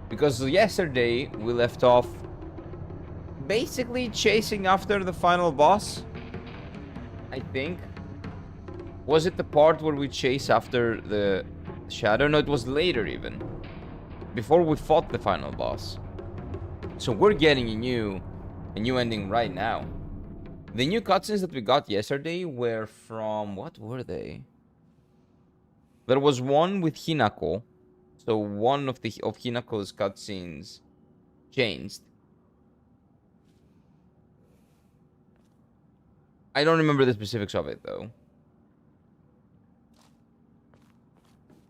Because yesterday we left off basically chasing after the final boss, I think. Was it the part where we chase after the shadow? No, it was later even. Before we fought the final boss. So we're getting a new ending right now. The new cutscenes that we got yesterday were from... What were they? There was one with Hinako. So one of Hinako's cutscenes changed. I don't remember the specifics of it though.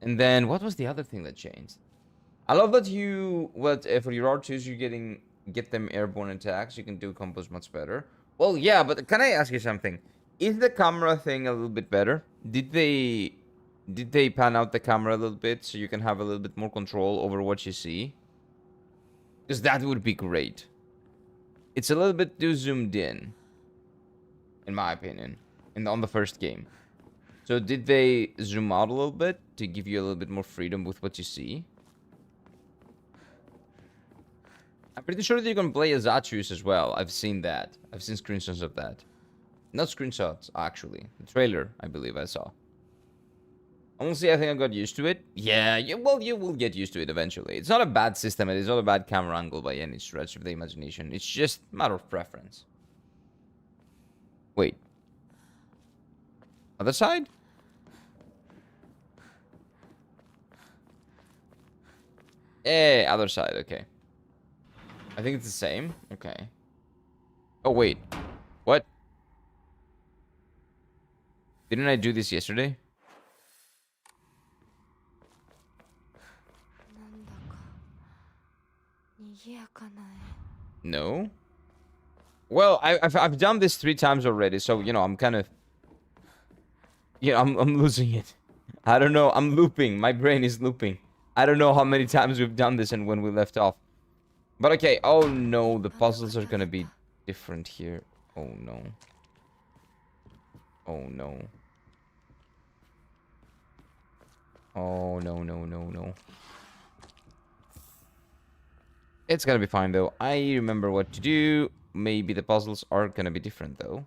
And then what was the other thing that changed? I love that for your R2s you get them airborne attacks. You can do combos much better. Well, yeah, but can I ask you something? Is the camera thing a little bit better? Did they pan out the camera a little bit so you can have a little bit more control over what you see? Because that would be great. It's a little bit too zoomed in my opinion, on the first game. So did they zoom out a little bit to give you a little bit more freedom with what you see? I'm pretty sure that you can play as Atreus as well. I've seen that. I've seen screenshots of that. Not screenshots, actually. The trailer, I believe I saw. Honestly, I think I got used to it. Yeah, you will get used to it eventually. It's not a bad system. It's not a bad camera angle by any stretch of the imagination. It's just a matter of preference. Wait. Other side? Eh, other side, okay. I think it's the same. Okay. Oh, wait. What? Didn't I do this yesterday? No? Well, I've done this 3 times already, so, you know, I'm kind of... You know, I'm losing it. I don't know. I'm looping. My brain is looping. I don't know how many times we've done this and when we left off. But okay. Oh, no. The puzzles are going to be different here. Oh, no. Oh, no. Oh, no, no, no, no. It's going to be fine, though. I remember what to do. Maybe the puzzles are going to be different, though.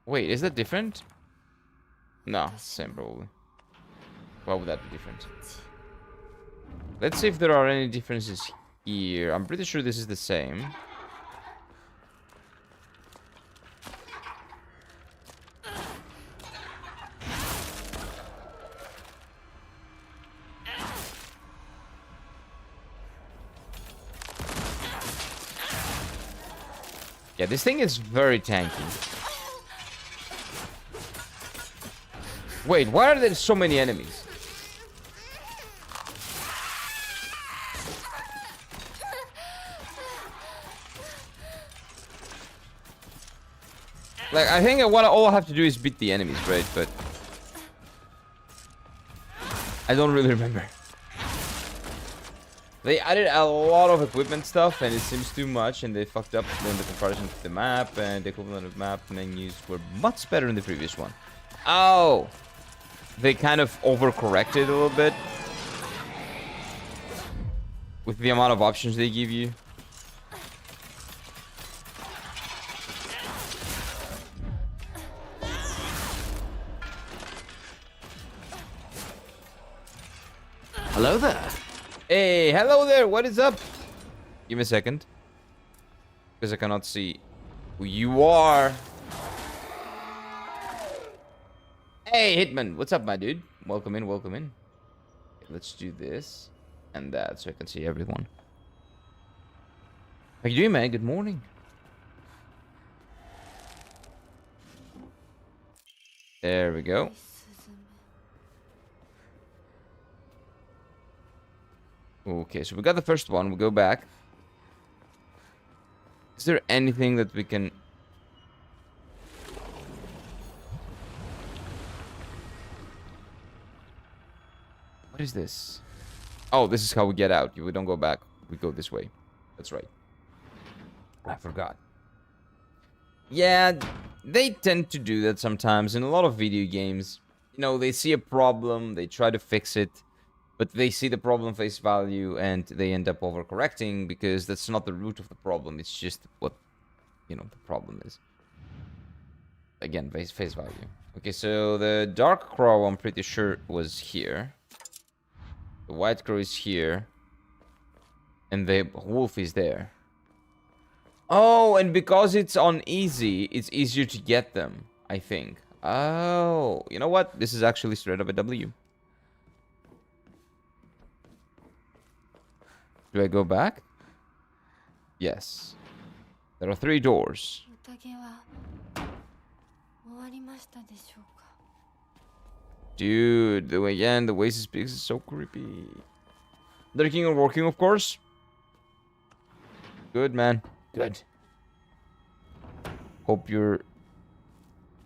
Wait, is that different? No, same probably. Why would that be different? Let's see if there are any differences here. I'm pretty sure this is the same. Yeah, this thing is very tanky. Wait, why are there so many enemies? Like, I think all I have to do is beat the enemies, right? But I don't really remember. They added a lot of equipment stuff, and it seems too much, and they fucked up in the comparison to the map, and the equivalent of map menus were much better in the previous one. Oh! They kind of overcorrected a little bit with the amount of options they give you. Hello there. Hey, hello there. What is up? Give me a second. Because I cannot see who you are. Hey, Hitman. What's up, my dude? Welcome in, welcome in. Okay, let's do this and that so I can see everyone. How you doing, man? Good morning. There we go. Okay, so we got the first one. We'll go back. Is there anything that we can... What is this? Oh, this is how we get out. We don't go back. We go this way. That's right. I forgot. Yeah, they tend to do that sometimes in a lot of video games. You know, they see a problem, they try to fix it, but they see the problem face value and they end up overcorrecting because that's not the root of the problem. It's just what, you know, the problem is. Again, face value. Okay, so the dark crow, I'm pretty sure, was here. The white crow is here. And the wolf is there. Oh, and because it's on easy, it's easier to get them, I think. Oh, you know what? This is actually straight up a W. Do I go back? Yes. There are 3 doors. Dude, the way again, the way he speaks is so creepy. Drinking and working, of course. Good, man. Good. Hope your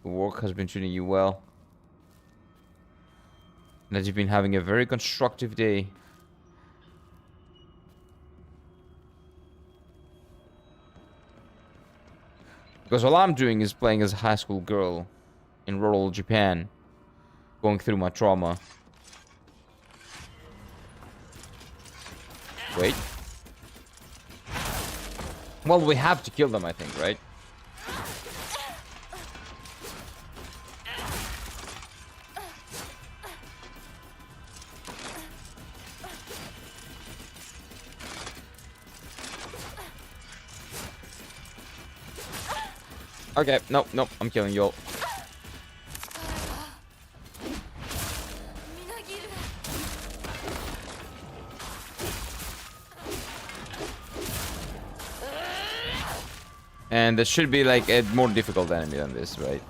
work has been treating you well. And that you've been having a very constructive day. Because all I'm doing is playing as a high school girl in rural Japan. Going through my trauma. Wait. Well, we have to kill them, I think, right? Okay, nope, I'm killing you all. And there should be like a more difficult enemy than this, right?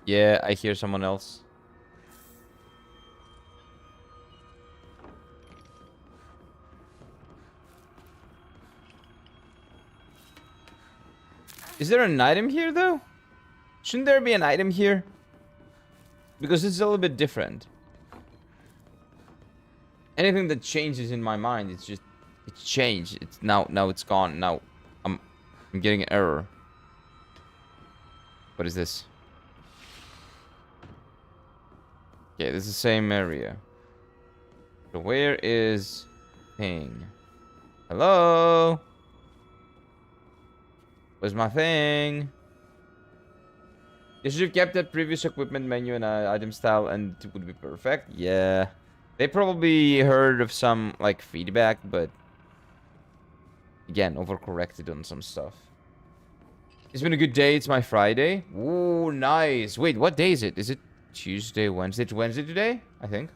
Yeah, I hear someone else. Is there an item here, though? Shouldn't there be an item here? Because it's a little bit different. Anything that changes in my mind, it's changed. It's now it's gone. Now I'm getting an error. What is this? Okay, this is the same area. So where is thing? Hello? Where's my thing? You should have kept that previous equipment menu and item style and it would be perfect. Yeah. They probably heard of some, like, feedback, but... Again, overcorrected on some stuff. It's been a good day. It's my Friday. Ooh, nice. Wait, what day is it? Is it Tuesday, Wednesday? It's Wednesday today, I think.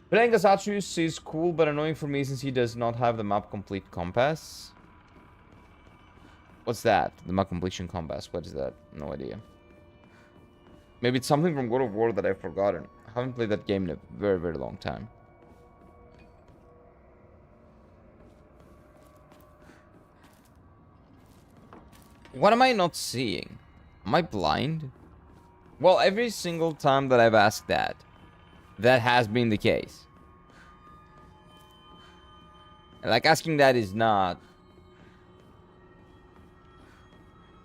Playing as Atreus is cool, but annoying for me since he does not have the map complete compass. What's that? The map completion compass. What is that? No idea. Maybe it's something from God of War that I've forgotten. I haven't played that game in a very, very long time. What am I not seeing? Am I blind? Well, every single time that I've asked that, that has been the case. Like, asking that is not...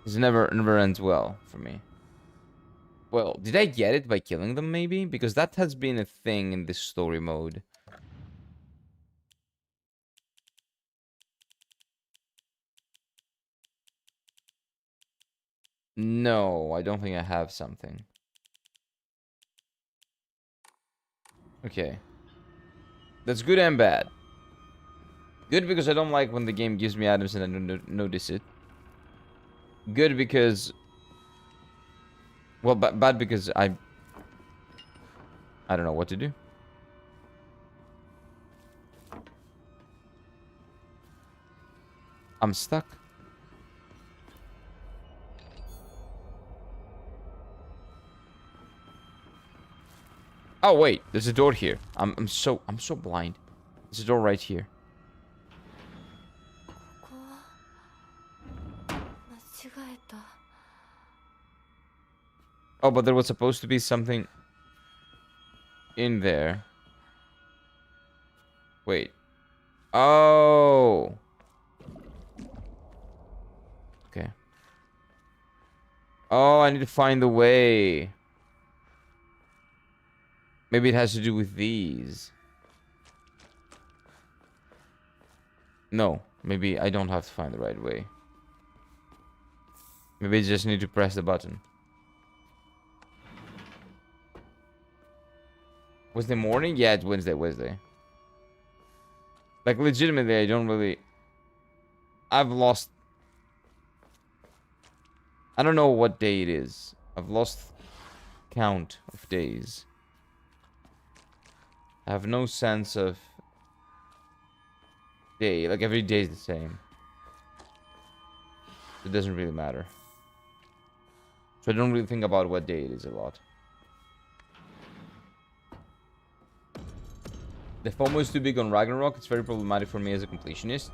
It never ends well for me. Well, did I get it by killing them, maybe? Because that has been a thing in this story mode. No, I don't think I have something. Okay. That's good and bad. Good because I don't like when the game gives me items and I don't notice it. Good because... Well, bad because I don't know what to do. I'm stuck. Oh wait, there's a door here. I'm so blind. There's a door right here. Oh, but there was supposed to be something in there. Wait. Oh. Okay. Oh, I need to find the way. Maybe it has to do with these. No, maybe I don't have to find the right way. Maybe I just need to press the button. Wednesday morning? Yeah, it's Wednesday. Like, legitimately, I don't really... I've lost... I don't know what day it is. I've lost count of days. I have no sense of day. Like, every day is the same. It doesn't really matter. So I don't really think about what day it is a lot. The FOMO is too big on Ragnarok. It's very problematic for me as a completionist.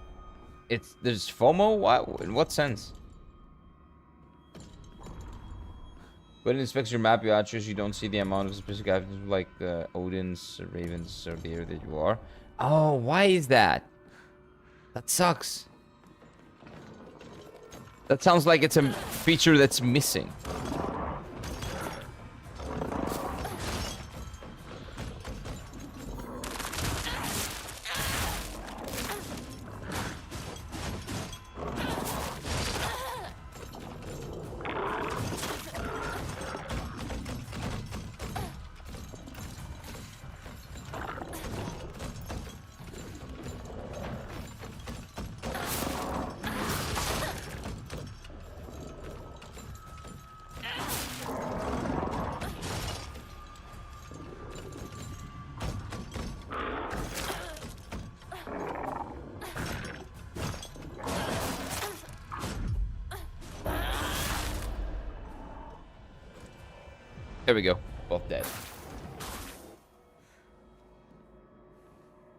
There's FOMO? Why? In what sense? When it inspects your map, you choose, you don't see the amount of specific items like Odin's, Ravens, or the area that you are. Oh, why is that? That sucks. That sounds like it's a feature that's missing. There we go. Both dead.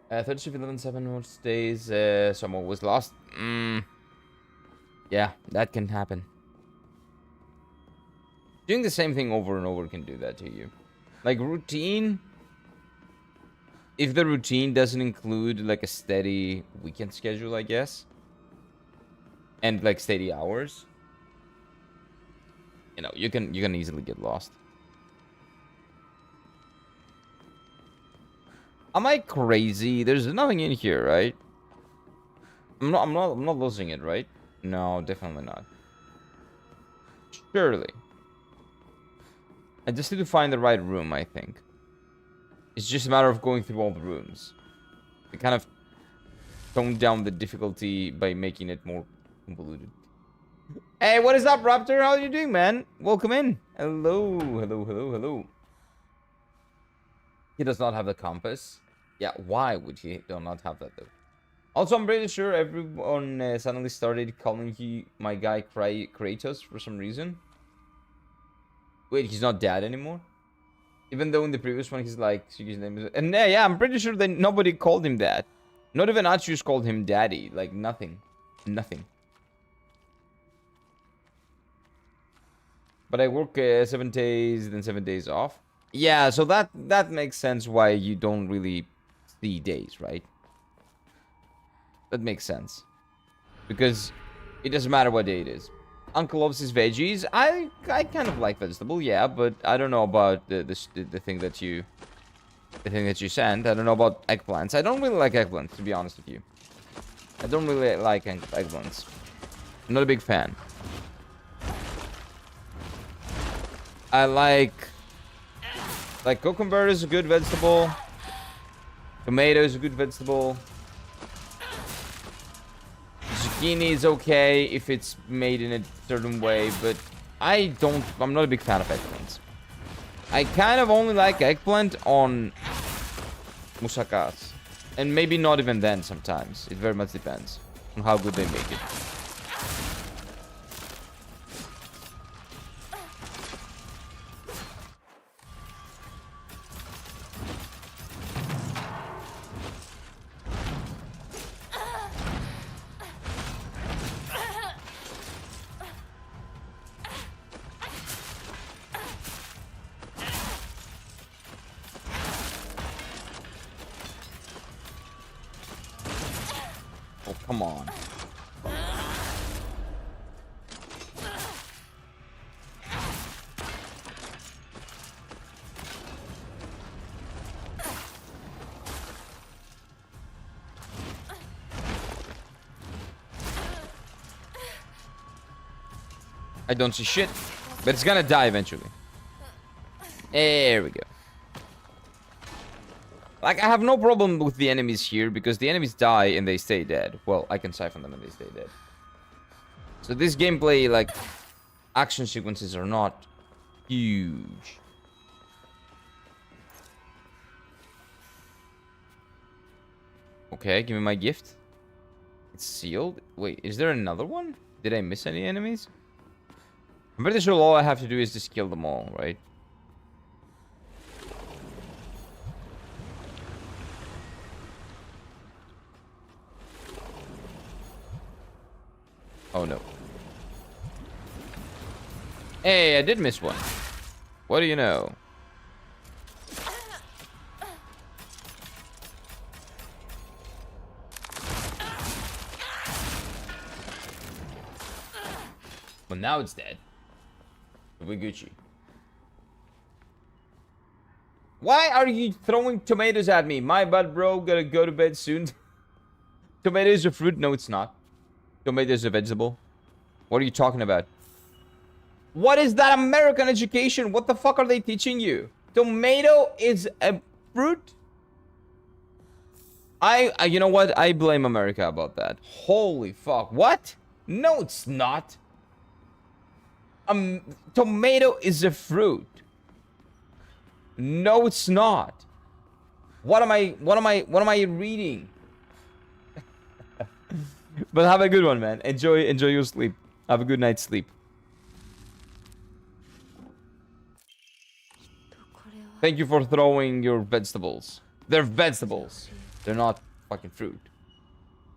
30 11 7 more days. So I'm always lost. Yeah, that can happen. Doing the same thing over and over can do that to you. Like, routine. If the routine doesn't include like a steady weekend schedule, I guess, and like steady hours, you know, you can easily get lost. Am I crazy? There's nothing in here, right? I'm not losing it, right? No, definitely not. Surely. I just need to find the right room, I think. It's just a matter of going through all the rooms. I kind of toned down the difficulty by making it more convoluted. Hey, what is up, Raptor? How are you doing, man? Welcome in. Hello. He does not have the compass. Yeah, why would he not have that, though? Also, I'm pretty sure everyone suddenly started calling my guy Kratos for some reason. Wait, he's not dad anymore? Even though in the previous one he's like, his name is... And yeah, I'm pretty sure that nobody called him that. Not even Atreus called him daddy. Like, nothing. Nothing. But I work 7 days, then 7 days off. Yeah, so that makes sense why you don't really see days, right? That makes sense. Because it doesn't matter what day it is. Uncle loves his veggies. I kind of like vegetable, yeah, but I don't know about the thing that you sent. I don't know about eggplants. I don't really like eggplants, to be honest with you. I don't really like eggplants. I'm not a big fan. I like cucumber is a good vegetable. Tomato is a good vegetable. Zucchini is okay if it's made in a certain way, but I'm not a big fan of eggplants. I kind of only like eggplant on moussakas. And maybe not even then sometimes. It very much depends on how good they make it. Come on. I don't see shit, but it's gonna die eventually. There we go. Like, I have no problem with the enemies here because the enemies die and they stay dead. Well, I can siphon them and they stay dead. So this gameplay, like, action sequences are not huge. Okay, give me my gift. It's sealed. Wait, is there another one? Did I miss any enemies? I'm pretty sure all I have to do is just kill them all, right? Oh no. Hey, I did miss one. What do you know? Well, now it's dead. We're Gucci. Why are you throwing tomatoes at me? My bad, bro. Gotta go to bed soon. Tomato is a fruit? No, it's not. Tomato is a vegetable. What are you talking about? What is that American education? What the fuck are they teaching you? Tomato is a fruit? You know what? I blame America about that. Holy fuck. What? No, it's not. Tomato is a fruit. No, it's not. What am I reading? But have a good one, man. Enjoy your sleep. Have a good night's sleep. Thank you for throwing your vegetables. They're vegetables. They're not fucking fruit.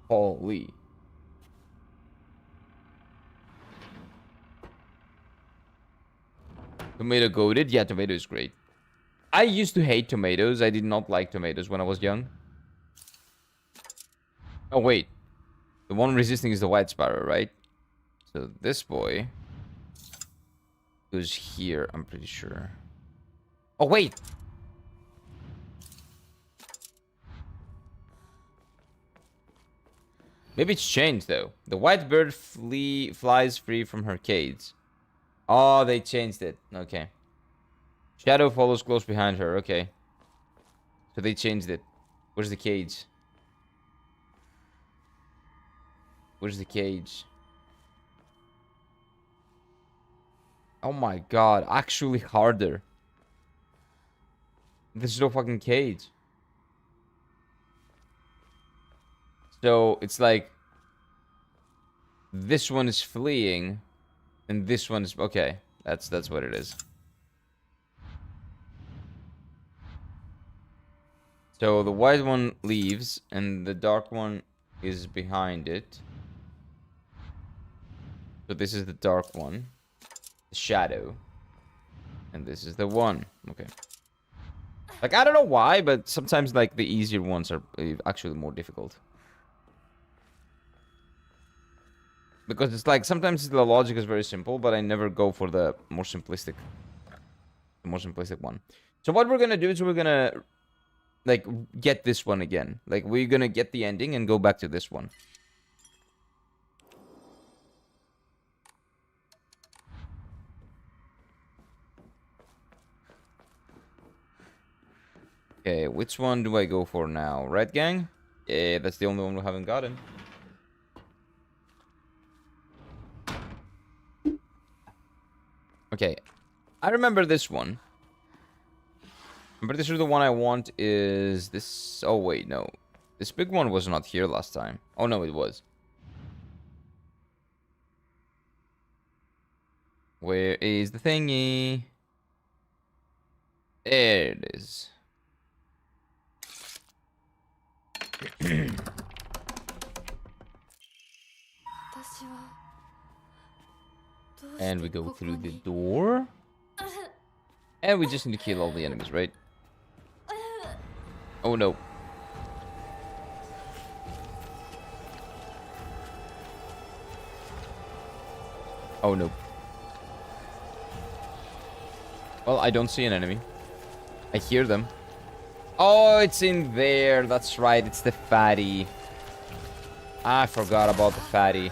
Holy. Tomato goated? Yeah, tomato is great. I used to hate tomatoes. I did not like tomatoes when I was young. Oh, wait. The one resisting is the white sparrow, right? So this boy goes here, I'm pretty sure. Oh, wait. Maybe it's changed, though. The white bird flies free from her cage. Oh, they changed it. Okay. Shadow follows close behind her. Okay. So they changed it. Where's the cage? Where's the cage? Oh my god. Actually harder. There's no fucking cage. So it's like this one is fleeing and this one is okay. That's what it is. So the white one leaves and the dark one is behind it. So this is the dark one, the shadow, and this is the one. Okay. Like, I don't know why, but sometimes like the easier ones are actually more difficult. Because it's like sometimes the logic is very simple, but I never go for the more simplistic one. So what we're gonna do is we're gonna like get this one again. Like we're gonna get the ending and go back to this one. Okay, which one do I go for now? Red Gang? Yeah, that's the only one we haven't gotten. Okay, I remember this one. I'm pretty sure the one I want is this. Oh, wait, no. This big one was not here last time. Oh, no, it was. Where is the thingy? There it is. And we go through the door. And we just need to kill all the enemies, right? Oh no. Oh, no. Well, I don't see an enemy. I hear them. Oh, it's in there. That's right. It's the fatty. I forgot about the fatty.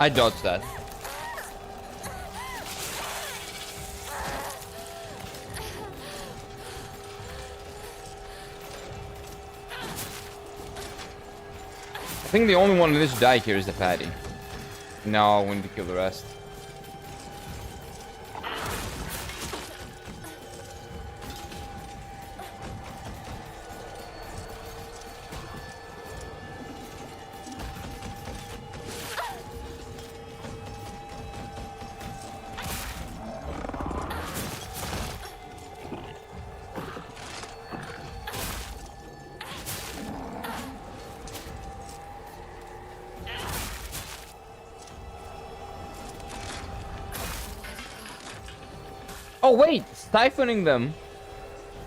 I dodged that. I think the only one that needs to die here is the fatty. No, we need to kill the rest. Oh wait, siphoning them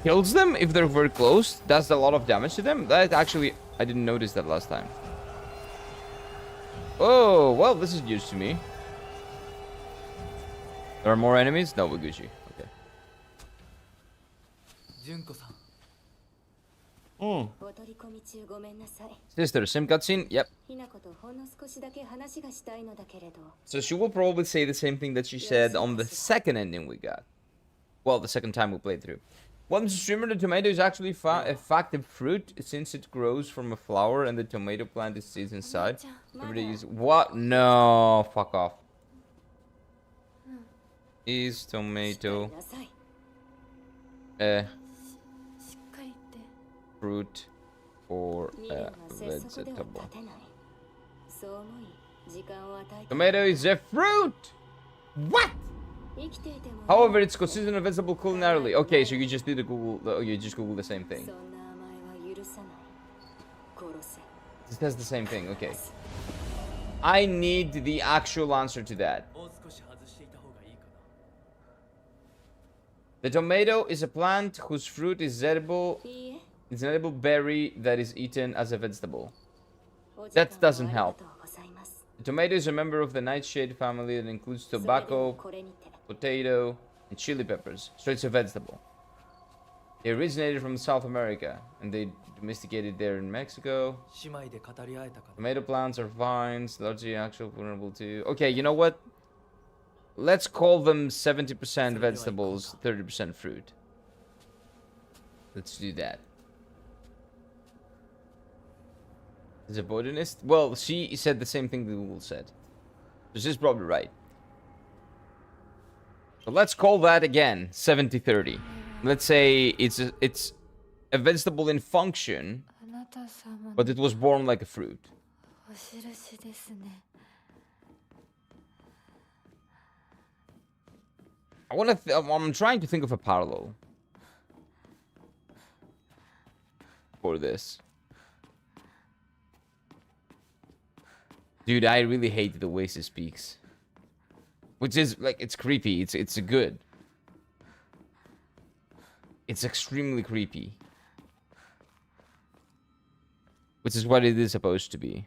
kills them if they're very close. Does a lot of damage to them. That actually, I didn't notice that last time. Oh, well, this is news to me. There are more enemies? No, we're Gucci. Okay. Sister, sim cutscene? Yep. So she will probably say the same thing that she said on the second ending we got. Well, the second time we played through. Well, Mr. Streamer, the tomato is actually a factive fruit since it grows from a flower and the tomato plant is seeds inside. Everybody is... What? No, fuck off. Is tomato a fruit or a vegetable? Tomato is a fruit! What? However, it's considered a vegetable culinarily. Okay, so you just did a Google. You just Google the same thing. It says the same thing. Okay. I need the actual answer to that. The tomato is a plant whose fruit is edible. It's an edible berry that is eaten as a vegetable. That doesn't help. The tomato is a member of the nightshade family that includes tobacco, potato, and chili peppers. So it's a vegetable. They originated from South America and they domesticated there in Mexico. Tomato plants are vines, largely actual vulnerable to... Okay, you know what? Let's call them 70% vegetables, 30% fruit. Let's do that. Is a botanist? Well, she said the same thing that Google said. So she's probably right. So let's call that again 70-30. Let's say it's a vegetable in function, but it was born like a fruit. I'm trying to think of a parallel for this. Dude, I really hate the way she speaks. Which is, like, it's creepy. It's good. It's extremely creepy. Which is what it is supposed to be.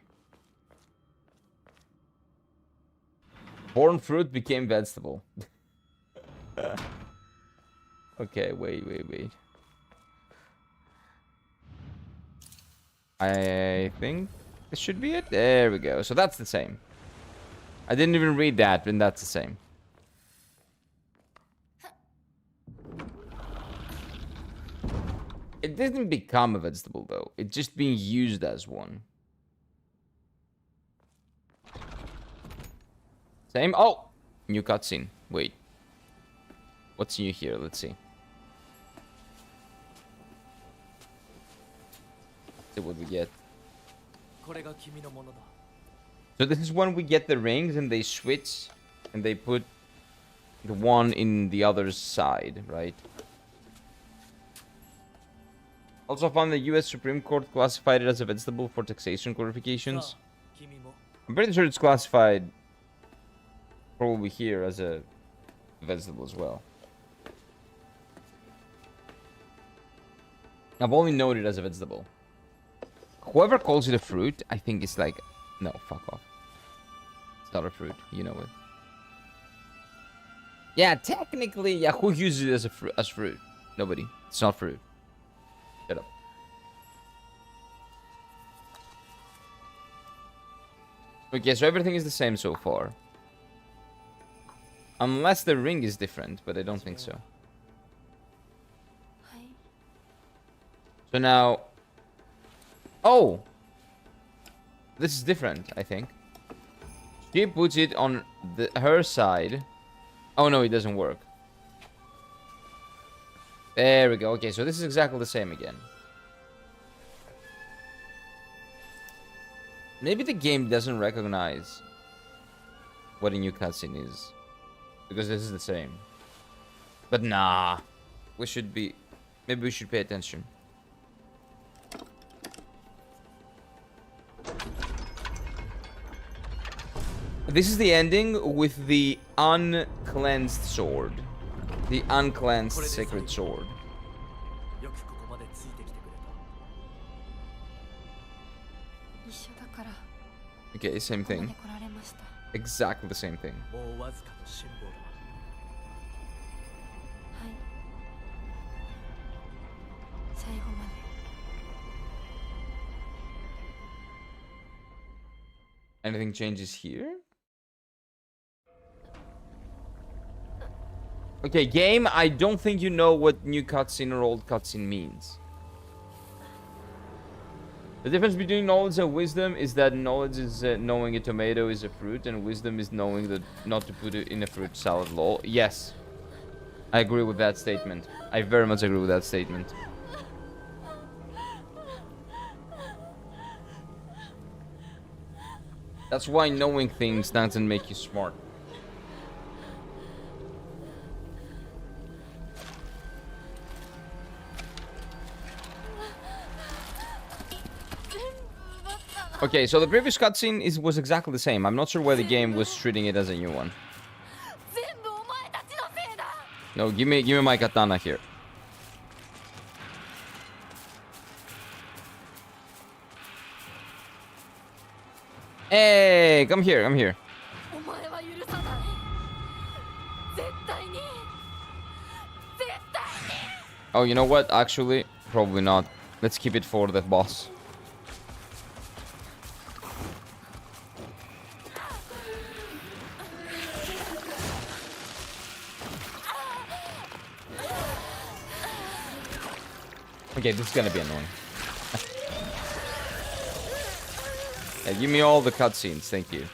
Born fruit became vegetable. Okay, wait. I think this should be it. There we go. So that's the same. I didn't even read that, and that's the same. It didn't become a vegetable, though. It's just being used as one. Same. Oh! New cutscene. Wait. What's new here? Let's see. see what we get. これが君のものだ。 So this is when we get the rings and they switch and they put the one in the other's side, right? Also found the US Supreme Court classified it as a vegetable for taxation clarifications. さあ、君も I'm pretty sure it's classified probably here as a vegetable as well. I've only known it as a vegetable. Whoever calls it a fruit, I think it's like, no, fuck off. It's not a fruit, you know it. Yeah, technically, yeah, who uses it as fruit? Nobody. It's not fruit. Shut up. Okay, so everything is the same so far. Unless the ring is different, but I don't think so. はい So now... Oh! This is different, I think. She puts it on her side. Oh no, it doesn't work. There we go. Okay, so this is exactly the same again. Maybe the game doesn't recognize what a new cutscene is. Because this is the same. But nah. We should be... Maybe we should pay attention. This is the ending with the uncleansed sword. The uncleansed sacred sword. よくここまでついてきてくれた。一緒だから Okay, same ここま thing. で来られました。 Exactly the same thing. もうわずかの辛抱だ。はい最後まで Anything changes here? Okay, game, I don't think you know what new cutscene or old cutscene means. The difference between knowledge and wisdom is that knowledge is knowing a tomato is a fruit, and wisdom is knowing that not to put it in a fruit salad. Lol. Yes, I agree with that statement. I very much agree with that statement. That's why knowing things doesn't make you smart. Okay, so the previous cutscene was exactly the same. I'm not sure why the game was treating it as a new one. 全部お前たちのせいだ No, give me my katana here. Hey, come here, come here. お前は許さない絶対に絶対に Oh, you know what? Actually, probably not. Let's keep it for the boss. Okay, this is gonna be annoying. Yeah, give me all the cutscenes, thank you.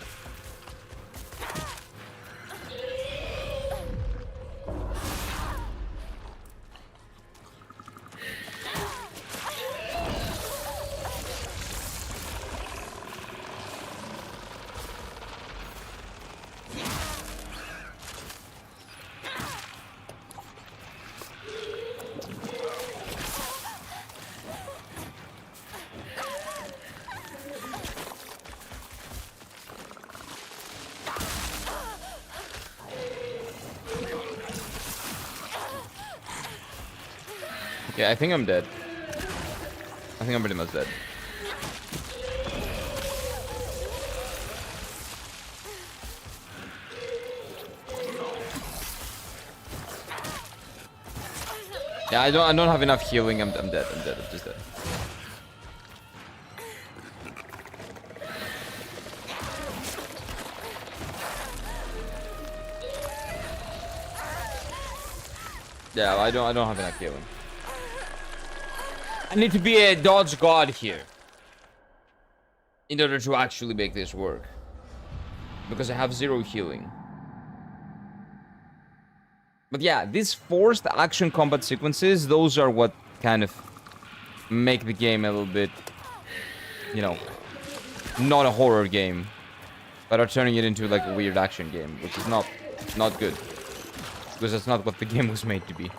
Okay, I think I'm dead. I think I'm pretty much dead. Yeah, I don't have enough healing. I'm dead. I'm dead. I'm just dead. Yeah, I don't have enough healing. I need to be a dodge god here in order to actually make this work, because I have 0 healing. But yeah, these forced action combat sequences, those are what kind of make the game a little bit you know, not a horror game, but are turning it into like a weird action game, which is not good, because that's not what the game was made to be.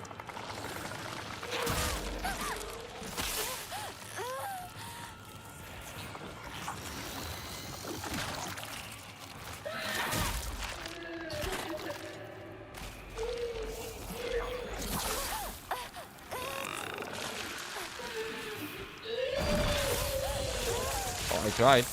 Oh, I tried.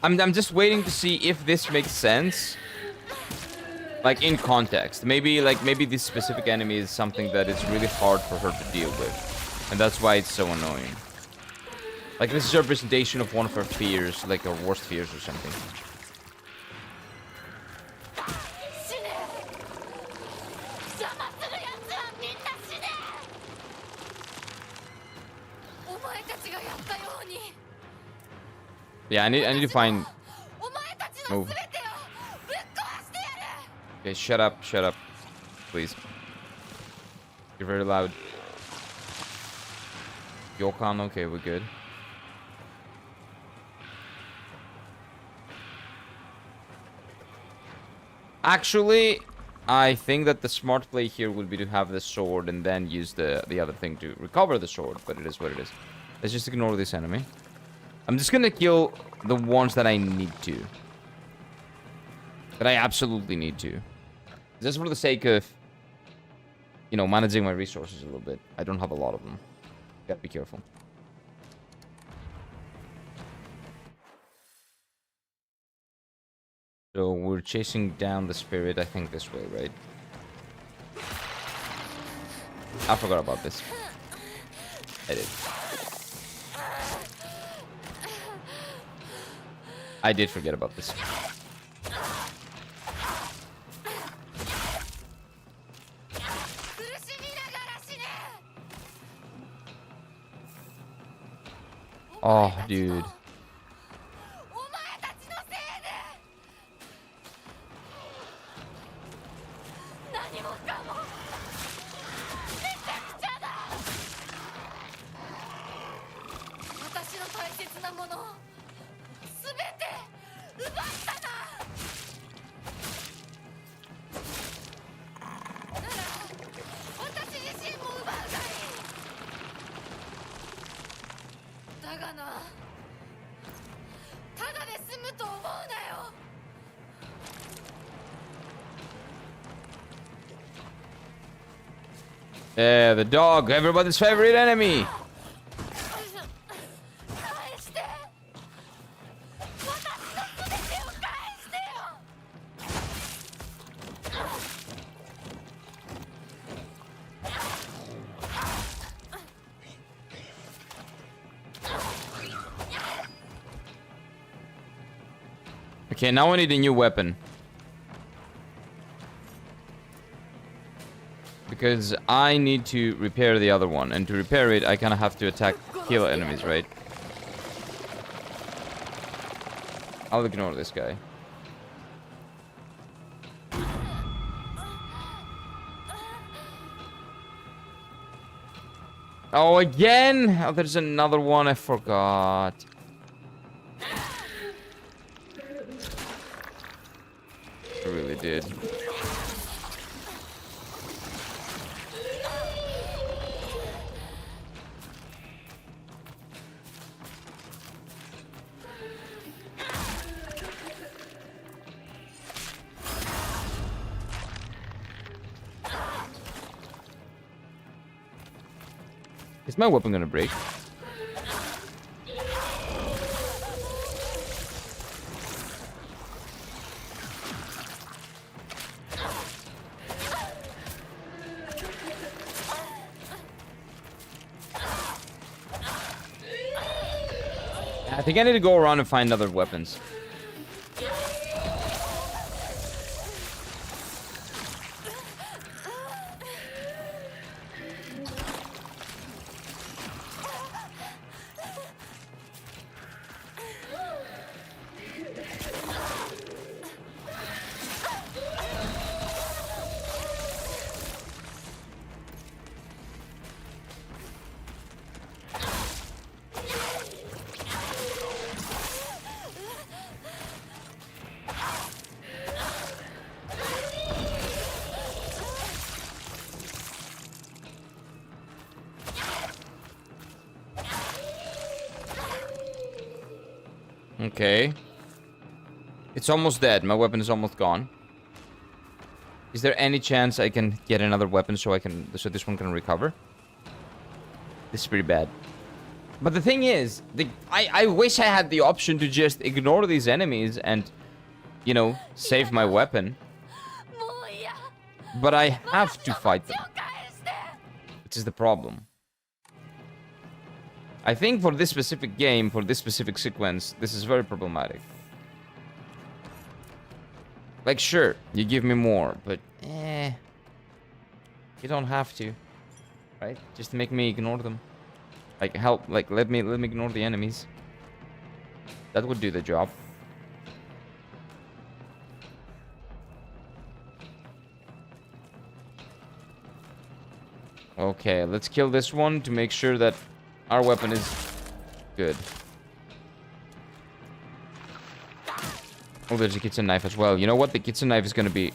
I'm just waiting to see if this makes sense, like in context. Maybe this specific enemy is something that is really hard for her to deal with, and that's why it's so annoying. Like this is a representation of one of her fears, like her worst fears or something. 死ね邪魔する奴はみんな死ねお前たちがやったように Yeah, I need to find. お前たちの全てをぶっ壊してやる Okay, shut up, please. You're very loud. Yokan, okay, we're good. Actually, I think that the smart play here would be to have the sword and then use the other thing to recover the sword, but it is what it is. Let's just ignore this enemy. I'm just gonna kill the ones that I need to. That I absolutely need to. Just for the sake of, you know, managing my resources a little bit. I don't have a lot of them. Gotta be careful. So we're chasing down the spirit, I think this way, right? I forgot about this. I did. I did forget about this. Oh, dude. Yeah, the dog, everybody's favorite enemy. Okay, now I need a new weapon. Because I need to repair the other one, and to repair it, I kind of have to kill enemies, right? I'll ignore this guy. Oh, again? Oh, there's another one, I forgot. I really did. Is my weapon gonna break? I think I need to go around and find other weapons. Okay. It's almost dead. My weapon is almost gone. Is there any chance I can get another weapon so this one can recover? This is pretty bad. But the thing is, I wish I had the option to just ignore these enemies and, you know, save my weapon. もういや But I have to fight them, 返して which is the problem. I think for this specific game, for this specific sequence, this is very problematic. Like, sure, you give me more, but you don't have to, right? Just make me ignore them. Like, help, like, let me ignore the enemies. That would do the job. Okay, let's kill this one to make sure that our weapon is good. Oh, there's a kitchen knife as well. You know what? The kitchen knife is going to be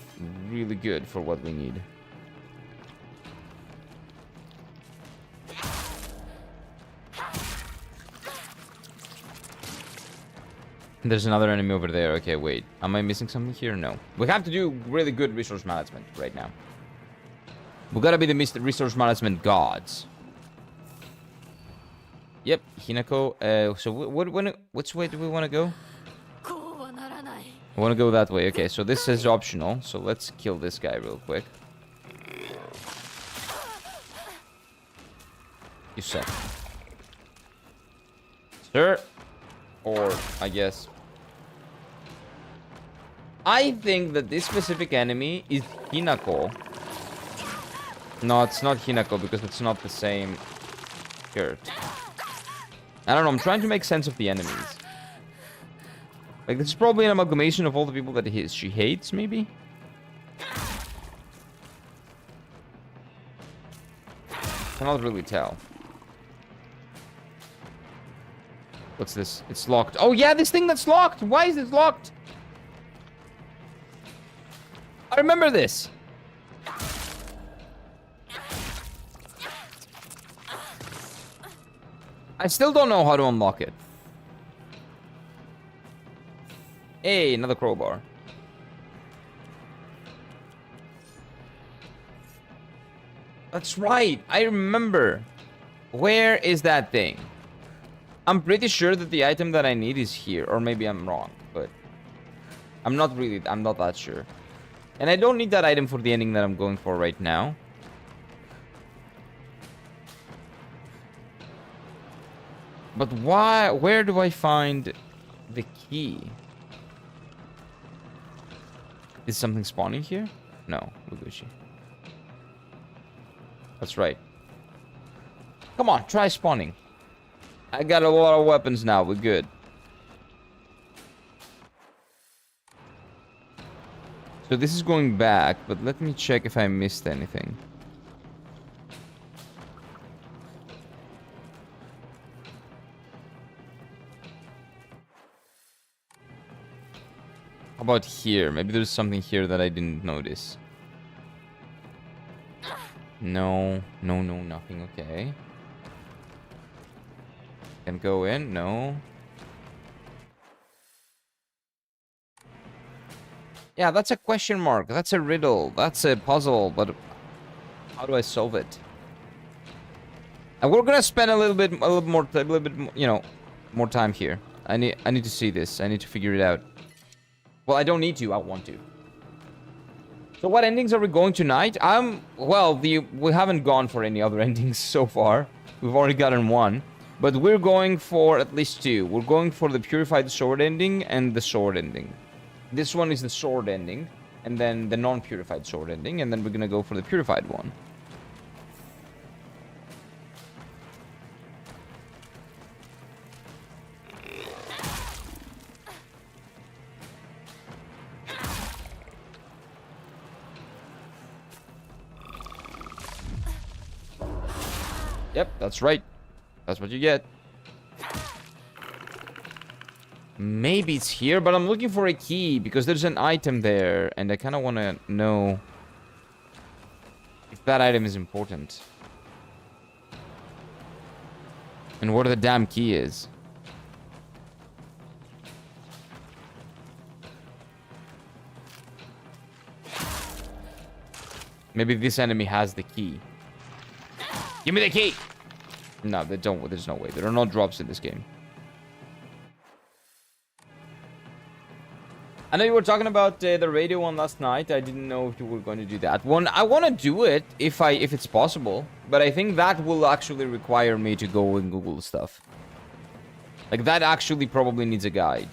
really good for what we need. There's another enemy over there. Okay, wait. Am I missing something here? No. We have to do really good resource management right now. We gotta be the resource management gods. Yep, Hinako. So which way do we want to go? こうはならない I want to go that way. Okay, so this is optional. So let's kill this guy real quick. You suck. Sir. Or, I guess. I think that this specific enemy is Hinako. No, it's not Hinako because it's not the same shirt. I don't know, I'm trying to make sense of the enemies. Like, this is probably an amalgamation of all the people that she hates, maybe? Cannot really tell. What's this? It's locked. Oh yeah, this thing that's locked! Why is this locked? I remember this! I still don't know how to unlock it. Hey, another crowbar. That's right, I remember. Where is that thing? I'm pretty sure that the item that I need is here, or maybe I'm wrong, but I'm not that sure. And I don't need that item for the ending that I'm going for right now. But where do I find the key? Is something spawning here? No, Uguchi. That's right. Come on, try spawning. I got a lot of weapons now, we're good. So this is going back, but let me check if I missed anything. How about here? Maybe there's something here that I didn't notice. No, nothing, okay. Can go in? No. Yeah, that's a question mark. That's a riddle. That's a puzzle, but how do I solve it? And we're gonna spend a little bit more, you know, more time here. I need to see this. I need to figure it out. Well, I don't need to. I want to. So what endings are we going tonight? Well, we haven't gone for any other endings so far. We've already gotten one. But we're going for at least two. We're going for the Purified Sword ending and the Sword ending. This one is the Sword ending. And then the non-Purified Sword ending. And then we're gonna go for the Purified one. Yep, that's right. That's what you get. Maybe it's here, but I'm looking for a key because there's an item there, and I kind of want to know if that item is important. And where the damn key is. Maybe this enemy has the key. Give me the key! No, they don't. There's no way. There are no drops in this game. I know you were talking about the radio one last night. I didn't know if you were going to do that one. I want to do it if it's possible, but I think that will actually require me to go and Google stuff. Like, that actually probably needs a guide.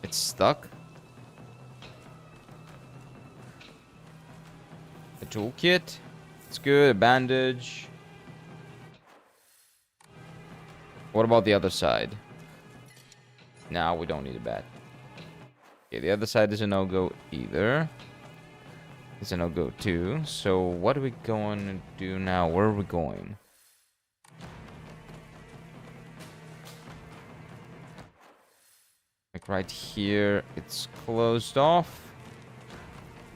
It's stuck. A toolkit. It's good. A bandage. What about the other side? Now we don't need a bat. Okay, the other side is a no-go either. It's a no-go too. So what are we going to do now? Where are we going? Like right here, it's closed off.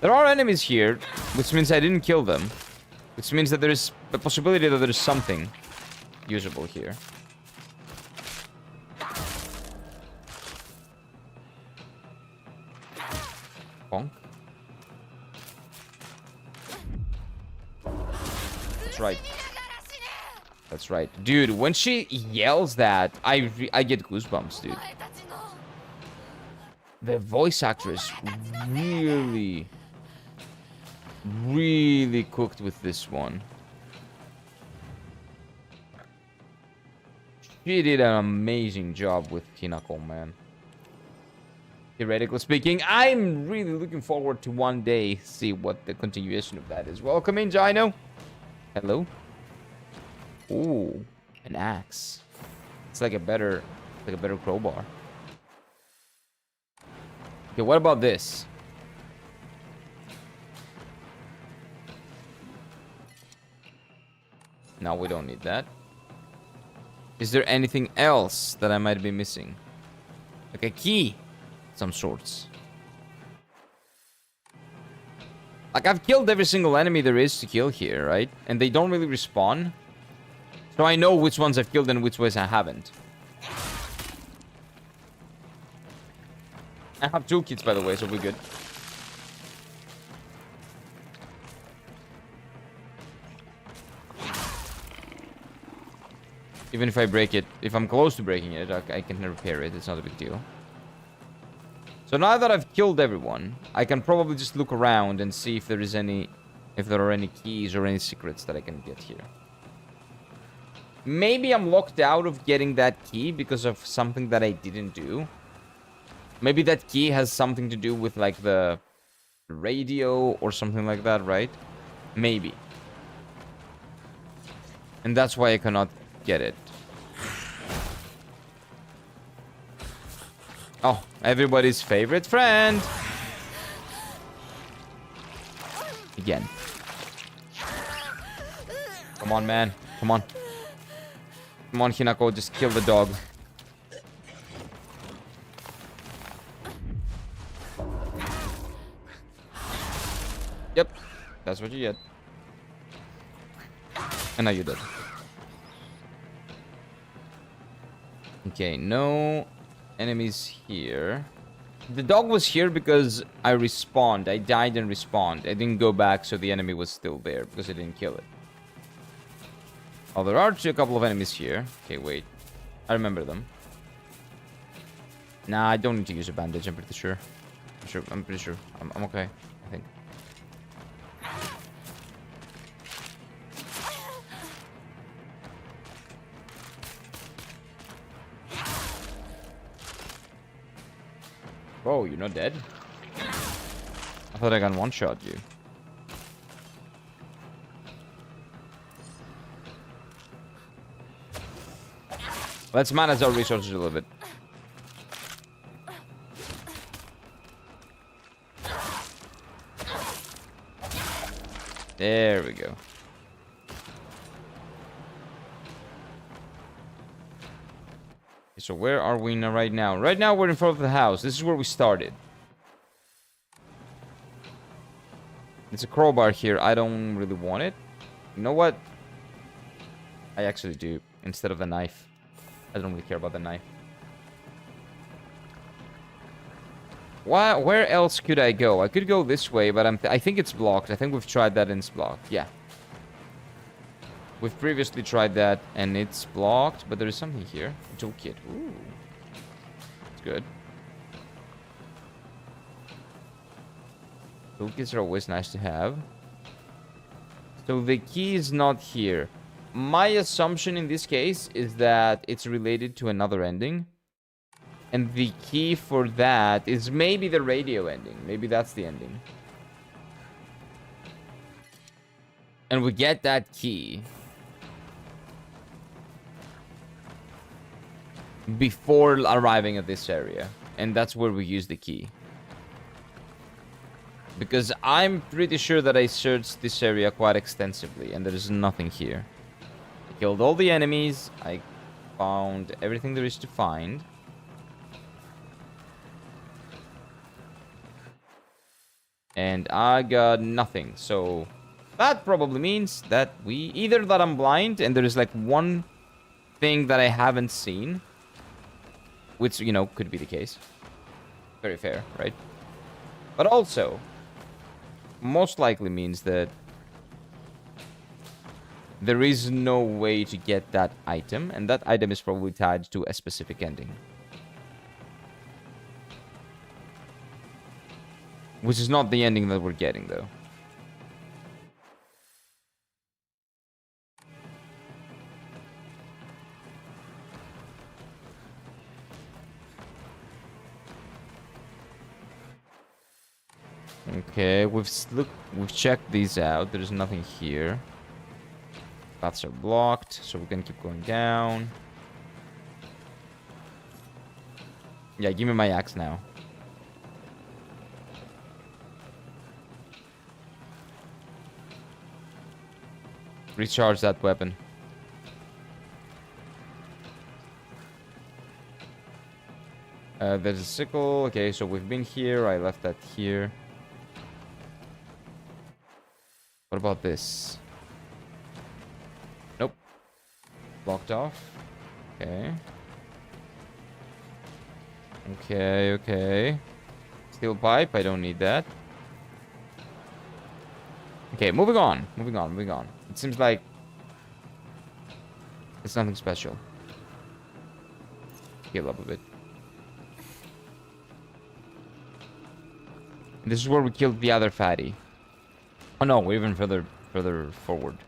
There are enemies here, which means I didn't kill them. Which means that there is a possibility that there is something usable here. Bonk. That's right. That's right. Dude, when she yells that, I get goosebumps, dude. The voice actress really cooked with this one. She did an amazing job with Hinako, man. Theoretically speaking, I'm really looking forward to one day see what the continuation of that is. Welcome in, Gino. Hello. Ooh, an axe. It's like a better crowbar. Okay, what about this? No, we don't need that. Is there anything else that I might be missing? Like a key? Some sorts. Like, I've killed every single enemy there is to kill here, right? And they don't really respawn. So I know which ones I've killed and which ones I haven't. I have toolkits, by the way, so we're good. Even if I break it, if I'm close to breaking it, I can repair it. It's not a big deal. So now that I've killed everyone, I can probably just look around and see if there is if there are any keys or any secrets that I can get here. Maybe I'm locked out of getting that key because of something that I didn't do. Maybe that key has something to do with, like, the radio or something like that, right? Maybe. And that's why I cannot get it. Oh, everybody's favorite friend. Again. Come on, man. Come on. Come on, Hinako, just kill the dog. Yep, that's what you get. And now you're dead. Okay, no enemies here. The dog was here because I respawned. I died and respawned. I didn't go back, so the enemy was still there because I didn't kill it. Oh, there are a couple of enemies here. Okay, wait. I remember them. Nah, I don't need to use a bandage. I'm pretty sure. I'm pretty sure. I'm okay, I think. Oh, you're not dead? I thought I got one-shot you. Let's manage our resources a little bit. There we go. So where are we now right now? Right now we're in front of the house. This is where we started. It's a crowbar here. I don't really want it. You know what? I actually do. Instead of the knife. I don't really care about the knife. Where else could I go? I could go this way, but I think it's blocked. I think we've tried that and it's blocked. Yeah. We've previously tried that and it's blocked, but there is something here. A toolkit. Ooh. It's good. Toolkits are always nice to have. So the key is not here. My assumption in this case is that it's related to another ending. And the key for that is maybe the radio ending. Maybe that's the ending. And we get that key before arriving at this area. And that's where we use the key. Because I'm pretty sure that I searched this area quite extensively. And there is nothing here. I killed all the enemies. I found everything there is to find. And I got nothing. So that probably means that either that I'm blind and there is like one thing that I haven't seen. Which, you know, could be the case. Very fair, right? But also, most likely means that there is no way to get that item. And that item is probably tied to a specific ending. Which is not the ending that we're getting, though. Okay, we've checked these out. There's nothing here. Paths are blocked, so we can keep going down. Yeah, give me my axe now. Recharge that weapon. There's a sickle. Okay, so we've been here. I left that here. What about this? Nope. Blocked off. Okay. Okay. Steel pipe. I don't need that. Okay, moving on. It seems like it's nothing special. Heal up a bit. And this is where we killed the other fatty. Oh no, we're even further forward.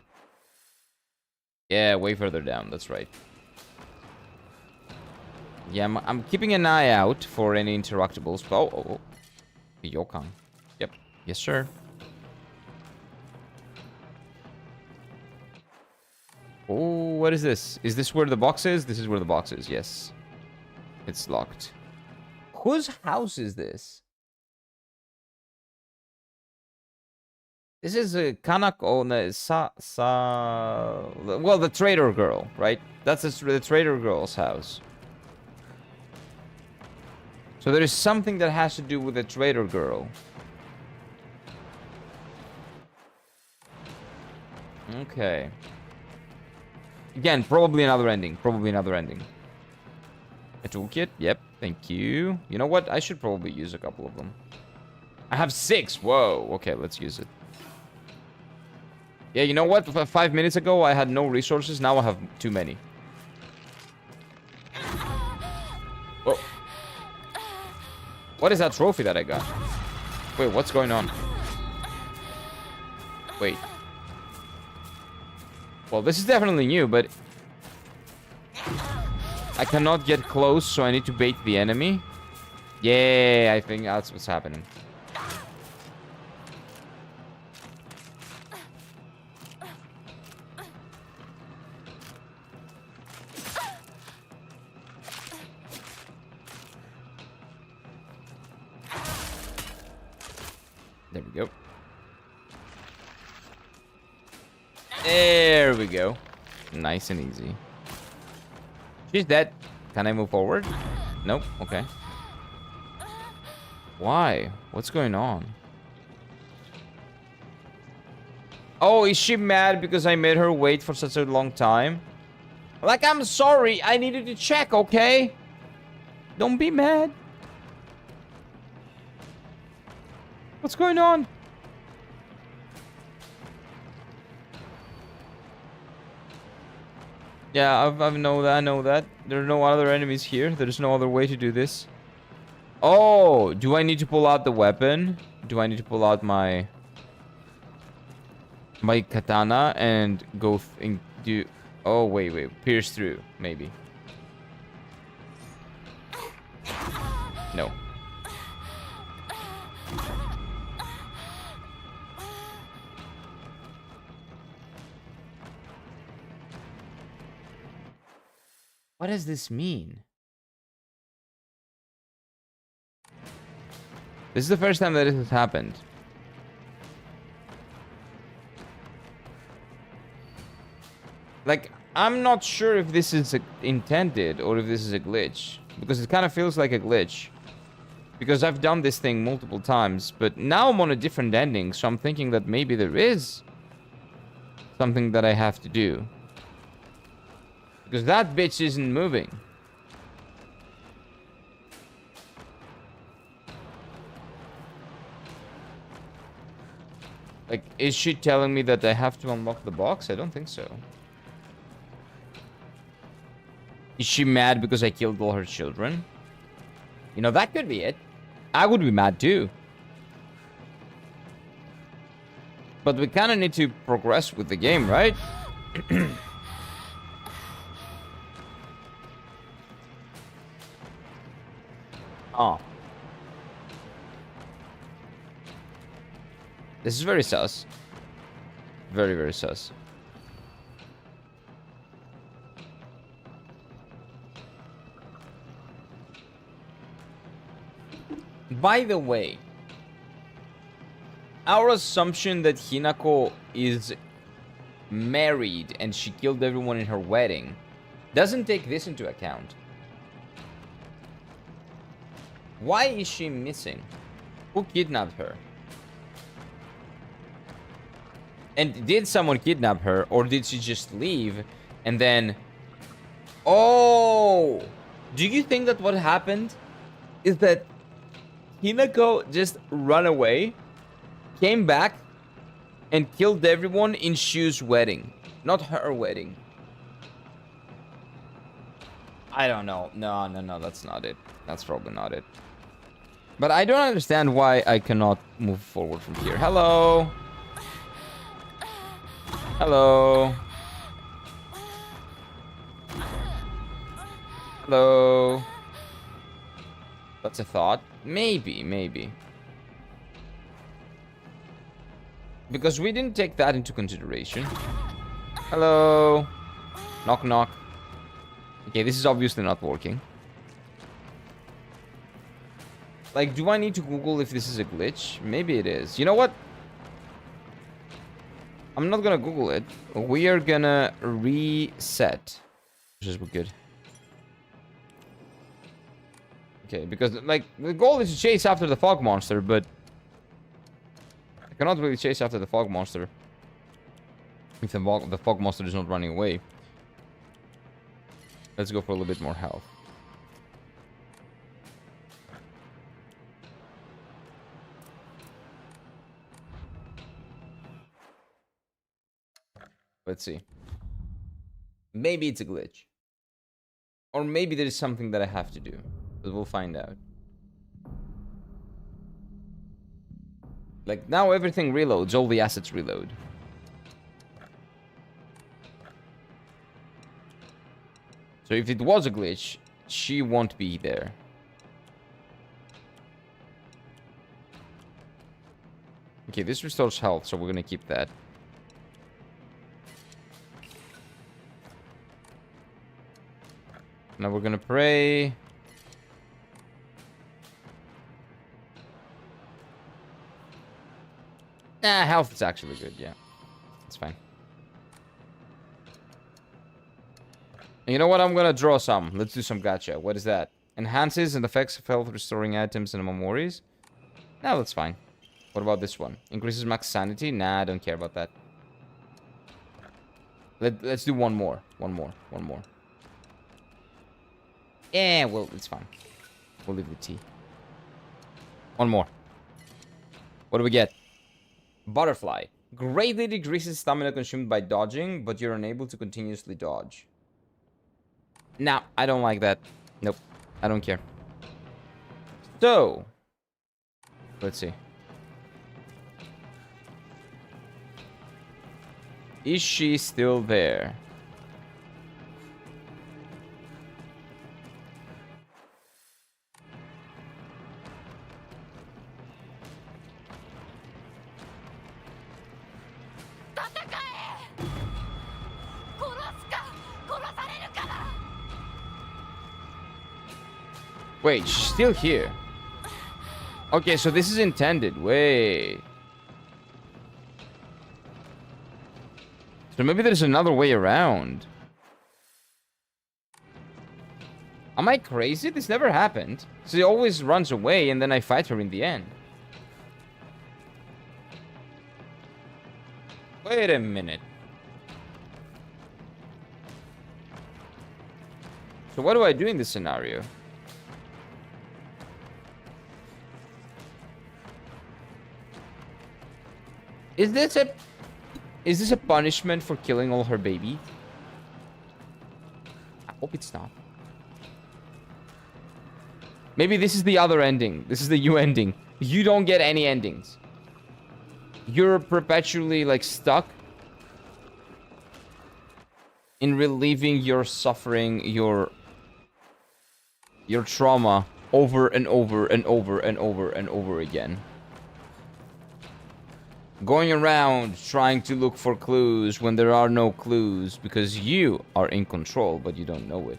Yeah, way further down, that's right. Yeah, I'm keeping an eye out for any interruptibles. Oh. Yokan. Yep. Yes, sir. Oh, what is this? Is this where the box is? This is where the box is, yes. It's locked. Whose house is this? This is a Kanako, well, the trader girl, right? That's the trader girl's house. So there is something that has to do with the trader girl. Okay. Again, probably another ending. A toolkit? Yep, thank you. You know what? I should probably use a couple of them. I have 6. Whoa. Okay, let's use it. Yeah, you know what? 5 minutes ago, I had no resources. Now I have too many. Oh. What is that trophy that I got? Wait, what's going on? Wait. Well, this is definitely new, but I cannot get close, so I need to bait the enemy. Yeah, I think that's what's happening. There we go. There we go. Nice and easy. She's dead. Can I move forward? Nope. Okay. Why? What's going on? Oh, is she mad because I made her wait for such a long time? Like, I'm sorry. I needed to check, okay? Don't be mad. What's going on? Yeah, I know that. I know that. There are no other enemies here. There's no other way to do this. Oh, do I need to pull out the weapon? Do I need to pull out my katana and go and do? Oh, wait. Pierce through, maybe. No. What does this mean? This is the first time that this has happened. Like, I'm not sure if this is intended or if this is a glitch. Because it kind of feels like a glitch. Because I've done this thing multiple times. But now I'm on a different ending. So I'm thinking that maybe there is something that I have to do. Because that bitch isn't moving. Like, is she telling me that I have to unlock the box? I don't think so. Is she mad because I killed all her children? You know, that could be it. I would be mad too. But we kind of need to progress with the game, right? Oh. This is very sus. Very, very sus. By the way, our assumption that Hinako is married and she killed everyone in her wedding doesn't take this into account. Why is she missing? Who kidnapped her? And did someone kidnap her, or did she just leave and then... Oh! Do you think that what happened is that Hinako just ran away, came back, and killed everyone in Shu's wedding? Not her wedding. I don't know. No, that's not it. That's probably not it. But I don't understand why I cannot move forward from here. Hello. Hello. Hello. That's a thought. Maybe. Because we didn't take that into consideration. Hello. Knock, knock. Okay, this is obviously not working. Like, do I need to Google if this is a glitch? Maybe it is. You know what? I'm not gonna Google it. We are gonna reset. Which is good. Okay, because, like, the goal is to chase after the fog monster, but... I cannot really chase after the fog monster if the fog monster is not running away. Let's go for a little bit more health. Let's see. Maybe it's a glitch. Or maybe there is something that I have to do. But we'll find out. Like, now everything reloads. All the assets reload. So if it was a glitch, she won't be there. Okay, this restores health, so we're gonna keep that. Now we're gonna pray. Nah, health is actually good, yeah. It's fine. You know what? I'm gonna draw some. Let's do some gacha. What is that? Enhances and effects of health, restoring items and memories. No, that's fine. What about this one? Increases max sanity? Nah, I don't care about that. Let's do one more. One more. Yeah, well, it's fine. We'll leave the T. One more. What do we get? Butterfly. Greatly decreases stamina consumed by dodging, but you're unable to continuously dodge. Nah, I don't like that. Nope. I don't care. So, let's see. Is she still there? Wait, she's still here. Okay, so this is intended. Wait. So maybe there's another way around. Am I crazy? This never happened. She always runs away and then I fight her in the end. Wait a minute. So what do I do in this scenario? Is this a punishment for killing all her baby? I hope it's not. Maybe this is the other ending. This is the you ending. You don't get any endings. You're perpetually like stuck in relieving your suffering, your trauma over and over and over and over and over again. Going around trying to look for clues when there are no clues because you are in control, but you don't know it.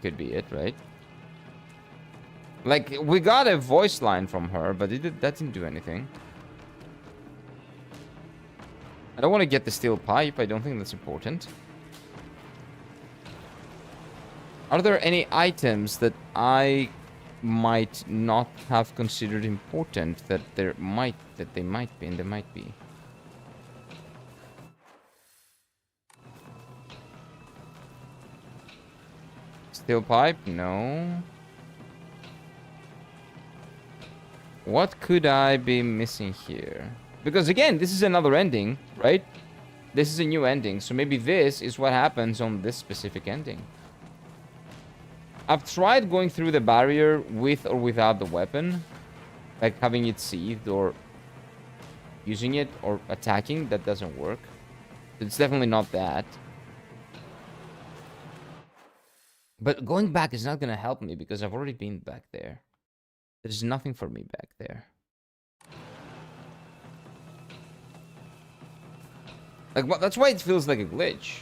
Could be it, right? Like, we got a voice line from her, but that didn't do anything. I don't want to get the steel pipe. I don't think that's important. Are there any items that I might not have considered important that they might be, and they might be? Steel pipe? No. What could I be missing here? Because again, this is another ending, right? This is a new ending, so maybe this is what happens on this specific ending. I've tried going through the barrier with or without the weapon, like having it seethed or using it or attacking. That doesn't work. It's definitely not that. But going back is not going to help me because I've already been back there. There's nothing for me back there. Like, that's why it feels like a glitch.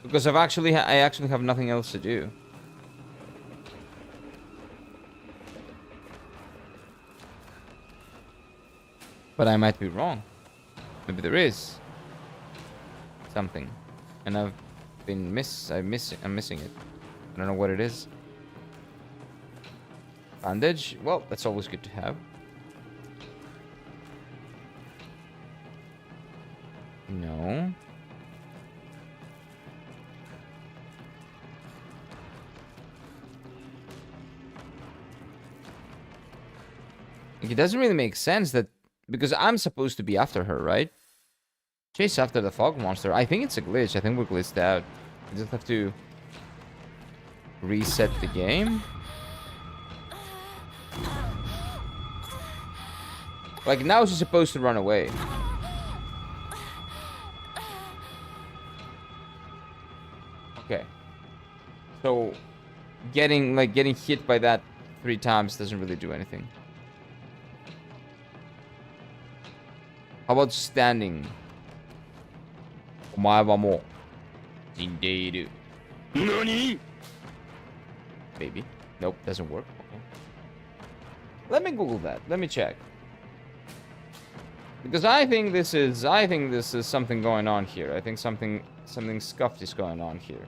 Because I actually have nothing else to do. But I might be wrong. Maybe there is something, and I'm missing it. I don't know what it is. Bandage? Well, that's always good to have. No. Like, it doesn't really make sense that... Because I'm supposed to be after her, right? Chase after the fog monster. I think it's a glitch. I think we're glitched out. We just have to... reset the game. Like, now she's supposed to run away. Okay. So, getting hit by that 3 times doesn't really do anything. How about standing? Omae wa mou jindeiru. NANI? Maybe. Nope, doesn't work. Okay. Let me Google that. Let me check. Because I think this is something going on here. I think something scuffed is going on here.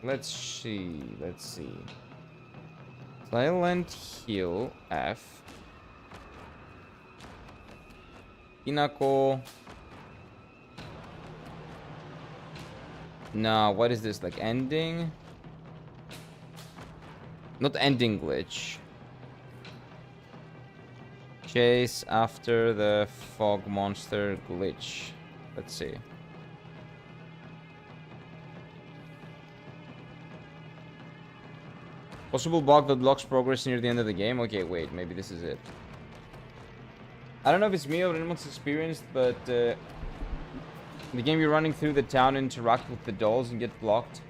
Let's see. Silent Hill F. Hinako. No, what is this? Like ending? Not ending glitch. Chase after the fog monster glitch. Let's see. Possible bug that blocks progress near the end of the game? Okay, wait, maybe this is it. I don't know if it's me or anyone's experienced, but in the game you're running through the town and interact with the dolls and get blocked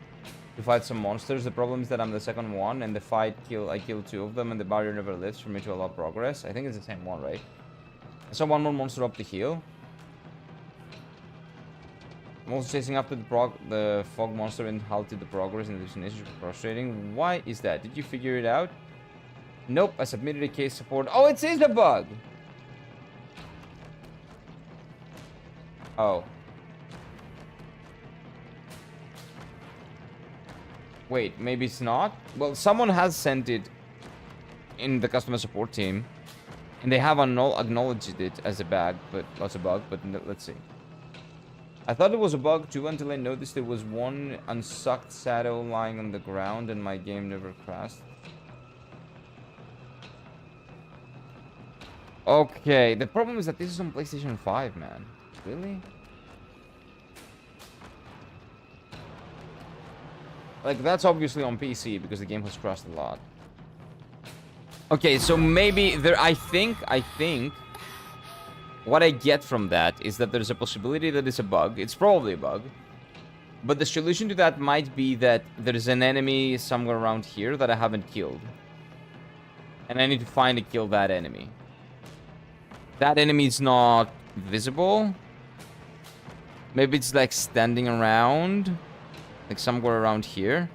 to fight some monsters. The problem is that I'm the second one and I kill 2 of them and the barrier never lifts for me to allow progress. I think it's the same one, right? I saw one more monster up the hill. I'm also chasing after the fog monster and halted the progress and the destination. Frustrating. Why is that? Did you figure it out? Nope, I submitted a case support. Oh, it is a bug! Oh. Wait, maybe it's not? Well, someone has sent it in the customer support team. And they have acknowledged it as a bug, but let's see. I thought it was a bug too until I noticed there was one unsucked shadow lying on the ground and my game never crashed. Okay, the problem is that this is on PlayStation 5, man. Really? Like, that's obviously on PC because the game has crashed a lot. Okay, so maybe there... I think... What I get from that is that there's a possibility that it's a bug. It's probably a bug. But the solution to that might be that there's an enemy somewhere around here that I haven't killed. And I need to find and kill that enemy. That enemy is not visible. Maybe it's like standing around. Like somewhere around here.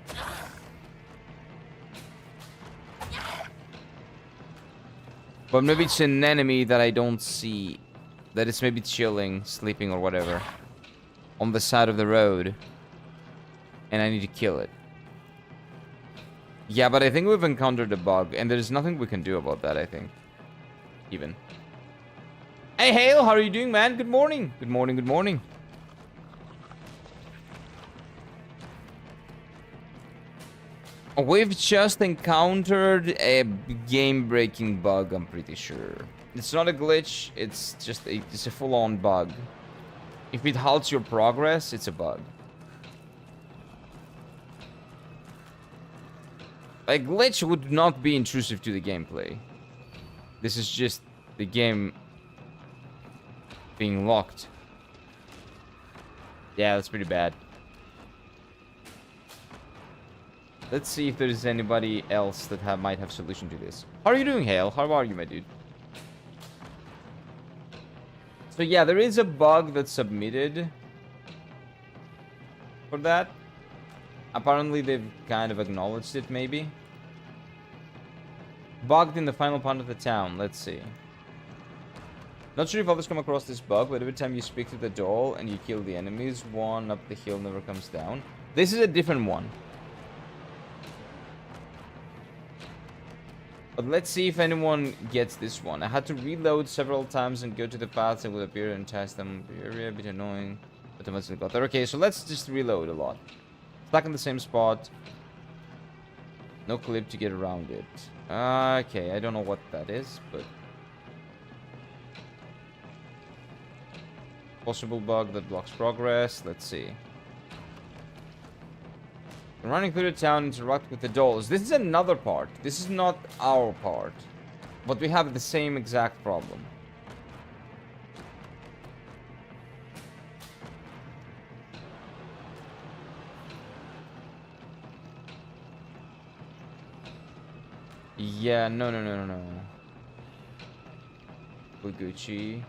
But maybe it's an enemy that I don't see. That is maybe chilling, sleeping or whatever. On the side of the road. And I need to kill it. Yeah, but I think we've encountered a bug. And there's nothing we can do about that, I think. Even. Hey, Hale, how are you doing, man? Good morning. Good morning, good morning. We've just encountered a game-breaking bug, I'm pretty sure. It's not a glitch, it's just it's a full-on bug. If it halts your progress, it's a bug. A glitch would not be intrusive to the gameplay. This is just the game being locked. Yeah, that's pretty bad. Let's see if there's anybody else that might have solution to this. How are you doing, Hale? How are you, my dude? So yeah, there is a bug that's submitted for that. Apparently they've kind of acknowledged it, maybe. Bugged in the final part of the town. Let's see. Not sure if others come across this bug, but every time you speak to the doll and you kill the enemies, one up the hill never comes down. This is a different one. But let's see if anyone gets this one. I had to reload several times and go to the paths that would appear and test them. A bit annoying, but I must have got there. Okay, so let's just reload a lot. Stuck in the same spot. No clip to get around it. Okay, I don't know what that is, but... Possible bug that blocks progress. Let's see. Running through the town, interact with the dolls. This is another part. This is not our part. But we have the same exact problem. Yeah, no. Gucci.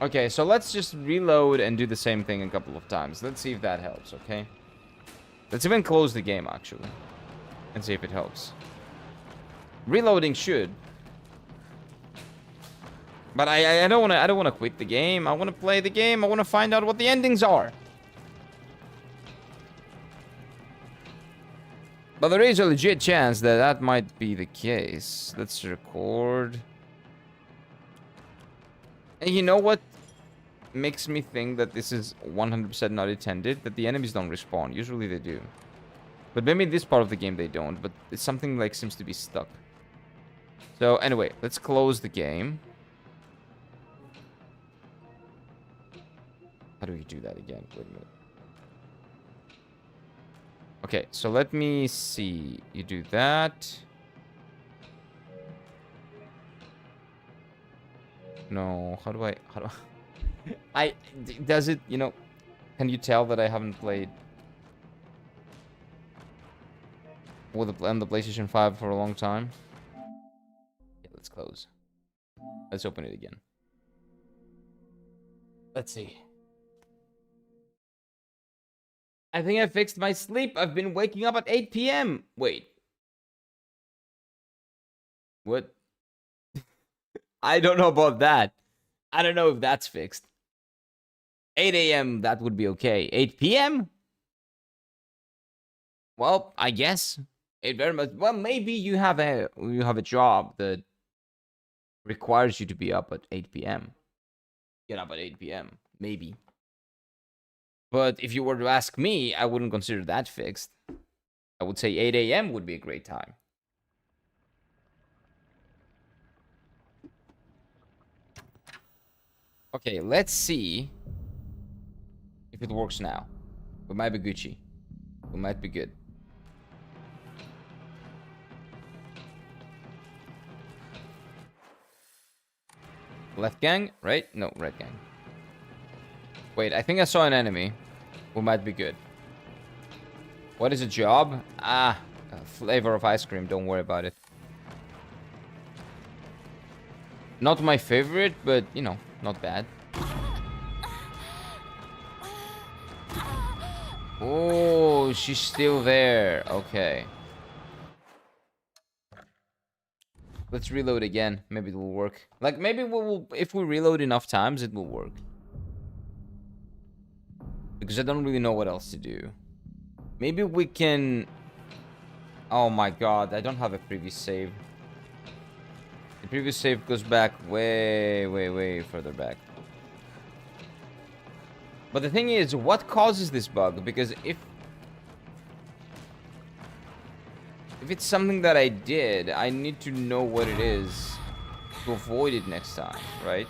Okay, so let's just reload and do the same thing a couple of times. Let's see if that helps, okay? Let's even close the game, actually. And see if it helps. Reloading should. But I don't wanna quit the game. I wanna play the game. I wanna find out what the endings are. But there is a legit chance that that might be the case. Let's record. And you know what makes me think that this is 100% not intended? That the enemies don't respawn. Usually they do. But maybe in this part of the game they don't. But it's something like seems to be stuck. So anyway, let's close the game. How do we do that again? Wait a minute. Okay, so let me see. You do that. No, how do I does it, you know, can you tell that I haven't played with on the PlayStation 5 for a long time? Yeah, let's close. Let's open it again. Let's see. I think I fixed my sleep. I've been waking up at 8 p.m. Wait. What? I don't know about that. I don't know if that's fixed. 8 a.m. that would be okay. 8 p.m. Well, I guess it very much. Well, maybe you have a job that requires you to be up at 8 p.m. Get up at 8 p.m. Maybe. But if you were to ask me, I wouldn't consider that fixed. I would say 8 a.m. would be a great time. Okay, let's see if it works now. We might be Gucci. We might be good. Left gang, right? No, right gang. Wait, I think I saw an enemy. We might be good. What is a job? Ah, a flavor of ice cream. Don't worry about it. Not my favorite, but, you know, not bad. Oh, she's still there. Okay. Let's reload again. Maybe it will work. Like, maybe we'll, if we reload enough times, it will work. Because I don't really know what else to do. Maybe we can... Oh my god, I don't have a previous save. The previous save goes back way further back. But the thing is, what causes this bug? Because if it's something that I did, I need to know what it is to avoid it next time, right?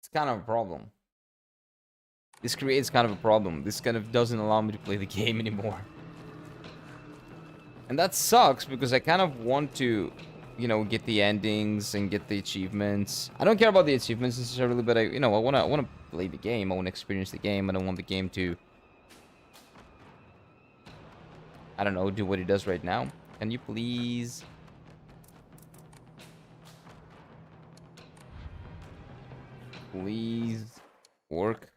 It's kind of a problem. This creates kind of a problem. This kind of doesn't allow me to play the game anymore. And that sucks because I kind of want to, you know, get the endings and get the achievements. I don't care about the achievements necessarily, but I want to play the game. I want to experience the game. I don't want the game to, I don't know, do what it does right now. Can you please? Please work.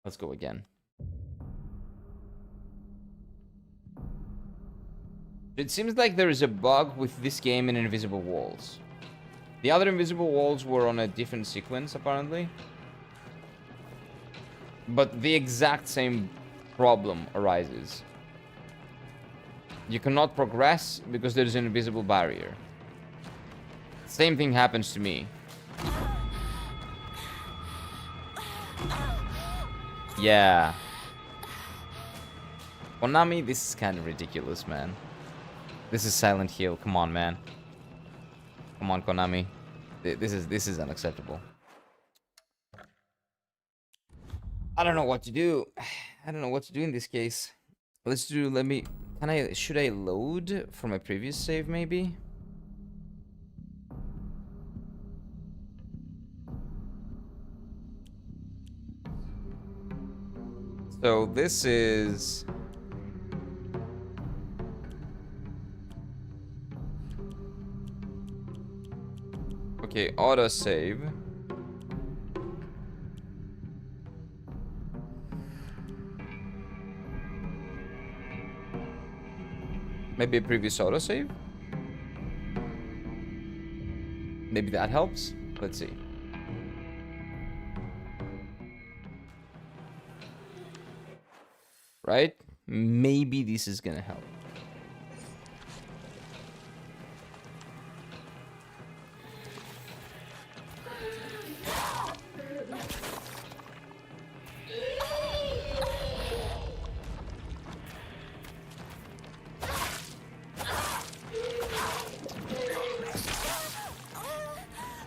Let's go again. It seems like there is a bug with this game in Invisible Walls. The other Invisible Walls were on a different sequence, apparently. But the exact same problem arises. You cannot progress because there's an invisible barrier. Same thing happens to me. Yeah. Konami, this is kind of ridiculous, man. This is Silent Hill. Come on, man. Come on, Konami. This is unacceptable. I don't know what to do. I don't know what to do in this case. Should I load from my previous save maybe? So this is... Okay, auto save. Maybe a previous autosave? Maybe that helps? Let's see. Right? Maybe this is gonna help.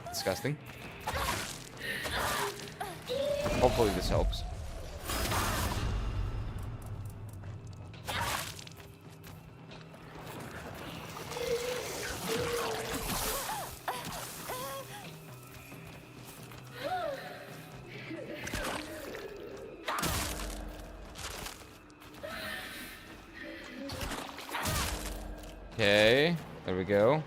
Disgusting. Hopefully this helps. Okay, there we go.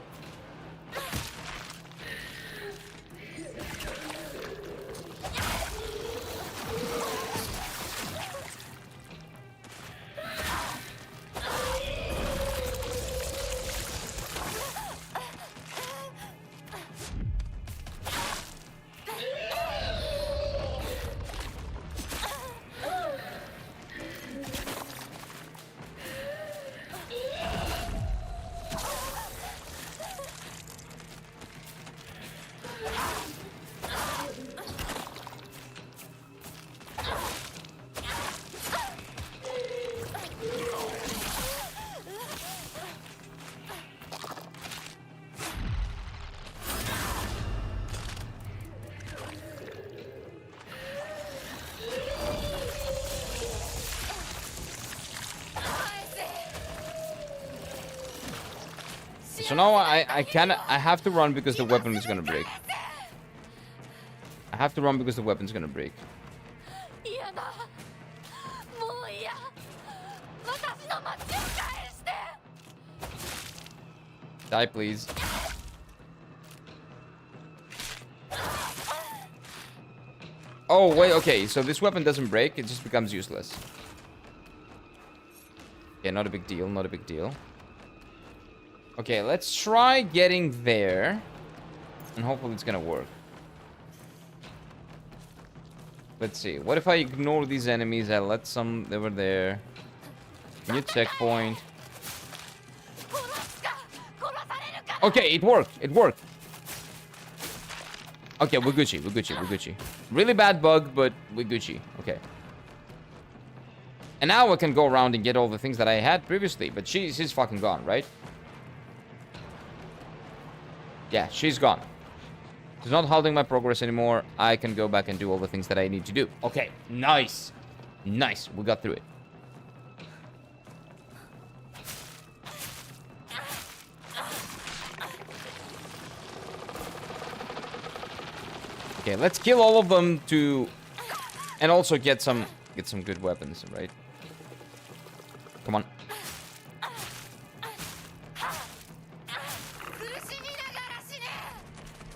So now I have to run because the weapon is gonna break. I have to run because the weapon's gonna break. 嫌だもう嫌私の街を返して Die, please. Oh, wait, okay. So this weapon doesn't break. It just becomes useless. Yeah, not a big deal. Not a big deal. Okay, let's try getting there. And hopefully it's gonna work. Let's see. What if I ignore these enemies? I let some... They were there. New checkpoint. Okay, it worked. It worked. Okay, we're Gucci. We're Gucci. We're Gucci. Really bad bug, but we're Gucci. Okay. And now I can go around and get all the things that I had previously. But she's fucking gone, right? Yeah, she's gone. She's not halting my progress anymore. I can go back and do all the things that I need to do. Okay, nice. Nice. We got through it. Okay, let's kill all of them to... And also get some good weapons, right? Come on.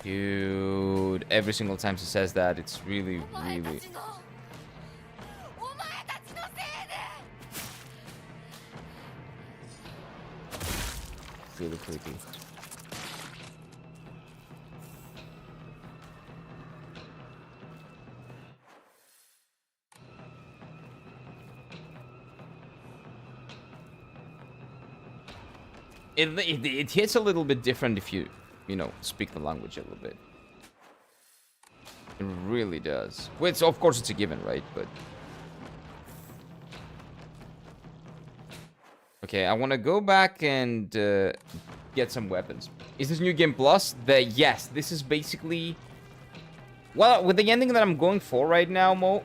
Dude, every single time she says that, it's really, really... really creepy. It hits a little bit different if you know, speak the language a little bit. It really does. Which, of course, it's a given, right? But okay, I want to go back and get some weapons. Is this New Game Plus? Yes, this is basically... Well, with the ending that I'm going for right now, Moe.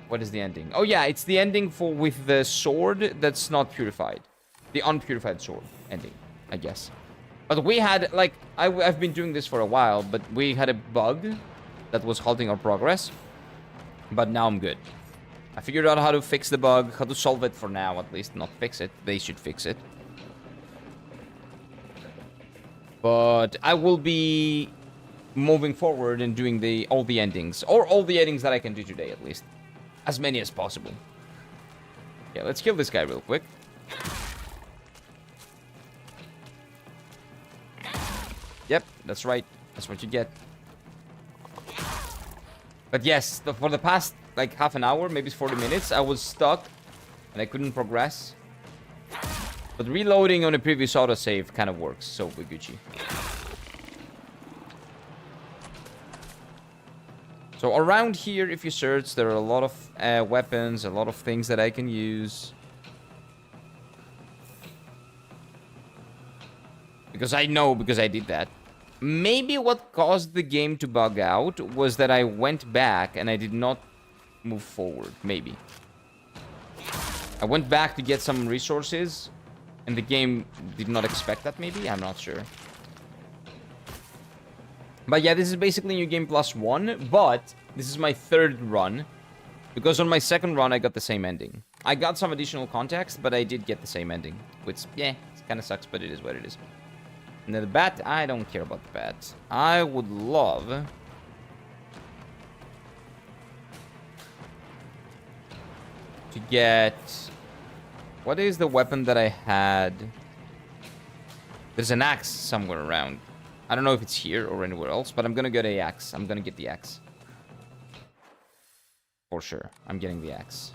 What is the ending? Oh yeah, it's the ending for with the sword that's not purified. The unpurified sword ending, I guess. But we had, like, I've been doing this for a while, but we had a bug that was halting our progress. But now I'm good. I figured out how to fix the bug, how to solve it for now, at least. Not fix it. They should fix it. But I will be moving forward and doing all the endings. Or all the endings that I can do today, at least. As many as possible. Yeah, let's kill this guy real quick. Yep, that's right. That's what you get. But yes, for the past, like, half an hour, maybe 40 minutes, I was stuck. And I couldn't progress. But reloading on a previous autosave kind of works, so we're Gucci. So around here, if you search, there are a lot of weapons, a lot of things that I can use. Because I know, because I did that. Maybe what caused the game to bug out was that I went back and I did not move forward. Maybe. I went back to get some resources and the game did not expect that, maybe? I'm not sure. But yeah, this is basically New Game Plus 1, but this is my third run. Because on my second run, I got the same ending. I got some additional context, but I did get the same ending. Which, yeah, it kind of sucks, but it is what it is. And then the bat, I don't care about the bat. I would love... to get... What is the weapon that I had? There's an axe somewhere around. I don't know if it's here or anywhere else, but I'm gonna get the axe. I'm gonna get the axe. For sure. I'm getting the axe.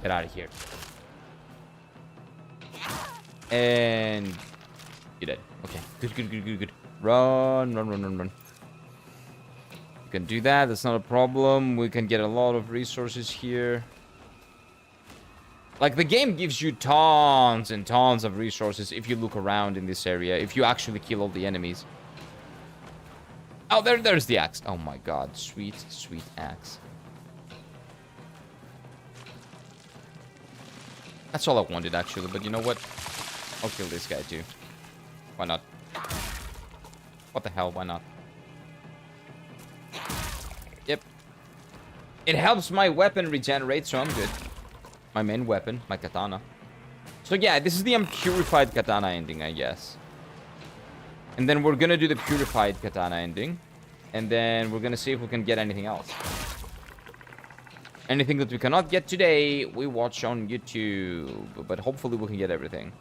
Get out of here. And... you're dead. Okay. Good. Run. You can do that. That's not a problem. We can get a lot of resources here. Like, the game gives you tons and tons of resources if you look around in this area. If you actually kill all the enemies. Oh, there's the axe. Oh my god. Sweet axe. That's all I wanted, actually. But you know what? I'll kill this guy, too. Why not? What the hell? Why not? Yep. It helps my weapon regenerate, so I'm good. My main weapon, my katana. So yeah, this is the unpurified katana ending, I guess. And then we're gonna do the purified katana ending. And then we're gonna see if we can get anything else. Anything that we cannot get today, we watch on YouTube. But hopefully we can get everything.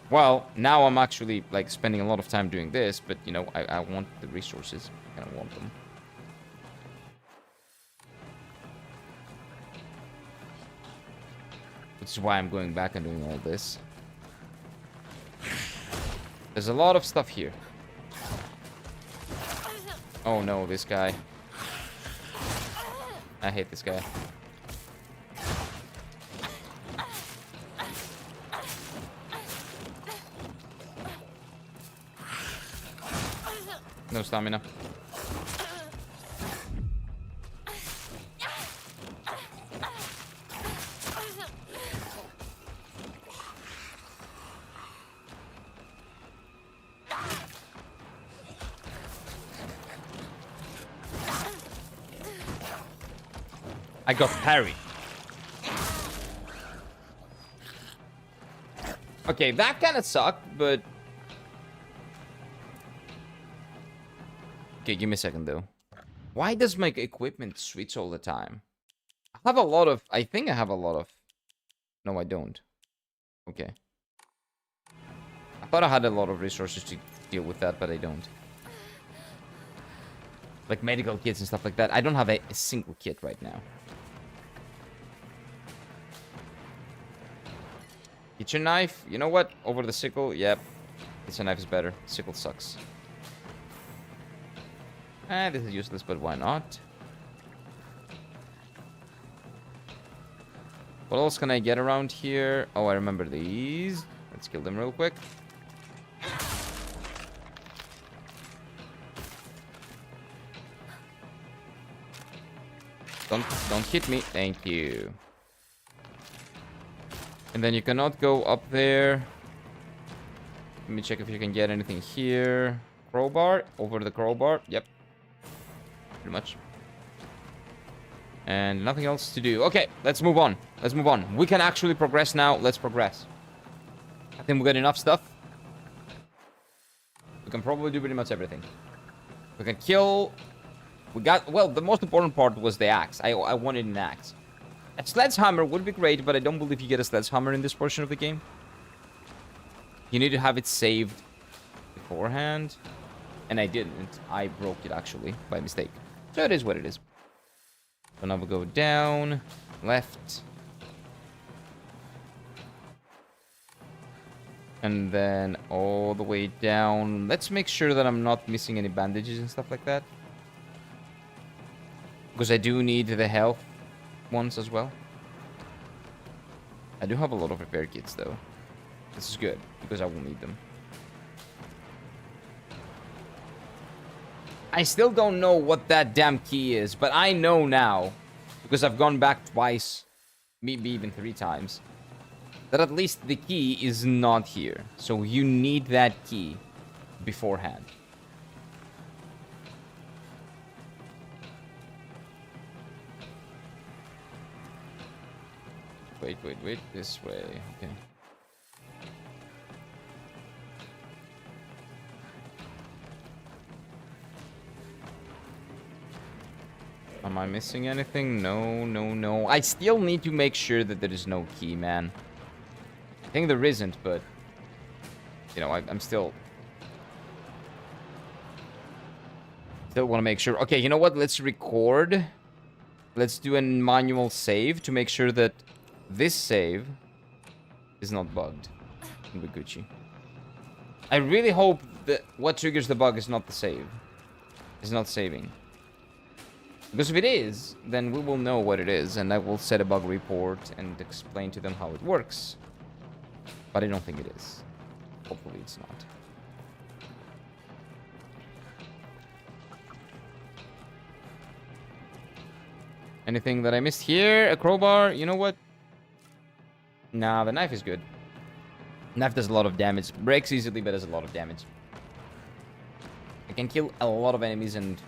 Well, now I'm actually, like, spending a lot of time doing this. But, you know, I want the resources. I kind of want them. Which is why I'm going back and doing all this. There's a lot of stuff here. Oh no, this guy. I hate this guy. No stamina. I got parry. Okay, that kind of sucked, but... Okay, give me a second, though. Why does my equipment switch all the time? I have a lot of... I think I have a lot of... No, I don't. Okay. I thought I had a lot of resources to deal with that, but I don't. Like medical kits and stuff like that. I don't have a single kit right now. Kitchen knife? You know what? Over the sickle? Yep. Kitchen knife is better. Sickle sucks. This is useless, but why not? What else can I get around here? Oh, I remember these. Let's kill them real quick. Don't hit me. Thank you. And then you cannot go up there. Let me check if you can get anything here. Crowbar. Over the crowbar. Yep. Pretty much. And nothing else to do. Okay, let's move on. Let's move on. We can actually progress now. Let's progress. I think we got enough stuff. We can probably do pretty much everything. We can kill... We got... Well, the most important part was the axe. I wanted an axe. A sledgehammer would be great, but I don't believe you get a sledgehammer in this portion of the game. You need to have it saved beforehand. And I didn't. I broke it, actually, by mistake. So it is what it is. So now we'll go down, left. And then all the way down. Let's make sure that I'm not missing any bandages and stuff like that. Because I do need the health ones as well. I do have a lot of repair kits though. This is good because I will need them. I still don't know what that damn key is, but I know now because I've gone back twice, maybe even 3 times, that at least the key is not here. So you need that key beforehand. Wait. This way. Okay. Am I missing anything? No. I still need to make sure that there is no key, man. I think there isn't, but... You know, I'm still... Still want to make sure. Okay, you know what? Let's record. Let's do a manual save to make sure that this save is not bugged. We're Gucci. I really hope that what triggers the bug is not the save. It's not saving. Because if it is, then we will know what it is, and I will set a bug report and explain to them how it works. But I don't think it is. Hopefully it's not. Anything that I missed here? A crowbar? You know what? Nah, the knife is good. Knife does a lot of damage. Breaks easily, but does a lot of damage. I can kill a lot of enemies and...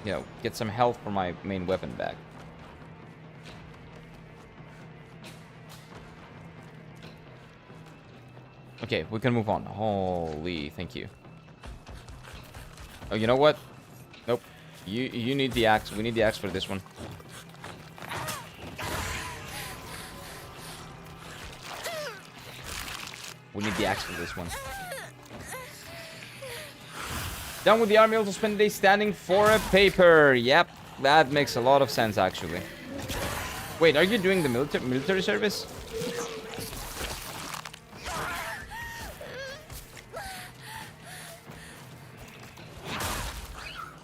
You know, get some health for my main weapon back. Okay, we can move on. Holy, thank you. Oh, you know what? Nope. You need the axe. We need the axe for this one. We need the axe for this one. Done with the army, also spend a day standing for a paper. Yep, that makes a lot of sense, actually. Wait, are you doing the military service?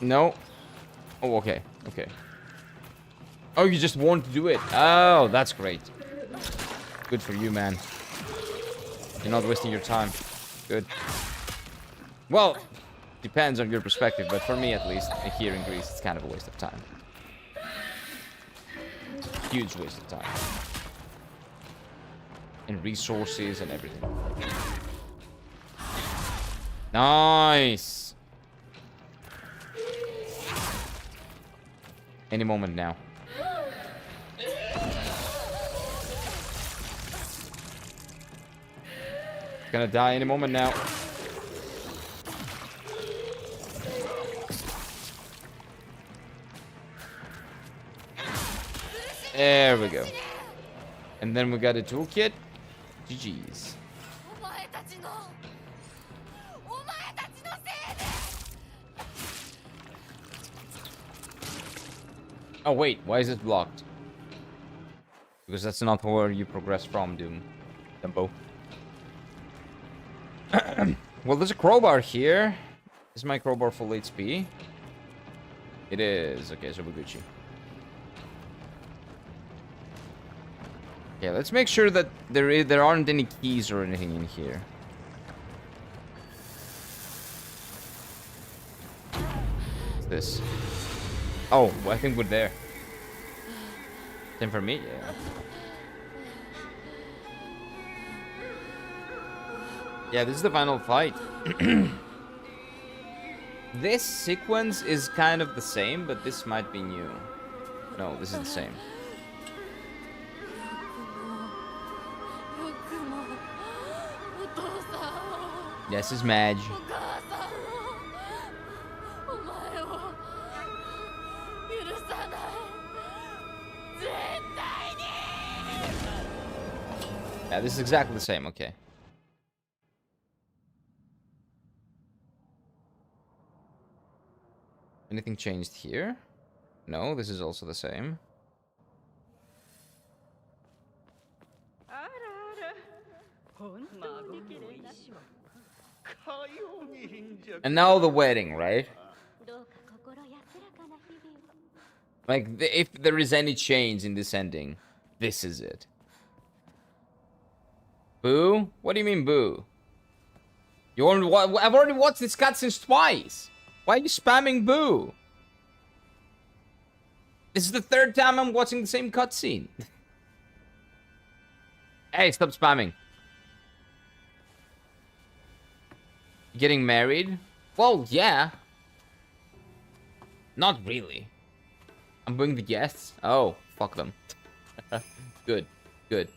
No. Oh, okay. Okay. Oh, you just want to do it. Oh, that's great. Good for you, man. You're not wasting your time. Good. Well, depends on your perspective, but for me at least, here in Greece, it's kind of a waste of time. Huge waste of time. And resources and everything. Nice! Any moment now. gonna die any moment now. There we go. And then we got a toolkit. GG's. お前たちのせいで Oh wait, why is it blocked? Because that's not where you progress from, Dumbo. Well, there's a crowbar here. Is my crowbar full HP? It is. Okay, so we're Gucci. Yeah, let's make sure that there aren't any keys or anything in here. What's this? Oh, well, I think we're there. Same for me, yeah. Yeah, this is the final fight. This sequence is kind of the same, but this might be new. No, this is the same. よくもお父さん Yes, is Madge. お母さんお前を許さない絶対に Yeah, this is exactly the same, okay. Anything changed here? No, this is also the same. And now the wedding, right? どうか心安らかな日々を Like, if there is any change in this ending, this is it. Boo? What do you mean, boo? You already I've already watched this cutscene twice. Why are you spamming boo? This is the third time I'm watching the same cutscene. Hey, stop spamming. Getting married? Well, yeah. Not really. I'm bringing the guests. Oh, fuck them. Good, good.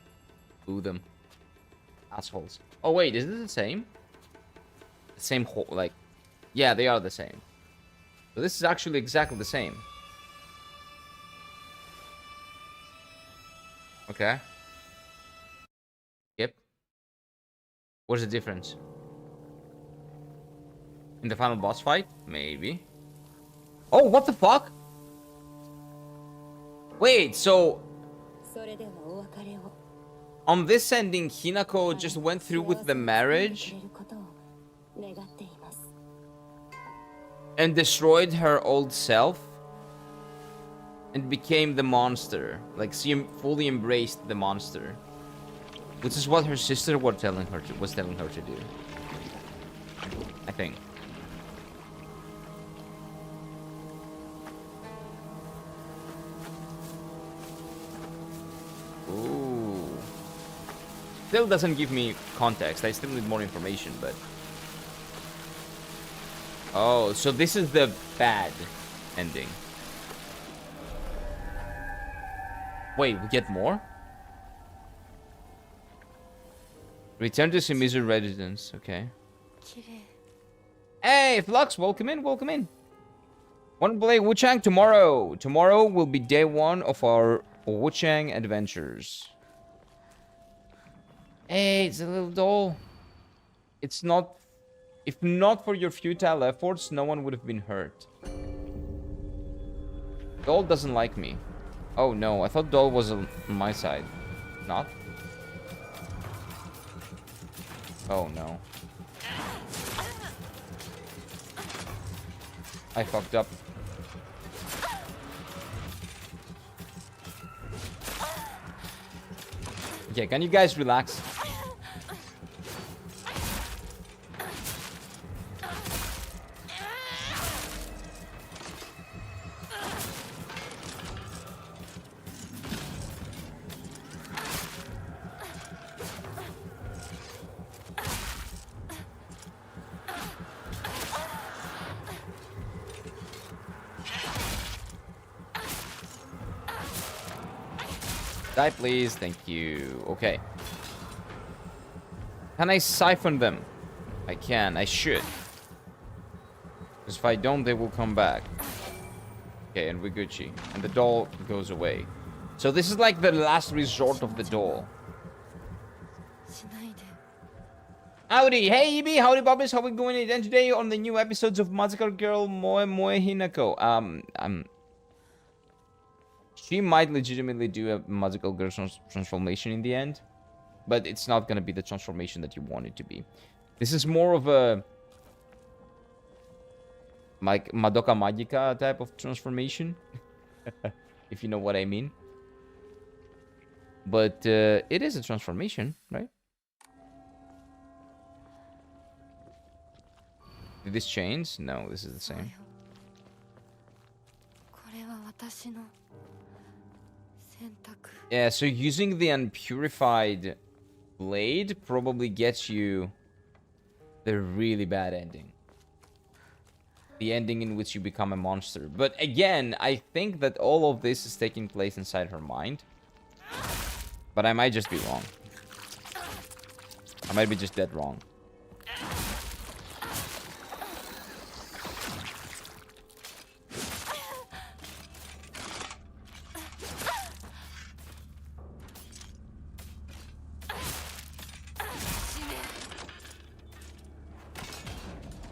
Boo them. Assholes. Oh wait, is this the same? The same whole, like... Yeah, they are the same. So this is actually exactly the same. Okay. Yep. What's the difference? In the final boss fight? Maybe. Oh, what the fuck? Wait, so... それではお別れを On this ending, Hinako just went through with the marriage くれることを願っています and destroyed her old self and became the monster. Like, she fully embraced the monster. Which is what her sister was telling her to do. I think. Ooh. Still doesn't give me context. I still need more information, but... Oh, so this is the bad ending. Wait, we get more? Return to Shimizu residence. Okay. 綺麗 Hey, Flux, welcome in, welcome in. Want to play Wuchang tomorrow? Tomorrow will be day 1 of our Wuchang adventures. Hey, it's a little doll. It's not... If not for your futile efforts, no one would have been hurt. Doll doesn't like me. Oh no, I thought Doll was on my side. Not? Oh no. I fucked up. Okay, can you guys relax? Die, please. Thank you. Okay. Can I siphon them? I can. I should. Because if I don't, they will come back. Okay, and we're Gucci. And the doll goes away. So this is like the last resort of the doll. しないで Howdy, hey EB, howdy Bobbies, how we going again today on the new episodes of Magical Girl Moe Moe Hinako. She might legitimately do a Magical Girl transformation in the end, but it's not gonna be the transformation that you want it to be. This is more of a like Madoka Magica type of transformation, if you know what I mean. But it is a transformation, right? Did this change? No, this is the そう same. よこれは私の選択 Yeah, so using the unpurified blade probably gets you the really bad ending. The ending in which you become a monster. But again, I think that all of this is taking place inside her mind. But I might just be wrong. I might be just dead wrong.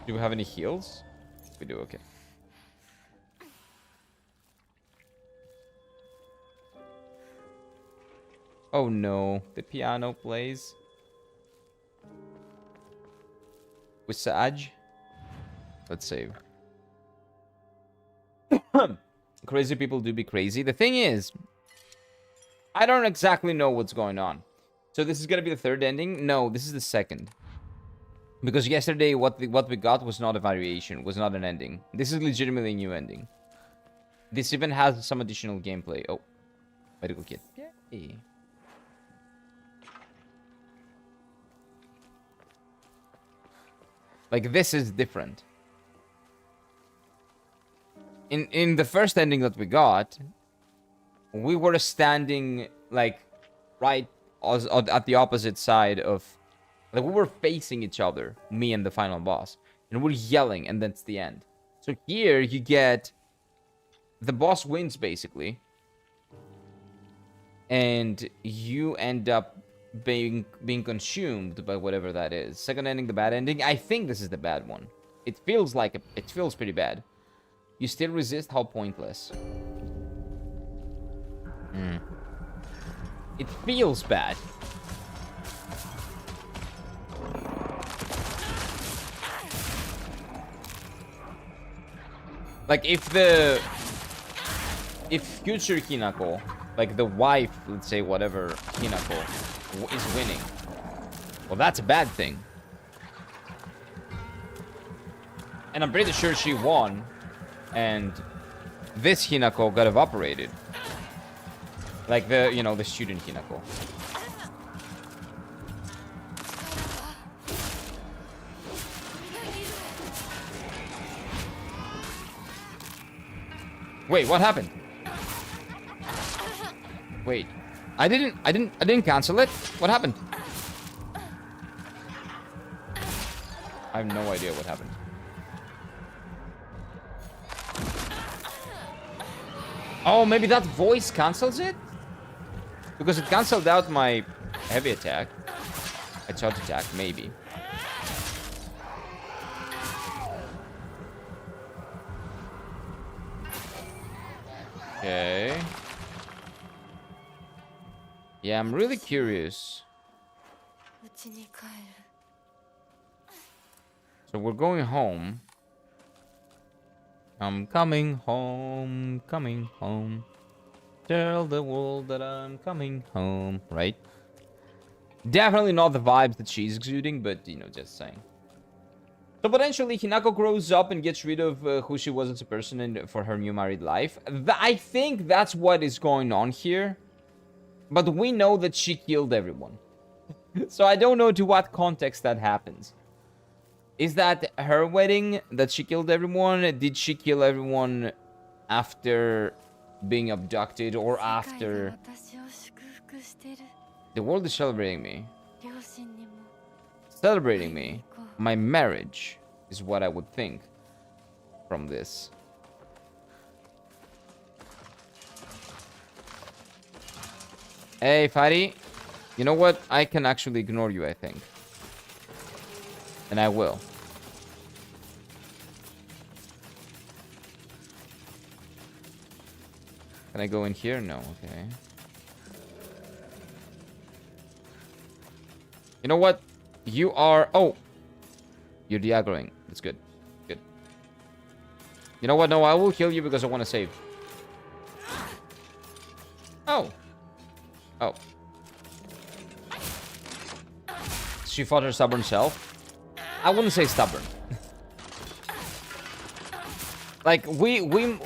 Do we have any heals? We do, okay. Oh no, the piano plays. With Saj. Let's save. Crazy people do be crazy. The thing is, I don't exactly know what's going on. So this is gonna be the third ending? No, this is the second. Because yesterday what we got was not a variation, was not an ending. This is legitimately a new ending. This even has some additional gameplay. Oh, medical kit. Yay. Like this is different. In the first ending that we got, we were standing like right at the opposite side of, like we were facing each other, me and the final boss, and we're yelling, and that's the end. So here you get the boss wins basically, and you end up being consumed by whatever that is. Second ending, the bad ending. I think this is the bad one. It feels like it feels pretty bad. You still resist? How pointless. It feels bad. Like if future Hinako, like the wife, let's say whatever Hinako is winning, well, that's a bad thing. And I'm pretty sure she won, and this Hinako got evaporated. Like the, you know, the student Hinako. Wait, what happened? Wait. I didn't cancel it. What happened? I have no idea what happened. Oh, maybe that voice cancels it? Because it canceled out my heavy attack. A charge attack, maybe. Okay. Yeah, I'm really curious. うちに帰る So we're going home. I'm coming home, coming home. Tell the world that I'm coming home, right? Definitely not the vibes that she's exuding, but, you know, just saying. So potentially Hinako grows up and gets rid of who she was as a person and for her new married life. I think that's what is going on here. But we know that she killed everyone. So I don't know to what context that happens. Is that her wedding that she killed everyone? Did she kill everyone after being abducted or 世界が after... 私を祝福してる The world is celebrating me. 両親にも celebrating me. My marriage is what I would think from this. Hey, Fari. You know what? I can actually ignore you, I think. And I will. Can I go in here? No, okay. You know what? You are... Oh! You're de-aggroing. That's good. Good. You know what? No, I will kill you because I want to save. Oh. Oh. She fought her stubborn self. I wouldn't say stubborn. Like,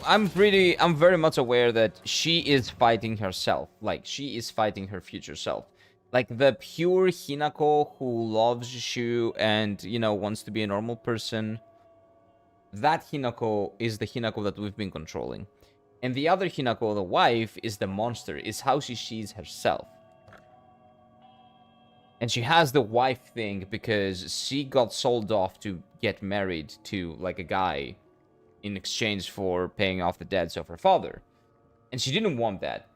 I'm very much aware that she is fighting herself. Like, she is fighting her future self. Like, the pure Hinako who loves Shu and, you know, wants to be a normal person. That Hinako is the Hinako that we've been controlling. And the other Hinako, the wife, is the monster. Is how she sees herself. And she has the wife thing because she got sold off to get married to, like, a guy in exchange for paying off the debts of her father. And she didn't want that.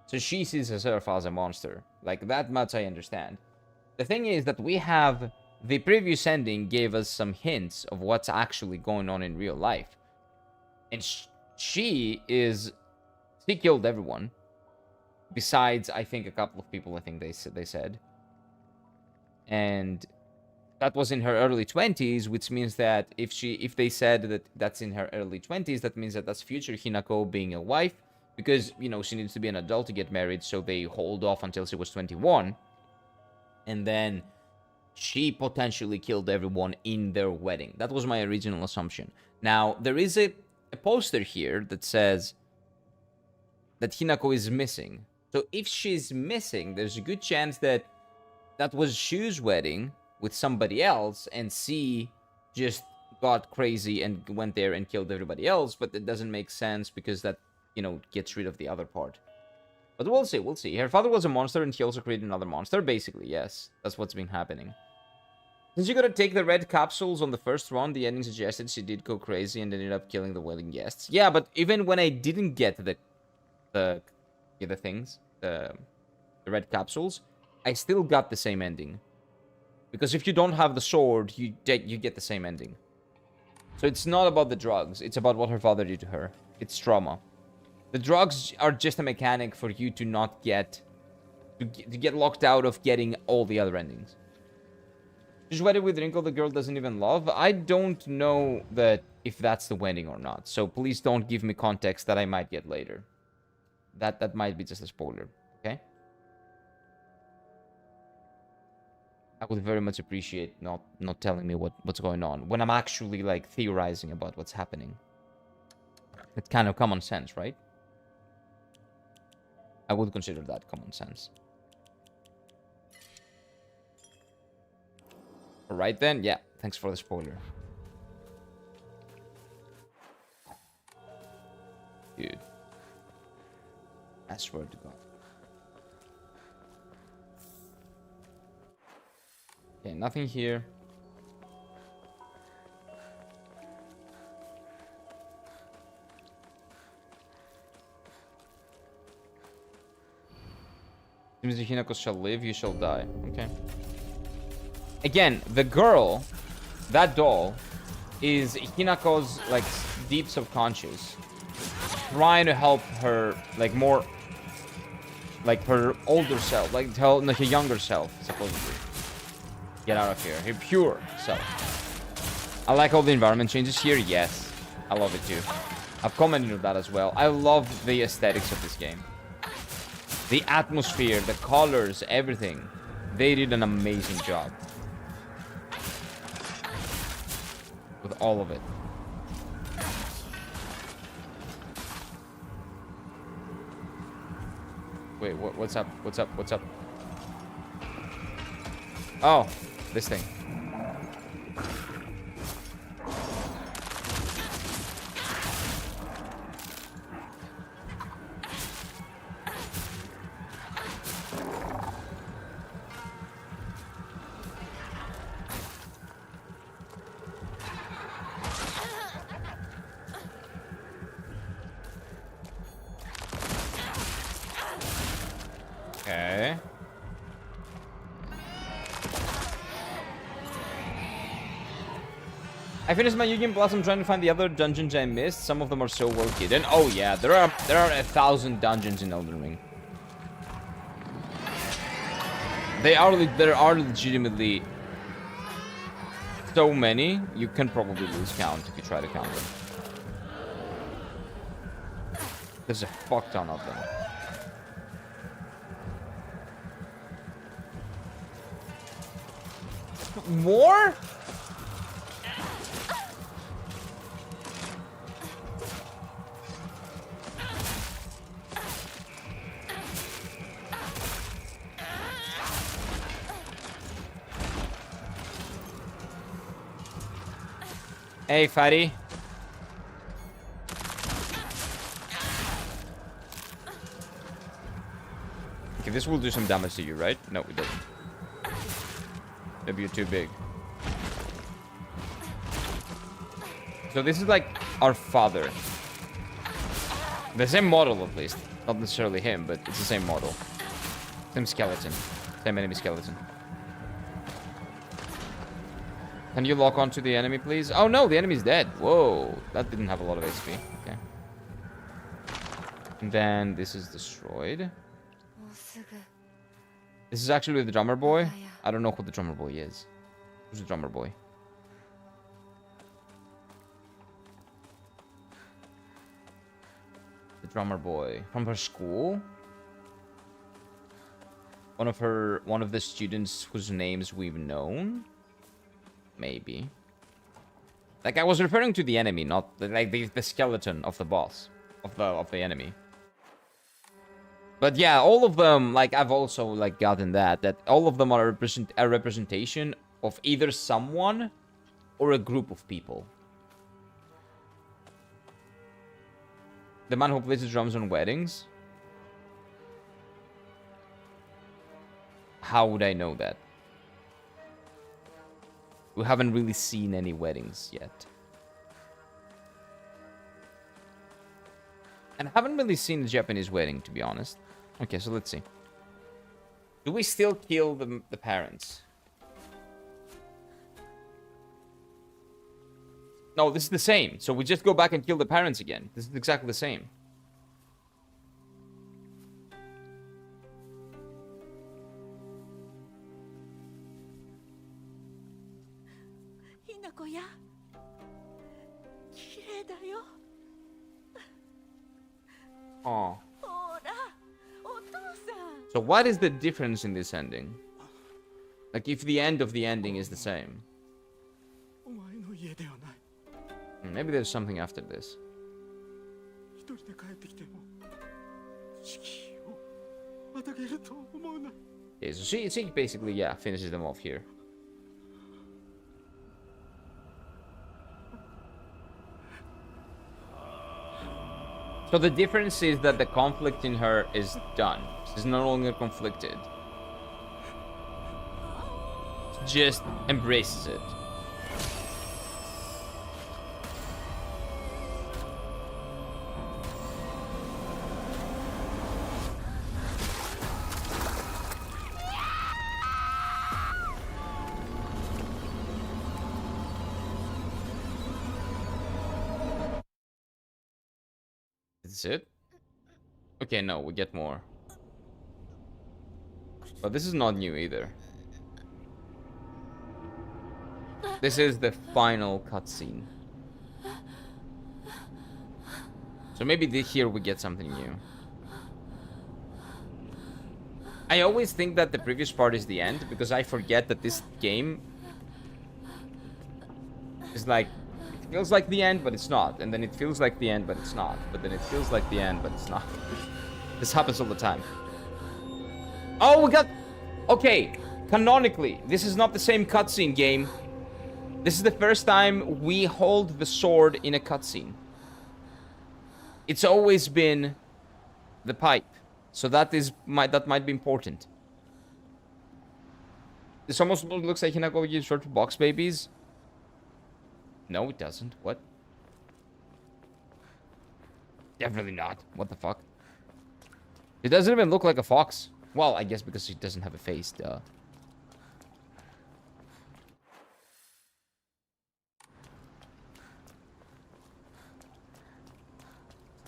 So she sees herself as a monster. Like, that much I understand. The thing is that we have... The previous ending gave us some hints of what's actually going on in real life. And she killed everyone. Besides, I think, a couple of people, I think they said. And... that was in her early 20s, which means that if they said that that's in her early 20s, that means that that's future Hinako being a wife. Because, you know, she needs to be an adult to get married, so they hold off until she was 21. And then she potentially killed everyone in their wedding. That was my original assumption. Now, there is a poster here that says that Hinako is missing. So if she's missing, there's a good chance that that was Shu's wedding with somebody else, and C just got crazy and went there and killed everybody else, but it doesn't make sense because that, you know, gets rid of the other part. But we'll see, we'll see. Her father was a monster and he also created another monster, basically, yes. That's what's been happening. Since you gotta take the red capsules on the first run, the ending suggested she did go crazy and ended up killing the wedding guests. Yeah, but even when I didn't get the red capsules, I still got the same ending. Because if you don't have the sword, you get the same ending. So it's not about the drugs. It's about what her father did to her. It's trauma. The drugs are just a mechanic for you to not get... To get locked out of getting all the other endings. She's wedded with Rinko the girl doesn't even love. I don't know that if that's the wedding or not. So please don't give me context that I might get later. That might be just a spoiler. Okay? I would very much appreciate not telling me what's going on when I'm actually, like, theorizing about what's happening. It's kind of common sense, right? I would consider that common sense. Alright then, yeah, thanks for the spoiler. Dude. I swear to God. Okay, nothing here. Seems the Hinako shall live, you shall die. Okay. Again, the girl, that doll, is Hinako's, like, deep subconscious. Trying to help her, like, more... Like, her older self. Like, her younger self, supposedly. Get out of here. Her pure self. I like all the environment changes here. Yes. I love it too. I've commented on that as well. I love the aesthetics of this game. The atmosphere, the colors, everything. They did an amazing job. With all of it. Wait, what's up? What's up? What's up? Oh, this thing. I finished my Yu-Gi Plus. I'm trying to find the other dungeons I missed. Some of them are so well hidden. Oh yeah, there are 1,000 dungeons in Elden Ring. There are legitimately so many. You can probably lose count if you try to count them. There's a fuck ton of them. More? Hey, fatty. Okay, this will do some damage to you, right? No, it doesn't. Maybe you're too big. So this is like our father. The same model, at least. Not necessarily him, but it's the same model. Same skeleton. Same enemy skeleton. Can you lock onto the enemy, please? Oh no, the enemy's dead. Whoa, that didn't have a lot of HP. Okay. And then this is destroyed. This is actually the drummer boy. I don't know who the drummer boy is. Who's the drummer boy? The drummer boy from her school. One of the students whose names we've known. Maybe. Like, I was referring to the enemy, not the skeleton of the boss of the enemy. But yeah, all of them, like, I've also like gotten that all of them are a representation of either someone or a group of people. The man who plays the drums on weddings. How would I know that? We haven't really seen any weddings yet. And I haven't really seen a Japanese wedding, to be honest. Okay, so let's see. Do we still kill the parents? No, this is the same. So we just go back and kill the parents again. This is exactly the same. Oh. So what is the difference in this ending? Like, if the end of the ending is the same. Maybe there's something after this. Okay, so she basically, yeah, finishes them off here. So the difference is that the conflict in her is done. She's no longer conflicted. She just embraces it. Is it? Okay, no, we get more. But this is not new either. This is the final cutscene. So maybe here we get something new. I always think that the previous part is the end because I forget that this game is like, it feels like the end, but it's not. And then it feels like the end, but it's not. But then it feels like the end, but it's not. This happens all the time. Oh, we got... Okay, canonically, this is not the same cutscene game. This is the first time we hold the sword in a cutscene. It's always been the pipe. So that might be important. This almost looks like Hinako gives short for box babies. No, it doesn't. What? Definitely not. What the fuck? It doesn't even look like a fox. Well, I guess because it doesn't have a face, duh.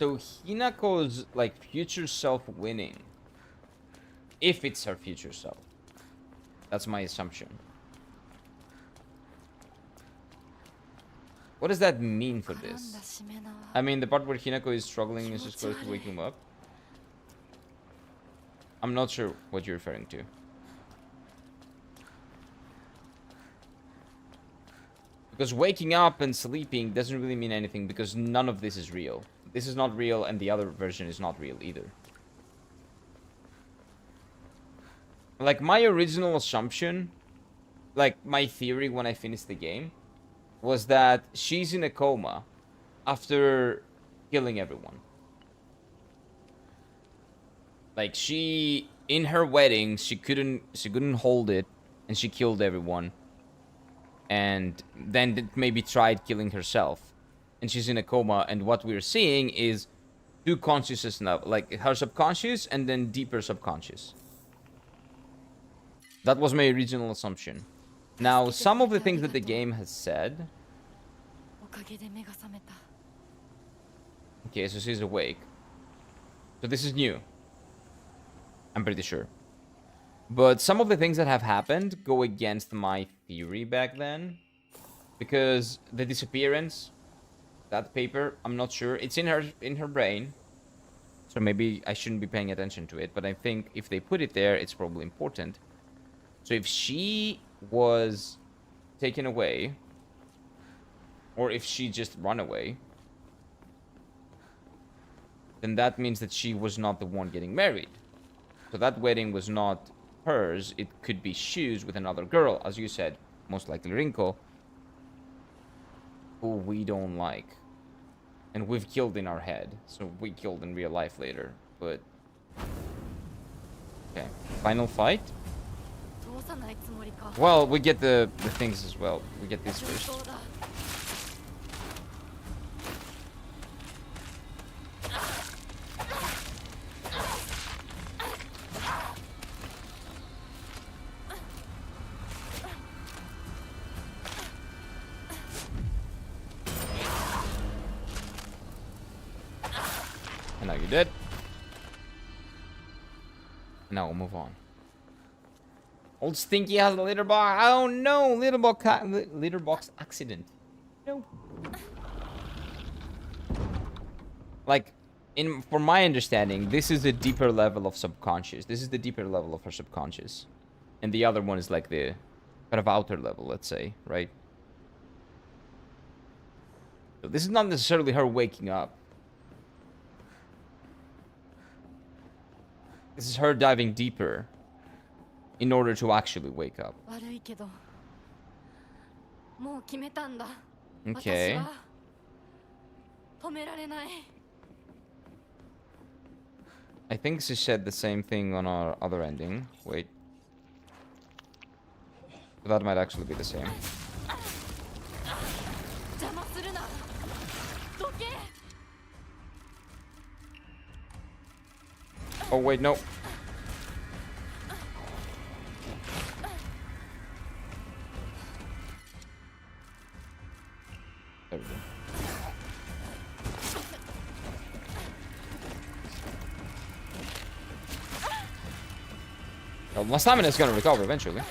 So Hinako's like future self winning. If it's her future self. That's my assumption. What does that mean for 絡んだ this? しめ縄 I mean, the part where Hinako is struggling is just close to waking him up. I'm not sure what you're referring to. Because waking up and sleeping doesn't really mean anything because none of this is real. This is not real and the other version is not real either. Like, my original assumption, like, my theory when I finished the game, was that she's in a coma after killing everyone. Like, she, in her wedding, she couldn't hold it, and she killed everyone. And then maybe tried killing herself. And she's in a coma, and what we're seeing is two consciousness now, like her subconscious and then deeper subconscious. That was my original assumption. Now, some of the things that the game has said... おかげで目が覚めた Okay, so she's awake. So this is new. I'm pretty sure. But some of the things that have happened go against my theory back then. Because the disappearance, that paper, I'm not sure. It's in her brain. So maybe I shouldn't be paying attention to it. But I think if they put it there, it's probably important. So if she was taken away, or if she just ran away, then that means that she was not the one getting married. So that wedding was not hers. It could be Shu's with another girl, as you said, most likely Rinko, who we don't like. And we've killed in our head. So we killed in real life later. But... okay. Final fight? 通さないつもりか Well, we get the things as well. We get this 上 first. 等だ And now you're dead. Now we'll move on. Old Stinky has a litter box. Oh no, litter box accident. No. Like, for my understanding, this is a deeper level of subconscious. This is the deeper level of her subconscious, and the other one is like the kind of outer level, let's say, right? So this is not necessarily her waking up. This is her diving deeper in order to actually wake up. 悪いけどもう決めたんだ Okay. 私は止められない I think she said the same thing on our other ending. Wait. That might actually be the same. 邪魔するなどけ Oh, wait, no. There we go. Well, my stamina is gonna recover eventually.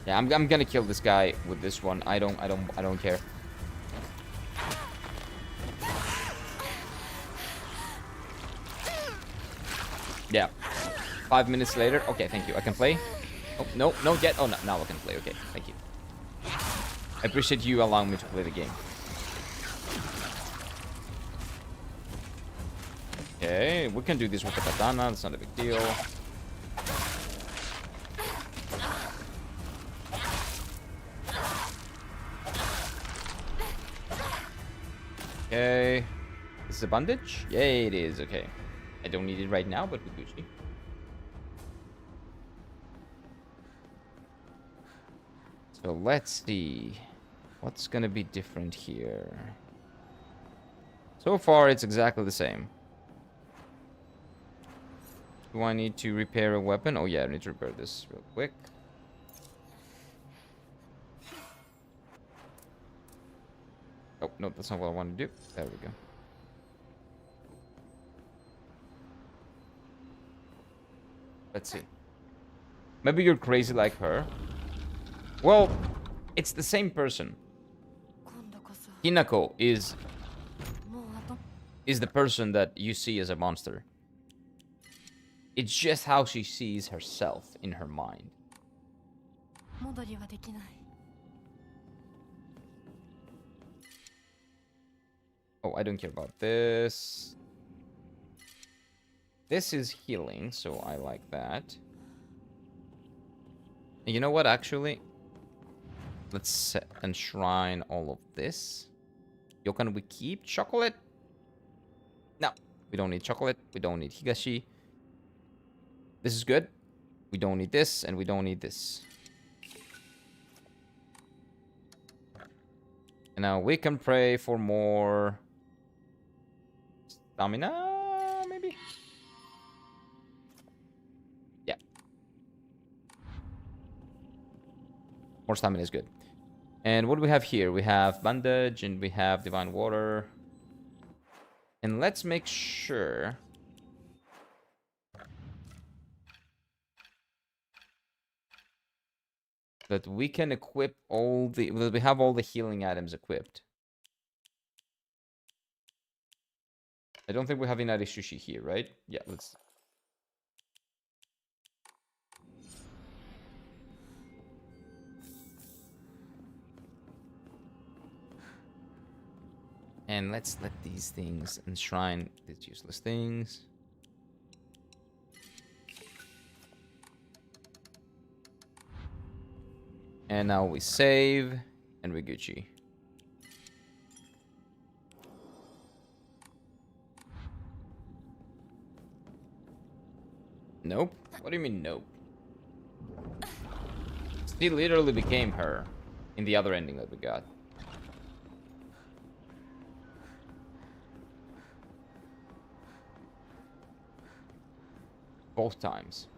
Yeah, I'm gonna kill this guy with this one. I don't care. Yeah. 5 minutes later. Okay, thank you. I can play. Oh, no, no, yet. Oh, no, now I can play. Okay, thank you. I appreciate you allowing me to play the game. Okay, we can do this with the katana. That's not a big deal. Okay. This is a bandage? Yay, it is. Okay. I don't need it right now, but we Gucci. So let's see. What's gonna be different here? So far, it's exactly the same. Do I need to repair a weapon? Oh yeah, I need to repair this real quick. Oh, no, that's not what I want to do. There we go. Let's see. Maybe you're crazy like her. Well, it's the same person. 今度こそ Hinako もうあと is the person that you see as a monster. It's just how she sees herself in her mind. 戻りはできない。 Oh, I don't care about this. This is healing, so I like that. And you know what, actually? Let's enshrine all of this. Yo, can we keep chocolate? No, we don't need chocolate. We don't need Higashi. This is good. We don't need this, and we don't need this. And now we can pray for more stamina, maybe? Yeah. More stamina is good. And what do we have here? We have bandage and we have divine water. And let's make sure that we can equip all the... that we have all the healing items equipped. I don't think we have Inari Sushi here, right? Yeah, let's... And let's let these things enshrine these useless things. And now we save, and we Gucci. Nope. What do you mean, nope? She literally became her in the other ending that we got. Both times.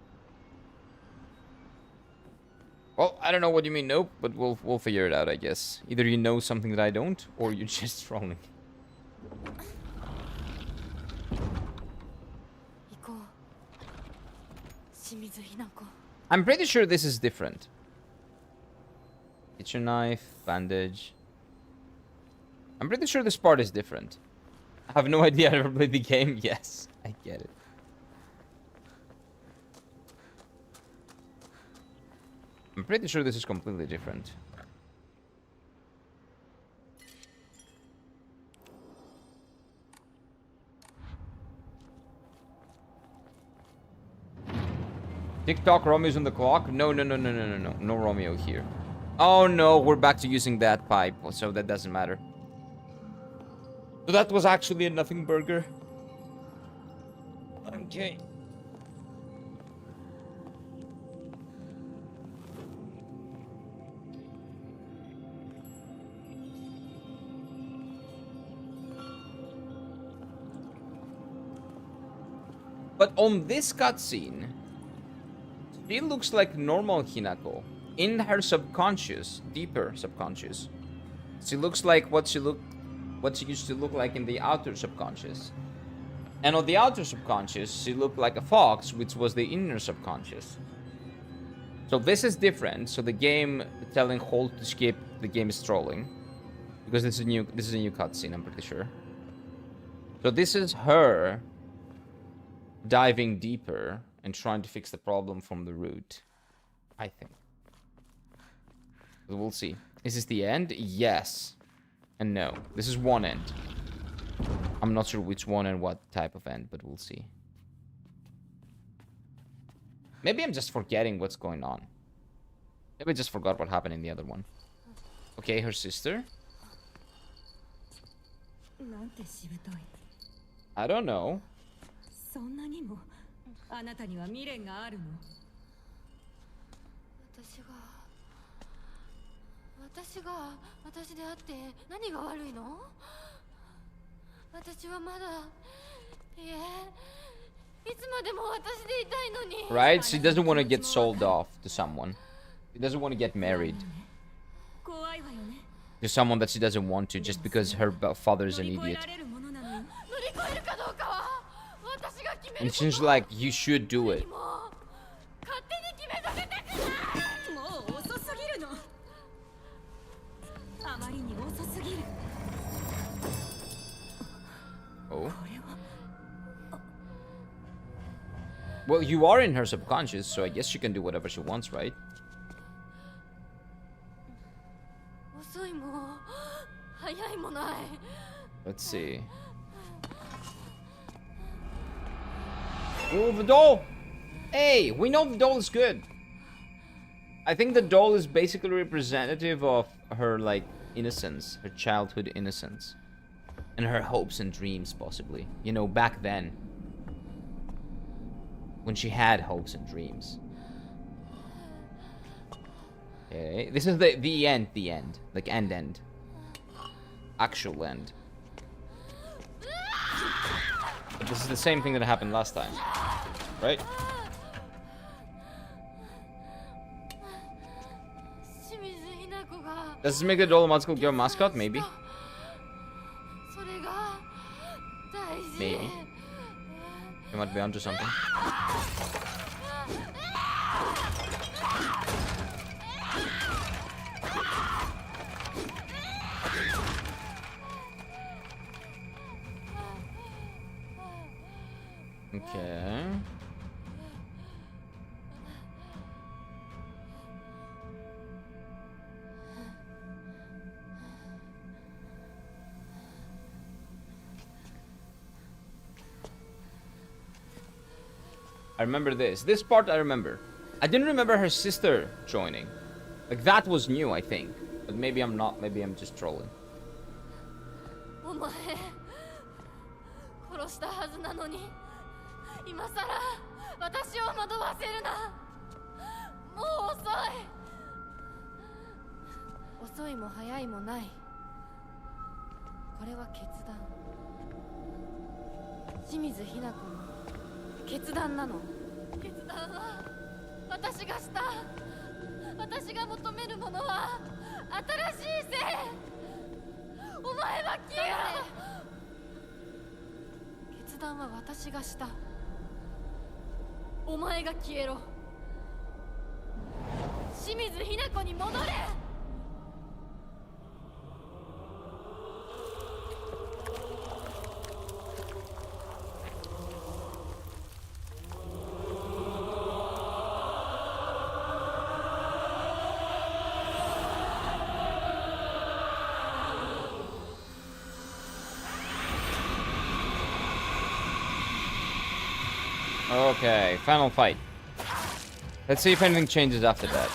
Well, I don't know what you mean, nope, but we'll figure it out, I guess. Either you know something that I don't, or you're just trolling. 行こう。清水ひな子。 I'm pretty sure this is different. Kitchen knife, bandage. I'm pretty sure this part is different. I have no idea. I never played the game. Yes, I get it. I'm pretty sure this is completely different. TikTok Romeo's on the clock? No, no, no, no, no, no, no. No Romeo here. Oh no, we're back to using that pipe, so that doesn't matter. So that was actually a nothing burger. Okay. But on this cutscene, she looks like normal Hinako. In her subconscious, deeper subconscious, she looks like what she used to look like in the outer subconscious. And on the outer subconscious, she looked like a fox, which was the inner subconscious. So this is different. So the game telling Holt to skip, the game is trolling, because this is a new cutscene, I'm pretty sure. So this is her diving deeper and trying to fix the problem from the root, I think. But we'll see. Is this the end? Yes. And no. This is one end. I'm not sure which one and what type of end, but we'll see. Maybe I'm just forgetting what's going on. Maybe I just forgot what happened in the other one. Okay, her sister. なんてしぶとい。 I don't know. そんなにもあなたには未練があるの。私であって何が悪いの？私はまだいえいつまでも私でいたいのに。 Right? She doesn't want to get sold off to someone. She doesn't want to get married. 怖いわよね。to someone that she doesn't want to just because her father is an 乗り越え idiot. られるものなのよ。乗り越えるかどうかは私が決め And る she's like, you should do it. もう勝手に決めさせたくないもう遅すぎるの。あまりに遅すぎる。 Oh. これは Well, you are in her subconscious, so I guess she can do whatever she wants, right? 遅いも早いもない Let's see. Oh, the doll! Hey, we know the doll is good. I think the doll is basically representative of her, like, innocence, her childhood innocence. And her hopes and dreams, possibly. You know, back then. When she had hopes and dreams. Okay, this is the end. Like, end. Actual end. But this is the same thing that happened last time. Right? 清水ひな子が Does this make the doll a magical girl mascot? Maybe. それが大事 Maybe. You might be onto something. Okay. I remember this. This part I remember. I didn't remember her sister joining. Like, that was new, I think. But maybe I'm not. Maybe I'm just trolling. お前殺したはずなのに今さら私を惑わせるなもう遅いも早いもないこれは決断清水ひな子の決断なの決断は私がした私が求めるものは新しい性お前は消えろ決断は私がしたお前が消えろ清水ひな子に戻れ Okay, final fight. Let's see if anything changes after that.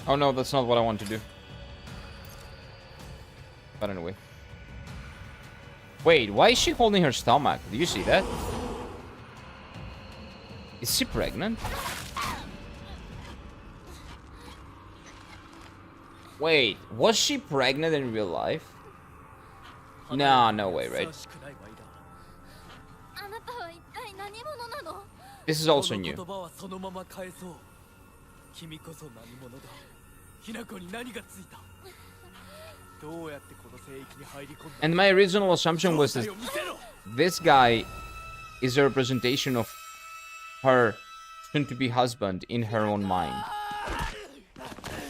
Oh no, that's not what I want to do. But anyway. Wait, why is she holding her stomach? Do you see that? Is she pregnant? Wait, was she pregnant in real life? No, no way, right? あなたは一体何者なの This is also この new. 言葉はそのまま返そう君こそ何者だひな子に何がついたどうやってこの聖域に入り込んだ And my original assumption was 正 that 体を見せろ this guy is a representation of her soon-to-be husband in her own mind.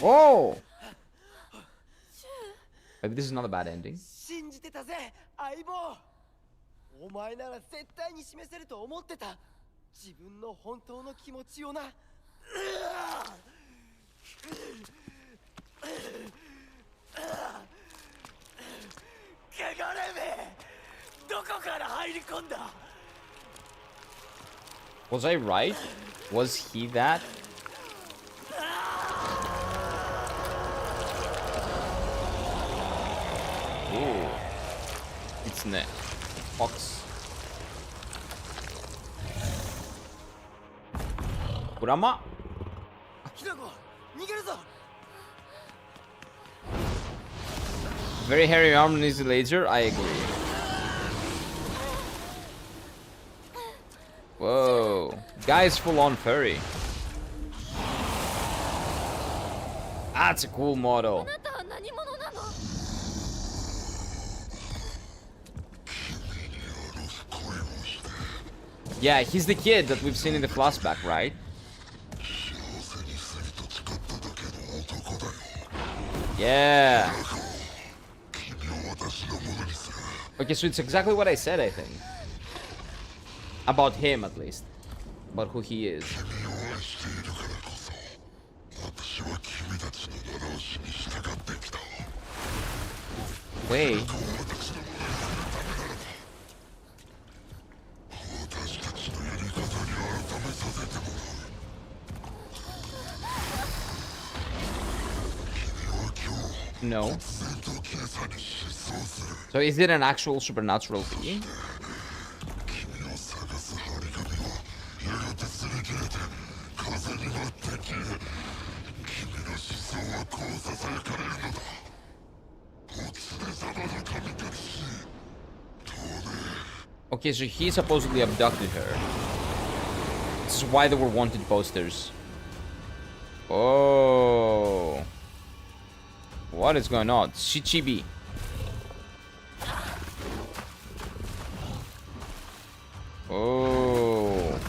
Oh! Maybe this is not a bad ending. 信じてたぜ相棒お前なら絶対に示せると思ってた自分の本当の気持ちをな汚れめどこから入り込んだ。 Was I right? Was he that? Ooh. It's net. Fox. Kurama? ひなこ逃げるぞ。 Very hairy arm needs a laser. I agree. Whoa. Guy's full on furry. That's a cool model. あなたは何者なの？ Yeah, he's the kid that we've seen in the flashback, right? Yeah. Okay, so it's exactly what I said, I think. About him, at least. About who he is. Wait. No. So is it an actual supernatural being? Okay, so he supposedly abducted her. This is why there were wanted posters. Oh. What is going on? Shichibi. Oh.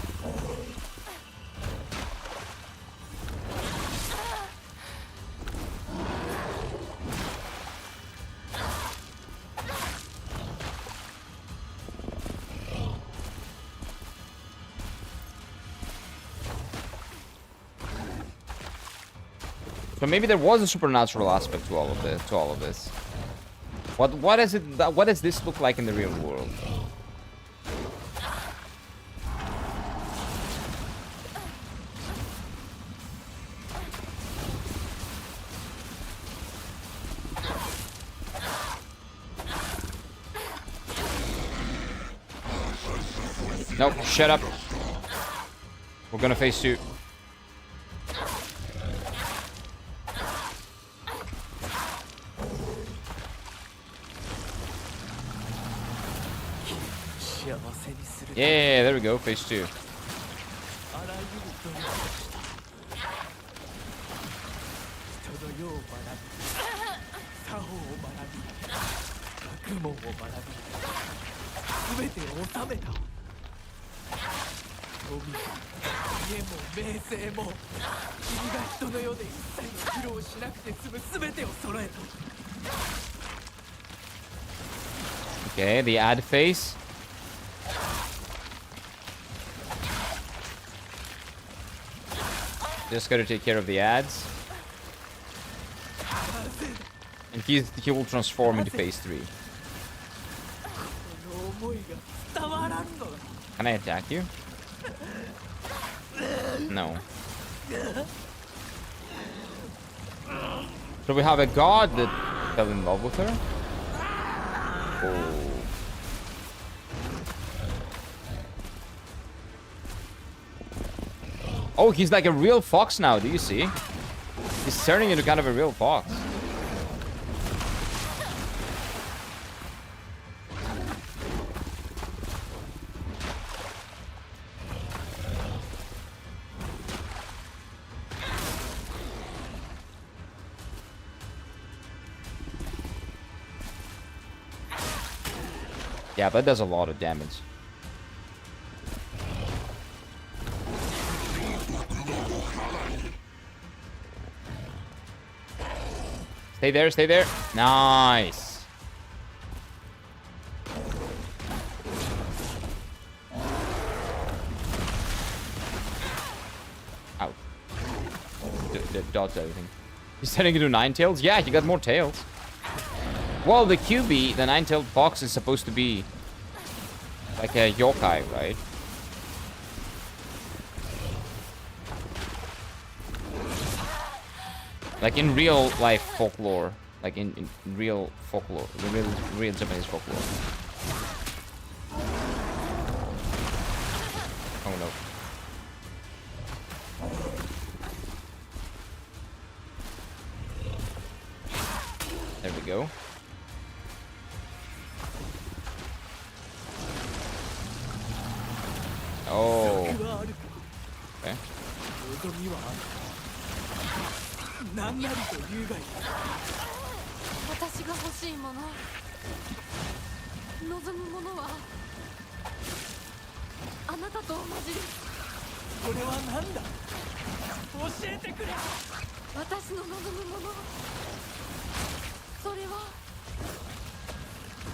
So maybe there was a supernatural aspect to all of this. What is it? What does this look like in the real world? Nope, shut up. We're gonna face you. Yeah, there we go, phase 2. あらゆる努力をした人の世を学び作法を学び学問を学び全てを収めた富家も名声も君が人の世で一切の苦労しなくて済む全てを揃えた Okay, the ad phase. Just gotta take care of the ads. And he will transform into phase 3. この思いが伝わらんのだ Can I attack you? No. So we have a god that fell in love with her? Oh. Oh, he's like a real fox now, do you see? He's turning into kind of a real fox. Yeah, but that does a lot of damage. Stay there, stay there. Nice. Ow. Dodge everything. He's turning into 9 tails? Yeah, he got more tails. Well, the QB, the 9-tailed fox, is supposed to be Like a yokai, right? Like in real life folklore. Like in real folklore. The real Japanese folklore. Oh no. There we go. Oh. 策はある Okay. 望みはある何なりというがいい私が欲しいもの、望むものはあなたと同じです。これは何だ教えてくれ私の望むもの、それは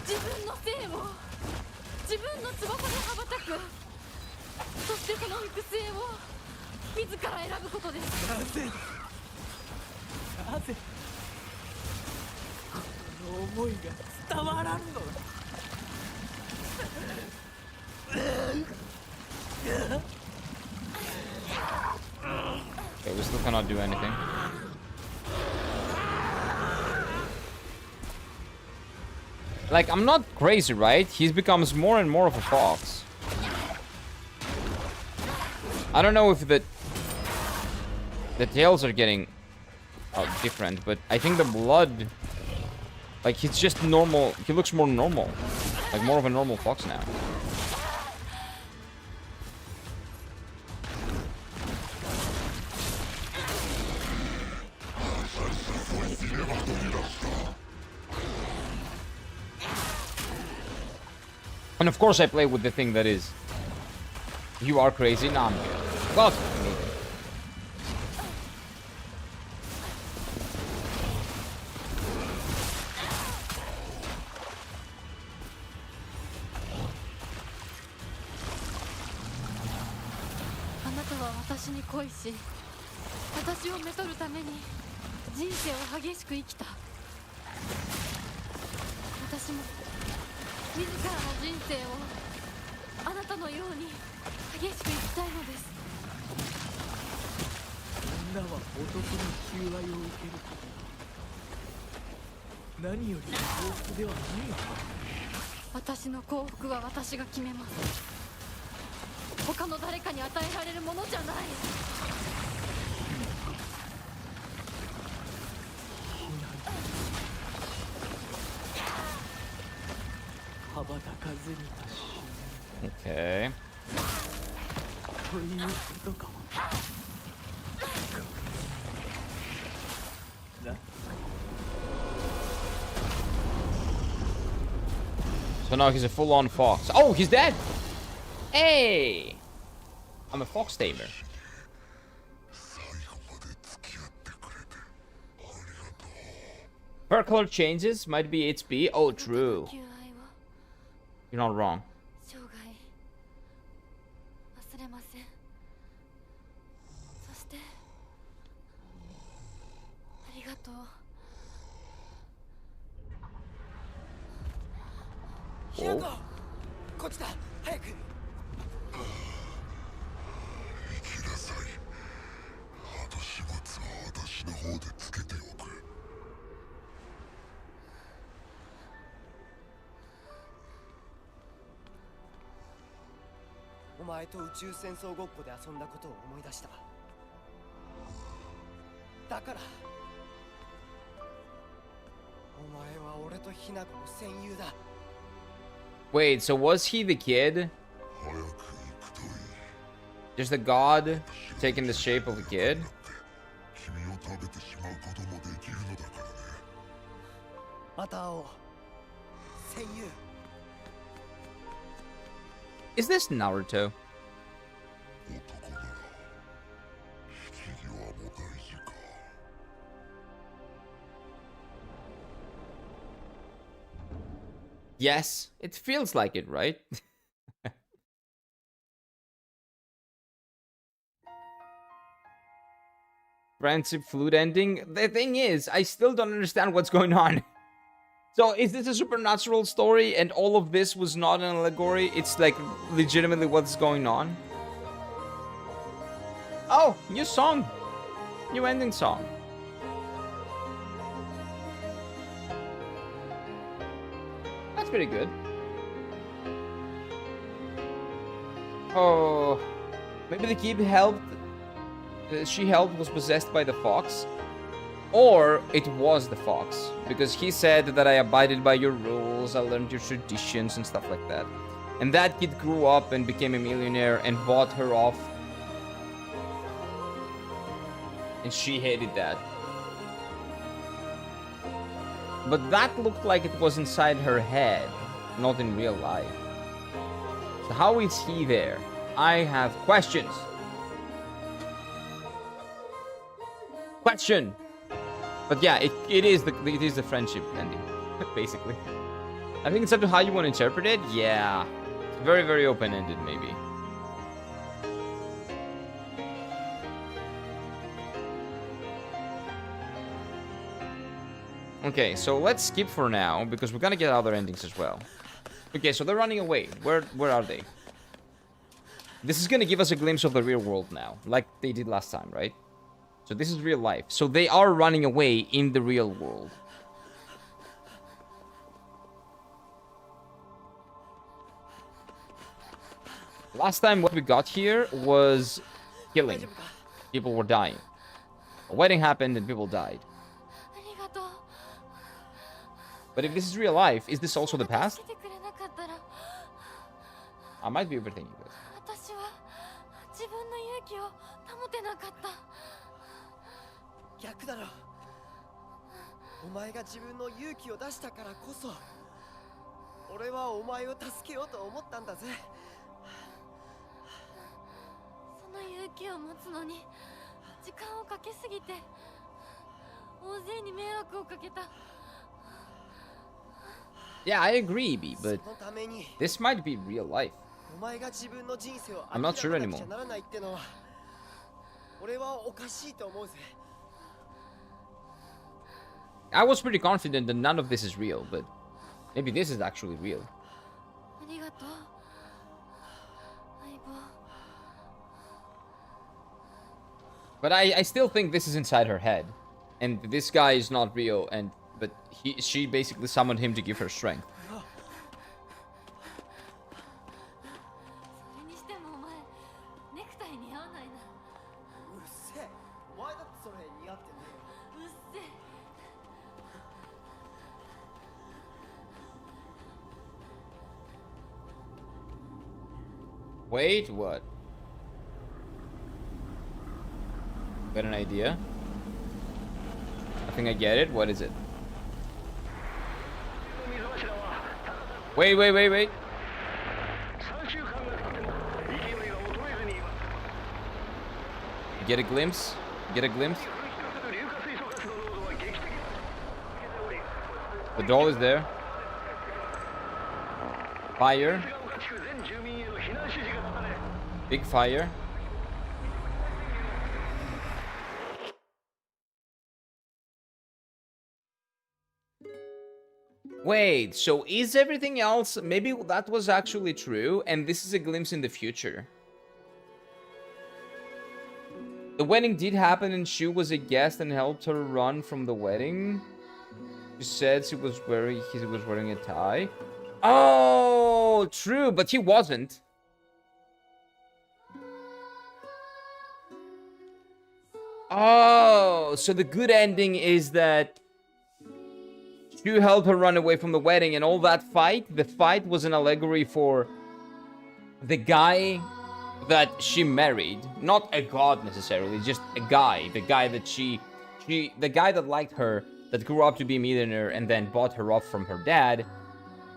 自分の性を自分の翼で羽ばたく、そしてその行く末を自ら選ぶことです。なぜなぜこの思いが伝わらんのだ Okay, we still cannot do anything. Like, I'm not crazy, right? He becomes more and more of a fox. I don't know if the tails are getting different, but I think the blood, like, he's just normal. He looks more normal, like more of a normal fox now. And of course I play with the thing that is, you are crazy, nah, I'm good. God,あなたは私に恋し、私をめとるために人生を激しく生きた。私も自らの人生をあなたのように激しく生きたいのです。女は男の求愛を受けること何よりの幸福ではないのか私の幸福は私が決めます。他の誰かに与えられるものじゃない。羽ばたかずには死ぬ okay. ということかな So now he's a full-on fox. Oh, he's dead! Hey! I'm a fox tamer. Her color changes, might be HP. Oh, true. 求愛を You're not wrong. 生涯忘れません。そしてありがとう。ひなここっちだ早く生きなさい。後始末は私の方でつけておく。お前と宇宙戦争ごっこで遊んだことを思い出した。だからお前は俺とひなこの戦友だ。 Wait, so was he the kid? 早く行くといい。 Just a god taking the shape of a kid? 君を食べてしまうこともできるのだからね。また会おう戦友。 Is this Naruto? 男なら引き際も大事か。 Yes, it feels like it, right? Friendship flute ending? The thing is, I still don't understand what's going on. So is this a supernatural story and all of this was not an allegory? It's like legitimately what's going on? Oh, new song. New ending song. That's pretty good. Oh, maybe the kid helped. She helped was possessed by the fox. Or it was the fox, because he said that I abided by your rules, I learned your traditions and stuff like that. And that kid grew up and became a millionaire and bought her off. And she hated that. But that looked like it was inside her head, not in real life. So how is he there? I have questions. Question! But yeah, it is the friendship ending, basically. I think it's up to how you want to interpret it. Yeah, it's very, very open-ended, maybe. Okay, so let's skip for now because we're gonna get other endings as well. Okay, so they're running away. Where are they? This is gonna give us a glimpse of the real world now, like they did last time, right? So this is real life. So they are running away in the real world. Last time what we got here was killing. People were dying. A wedding happened and people died. But if this is real life, is this also the past? I might be overthinking this. 私は自分の勇気を保てなかった。逆だろ。お前が自分の勇気を出したからこそ、俺はお前を助けようと思ったんだぜ。その勇気を持つのに時間をかけすぎて、大勢に迷惑をかけた。 Yeah, I agree, B, but そのために this might be real life. お前が自分の人生を I'm not sure 諦めな anymore. くちゃならないってのは、俺はおかしいと思うぜ。 I was pretty confident that none of this is real, but maybe this is actually real. ありがとう、相棒。 But I still think this is inside her head, and this guy is not real, but she basically summoned him to give her strength. それにしてもお前、ネクタイ似合わないな。うるせえ。お前だってそれ似合ってんだよ。うっせえ。 Wait, what? Got an idea? I think I get it. What is it? Wait. Get a glimpse? Get a glimpse? The doll is there. Fire. Big fire. Wait, so is everything else... Maybe that was actually true, and this is a glimpse in the future. The wedding did happen, and Shu was a guest and helped her run from the wedding. She said he was wearing a tie. Oh, true, but he wasn't. Oh, so the good ending is that Shu helped her run away from the wedding, and all that fight, the fight was an allegory for the guy that she married. Not a god necessarily, just a guy. The guy that the guy that liked her, that grew up to be a millionaire and then bought her off from her dad.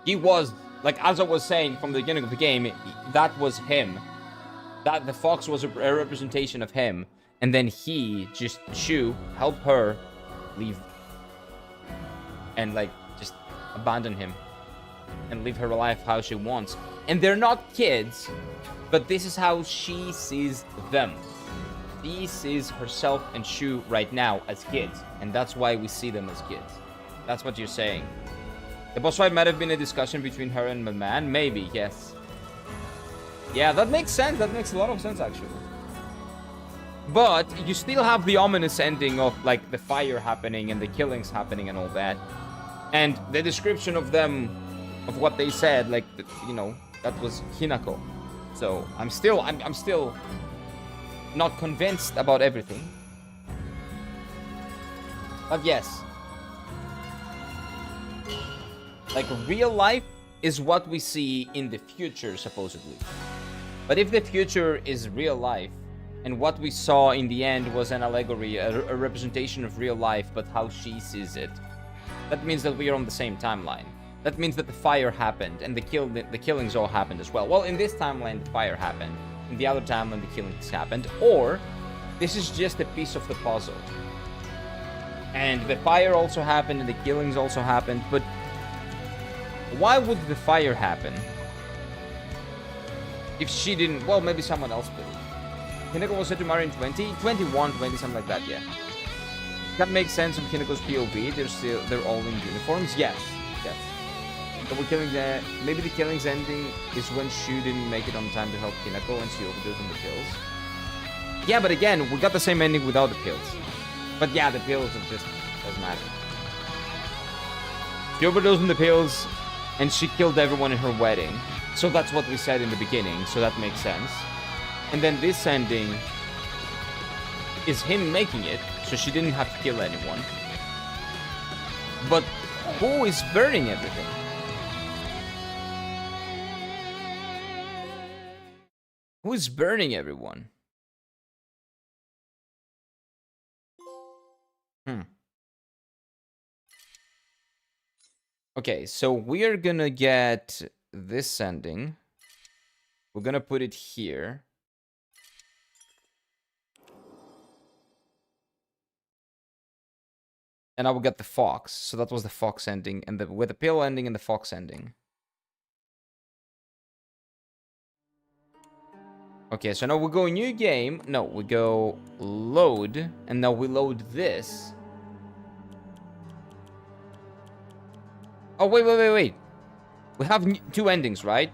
He was, like, as I was saying from the beginning of the game, that was him. That the fox was a representation of him. And then Shu helped her leave. And, like, just abandon him. And live her life how she wants. And they're not kids, but this is how she sees them. She sees herself and Shu right now as kids. And that's why we see them as kids. That's what you're saying. The boss fight might have been a discussion between her and my man. Maybe, yes. Yeah, that makes sense. That makes a lot of sense, actually. But you still have the ominous ending of, like, the fire happening and the killings happening and all that. And the description of them, of what they said, like, you know, that was Hinako. So, I'm still not convinced about everything. But yes. Like, real life is what we see in the future, supposedly. But if the future is real life, and what we saw in the end was an allegory, a representation of real life, but how she sees it, that means that we are on the same timeline. That means that the fire happened, and the killings all happened as well. Well, in this timeline, the fire happened. In the other timeline, the killings happened. Or, this is just a piece of the puzzle. And the fire also happened, and the killings also happened, but why would the fire happen? If she didn't, well, maybe someone else did. Hinako was set to marry in 21, 20, something like that, yeah. That makes sense from Hinako's POV. They're all in uniforms. Yes. But we're killing maybe the killings ending is when Shu didn't make it on time to help Hinako and she overdosed on the pills. Yeah, but again, we got the same ending without the pills. But yeah, the pills just doesn't matter. She overdosed on the pills and she killed everyone in her wedding. So that's what we said in the beginning, so that makes sense. And then this ending is him making it, so she didn't have to kill anyone. But who is burning everything? Who is burning everyone? Okay, so we're gonna get this ending. We're gonna put it here. And I will get the fox. So that was the fox ending, and with the pill ending and the fox ending. Okay, so now we go new game. No, we go load, and now we load this. Oh, wait. We have two endings, right?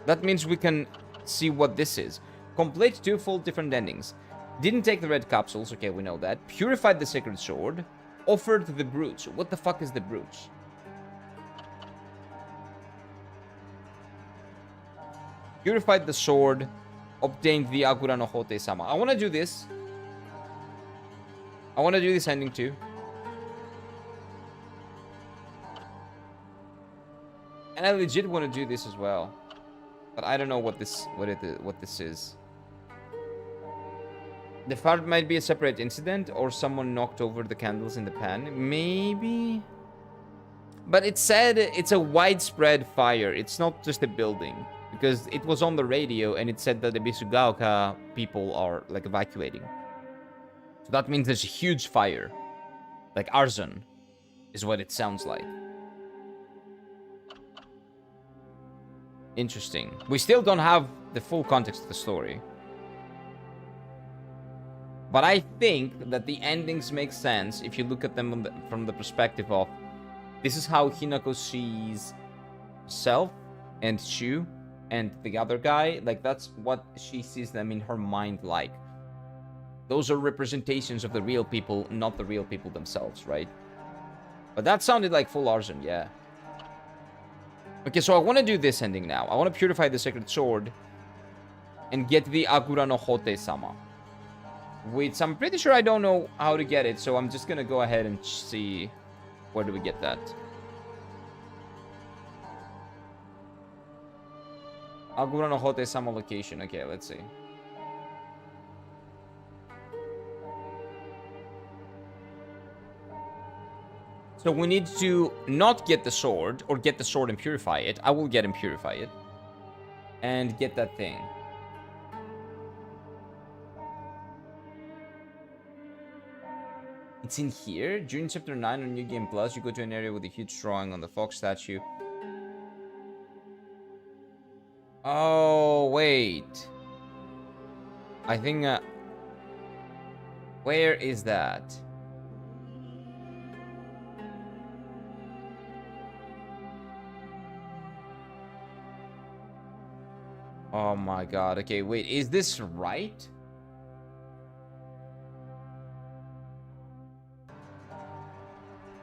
That means we can see what this is. Complete two full different endings. Didn't take the red capsules, okay, we know that. Purified the sacred sword. Offered the brooch. What the fuck is the brooch? Purified the sword. Obtained the Agura no Hote-sama. I want to do this. I want to do this ending too. And I legit want to do this as well. But I don't know what this is. The fire might be a separate incident, or someone knocked over the candles in the pan. Maybe. But it said it's a widespread fire. It's not just a building. Because it was on the radio and it said that the Bisugaoka people are like evacuating. So that means there's a huge fire. Like arson is what it sounds like. Interesting. We still don't have the full context of the story. But I think that the endings make sense if you look at them from the perspective of this is how Hinako sees herself and Shu and the other guy. Like, that's what she sees them in her mind like. Those are representations of the real people, not the real people themselves, right? But that sounded like full arson, yeah. Okay, so I want to do this ending now. I want to purify the sacred sword and get the Agura no Hote-sama. Which I'm pretty sure I don't know how to get it, so I'm just gonna go ahead and see where do we get that. Agura no Hote-sama location. Okay, let's see. So we need to not get the sword, or get the sword and purify it. I will get and purify it. And get that thing. It's in here. During chapter 9 on New Game Plus, you go to an area with a huge drawing on the fox statue. Oh, wait. I think... where is that? Oh my god. Okay, wait. Is this right?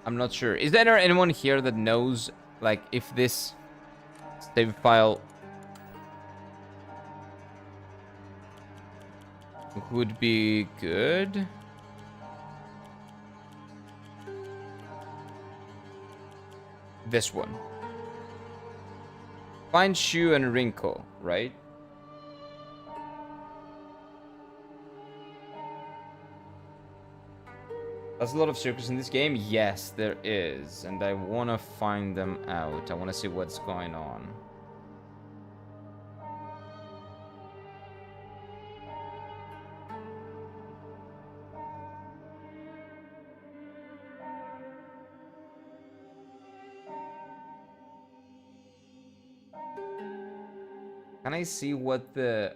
I'm not sure. Is there anyone here that knows, like, if this save file would be good? This one. Find Shu and Rinko, right? There's a lot of circles in this game. Yes, there is. And I want to find them out. I want to see what's going on. Can I see what the...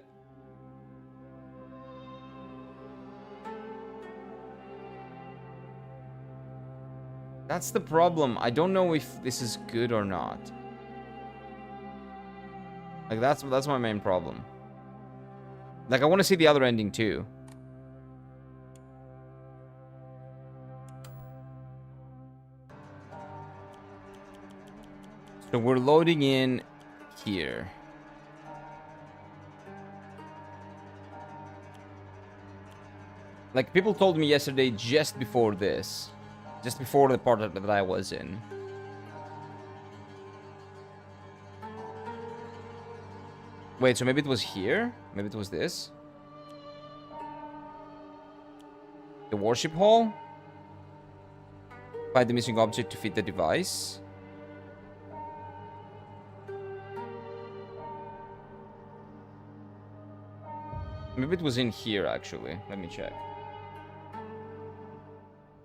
That's the problem. I don't know if this is good or not. Like, that's my main problem. Like, I want to see the other ending too. So we're loading in here. Like, people told me yesterday just before this. Just before the part that I was in. Wait, so maybe it was here? Maybe it was this? The worship hall? Find the missing object to fit the device. Maybe it was in here, actually. Let me check.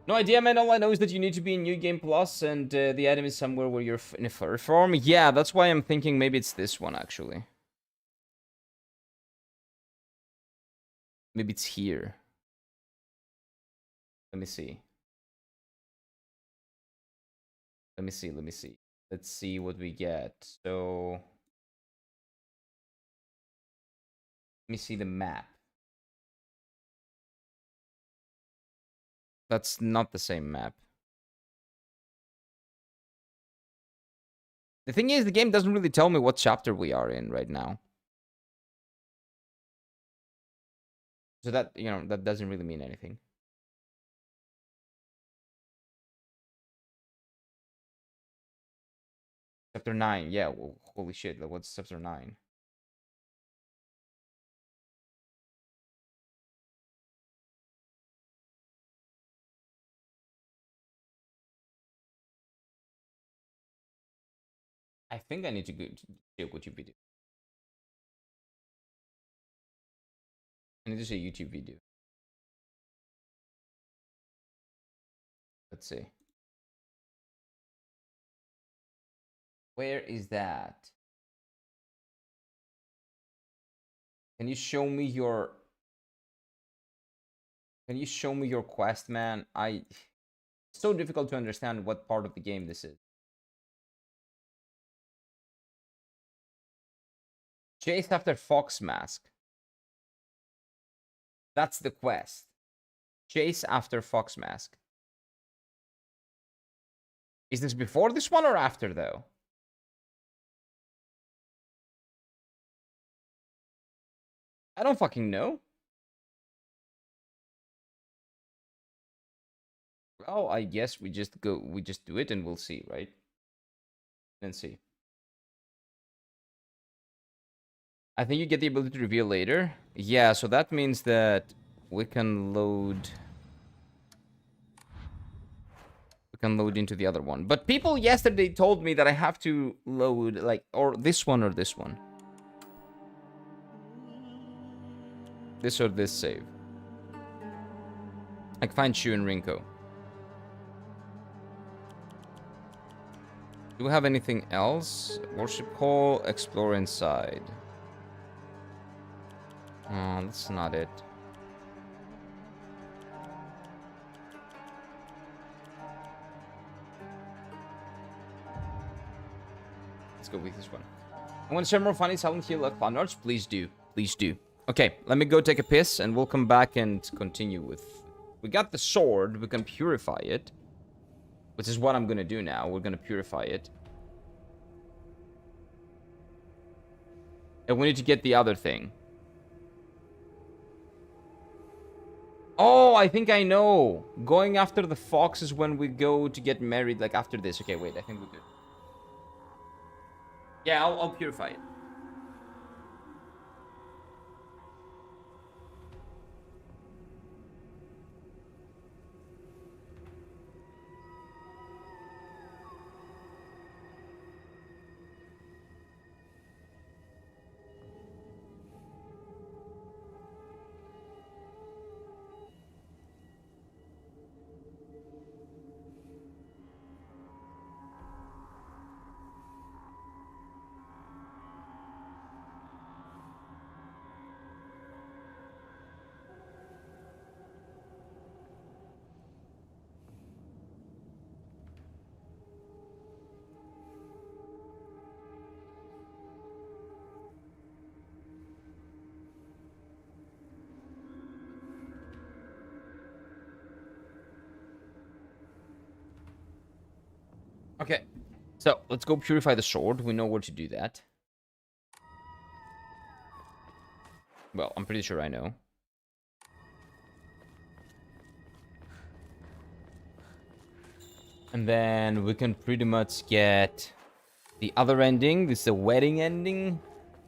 No idea, man. All I know is that you need to be in New Game Plus, and the item is somewhere where you're in a fur form. Yeah, that's why I'm thinking maybe it's this one, actually. Maybe it's here. Let me see. Let me see. Let's see what we get. So... Let me see the map. That's not the same map. The thing is, the game doesn't really tell me what chapter we are in right now. So that, you know, that doesn't really mean anything. Chapter 9, yeah, well, holy shit, what's chapter 9? I think I need to go to YouTube video. I need to say YouTube video. Let's see. Where is that? Can you show me your... Can you show me your quest, man? It's so difficult to understand what part of the game this is. Chase after Fox Mask. That's the quest. Chase after Fox Mask. Is this before this one or after, though? I don't fucking know. Well, I guess we just do it and we'll see, right? Then see. I think you get the ability to reveal later. Yeah, so that means that we can load... We can load into the other one. But people yesterday told me that I have to load, like, or this one or this one. This or this save. Like, find Shu and Rinko. Do we have anything else? Worship hall, explore inside. Oh, that's not it. Let's go with this one. I want to share more funny Silent Hill at Fun Arts. Please do. Please do. Okay, let me go take a piss and we'll come back and continue with... We got the sword. We can purify it. Which is what I'm going to do now. We're going to purify it. And we need to get the other thing. Oh, I think I know. Going after the fox is when we go to get married, like after this. Okay, wait, I think we're good. Yeah, I'll purify it. Okay, so let's go purify the sword. We know where to do that. Well, I'm pretty sure I know. And then we can pretty much get the other ending. This is a wedding ending.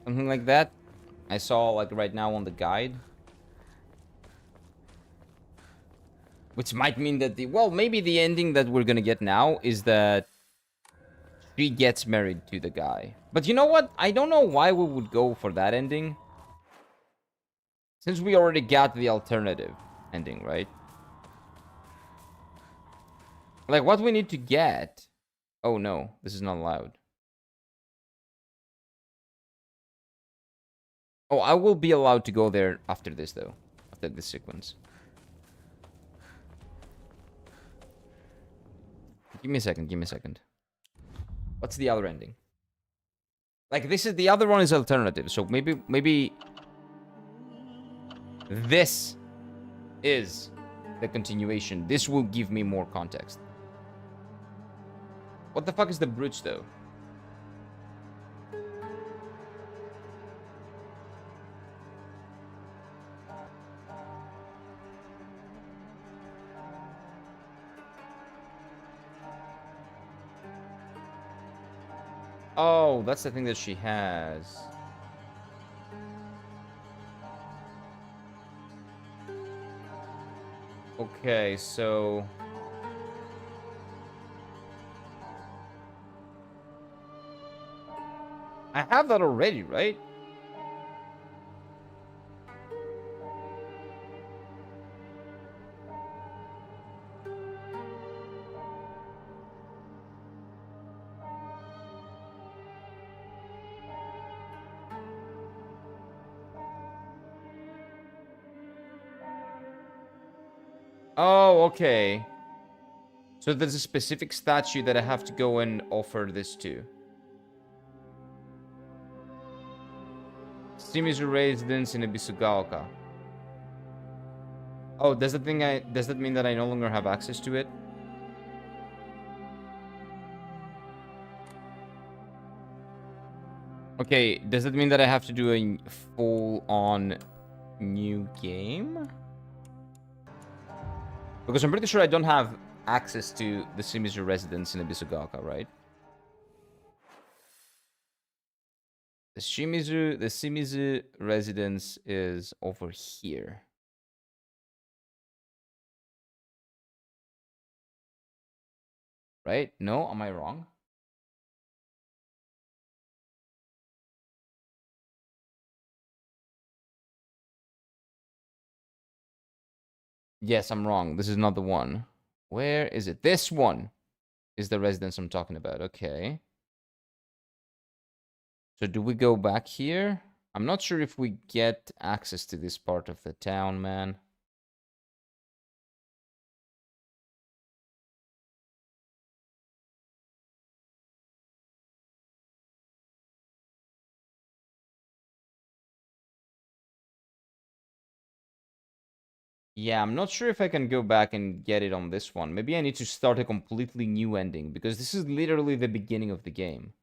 Something like that. I saw like right now on the guide. Which might mean that the... Well, maybe the ending that we're gonna get now is that she gets married to the guy. But you know what? I don't know why we would go for that ending. Since we already got the alternative ending, right? Like, what we need to get... Oh, no. This is not allowed. Oh, I will be allowed to go there after this, though. After this sequence. Give me a second. Give me a second. What's the other ending? Like, this is... The other one is alternative. So maybe... This is the continuation. This will give me more context. What the fuck is the brooch, though? Oh, that's the thing that she has. Okay, so... I have that already, right? Oh, okay. So there's a specific statue that I have to go and offer this to. Shimizu residence in Ebisugaoka. Oh, does that mean that I no longer have access to it? Okay, does that mean that I have to do a full-on new game? Because I'm pretty sure I don't have access to the Shimizu residence in Ebisugaoka, right? The Shimizu residence is over here. Right? No? Am I wrong? Yes, I'm wrong. This is not the one. Where is it? This one is the residence I'm talking about. Okay. So do we go back here? I'm not sure if we get access to this part of the town, man. Yeah, I'm not sure if I can go back and get it on this one. Maybe I need to start a completely new ending because this is literally the beginning of the game.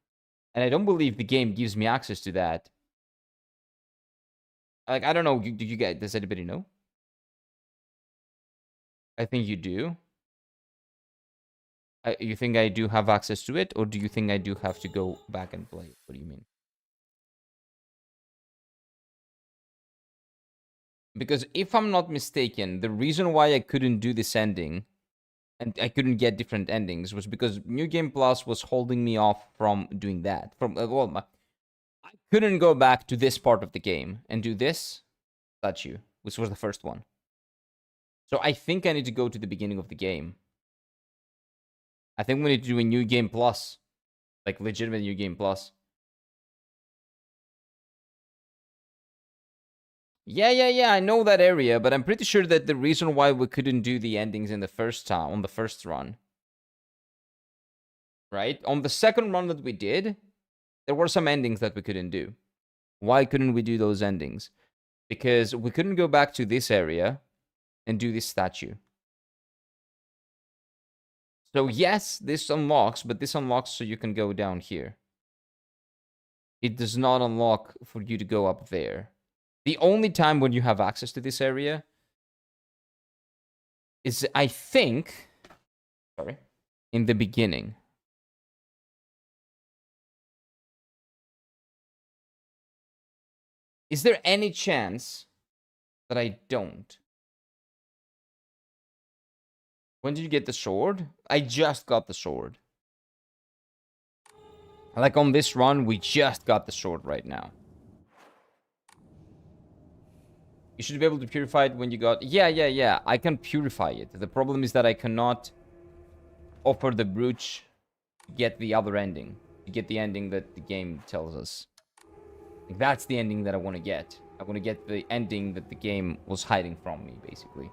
And I don't believe the game gives me access to that. Like, I don't know. Do you get? Does anybody know? I think you do. You think I do have access to it, or do you think I do have to go back and play? What do you mean? Because if I'm not mistaken, the reason why I couldn't do this ending and I couldn't get different endings was because New Game Plus was holding me off from doing that. I couldn't go back to this part of the game and do this statue, which was the first one. So I think I need to go to the beginning of the game. I think we need to do a New Game Plus, like legitimate New Game Plus. Yeah, I know that area, but I'm pretty sure that the reason why we couldn't do the endings in the first time, on the first run, right? On the second run that we did, there were some endings that we couldn't do. Why couldn't we do those endings? Because we couldn't go back to this area and do this statue. So yes, this unlocks, but this unlocks so you can go down here. It does not unlock for you to go up there. The only time when you have access to this area is, I think, in the beginning. Is there any chance that I don't? When did you get the sword? I just got the sword. Like on this run, we just got the sword right now. You should be able to purify it when you got... Yeah. I can purify it. The problem is that I cannot offer the brooch to get the other ending. To get the ending that the game tells us. Like, that's the ending that I want to get. I want to get the ending that the game was hiding from me, basically.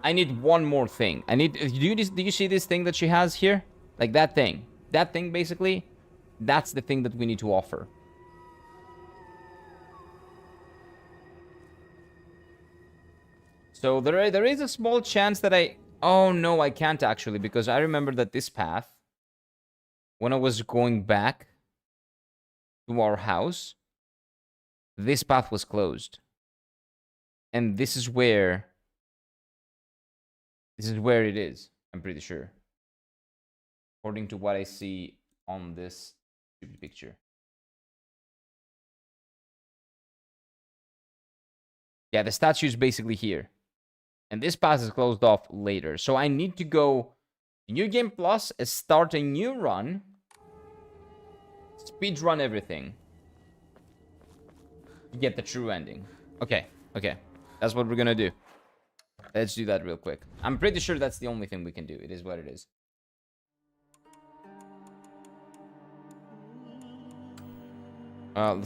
I need one more thing. I need... Do you see this thing that she has here? Like that thing. That thing, basically... That's the thing that we need to offer. So there is a small chance that I... Oh, no, I can't actually. Because I remember that this path, when I was going back to our house, this path was closed. And this is where... This is where it is, I'm pretty sure. According to what I see on this picture. Yeah, the statue is basically here. And this path is closed off later. So I need to go New Game Plus, start a new run. Speed run everything. To get the true ending. Okay. That's what we're gonna do. Let's do that real quick. I'm pretty sure that's the only thing we can do. It is what it is.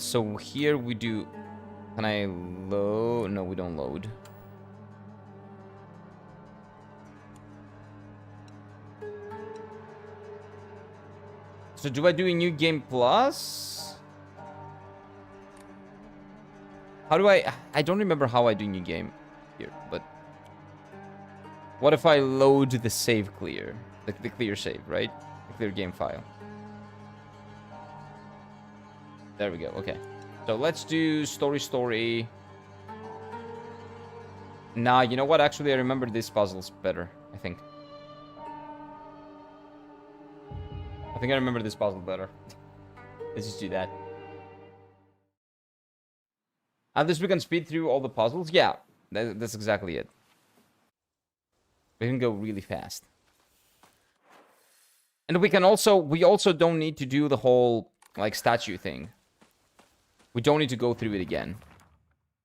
So here we do... Can I load? No, we don't load. So do I do a New Game Plus? How do I don't remember how I do New Game here, but... What if I load the save clear? The clear save, right? The clear game file. There we go, okay. So let's do story. Nah, you know what? Actually, I remember these puzzles better, I think. I remember this puzzle better. Let's just do that. At least we can speed through all the puzzles. Yeah, that's exactly it. We can go really fast. And we also don't need to do the whole, like, statue thing. We don't need to go through it again.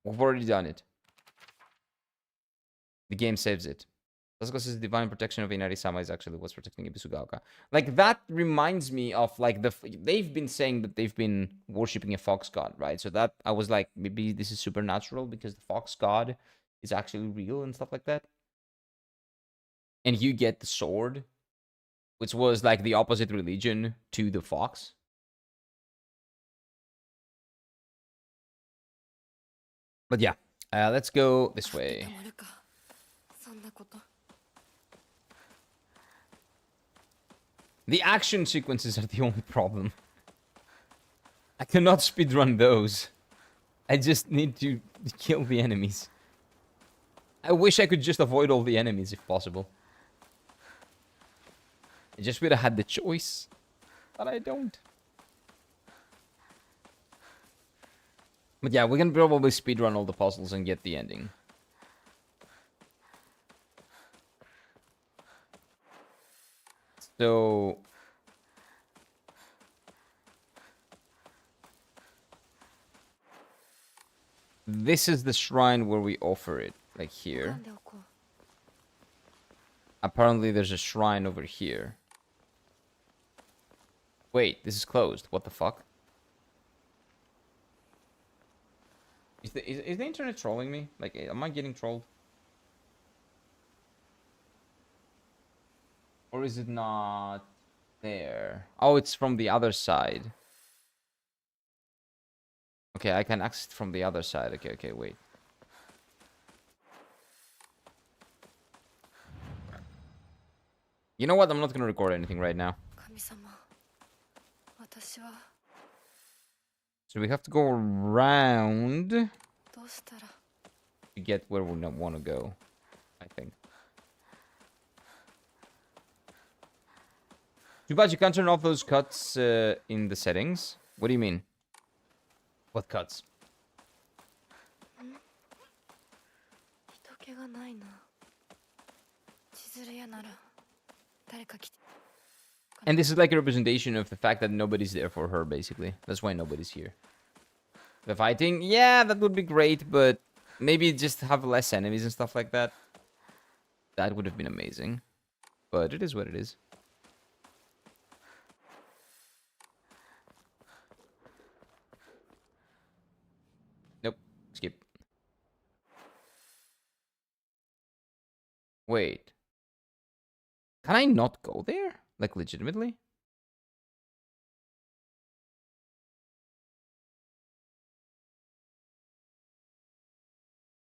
We've already done it. The game saves it. Sasuke's divine protection of Inari-sama is actually what's protecting Ibisugaoka. Like, that reminds me of, like, they've been saying that they've been worshipping a fox god, right? So that, I was like, maybe this is supernatural because the fox god is actually real and stuff like that. And you get the sword, which was, like, the opposite religion to the fox. But yeah, let's go this た way. まるかそんなこと The action sequences are the only problem. I cannot speedrun those. I just need to kill the enemies. I wish I could just avoid all the enemies if possible. I just would have had the choice, but I don't. But yeah, we can probably speedrun all the puzzles and get the ending. So... this is the shrine where we offer it, like 噛 here. んでおこう Apparently there's a shrine over here. Wait, this is closed. What the fuck? Is the internet trolling me? Like, am I getting trolled? Or is it not there? Oh, it's from the other side. Okay, I can access it from the other side. Okay, wait. You know what? I'm not gonna record anything right now. 神様私は So we have to go around どうしたら to get where we want to go, I think. Too bad you can't turn off those cuts in the settings. What do you mean? What cuts? 人気がないな千鶴屋なら誰か来て And this is like a representation of the fact that nobody's there for her, basically. That's why nobody's here. The fighting, yeah, that would be great, but maybe just have less enemies and stuff like that. That would have been amazing. But it is what it is. Nope. Skip. Wait. Can I not go there? Like, legitimately?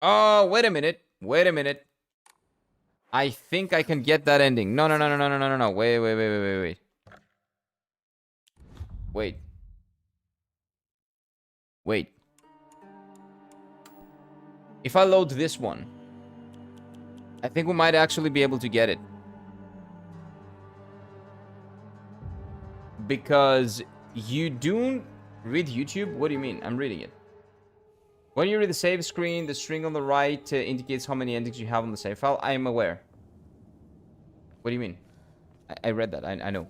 Oh, wait a minute. Wait a minute. I think I can get that ending. No. Wait. Wait. Wait. If I load this one, I think we might actually be able to get it. Because you don't read YouTube? What do you mean? I'm reading it. When you read the save screen, the string on the right indicates how many endings you have on the save file. I am aware. What do you mean? I read that. I know.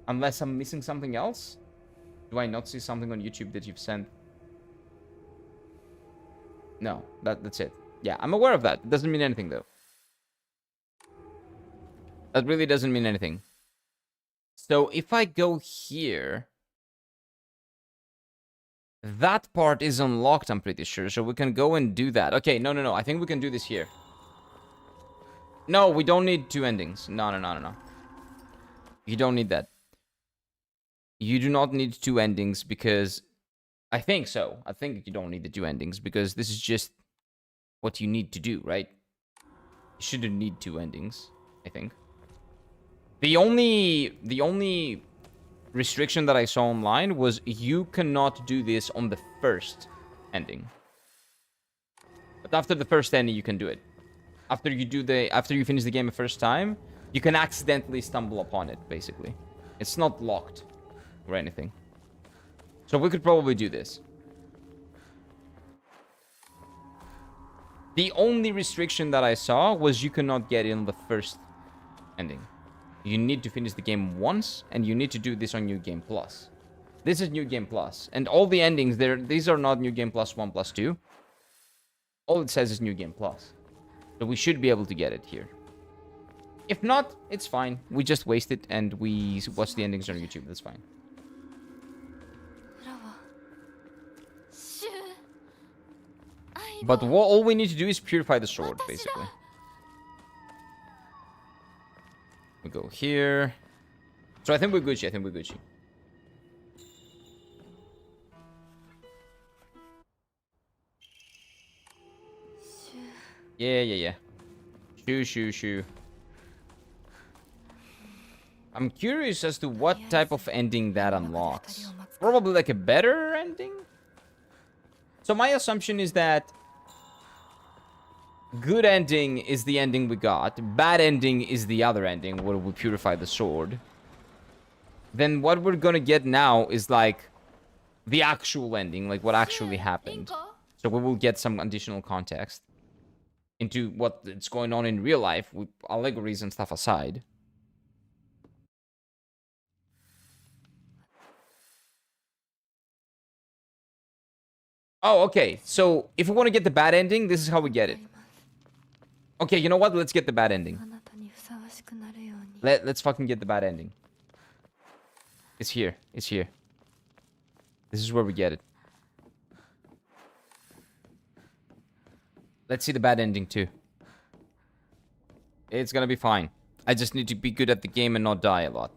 Unless I'm missing something else? Do I not see something on YouTube that you've sent? No, that's it. Yeah, I'm aware of that. It doesn't mean anything, though. That really doesn't mean anything. So if I go here... that part is unlocked, I'm pretty sure. So we can go and do that. Okay, no. I think we can do this here. No, we don't need two endings. No. You don't need that. You do not need two endings because... I think so. I think you don't need the two endings because this is just what you need to do, right? You shouldn't need two endings, I think. The only restriction that I saw online was you cannot do this on the first ending. But after the first ending, you can do it. After you finish the game the first time, you can accidentally stumble upon it, basically. It's not locked or anything. So we could probably do this. The only restriction that I saw was you cannot get in the first ending. You need to finish the game once, and you need to do this on New Game Plus. This is New Game Plus. And all the endings, these are not New Game Plus 1 plus 2. All it says is New Game Plus. So we should be able to get it here. If not, it's fine. We just waste it, and we watch the endings on YouTube. That's fine. 裏はシュ愛 But all we need to do is purify the sword, basically. We go here. So I think we're Gucci. Yeah. Shoo. I'm curious as to what type of ending that unlocks. Probably like a better ending? So my assumption is that good ending is the ending we got. Bad ending is the other ending where we purify the sword. Then what we're gonna get now is like the actual ending, like what actually happened. So we will get some additional context into what's going on in real life with allegories and stuff aside. Oh, okay. So if we want to get the bad ending, this is how we get it. Okay, you know what? Let's get the bad ending. Let's fucking get the bad ending. It's here. It's here. This is where we get it. Let's see the bad ending too. It's gonna be fine. I just need to be good at the game and not die a lot.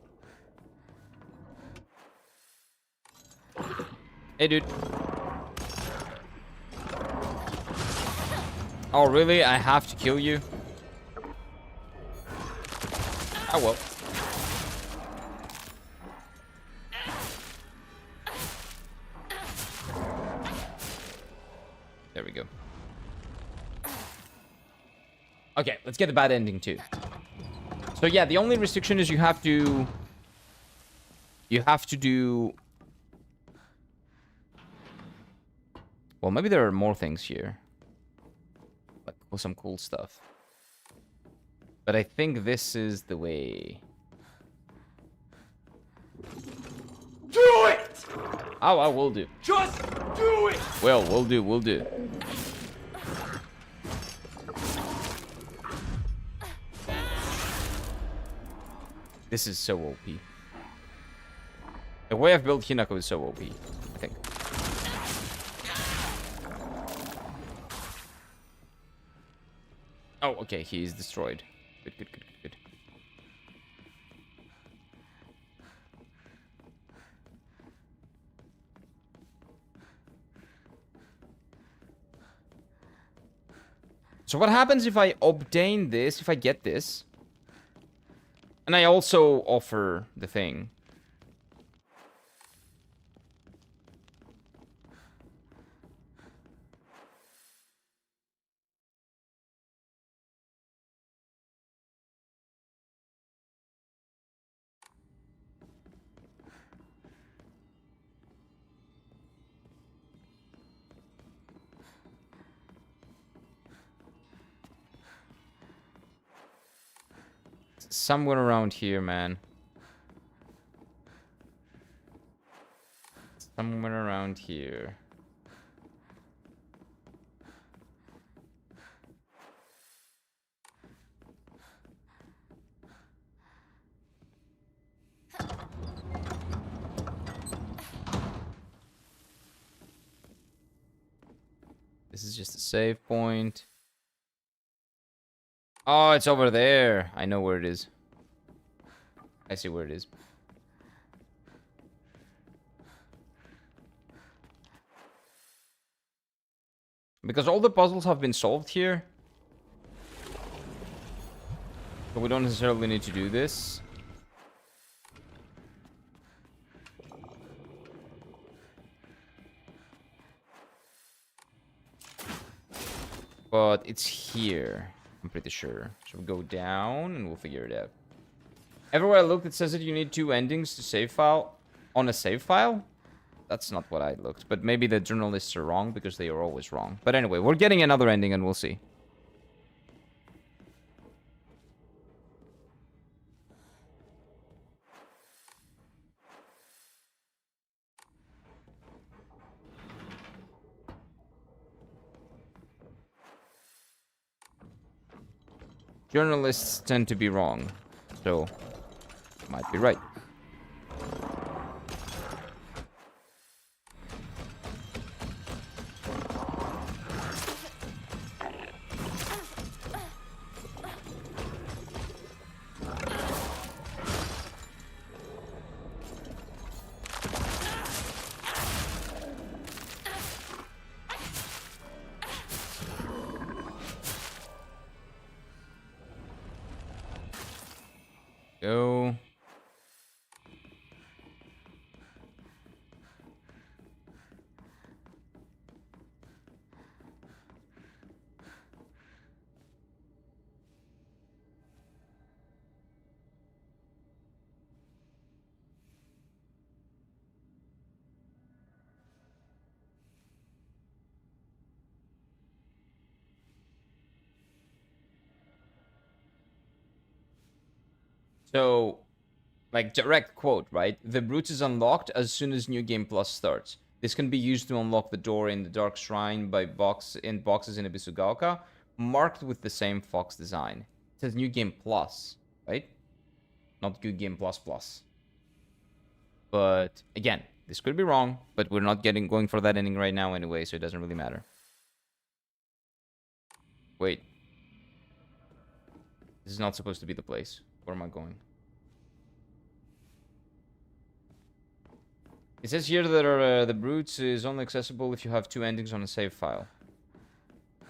Hey, dude. Oh, really? I have to kill you? Oh, well. There we go. Okay, let's get the bad ending too. So yeah, the only restriction is you have to do... Well, maybe there are more things here. Like some cool stuff. But I think this is the way. Do it! Oh, I will do. Just do it! Well, we'll do. This is so OP. The way I've built Hinako is so OP, I think. Oh, okay, he is destroyed. Good. So what happens if I obtain this, if I get this? And I also offer the thing. Somewhere around here, man. Somewhere around here. This is just a save point. Oh, it's over there. I know where it is. I see where it is. Because all the puzzles have been solved here. So we don't necessarily need to do this. But it's here. I'm pretty sure. So we go down and we'll figure it out. Everywhere I looked, it says that you need 2 endings to save file on a save file. That's not what I looked. But maybe the journalists are wrong because they are always wrong. But anyway, we're getting another ending and we'll see. Journalists tend to be wrong, so might be right. So, like, direct quote, right? The Brutes is unlocked as soon as New Game Plus starts. This can be used to unlock the door in the Dark Shrine by boxes in Ibisugaoka, marked with the same fox design. It says New Game Plus, right? Not New Game Plus Plus. But, again, this could be wrong, but we're not going for that ending right now anyway, so it doesn't really matter. Wait. This is not supposed to be the place. Where am I going? It says here that the Brutes is only accessible if you have 2 endings on a save file.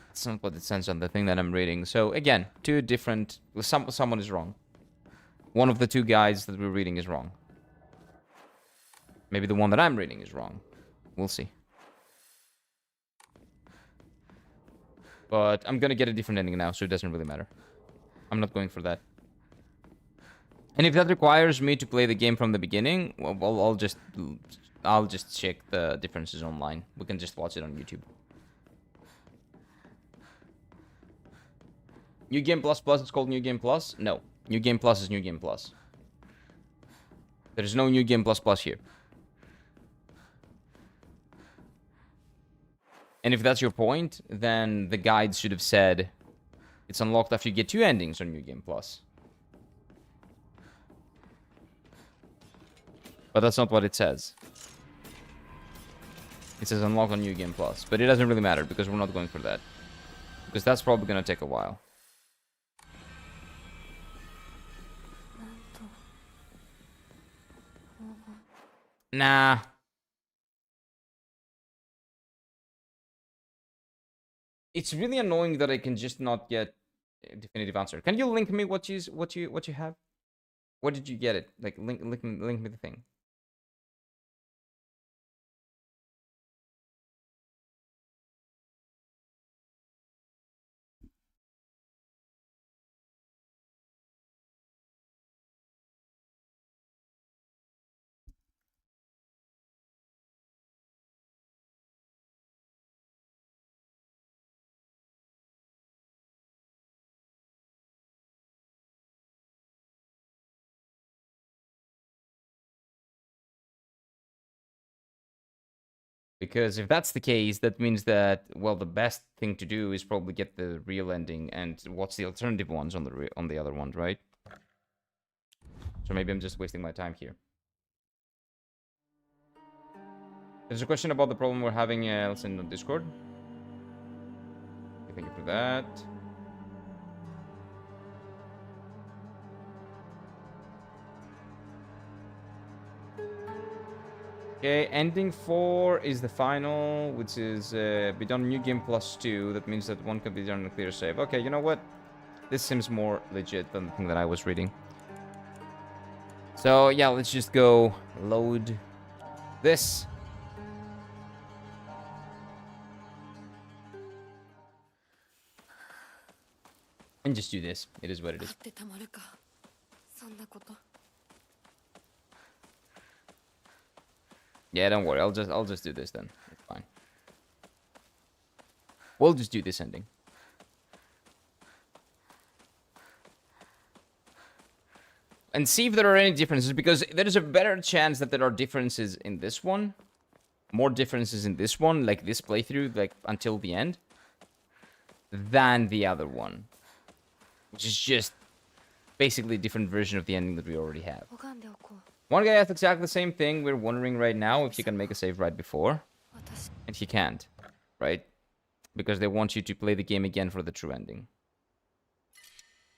That's not what it says on the thing that I'm reading. So, again, 2 different... Someone is wrong. One of the 2 guides that we're reading is wrong. Maybe the one that I'm reading is wrong. We'll see. But I'm gonna get a different ending now, so it doesn't really matter. I'm not going for that. And if that requires me to play the game from the beginning, well, I'll just check the differences online. We can just watch it on YouTube. New Game Plus Plus, it's called New Game Plus? No. New Game Plus is New Game Plus. There's no New Game Plus Plus here. And if that's your point, then the guide should have said it's unlocked after you get 2 endings on New Game Plus. But that's not what it says. It says unlock on New Game Plus. But it doesn't really matter because we're not going for that. Because that's probably going to take a while. Nah. It's really annoying that I can just not get a definitive answer. Can you link me what you have? Where did you get it? Like link me the thing. Because if that's the case, that means that, well, the best thing to do is probably get the real ending and what's the alternative ones on the other ones, right? So maybe I'm just wasting my time here. There's a question about the problem we're having, let's send on Discord. Thank you for that. Okay, ending 4 is the final, which is be done New Game Plus 2. That means that 1 can be done in a clear save. Okay, you know what? This seems more legit than the thing that I was reading. So, yeah, let's just go load this. And just do this. It is what it is. Yeah, don't worry. I'll just do this then. It's fine. We'll just do this ending. And see if there are any differences, because there is a better chance that there are differences in this one. More differences in this one, like this playthrough, like until the end, than the other one. Which is just basically a different version of the ending that we already have. One guy asked exactly the same thing. We're wondering right now if he can make a save right before. And he can't, right? Because they want you to play the game again for the true ending.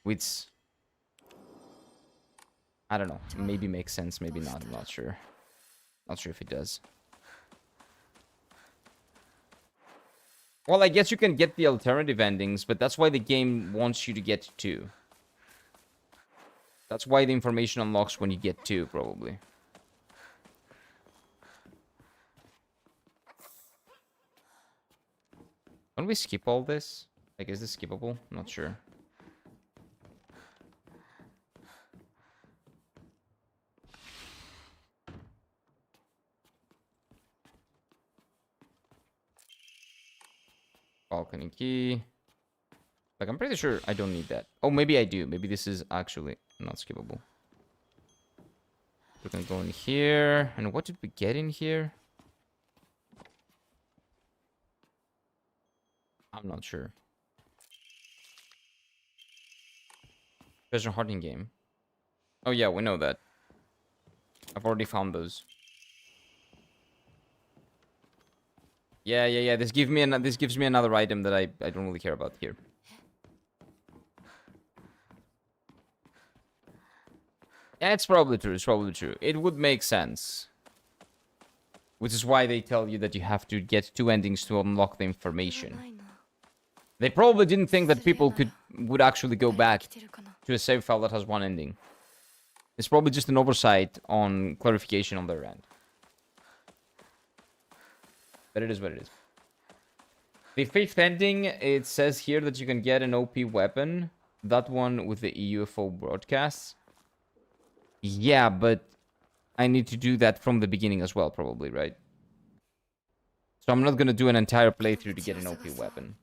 Which, I don't know, maybe makes sense, maybe not, I'm not sure. Not sure if it does. Well, I guess you can get the alternative endings, but that's why the game wants you to get 2. That's why the information unlocks when you get 2, probably. Can we skip all this? Like, is this skippable? I'm not sure. Balcony key. Like, I'm pretty sure I don't need that. Oh, maybe I do. Maybe this is actually not skippable. We can go in here. And what did we get in here? I'm not sure. Treasure hunting game. Oh yeah, we know that. I've already found those. Yeah. This gives me another item that I don't really care about here. Yeah, it's probably true. It's probably true. It would make sense. Which is why they tell you that you have to get 2 endings to unlock the information. They probably didn't think that people would actually go back to a save file that has 1 ending. It's probably just an oversight on clarification on their end. But it is what it is. The 5th ending, it says here that you can get an OP weapon. That one with the UFO broadcasts. Yeah, but I need to do that from the beginning as well, probably, right? So I'm not gonna do an entire playthrough to get an OP weapon.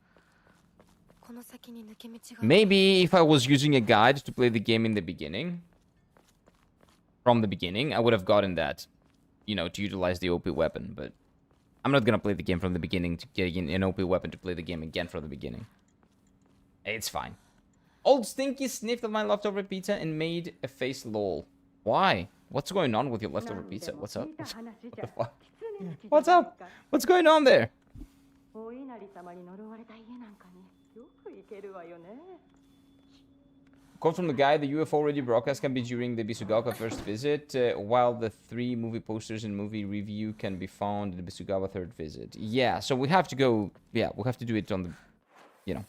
Maybe if I was using a guide to play the game in the beginning, from the beginning, I would have gotten that, you know, to utilize the OP weapon, but I'm not gonna play the game from the beginning to get an OP weapon to play the game again from the beginning. It's fine. Old Stinky sniffed at my leftover pizza and made a face lol. Why? What's going on with your leftover pizza? What's up? What the fuck? What's up? What's going on there? Quote from the guy, the UFO radio broadcast can be during the Bisugawa first visit, while the 3 movie posters and movie review can be found in the Bisugawa third visit. Yeah, so we have to go, yeah, we'll have to do it on the, you know,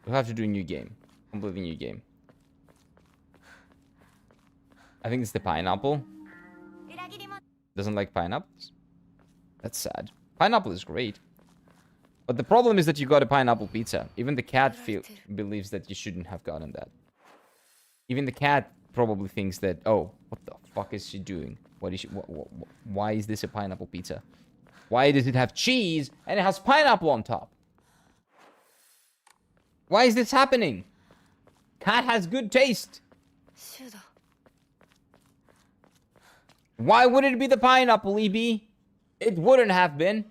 we'll have to do a new game. Completely new game. I think it's the pineapple. Doesn't like pineapples? That's sad. Pineapple is great. But the problem is that you got a pineapple pizza. Even the cat believes that you shouldn't have gotten that. Even the cat probably thinks that, oh, what the fuck is she doing? What is she, why is this a pineapple pizza? Why does it have cheese and it has pineapple on top? Why is this happening? Cat has good taste. Why would it be the pineapple, EB? It wouldn't have been.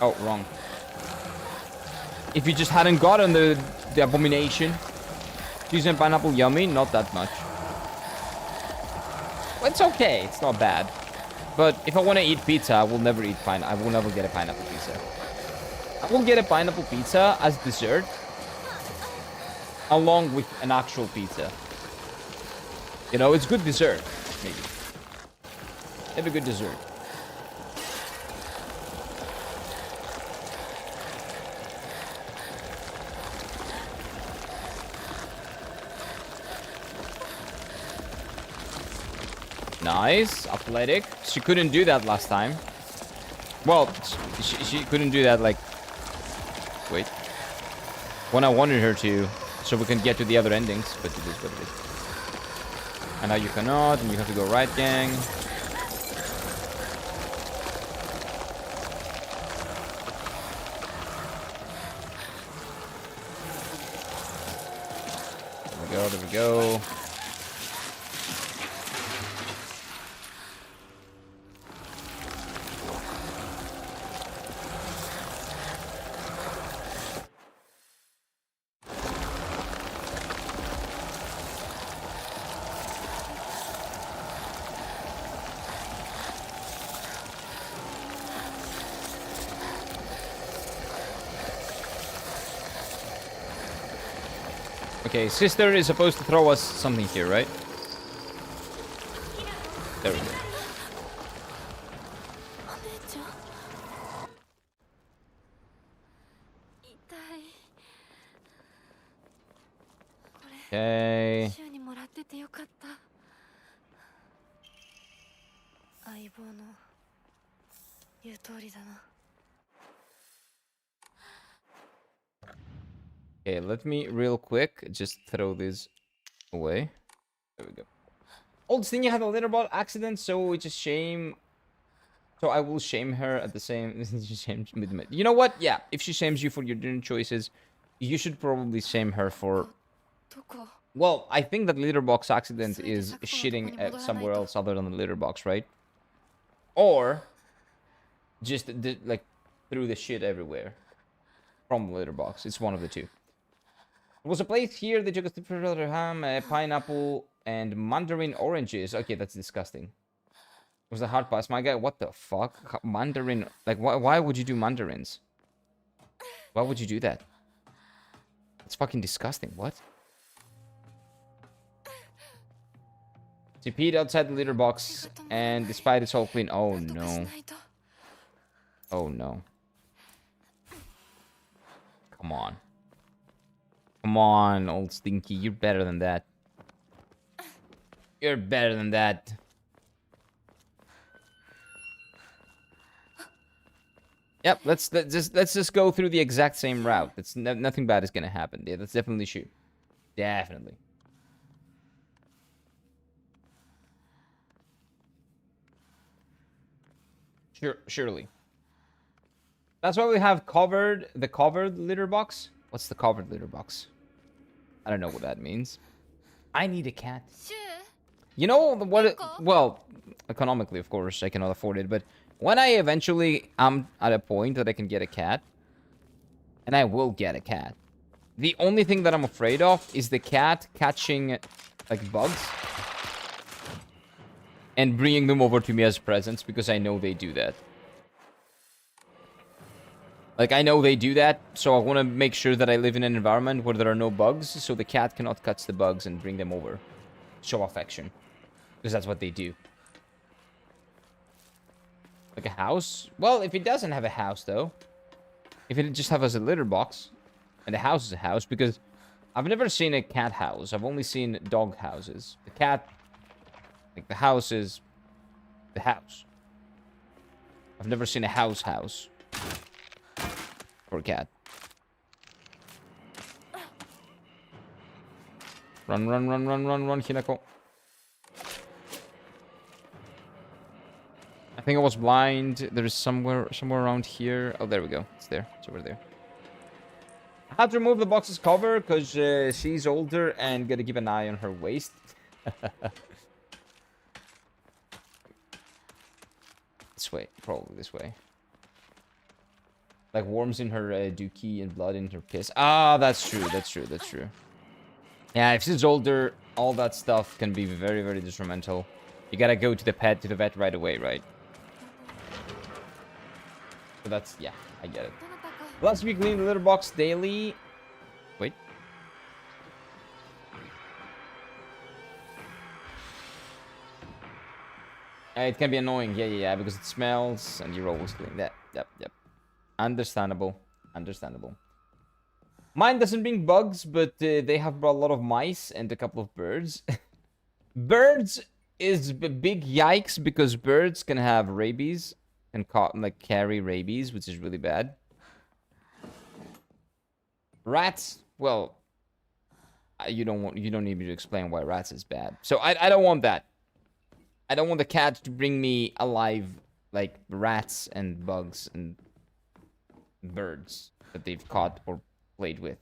Oh, wrong. If you just hadn't gotten the abomination. Cheese and pineapple, yummy. Not that much. Well, it's okay. It's not bad. But if I want to eat pizza, I will never eat I will never get a pineapple pizza. I will get a pineapple pizza as dessert. Along with an actual pizza. You know, it's good dessert. Maybe. Have a good dessert. Nice. Athletic. She couldn't do that last time. Well, she couldn't do that, like... Wait. When I wanted her to, so we can get to the other endings, but it is what it is. And now you cannot, and you have to go right, gang. There we go. Okay, sister is supposed to throw us something here, right? There we go. Okay. Okay, let me real quick just throw this away. There we go. Old Stingy had a litterbot accident, so it's a shame. So I will shame her at the same. You know what? Yeah, if she shames you for your dinner choices, you should probably shame her for Well, I think that litter box accident それで is サクコのとこ shitting に戻らないと。 somewhere else other than the litter box, right? Or just like threw the shit everywhere from the litter box. It's one of the two. There was a place here that you could for ham, pineapple, and mandarin oranges. Okay, that's disgusting. It was a hard pass, my guy. What the fuck? Mandarin? Like, why would you do mandarins? Why would you do that? It's fucking disgusting. What? She peed outside the litter box, and despite it's all clean. Oh なんとかし no. ないと。 Oh no. Come on. Come on, old Stinky. You're better than that. You're better than that. Yep, let's just go through the exact same route. That's nothing bad is gonna happen. Yeah, that's definitely shoot. Definitely. Surely. That's why we have the covered litter box. What's the covered litter box? I don't know what that means. I need a cat. シュ You know what? Nico? Well, economically, of course, I cannot afford it. But when I eventually am at a point that I can get a cat, and I will get a cat, the only thing that I'm afraid of is the cat catching like bugs and bringing them over to me as presents, because I know they do that. Like, I know they do that, so I want to make sure that I live in an environment where there are no bugs, so the cat cannot catch the bugs and bring them over. Show affection. Because that's what they do. Like a house? Well, if it doesn't have a house, though. If it just has a litter box, and the house is a house, because I've never seen a cat house. I've only seen dog houses. The cat... Like, the house is... the house. I've never seen a house. For a cat. Run, Hinako. I think I was blind. There is somewhere around here. Oh, there we go. It's there. It's over there. I had to remove the box's cover because she's older and gotta keep an eye on her waist. This way. Probably this way. Like worms in her dookie and blood in her piss. Ah, that's true. Yeah, if she's older, all that stuff can be very, very detrimental. You gotta go to the vet right away, right? So that's, yeah, I get it. どなたか Last week, clean the litter box daily. Wait. It can be annoying, yeah, because it smells and you're always cleaning that. Yep. Understandable. Mine doesn't bring bugs, but they have brought a lot of mice and a couple of birds. Birds is big yikes, because birds can have rabies and carry rabies, which is really bad. Rats, well, you don't need me to explain why rats is bad. So I don't want that. I don't want the cat to bring me alive like rats and bugs and birds that they've caught or played with.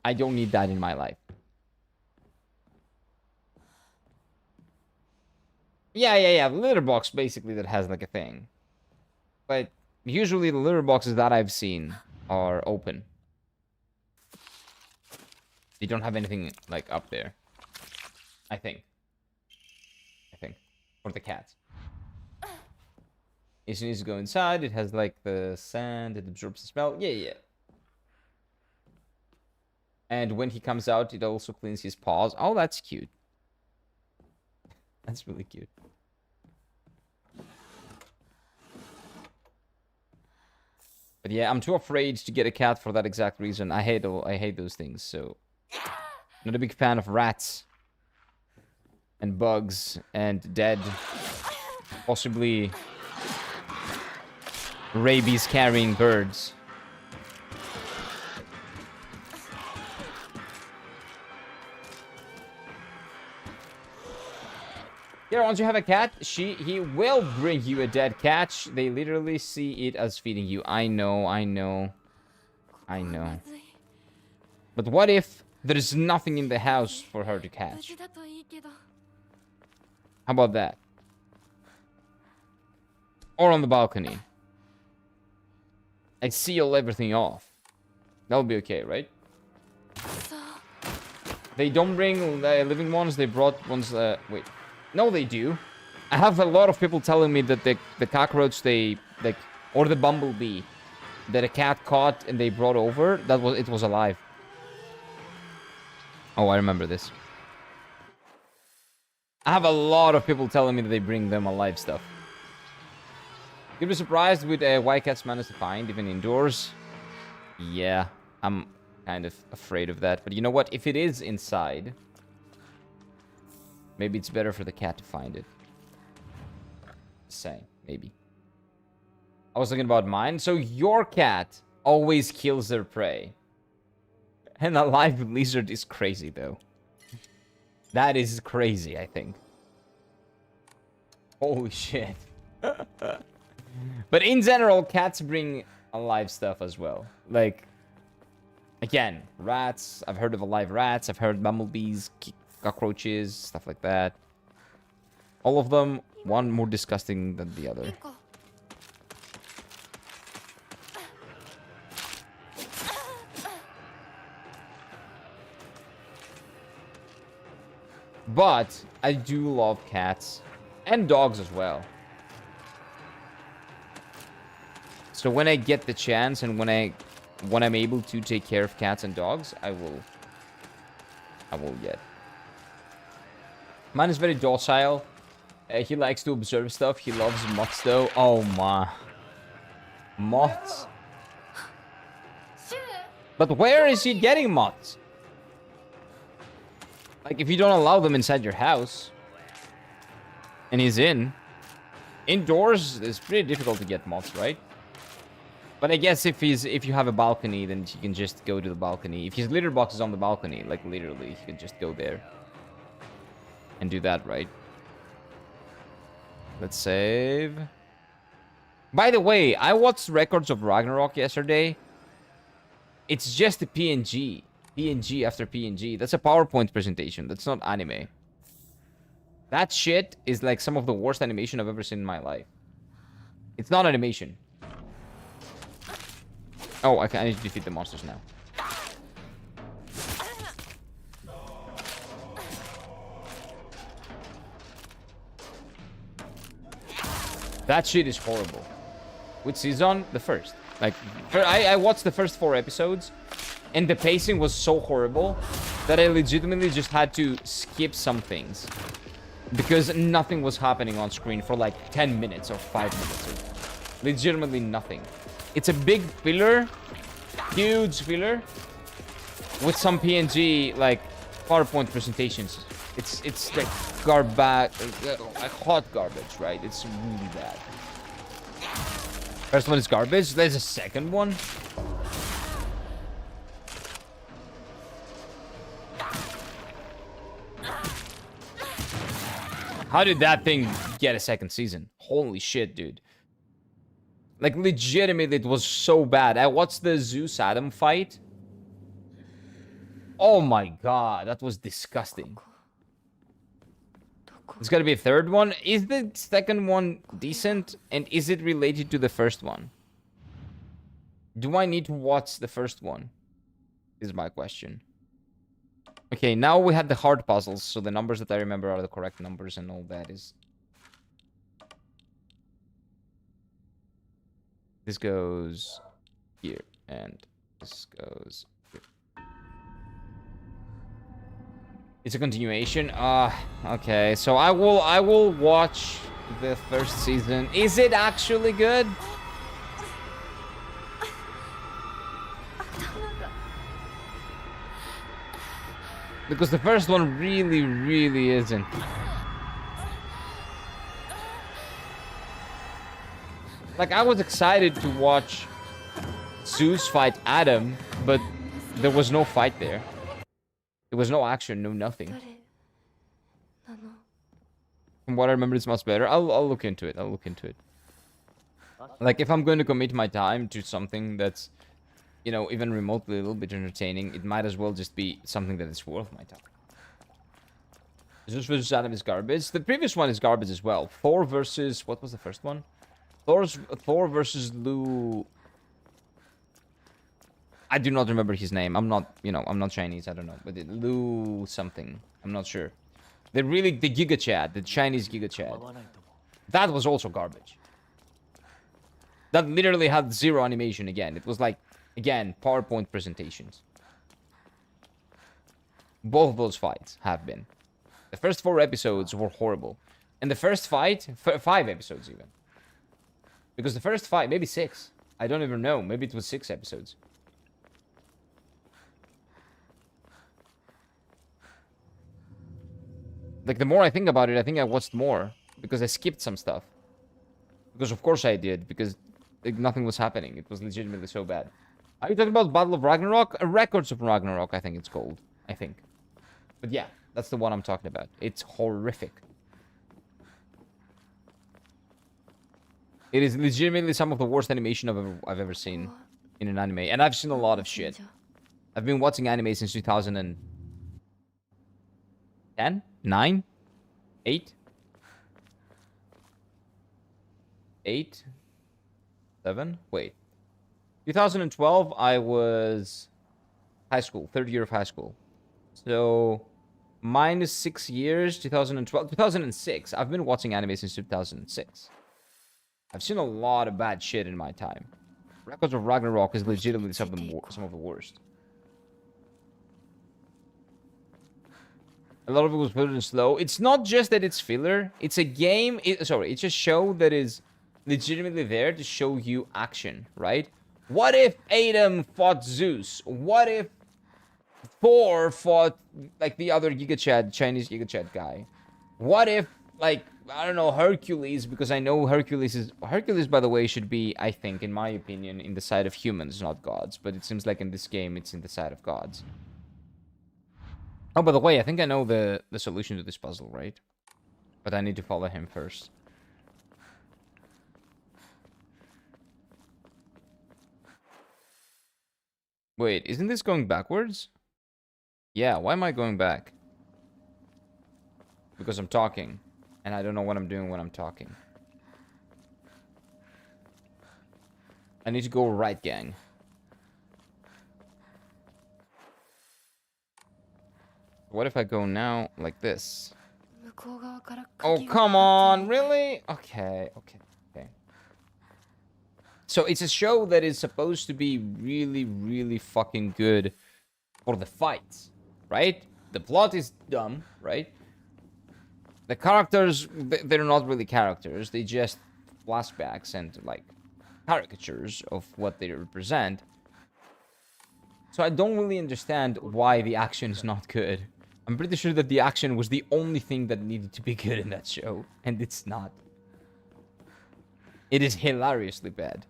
I don't need that in my life. Yeah. The litter box basically that has like a thing. But usually the litter boxes that I've seen are open. They don't have anything like up there. I think. For the cats. As soon as you go inside, it has like the sand, it absorbs the smell. Yeah. And when he comes out, it also cleans his paws. Oh, that's cute. That's really cute. But yeah, I'm too afraid to get a cat for that exact reason. I hate those things, so not a big fan of rats and bugs and dead, possibly rabies carrying birds. Yeah, once you have a cat, he will bring you a dead cat. They literally see it as feeding you. I know. まずい But what if there's nothing in the house for her to 無 catch? 事だといいけど。 How about that? Or on the balcony. I seal everything off. That'll be okay, right? そう。 They don't bring living ones, they brought ones, wait. No, they do. I have a lot of people telling me that the cockroach they, like, or the bumblebee that a cat caught and they brought over, it was alive. Oh, I remember this. I have a lot of people telling me that they bring them alive stuff. You'd be surprised with why cats manage to find, even indoors. Yeah, I'm kind of afraid of that. But you know what? If it is inside, maybe it's better for the cat to find it. Same, maybe. I was thinking about mine. So your cat always kills their prey. And a live lizard is crazy, though. That is crazy, I think. Holy shit. But in general, cats bring alive stuff as well. Like, again, rats. I've heard of alive rats. I've heard bumblebees, cockroaches, stuff like that. All of them, one more disgusting than the other. 行こう。 But I do love cats and dogs as well. So when I get the chance and when I'm able to take care of cats and dogs, I will get. Mine is very docile. He likes to observe stuff. He loves moths though. Oh my. Moths. But where is he getting moths? Like, if you don't allow them inside your house, and he's indoors, it's pretty difficult to get moths, right? But I guess if you have a balcony, then he can just go to the balcony. If his litter box is on the balcony, like literally, he can just go there and do that, right? Let's save. By the way, I watched Records of Ragnarok yesterday. It's just a PNG. PNG after PNG. That's a PowerPoint presentation. That's not anime. That shit is like some of the worst animation I've ever seen in my life. It's not animation. Oh, I need to defeat the monsters now. That shit is horrible. Which season? The first. Like, I watched the first 4 episodes. And the pacing was so horrible that I legitimately just had to skip some things. Because nothing was happening on screen for like 10 minutes or 5 minutes. Or legitimately nothing. It's a big filler. Huge filler. With some PNG, like, PowerPoint presentations. It's like garbage, like hot garbage, right? It's really bad. First one is garbage. There's a second one. How did that thing get a second season? Holy shit, dude. Like, legitimately, it was so bad. I watched the Zeus Adam fight. Oh my god, that was disgusting. There's gotta be a third one. Is the second one decent? And is it related to the first one? Do I need to watch the first one? Is my question. Okay, now we had the hard puzzles, so the numbers that I remember are the correct numbers and all that is... This goes here, and this goes here. It's a continuation? Okay, so I will watch the first season. Is it actually good? Because the first one really, really isn't. Like, I was excited to watch Zeus fight Adam, but there was no fight there. There was no action, no nothing. 誰なの？ From what I remember, it's much better. I'll look into it. Like, if I'm going to commit my time to something that's you know, even remotely a little bit entertaining, it might as well just be something that is worth my time. Zeus versus Adam is garbage. The previous one is garbage as well. Thor versus... What was the first one? Thor versus Lou... I do not remember his name. I'm not, you know, I'm not Chinese. I don't know. But Lou something. I'm not sure. The Giga Chad. The Chinese Giga Chad. That was also garbage. That literally had zero animation again. It was like, again, PowerPoint presentations. Both of those fights have been. The first 4 episodes were horrible. And the first fight, 5 episodes even. Because the first fight, maybe 6. I don't even know. Maybe it was 6 episodes. Like, the more I think about it, I think I watched more. Because I skipped some stuff. Because of course I did. Because like, nothing was happening. It was legitimately so bad. Are you talking about Battle of Ragnarok? Records of Ragnarok, I think it's called. I think. But yeah, that's the one I'm talking about. It's horrific. It is legitimately some of the worst animation I've ever seen in an anime. And I've seen a lot of shit. I've been watching anime since 2010? 9? 8? 8? 7? Wait. 2012, I was high school. 3rd year of high school. So, minus 6 years, 2012. 2006. I've been watching anime since 2006. I've seen a lot of bad shit in my time. Records of Ragnarok is legitimately some of the worst. A lot of it was put in slow. It's not just that it's filler. It's a game. It's a show that is legitimately there to show you action, right? What if Adam fought Zeus? What if Thor fought, like, the other Giga Chad, Chinese Giga Chad guy? What if, like, I don't know, Hercules, because I know Hercules, by the way, should be, I think, in my opinion, in the side of humans, not gods. But it seems like in this game, it's in the side of gods. Oh, by the way, I think I know the solution to this puzzle, right? But I need to follow him first. Wait, isn't this going backwards? Yeah, why am I going back? Because I'm talking. And I don't know what I'm doing when I'm talking. I need to go right, gang. What if I go now like this? Oh, come on. Really? Okay. So it's a show that is supposed to be really, really fucking good for the fights, right? The plot is dumb, right? The characters, they're not really characters. They just flashbacks and, like, caricatures of what they represent. So I don't really understand why the action is not good. I'm pretty sure that the action was the only thing that needed to be good in that show. And it's not. It is hilariously bad.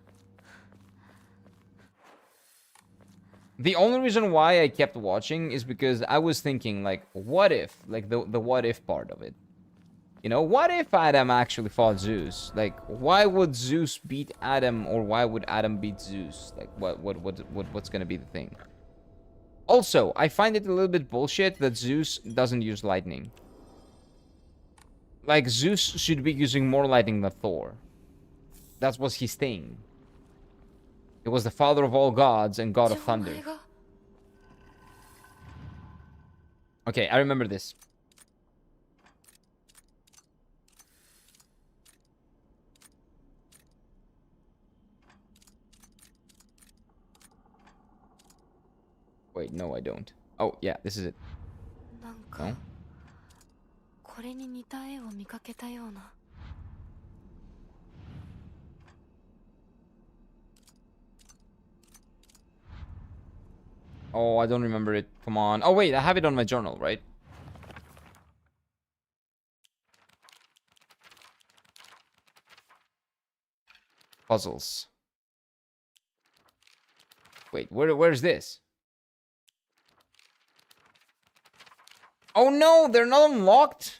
The only reason why I kept watching is because I was thinking, like, what if? Like, the what if part of it. You know, what if Adam actually fought Zeus? Like, why would Zeus beat Adam, or why would Adam beat Zeus? Like, what's gonna be the thing? Also, I find it a little bit bullshit that Zeus doesn't use lightning. Like, Zeus should be using more lightning than Thor. That was his thing. It was the father of all gods and god of thunder. Okay, I remember this. Wait, no, I don't. Oh, yeah, this is it. No? Oh, I don't remember it. Come on. Oh, wait, I have it on my journal, right? Puzzles. Wait, where's this? Oh no, they're not unlocked.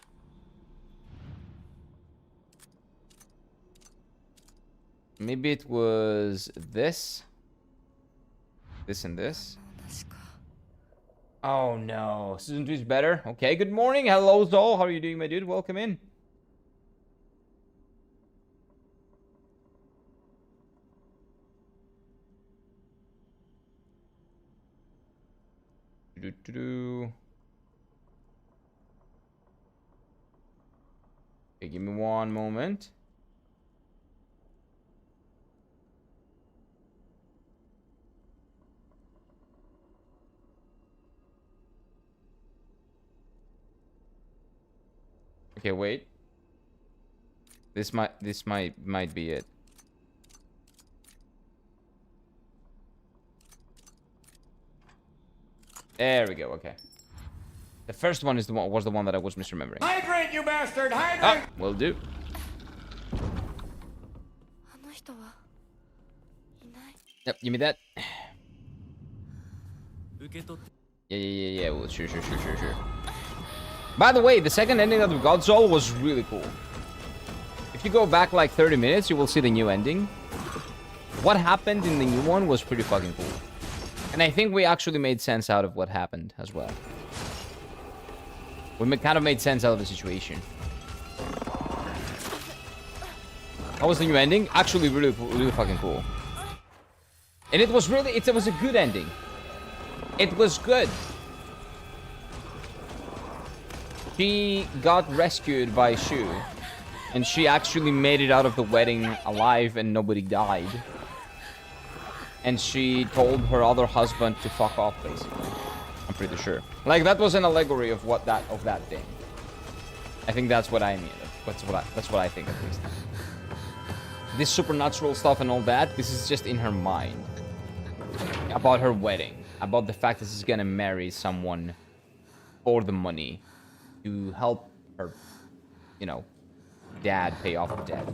Maybe it was this. This and this. 確か Oh no, season 2 is better. Okay, good morning. Hello, Zol. How are you doing, my dude? Welcome in. Do-do-do. Okay, give me one moment. Okay, wait. This might be it. There we go. Okay. The first one is the one that I was misremembering. Hydrate, you bastard! Hydrate! Ah, will do. あの人はいない Yep, give me that. 受け取って Yeah. Well, sure. By the way, the second ending of the God Soul was really cool. If you go back like 30 minutes, you will see the new ending. What happened in the new one was pretty fucking cool. And I think we actually made sense out of what happened as well. We kind of made sense out of the situation. How was the new ending? Actually, really fucking cool. And it was a good ending. It was good. She got rescued by Shu, and she actually made it out of the wedding alive and nobody died. And she told her other husband to fuck off, basically. I'm pretty sure. Like, that was an allegory of that thing. I think that's what I mean. That's what I think, at least. This supernatural stuff and all that, this is just in her mind. About her wedding. About the fact that she's gonna marry someone for the money. To help her, you know, dad pay off the debt.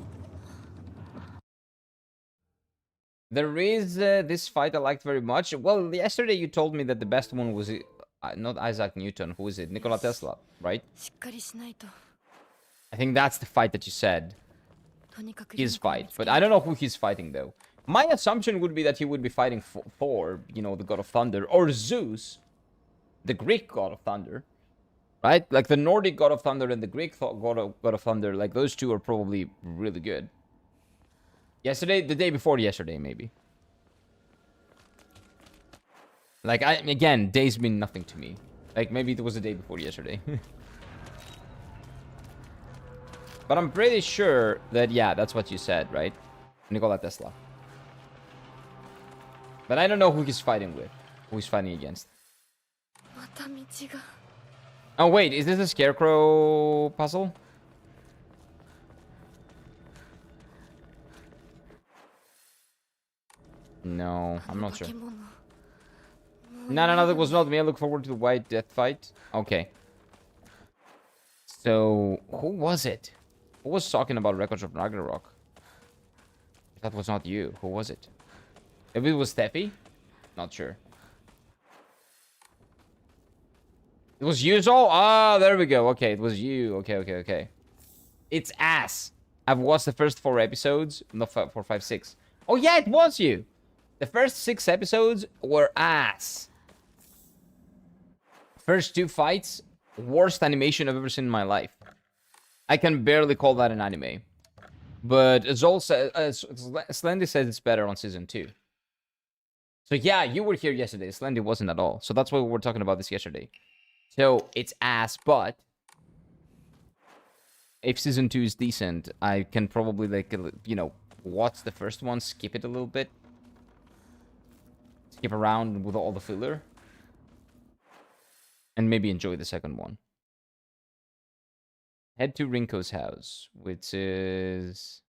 There is this fight I liked very much. Well, yesterday you told me that the best one was not Isaac Newton. Who is it? Nikola Tesla, right? しっかりしないと I think that's the fight that you said. とにかく His リンコを見 fight. つけ But I don't know who he's fighting, though. My assumption would be that he would be fighting Thor, you know, the god of thunder, or Zeus, the Greek god of thunder. Right? Like the Nordic god of thunder and the Greek god of thunder, like those two are probably really good. Yesterday, the day before yesterday, maybe. Like, again, days mean nothing to me. Like, maybe it was the day before yesterday. But I'm pretty sure that, yeah, that's what you said, right? Nikola Tesla. But I don't know who he's fighting with. Who he's fighting against. また道が Oh, wait, is this a scarecrow puzzle? No, I'm not sure. 化け物 No, that was not me. I look forward to the White Death fight. Okay. So, who was it? Who was talking about Records of Ragnarok? That was not you. Who was it? Maybe it was Steffi? Not sure. It was you, Zol? Ah, there we go. Okay, it was you. Okay. It's ass. I've watched the first 4 episodes. No, 4, 5, 6. Oh, yeah, it was you. The first 6 episodes were ass. First 2 fights, worst animation I've ever seen in my life. I can barely call that an anime. But Zol says, Slendy says it's better on season 2. So yeah, you were here yesterday. Slendy wasn't at all. So that's why we were talking about this yesterday. So it's ass, but if season 2 is decent, I can probably, like, you know, watch the first one, skip it a little bit, skip around with all the filler, and maybe enjoy the second one. Head to Rinko's house, which is...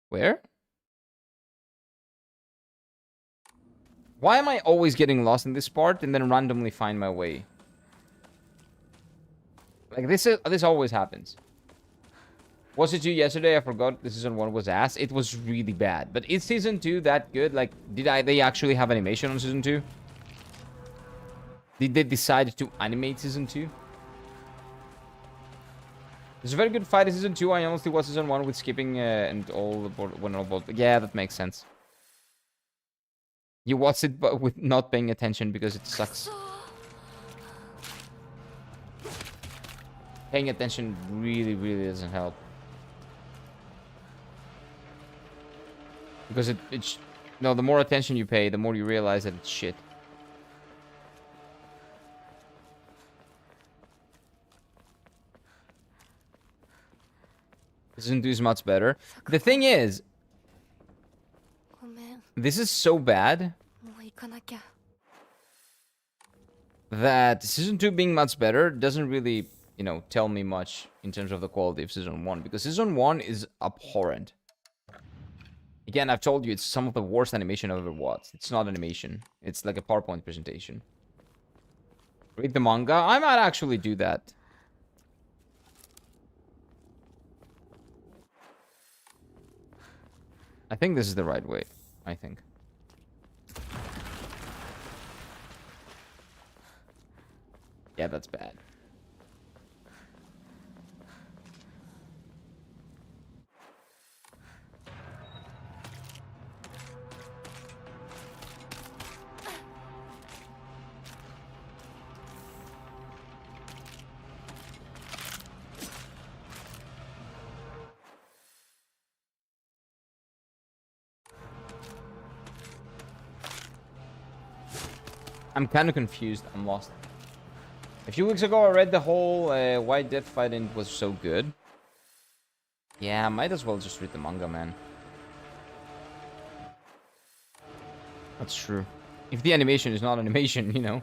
Where? Why am I always getting lost in this part and then randomly find my way? Like, this always happens. Was it you yesterday? I forgot the season 1 was ass. It was really bad. But is season 2 that good? Like, they actually have animation on season 2? Did they decide to animate season 2? It's a very good fight in season 2. I honestly watched season 1 with skipping and all the board when all board. Yeah, that makes sense. You watch it but with not paying attention because it sucks. Paying attention really, really doesn't help. Because no, the more attention you pay, the more you realize that it's shit. Season 2 is much better. The thing is, ごめん、 this is so bad もう行かなきゃ。 that season 2 being much better doesn't really, you know, tell me much in terms of the quality of season 1. Because season 1 is abhorrent. Again, I've told you, it's some of the worst animation I've ever watched. It's not animation. It's like a PowerPoint presentation. Read the manga? I might actually do that. I think this is the right way. I think. Yeah, that's bad. I'm kind of confused. I'm lost. A few weeks ago, I read the whole why Death Fighting was so good. Yeah, I might as well just read the manga, man. That's true. If the animation is not animation, you know.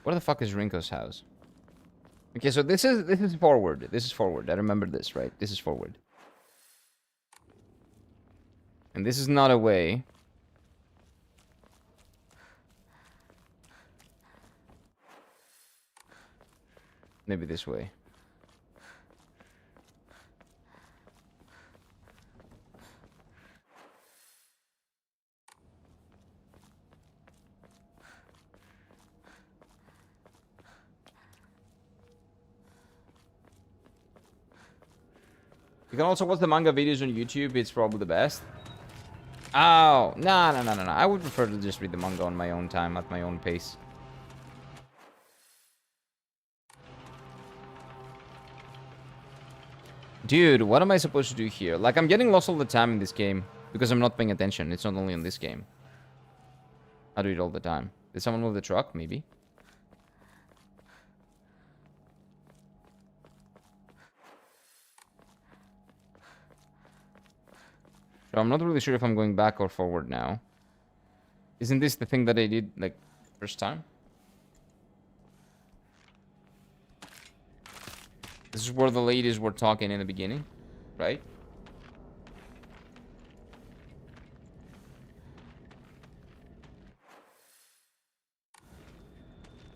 Where the fuck is Rinko's house? Okay, so this is forward. This is forward. I remember this, right? This is forward. And this is not a way. Maybe this way. You can also watch the manga videos on YouTube. It's probably the best. Oh, no. I would prefer to just read the manga on my own time, at my own pace. Dude, what am I supposed to do here? Like, I'm getting lost all the time in this game because I'm not paying attention. It's not only in this game. I do it all the time. Did someone move the truck? Maybe. So I'm not really sure if I'm going back or forward now. Isn't this the thing that I did, like, first time? This is where the ladies were talking in the beginning, right?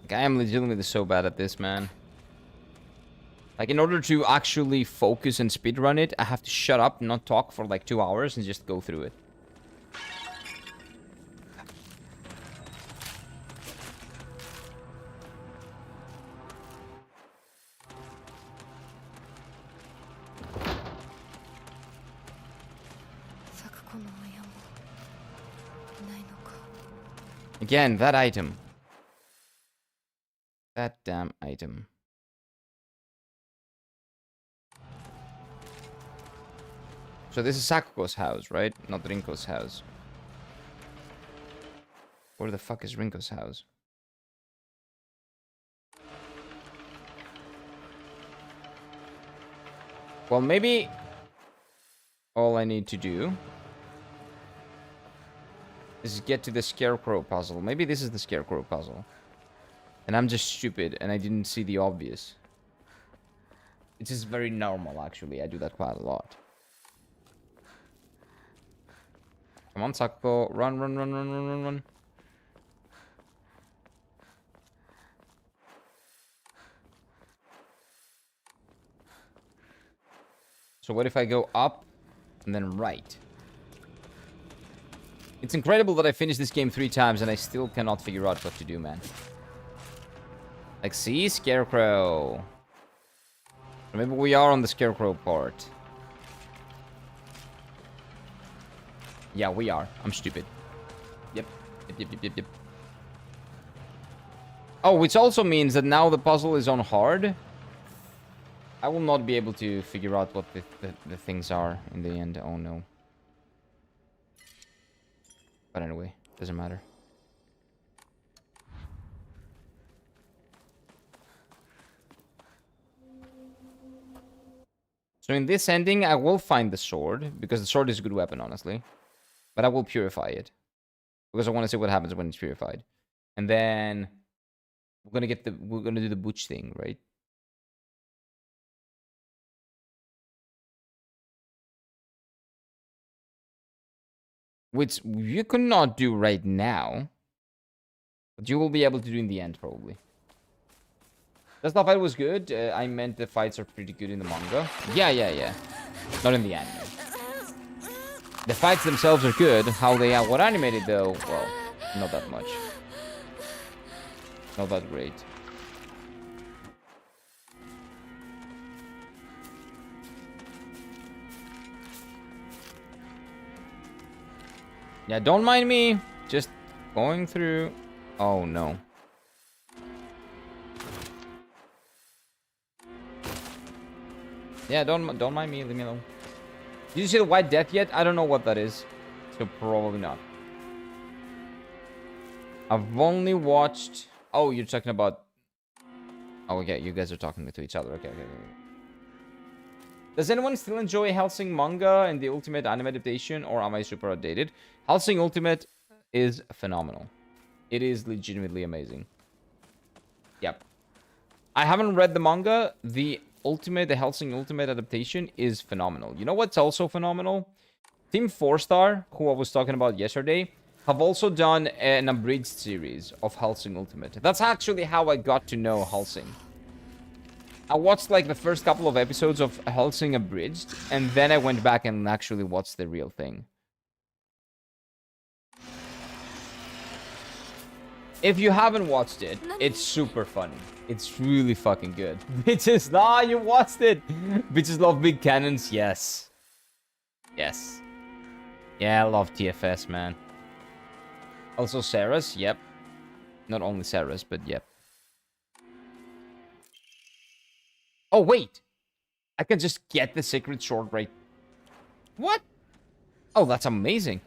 Like, I am legitimately so bad at this, man. Like, in order to actually focus and speedrun it, I have to shut up, not talk for like 2 hours, and just go through it. Again, that item. That damn item. So this is Sakuko's house, right? Not Rinko's house. Where the fuck is Rinko's house? Well, maybe all I need to do is get to the Scarecrow puzzle. Maybe this is the Scarecrow puzzle. And I'm just stupid and I didn't see the obvious. It is very normal, actually. I do that quite a lot. Come on, Sakuko. Run, run, run, run, run, run, run. So what if I go up and then right? It's incredible that I finished this game 3 times and I still cannot figure out what to do, man. Like, see? Scarecrow. Maybe we are on the Scarecrow part. Yeah, we are. I'm stupid. Yep. Yep. Oh, which also means that now the puzzle is on hard. I will not be able to figure out what the things are in the end. Oh, no. But anyway, doesn't matter. So in this ending, I will find the sword, because the sword is a good weapon, honestly. But I will purify it, because I want to see what happens when it's purified. And then we're gonna do the butch thing, right? Which you cannot do right now, but you will be able to do in the end, probably. The stuff fight was good. I meant the fights are pretty good in the manga. Yeah. Not in the anime. The fights themselves are good. How they were animated, though, well, not that much. Not that great. Yeah, don't mind me. Just going through. Oh, no. Yeah, don't mind me. Leave me alone. Did you see the White Death yet? I don't know what that is. So probably not. I've only watched... Oh, you're talking about... Oh, okay. You guys are talking to each other. Okay. Does anyone still enjoy Hellsing manga and the Ultimate anime adaptation? Or am I super outdated? Hellsing Ultimate is phenomenal. It is legitimately amazing. Yep. I haven't read the manga. The Hellsing Ultimate adaptation is phenomenal. You know what's also phenomenal? Team 4-Star, who I was talking about yesterday, have also done an abridged series of Hellsing Ultimate. That's actually how I got to know Hellsing. I watched like the first couple of episodes of Hellsing abridged, and then I went back and actually watched the real thing. If you haven't watched it, it's super funny. It's really fucking good. Bitches, nah, you watched it. Bitches love big cannons. Yes. Yes. Yeah, I love TFS, man. Also Sarah's, yep. Not only Sarah's, but yep. Oh, wait. I can just get the Sacred Sword right. What? Oh, that's amazing.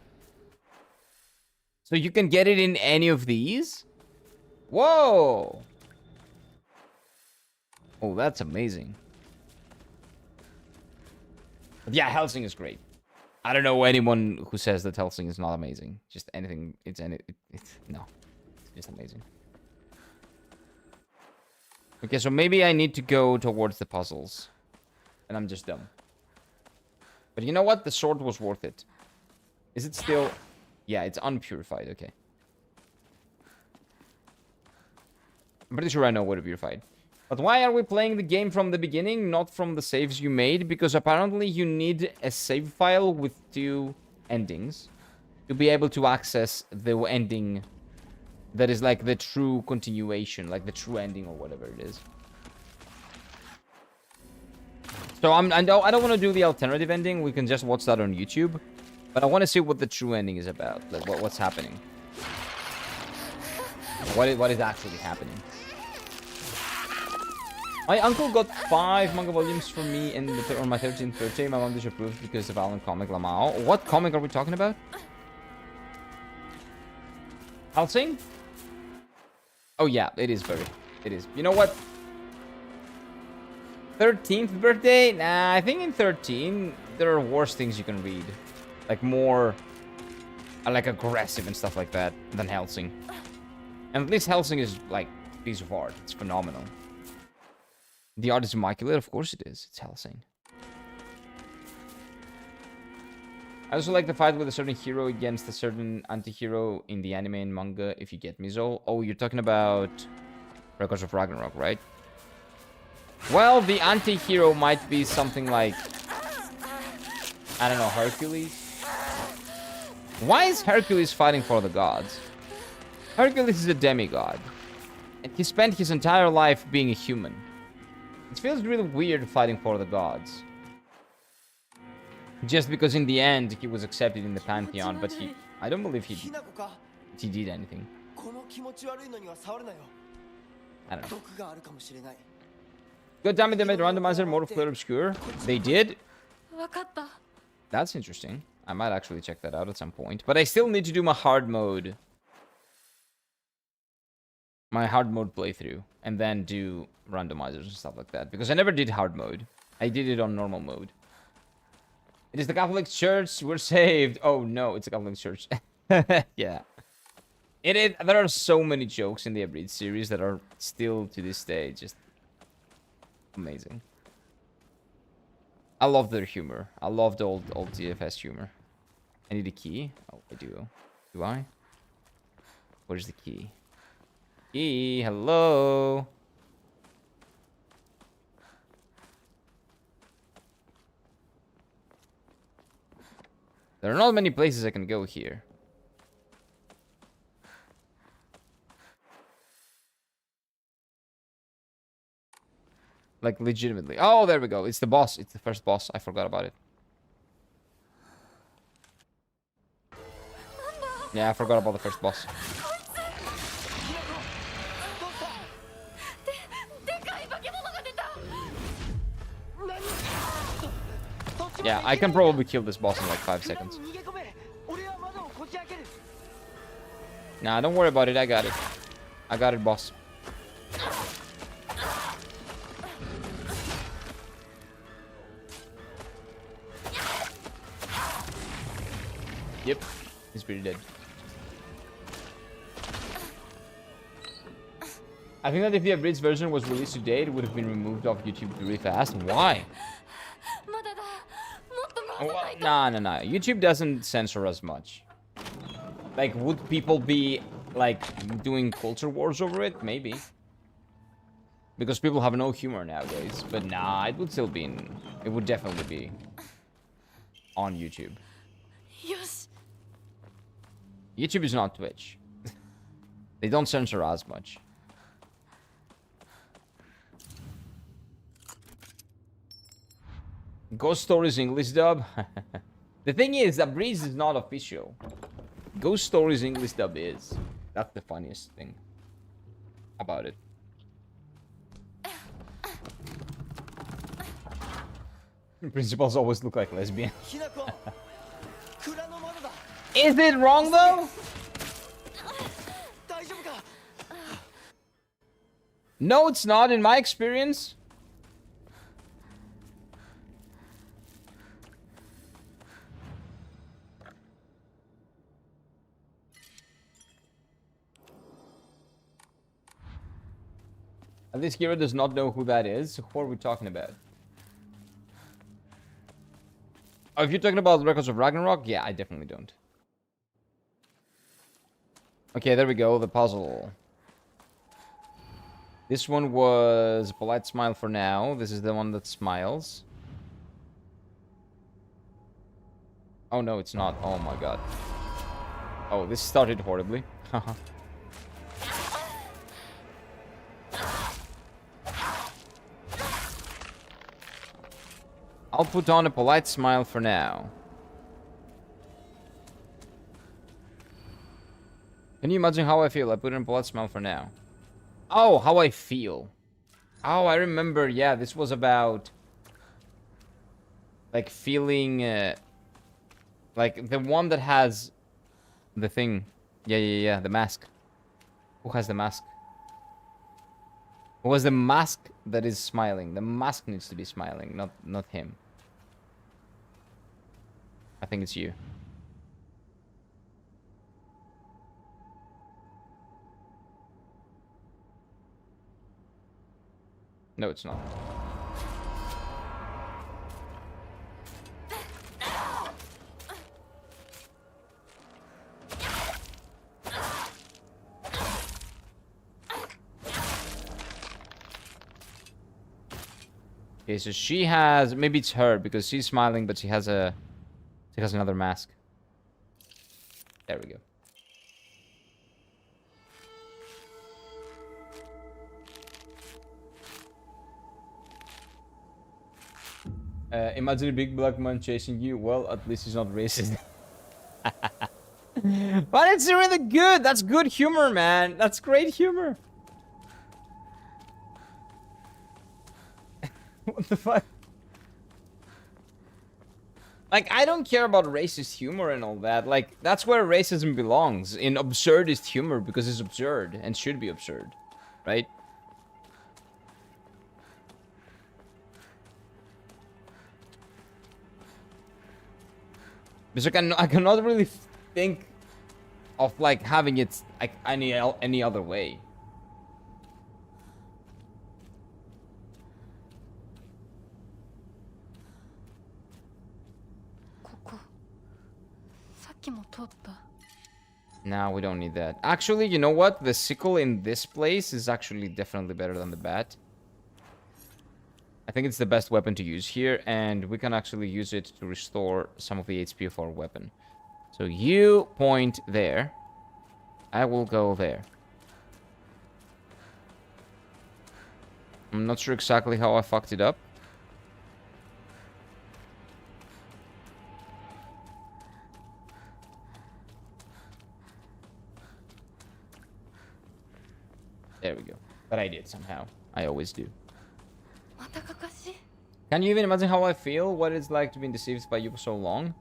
So you can get it in any of these? Whoa. Oh, that's amazing. But yeah, Hellsing is great. I don't know anyone who says that Hellsing is not amazing. Just anything. No. It's just amazing. Okay, so maybe I need to go towards the puzzles. And I'm just dumb. But you know what? The sword was worth it. Is it still... Yeah, it's unpurified. Okay. I'm pretty sure I know what to purified. But why are we playing the game from the beginning, not from the saves you made? Because apparently you need a save file with 2 endings to be able to access the ending that is like the true continuation, like the true ending or whatever it is. So I don't want to do the alternative ending. We can just watch that on YouTube. But I want to see what the true ending is about. Like what's happening. What is actually happening. My uncle got 5 manga volumes for me on my 13th birthday. My mom disapproved because of Alan comic Lamau. What comic are we talking about? Hellsing? Oh yeah, it is very. It is. You know what? 13th birthday? Nah, I think in 13 there are worse things you can read. Like more like aggressive and stuff like that than Hellsing. And at least Hellsing is like a piece of art. It's phenomenal. The art is immaculate, of course it is. It's Hellsing. I also like the fight with a certain hero against a certain anti-hero in the anime and manga, if you get me, Zol. Oh, you're talking about Records of Ragnarok, right? Well, the anti-hero might be something like... I don't know, Hercules? Why is Hercules fighting for the gods? Hercules is a demigod. And he spent his entire life being a human. It feels really weird fighting for the gods. Just because in the end he was accepted in the pantheon, but I don't believe he ひな子か did anything. この気持ち悪いのには触るなよ I don't know. 毒があるかもしれない Good time they made randomizer mode of clear obscure. They did? 分かった That's interesting. I might actually check that out at some point. But I still need to do my hard mode. My hard mode playthrough. And then do randomizers and stuff like that. Because I never did hard mode. I did it on normal mode. It is the Catholic Church. We're saved. Oh no, it's the Catholic Church. Yeah. There are so many jokes in the Abrid series that are still to this day just amazing. I love their humor. I love the old TFS humor. I need a key. Oh, I do. Do I? Where's the key? Key, hello. There are not many places I can go here. Like, legitimately. Oh, there we go. It's the boss. It's the first boss. I forgot about it. Yeah, I forgot about the first boss. でかい化け物が出た Yeah, I can probably kill this boss in like 5 seconds. 逃げ込め俺は窓をこじ開ける Nah, don't worry about it. I got it. I got it, boss. Yep, he's pretty dead. I think that if the abridged version was released today, it would have been removed off YouTube really fast. Why? まだだもっと回さ Well, ないと nah. YouTube doesn't censor us much. Like, would people be, like, doing culture wars over it? Maybe. Because people have no humor nowadays. But nah, it would still be it would definitely be on YouTube. よし YouTube is not Twitch. They don't censor as much. Ghost Stories English dub? The thing is, that Breeze is not official. Ghost Stories English dub is. That's the funniest thing about it. Principals always look like lesbian. ひな子蔵の窓だ Is it wrong though? 大丈夫か No, it's not in my experience. At least Kira does not know who that is. Who are we talking about? Oh, if you're talking about Records of Ragnarok, yeah, I definitely don't. Okay, there we go, the puzzle. This one was Polite Smile for now. This is the one that smiles. Oh no, it's not. Oh my god. Oh, this started horribly. I'll put on a polite smile for now. Can you imagine how I feel? I put in a polite smile for now. Oh, how I feel. Oh, I remember. Yeah, this was about... like, feeling... like, the one that has... the thing. Yeah, the mask. Who has the mask? Who has the mask that is smiling? The mask needs to be smiling, not him. I think it's you. No, it's not. Okay, so she has... maybe it's her, because she's smiling, but she has another mask. There we go. Imagine a big black man chasing you. Well, at least he's not racist. But it's really good. That's good humor, man. That's great humor. What the fuck? Like, I don't care about racist humor and all that. Like, that's where racism belongs. In absurdist humor, because it's absurd and should be absurd. Right? Because I cannot really think of, like, having it, like, any other way. Now we don't need that. Actually, you know what? The sickle in this place is actually definitely better than the bat. I think it's the best weapon to use here, and we can actually use it to restore some of the HP of our weapon. So you point there. I will go there. I'm not sure exactly how I fucked it up. There we go. But I did somehow. I always do. Can you even imagine how I feel? What it's like to be deceived by you for so long?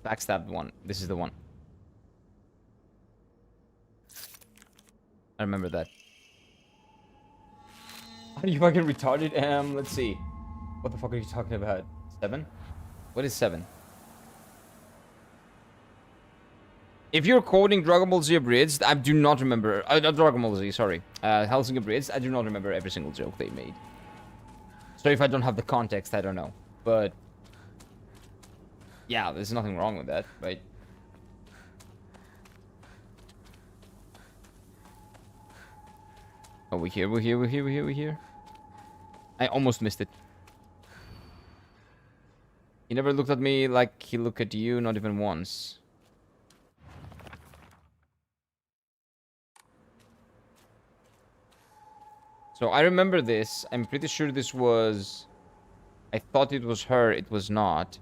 Backstabbed one. This is the one. I remember that. Are you fucking retarded? Let's see. What the fuck are you talking about? 7? What is 7? If you're quoting Dragon Ball Z Abridged, I do not remember. Not Dragon Ball Z, sorry. Hellsing Abridged, I do not remember every single joke they made. So if I don't have the context, I don't know. But yeah, there's nothing wrong with that, right? Oh, we're here. I almost missed it. He never looked at me like he looked at you, not even once. So I remember this. I'm pretty sure this was... I thought it was her. It was not.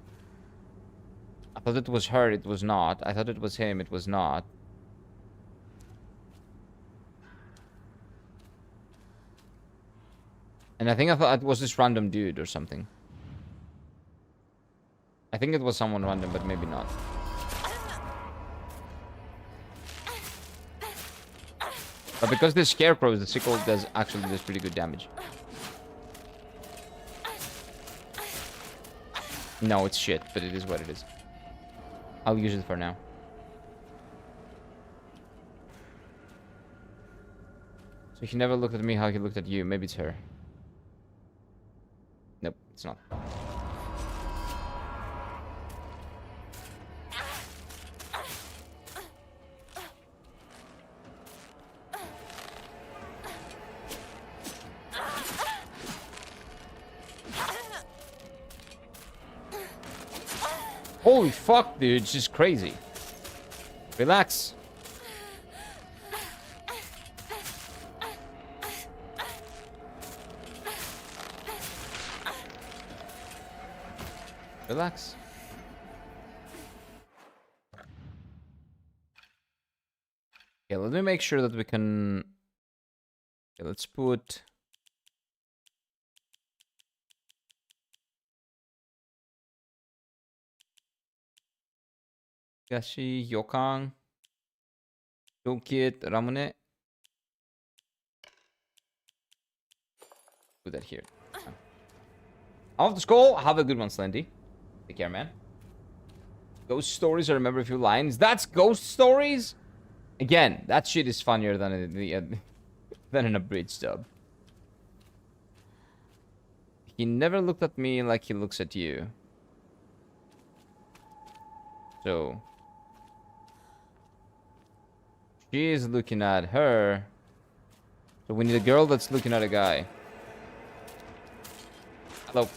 I thought it was her. It was not. I thought it was him. It was not. And I think I thought it was this random dude or something. I think it was someone random, but maybe not. But because this scarecrow is the sickle does pretty good damage. No, it's shit, but it is what it is. I'll use it for now. So he never looked at me how he looked at you. Maybe it's her. Nope, it's not. Holy fuck, dude, she's crazy. Relax. Relax. Okay, let me make sure that we can... Okay, let's put... Gashi, Yokang, Toolkit, Ramune. Put that here. Off the skull. Have a good one, Slendy. Take care, man. Ghost stories. I remember a few lines. That's ghost stories. Again, that shit is funnier than than an abridged dub. He never looked at me like he looks at you. So she is looking at her. So we need a girl that's looking at a guy. Hello.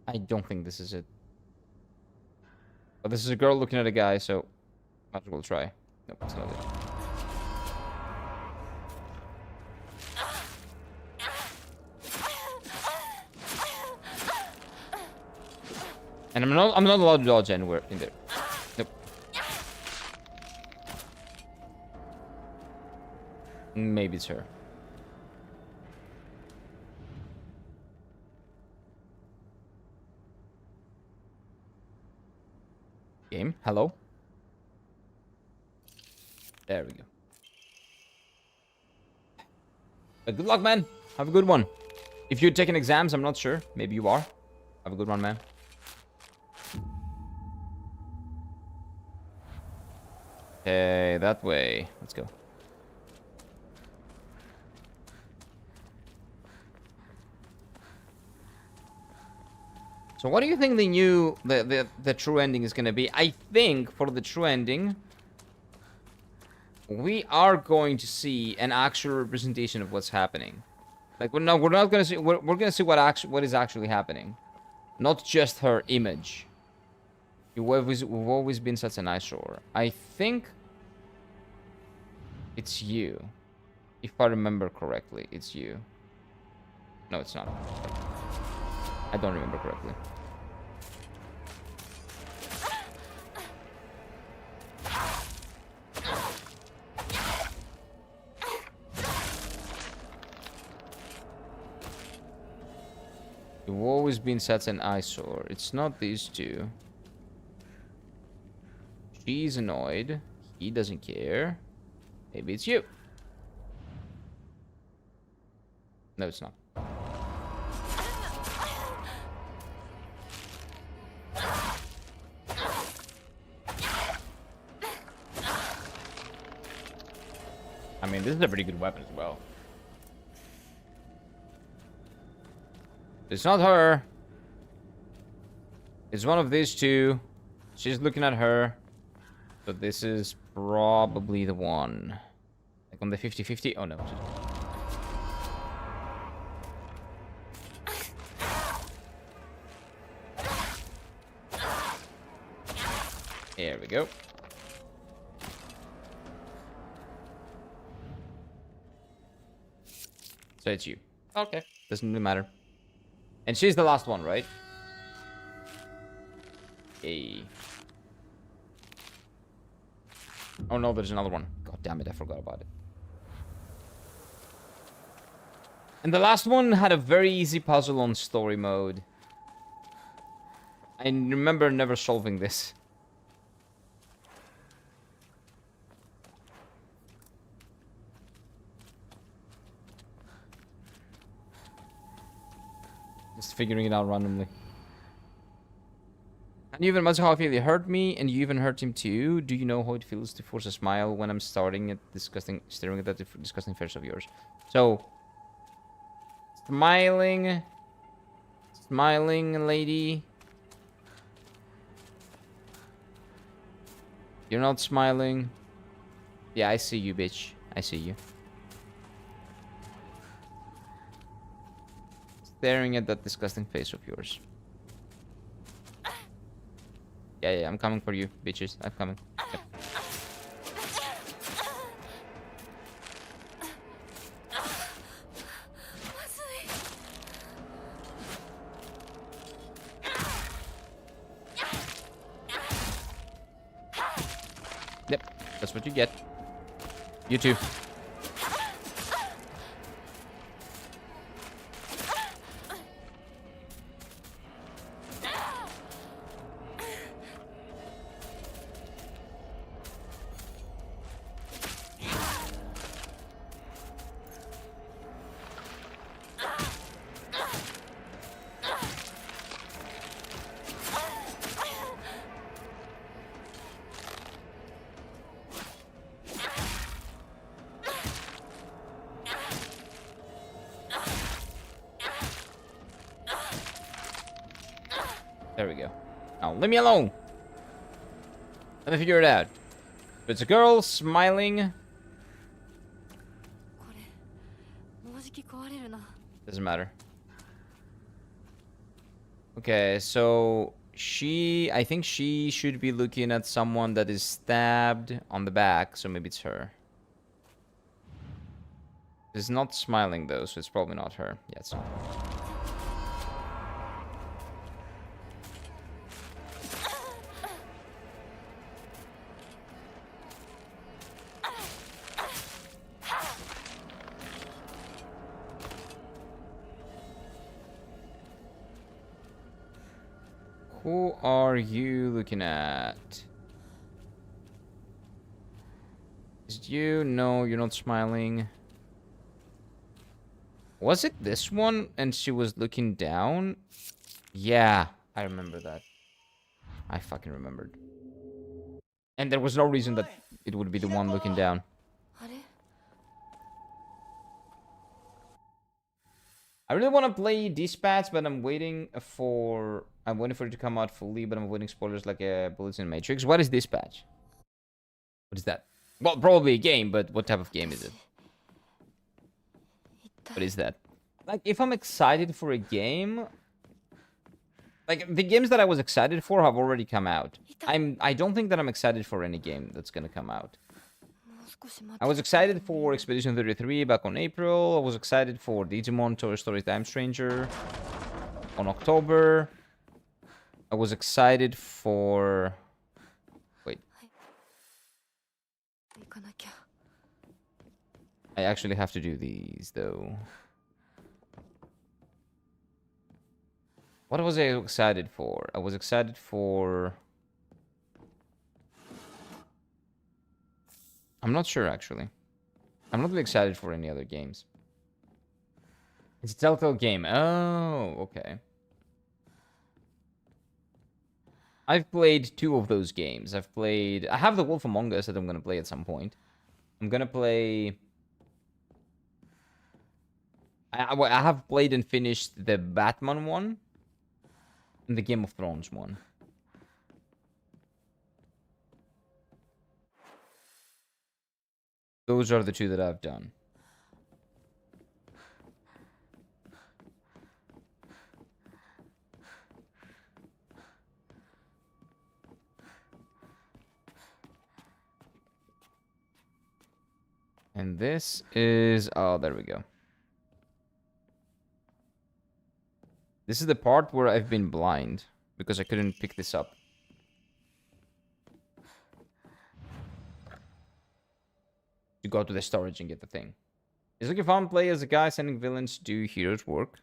I don't think this is it. But this is a girl looking at a guy, so might as well try. Nope, that's not it. And I'm not allowed to dodge anywhere in there. Nope. Maybe it's her. Game, hello? There we go. But good luck, man. Have a good one. If you're taking exams, I'm not sure. Maybe you are. Have a good one, man. Okay, that way. Let's go. So what do you think the true ending is gonna be? I think for the true ending, we are going to see an actual representation of what's happening. Like we're not gonna see we're gonna see what is actually happening, not just her image. We've always been such an eyesore. I think it's you, if I remember correctly. It's you. No, it's not. I don't remember correctly. You've always been such an eyesore. It's not these two. She's annoyed. He doesn't care. Maybe it's you. No, it's not. I mean, this is a pretty good weapon as well. It's not her. It's one of these two. She's looking at her. But this is probably the one. Like on the 50-50. Oh no. Here we go. So it's you. Okay. Doesn't really matter. And she's the last one, right? Hey. Oh no, there's another one. God damn it, I forgot about it. And the last one had a very easy puzzle on story mode. I remember never solving this. Just figuring it out randomly. And you even imagine how I feel. He hurt me, and you even hurt him too. Do you know how it feels to force a smile when I'm staring at that disgusting face of yours? So, smiling, lady. You're not smiling. Yeah, I see you, bitch. I see you. Staring at that disgusting face of yours. Yeah, I'm coming for you, bitches. I'm coming. Yep. Yep, that's what you get. You too. There we go. Now, leave me alone. Let me figure it out. If it's a girl smiling. Doesn't matter. Okay, so I think she should be looking at someone that is stabbed on the back, so maybe it's her. It's not smiling though, so it's probably not her. Yeah, it's not. Who are you looking at? Is it you? No, you're not smiling. Was it this one and she was looking down? Yeah, I remember that. I fucking remembered. And there was no reason that it would be the one looking down. あれ I really want to play Dispatch, but I'm waiting for it to come out fully, but I'm avoiding spoilers like Bullets in Matrix. What is Dispatch? What is that? Well, probably a game, but what type of game is it? What is that? Like, if I'm excited for a game, like the games that I was excited for have already come out. I don't think that I'm excited for any game that's gonna come out. もう少し待って I was excited for Expedition 33 back on April. I was excited for Digimon Toy Story Time Stranger on October. I was excited for... Wait. 行かなきゃ I actually have to do these, though. What was I excited for? I was excited for... I'm not sure, actually. I'm not really excited for any other games. It's a Telltale game. Oh, okay. I've played 2 of those games. I have The Wolf Among Us that I'm going to play at some point. I'm going to play... I have played and finished the Batman one. And the Game of Thrones one. Those are the 2 that I've done. And this is... Oh, there we go. This is the part where I've been blind. Because I couldn't pick this up. To go to the storage and get the thing. Is looking fun. Play as a guy sending villains to do heroes work.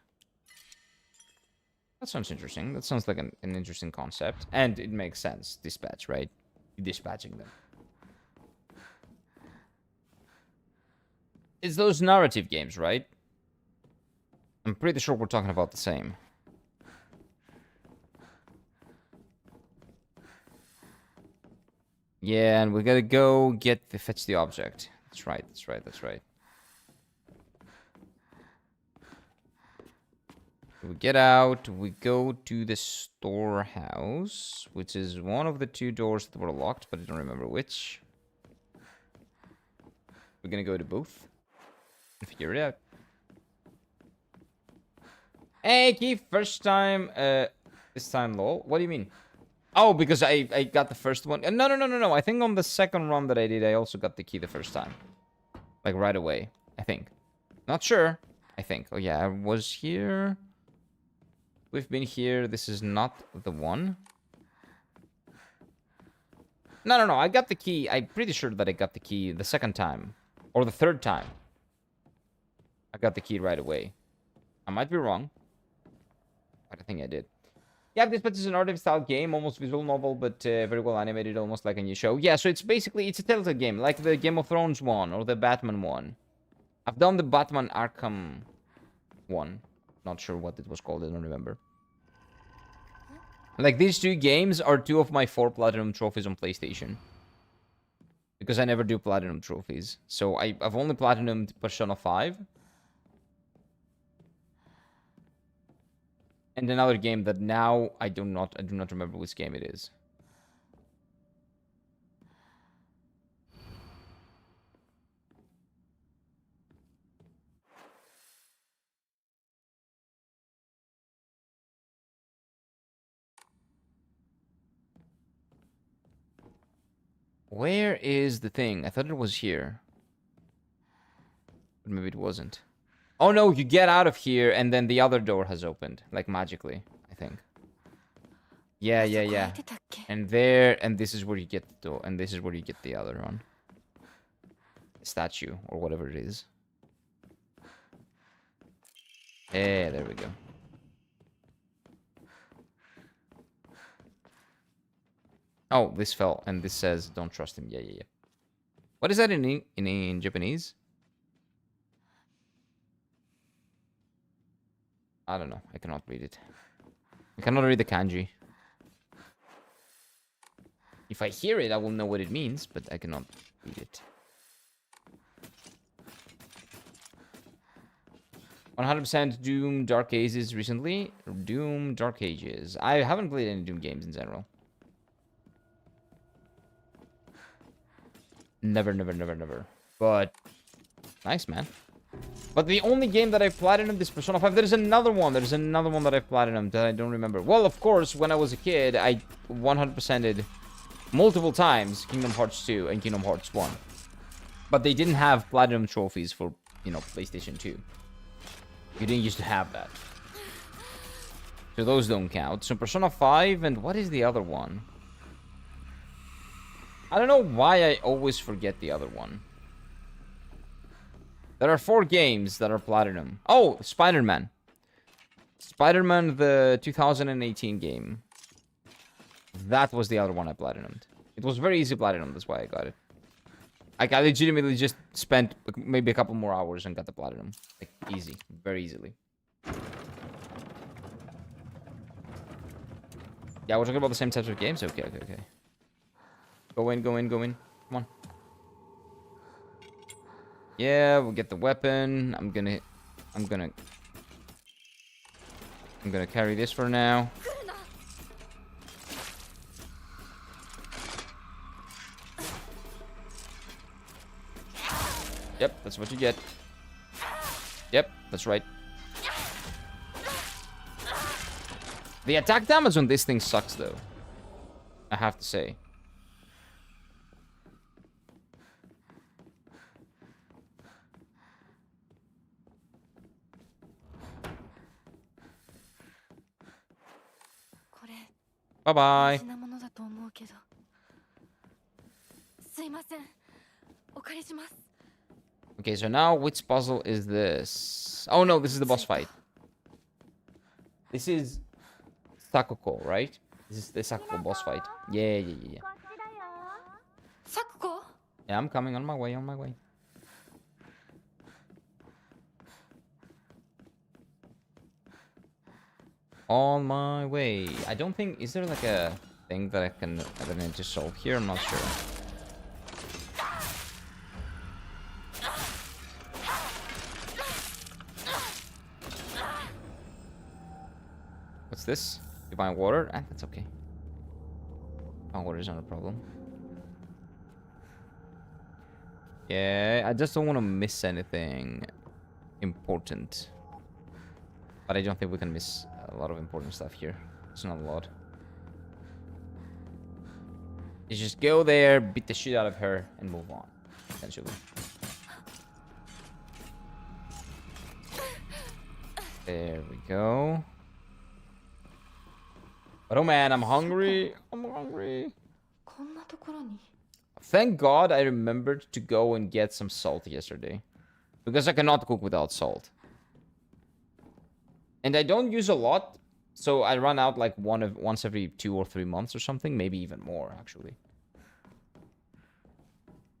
That sounds interesting. That sounds like an interesting concept. And it makes sense. Dispatch, right? You're dispatching them. It's those narrative games, right? I'm pretty sure we're talking about the same. Yeah, and we gotta go fetch the object. That's right, that's right, that's right. We get out, we go to the storehouse, which is one of the 2 doors that were locked, but I don't remember which. We're gonna go to both and figure it out. Hey, Keith, first time, this time, lol. What do you mean? Oh, because I got the first one. No. I think on the second run that I did, I also got the key the first time. Like, right away, I think. Not sure. I think. Oh, yeah, I was here. We've been here. This is not the one. No. I got the key. I'm pretty sure that I got the key the second time. Or the third time. I got the key right away. I might be wrong. But I think I did. Yeah, Dispatch is an artist-style game, almost visual novel, but very well animated, almost like a new show. Yeah, so it's basically, it's a Telltale game, like the Game of Thrones one, or the Batman one. I've done the Batman Arkham one. Not sure what it was called, I don't remember. Like, these 2 games are 2 of my 4 Platinum trophies on PlayStation. Because I never do Platinum trophies. So I've only Platinumed Persona 5. And another game that now I do not remember which game it is. Where is the thing? I thought it was here. But maybe it wasn't. Oh no, you get out of here and then the other door has opened. Like magically, I think. Yeah, yeah, yeah. And there, and this is where you get the door. And this is where you get the other one. Statue, or whatever it is. Yeah, there we go. Oh, this fell, and this says, don't trust him. Yeah, yeah, yeah. What is that in Japanese? I don't know. I cannot read it. I cannot read the kanji. If I hear it, I will know what it means, but I cannot read it. 100% Doom Dark Ages recently. Doom Dark Ages. I haven't played any Doom games in general. Never, never, never, never. But nice, man. But the only game that I've platinumed is Persona 5. There's another one. There's another one that I've platinumed that I don't remember. Well, of course, when I was a kid, I 100%ed multiple times Kingdom Hearts 2 and Kingdom Hearts 1. But they didn't have platinum trophies for, you know, PlayStation 2. You didn't used to have that. So those don't count. So Persona 5 and what is the other one? I don't know why I always forget the other one. There are 4 games that are platinum. Oh, Spider-Man. Spider-Man, the 2018 game. That was the other one I platinumed. It was very easy platinum, that's why I got it. Like, I legitimately just spent maybe a couple more hours and got the platinum. Like, easy. Very easily. Yeah, we're talking about the same types of games? Okay, okay, okay. Go in, go in, go in. Come on. Yeah, we'll get the weapon. I'm gonna carry this for now. Yep, that's what you get. Yep, that's right. The attack damage on this thing sucks, though. I have to say. Bye-bye. Okay, so now which puzzle is this? Oh no, this is the boss fight. This is Sakuko, right? This is the Sakuko boss fight. Yeah, yeah, yeah, yeah. Sakuko? Yeah, I'm coming on my way, on my way. On my way. I don't think... Is there like a thing that I can need to solve here? I'm not sure. What's this? Divine water? Ah, that's okay. Divine water is not a problem. Yeah, I just don't want to miss anything important. But I don't think we can miss a lot of important stuff here. It's not a lot. You just go there, beat the shit out of her, and move on, essentially. There we go. But oh man, I'm hungry. I'm hungry. Thank God I remembered to go and get some salt yesterday. Because I cannot cook without salt. And I don't use a lot, so I run out like once every 2 or 3 months or something, maybe even more actually.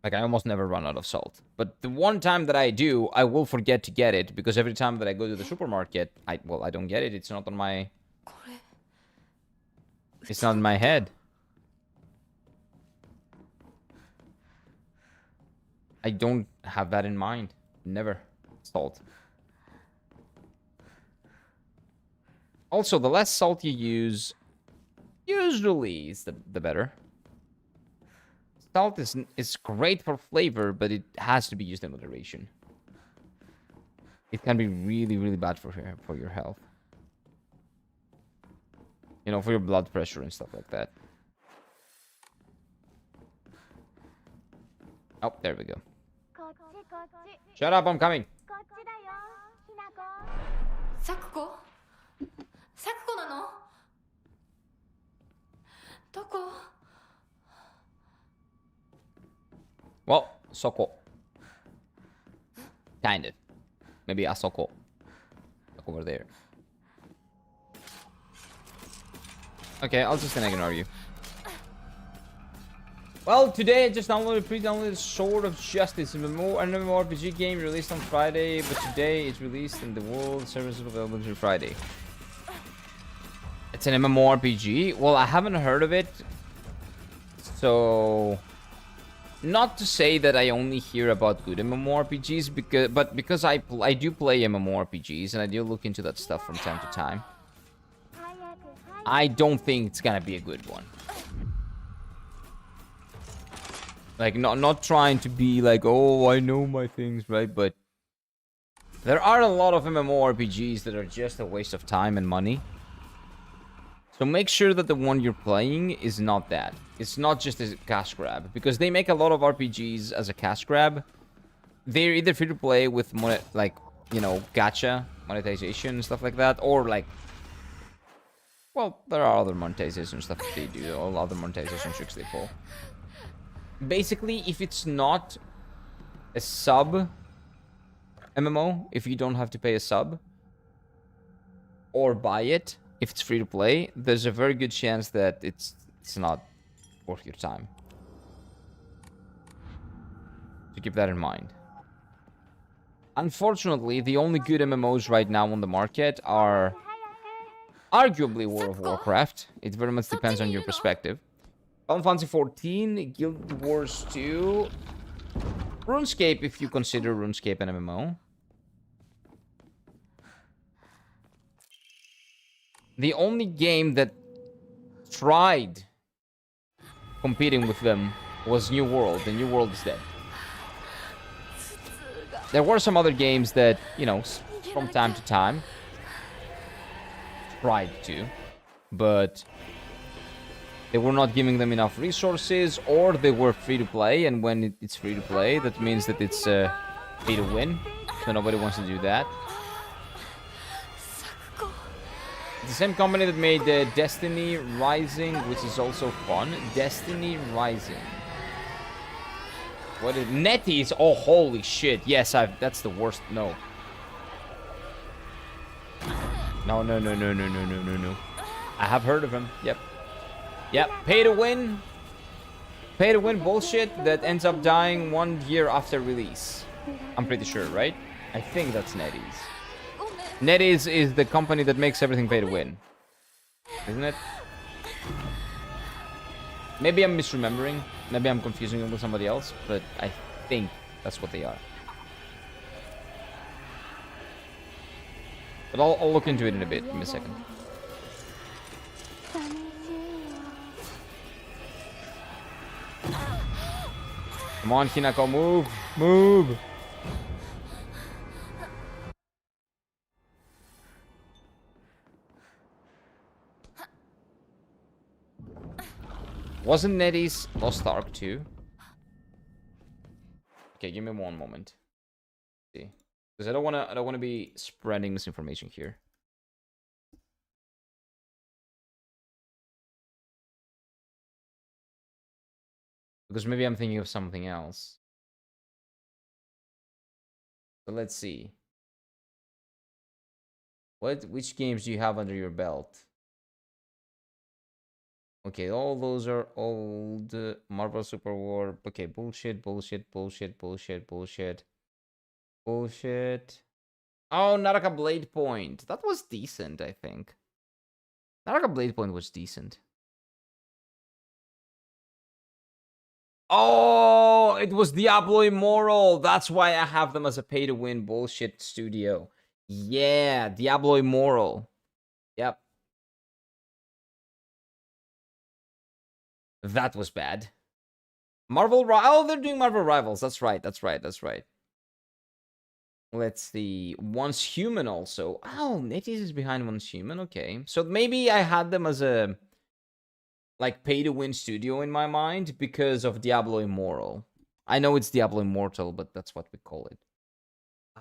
Like I almost never run out of salt. But the one time that I do, I will forget to get it because every time that I go to the supermarket, I don't get it. It's not on my... It's not in my head. I don't have that in mind. Never. Salt. Also, the less salt you use, usually is the better. Salt is great for flavor, but it has to be used in moderation. It can be really, really bad for your health. You know, for your blood pressure and stuff like that. Oh, there we go. こっちこっち Shut up, I'm coming. こっちだよひなこサクコサクコなのどこ Well, Soko. Kind of. Maybe Asoko. Look over there. Okay, I'll just ignore you. Well, today I just pre-downloaded Sword of Justice, an MMORPG game released on Friday, but today it's released in the world services available until Friday. It's an MMORPG. Well, I haven't heard of it, so not to say that I only hear about good MMORPGs, because I do play MMORPGs and I do look into that stuff from time to time. I don't think it's gonna be a good one. Like, not trying to be like, oh, I know my things, right? But there are a lot of MMORPGs that are just a waste of time and money. So make sure that the one you're playing is not that. It's not just a cash grab. Because they make a lot of RPGs as a cash grab. They're either free to play with, like, you know, gacha, monetization, and stuff like that. Or, like, well, there are other monetization stuff that they do. All other monetization tricks they pull. Basically, if it's not a sub MMO, if you don't have to pay a sub or buy it, if it's free to play, there's a very good chance that it's not worth your time. So keep that in mind. Unfortunately, the only good MMOs right now on the market are arguably World of Warcraft. It very much depends on your perspective. Final Fantasy 14, Guild Wars 2, RuneScape, if you consider RuneScape an MMO. The only game that tried competing with them was New World. The New World is dead. There were some other games that, you know, from time to time tried to, but they were not giving them enough resources, or they were free to play, and when it's free to play, that means that it's pay to win, so nobody wants to do that. It's the same company that made Destiny Rising, which is also fun. Destiny Rising. What is NetEase? Oh, holy shit. Yes, that's the worst. No. No. I have heard of him. Yep. Yep. Pay to win. Pay to win bullshit that ends up dying 1 year after release. I'm pretty sure, right? I think that's NetEase. NetEase is the company that makes everything pay to win. Isn't it? Maybe I'm misremembering. Maybe I'm confusing them with somebody else. But I think that's what they are. But I'll look into it in a bit. Give me a second. Come on, Hinako, move! Move! Wasn't NetEase Lost Ark 2? Okay, give me one moment. See, because I don't wanna be spreading misinformation here. Because maybe I'm thinking of something else. But let's see. Which games do you have under your belt? Okay, all those are old. Marvel Super War. Okay, bullshit. Oh, Naraka Blade Point. That was decent, I think. Naraka Blade Point was decent. Oh, it was Diablo Immortal. That's why I have them as a pay-to-win bullshit studio. Yeah, Diablo Immortal. Yep. That was bad. Oh, they're doing Marvel Rivals. That's right. Let's see. Once Human also. Oh, NetEase is behind Once Human. Okay. So maybe I had them as a like pay-to-win studio in my mind because of Diablo Immortal. I know it's Diablo Immortal, but that's what we call it.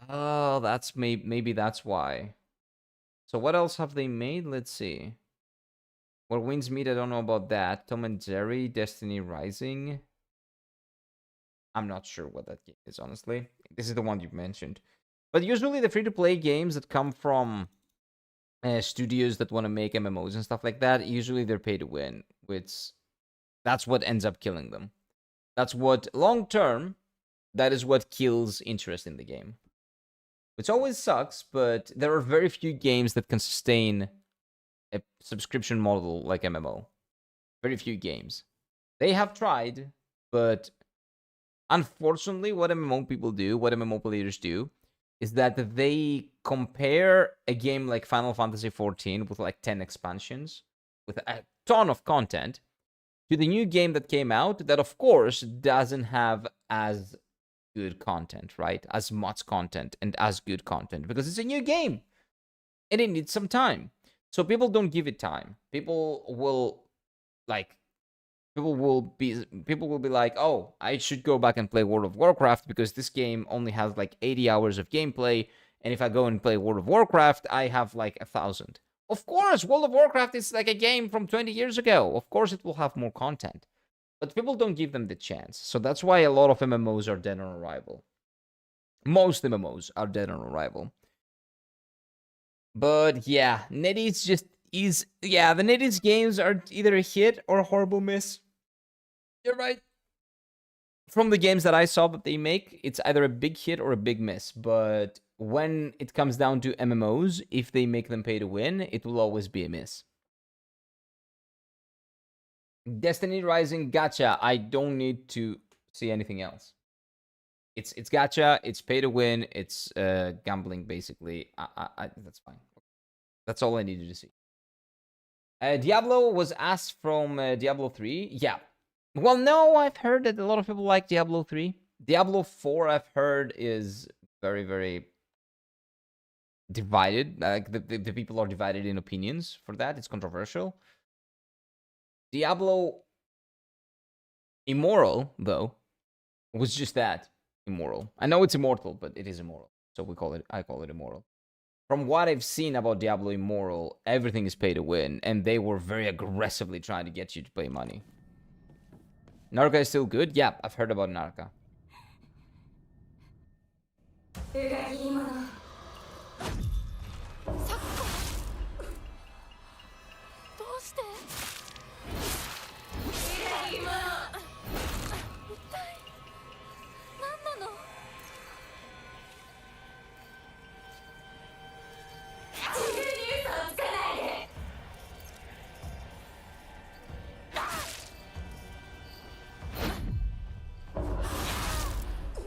Oh, that's maybe that's why. So what else have they made? Let's see. Where Winds Meet, I don't know about that. Tom and Jerry, Destiny Rising. I'm not sure what that game is, honestly. This is the one you've mentioned. But usually the free-to-play games that come from studios that want to make MMOs and stuff like that, usually they're pay to win, which that's what ends up killing them. That's what, long term, that is what kills interest in the game. Which always sucks, but there are very few games that can sustain a subscription model like MMO. Very few games. They have tried, but unfortunately, what MMO people do, what MMO players do, is that they compare a game like Final Fantasy XIV with like 10 expansions, with a ton of content, to the new game that came out that, of course, doesn't have as good content, right? As much content and as good content, because it's a new game and it needs some time. So people don't give it time. People will be like, oh, I should go back and play World of Warcraft because this game only has like 80 hours of gameplay, and if I go and play World of Warcraft, I have like 1,000. Of course, World of Warcraft is like a game from 20 years ago. Of course, it will have more content. But people don't give them the chance. So that's why a lot of MMOs are dead on arrival. Most MMOs are dead on arrival. But yeah, NetEase just is... Yeah, the NetEase games are either a hit or a horrible miss. You're right. From the games that I saw that they make, it's either a big hit or a big miss. But when it comes down to MMOs, if they make them pay to win, it will always be a miss. Destiny Rising gacha. I don't need to see anything else. It's gacha. It's pay to win. It's gambling basically. That's fine. That's all I needed to see. Diablo was asked from Diablo 3. Yeah. Well, no, I've heard that a lot of people like Diablo 3. Diablo 4, I've heard, is very, very divided. Like the people are divided in opinions for that. It's controversial. Diablo Immoral, though, was just that, immoral. I know it's immortal, but it is immoral. So I call it immoral. From what I've seen about Diablo Immoral, everything is pay to win, and they were very aggressively trying to get you to pay money. Narca is still good? Yeah, I've heard about Narca.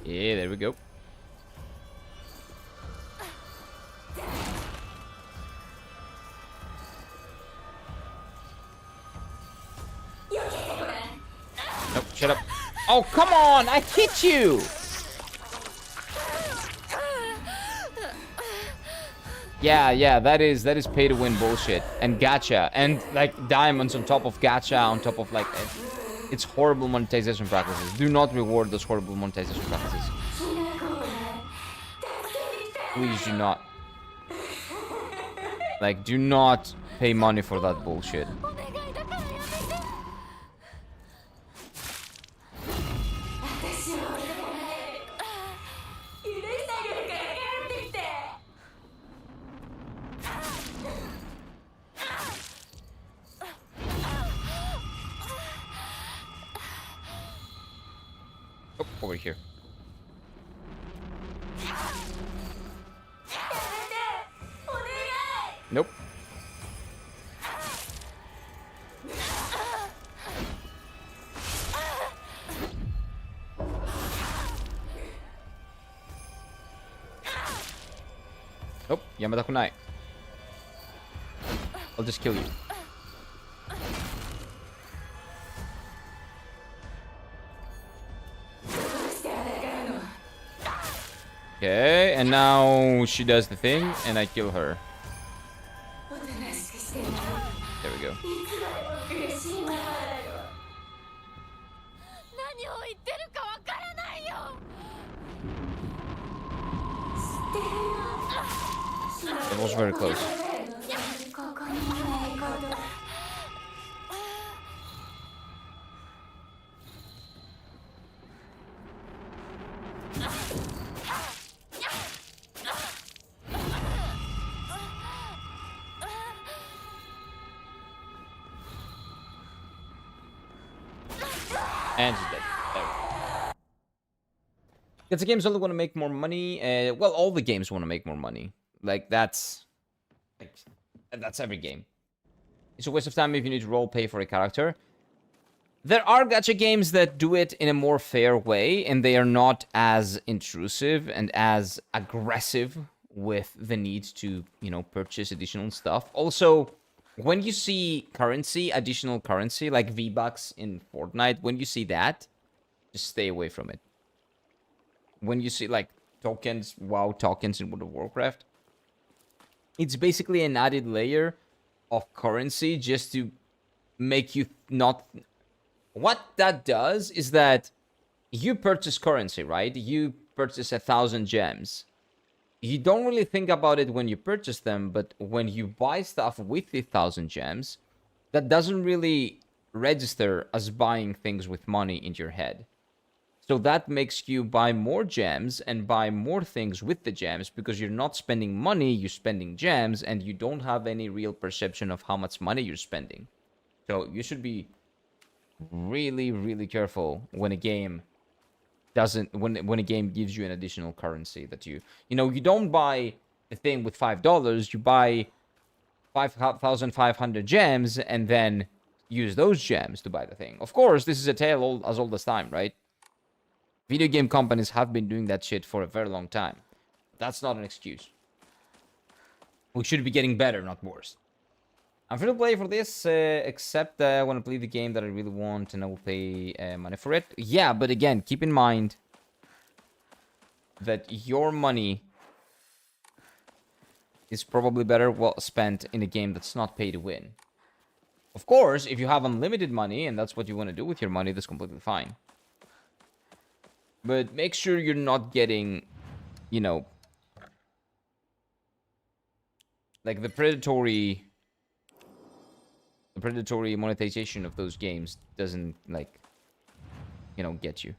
'Yeah, there we go. Nope, shut up. Oh, come on! I hit you! Yeah, that is pay to win bullshit. And gacha. And like diamonds on top of gacha, on top of like... It's horrible monetization practices. Do not reward those horrible monetization practices. Please do not. Like, do not pay money for that bullshit. Oh, over here. Nope. Nope, Yamada kunai. I'll just kill you. Okay, and now she does the thing, and I kill her. There we go. was very close. And she's dead. There we go. Because the games only want to make more money. Well, all the games want to make more money. Like, that's every game. It's a waste of time if you need to role play for a character. There are gacha games that do it in a more fair way, and they are not as intrusive and as aggressive with the need to, you know, purchase additional stuff. Also, when you see currency, additional currency, like V-Bucks in Fortnite, when you see that, just stay away from it. When you see, like, tokens, WoW tokens in World of Warcraft, it's basically an added layer of currency just to make you not... What that does is that you purchase currency, right? You purchase 1,000 gems. You don't really think about it when you purchase them, but when you buy stuff with 1,000 gems, that doesn't really register as buying things with money in your head. So that makes you buy more gems and buy more things with the gems because you're not spending money, you're spending gems, and you don't have any real perception of how much money you're spending. So you should be really, really careful when a game doesn't, when a game gives you an additional currency that you know, you don't buy a thing with $5, you buy 5,500 gems and then use those gems to buy the thing. Of course, this is a tale as old as time, right? Video game companies have been doing that shit for a very long time. That's not an excuse. We should be getting better, not worse. I'm free to play for this, except I want to play the game that I really want and I will pay money for it. Yeah, but again, keep in mind that your money is probably better well spent in a game that's not pay to win. Of course, if you have unlimited money and that's what you want to do with your money, that's completely fine. But make sure you're not getting, you know, like the predatory monetization of those games doesn't, like, you know, get you.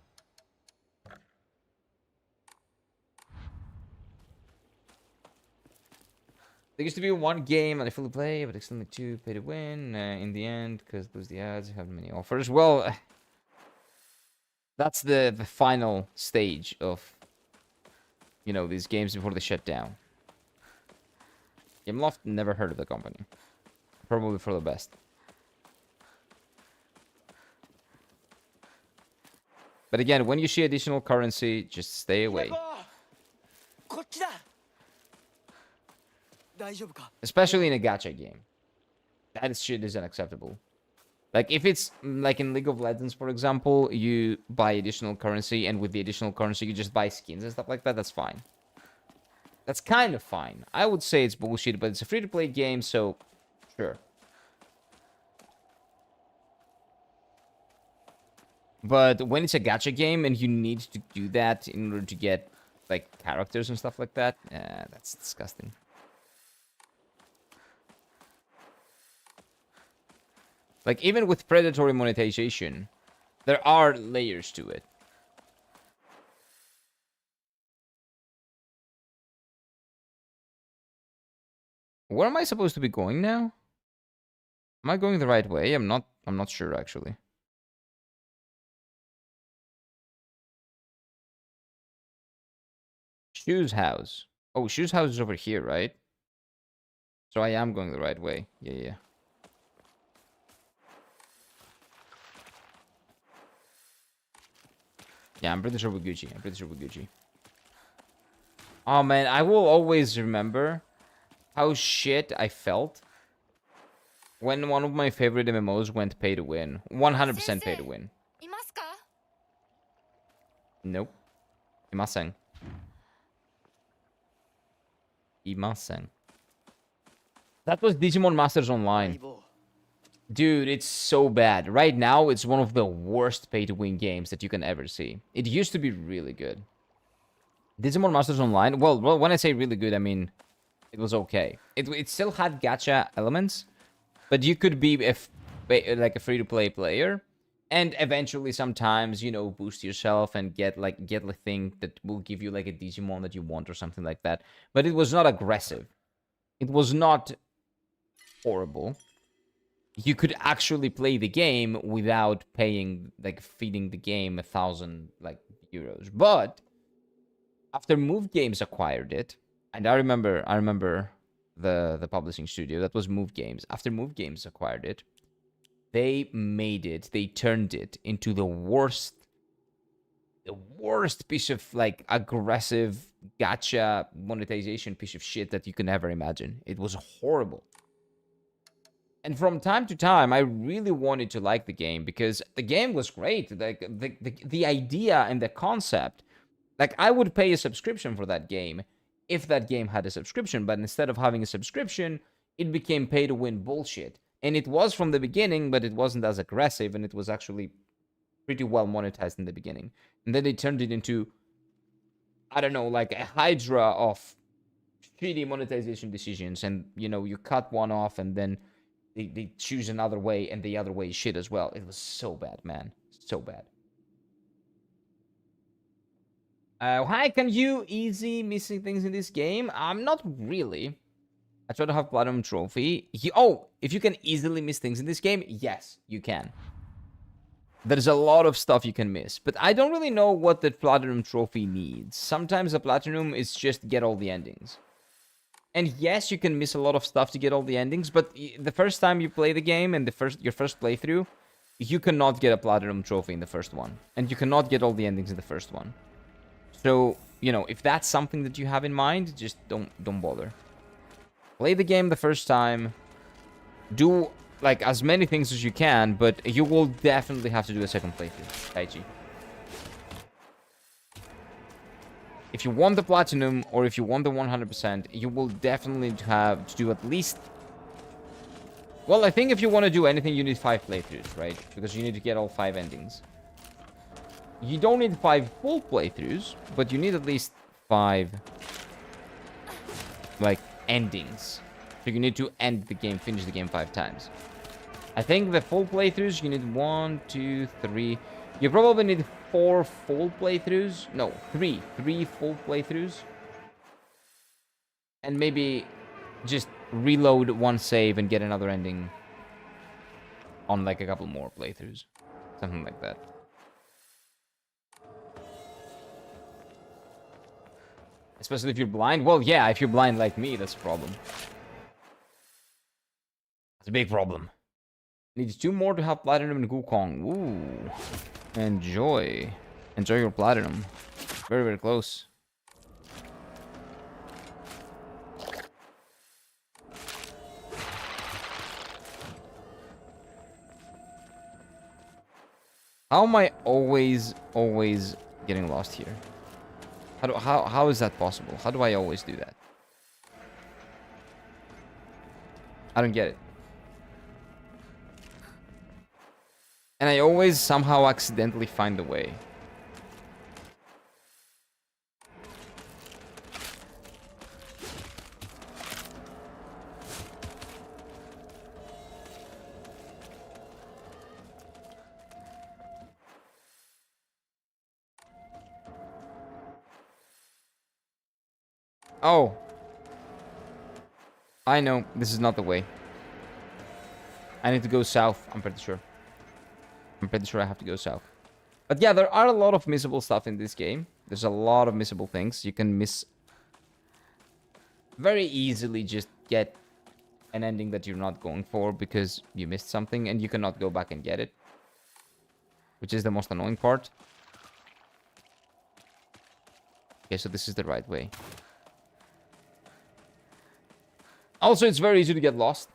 There used to be one game that I fully play, but extended 2 pay to win in the end because lose the ads, have many offers. Well, that's the final stage of, you know, these games before they shut down. Gameloft, never heard of the company. Probably for the best. But again, when you see additional currency, just stay away. Especially in a gacha game. That shit is unacceptable. Like, if it's, like in League of Legends, for example, you buy additional currency, and with the additional currency, you just buy skins and stuff like that, that's fine. That's kind of fine. I would say it's bullshit, but it's a free-to-play game, so sure. But when it's a gacha game and you need to do that in order to get, like, characters and stuff like that, that's disgusting. Like, even with predatory monetization, there are layers to it. Where am I supposed to be going now? Am I going the right way? I'm not sure, actually. Shoes house. Oh, Shoes house is over here, right? So I am going the right way. Yeah. Yeah, I'm pretty sure we're Gucci. Oh, man, I will always remember how shit I felt when one of my favorite MMOs went pay to win. 100% pay to win. Nope. Imasen. That was Digimon Masters Online. Dude, it's so bad. Right now, it's one of the worst pay-to-win games that you can ever see. It used to be really good. Digimon Masters Online, well, when I say really good, I mean it was okay. It still had gacha elements, but you could be like a free-to-play player, and eventually sometimes, you know, boost yourself and get the thing that will give you like a Digimon that you want or something like that. But it was not aggressive. It was not horrible. You could actually play the game without paying, like, feeding the game 1,000 like euros. But after Move Games acquired it, and I remember the publishing studio that was Move Games. After Move Games acquired it, they turned it into the worst piece of like aggressive gacha monetization piece of shit that you can ever imagine. It was horrible. And from time to time, I really wanted to like the game because the game was great. Like the idea and the concept. Like, I would pay a subscription for that game if that game had a subscription, but instead of having a subscription, it became pay-to-win bullshit. And it was from the beginning, but it wasn't as aggressive, and it was actually pretty well monetized in the beginning. And then they turned it into, I don't know, like a hydra of shitty monetization decisions, and, you know, you cut one off, and then they choose another way, and the other way is shit as well. It was so bad, man. So bad. Hi, can you easy missing things in this game? Not really. I try to have Platinum Trophy. If you can easily miss things in this game, yes, you can. There's a lot of stuff you can miss, but I don't really know what the Platinum Trophy needs. Sometimes a Platinum is just get all the endings. And yes, you can miss a lot of stuff to get all the endings, but the first time you play the game and your first playthrough, you cannot get a Platinum Trophy in the first one. And you cannot get all the endings in the first one. So, you know, if that's something that you have in mind, just don't bother. Play the game the first time. Do, like, as many things as you can, but you will definitely have to do a second playthrough, Taichi. If you want the Platinum, or if you want the 100%, you will definitely have to do at least... Well, I think if you want to do anything, you need 5 playthroughs, right? Because you need to get all 5 endings. You don't need 5 full playthroughs, but you need at least 5, like, endings. So you need to end the game, finish the game 5 times. I think the full playthroughs, you need 1, 2, 3. You probably need 4 full playthroughs. No, 3. 3 full playthroughs. And maybe just reload one save and get another ending on, like, a couple more playthroughs. Something like that. Especially if you're blind. Well, yeah, if you're blind like me, that's a problem. It's a big problem. Needs 2 more to have Platinum and Wukong. Ooh. Enjoy. Enjoy your Platinum. Very, very close. How am I always getting lost here? How is that possible? How do I always do that? I don't get it. And I always somehow accidentally find the way. Oh. I know. This is not the way. I need to go south, I'm pretty sure. I'm pretty sure I have to go south. But yeah, there are a lot of missable stuff in this game. There's a lot of missable things. You can miss... very easily just get an ending that you're not going for because you missed something and you cannot go back and get it. Which is the most annoying part. Okay, so this is the right way. Also, it's very easy to get lost.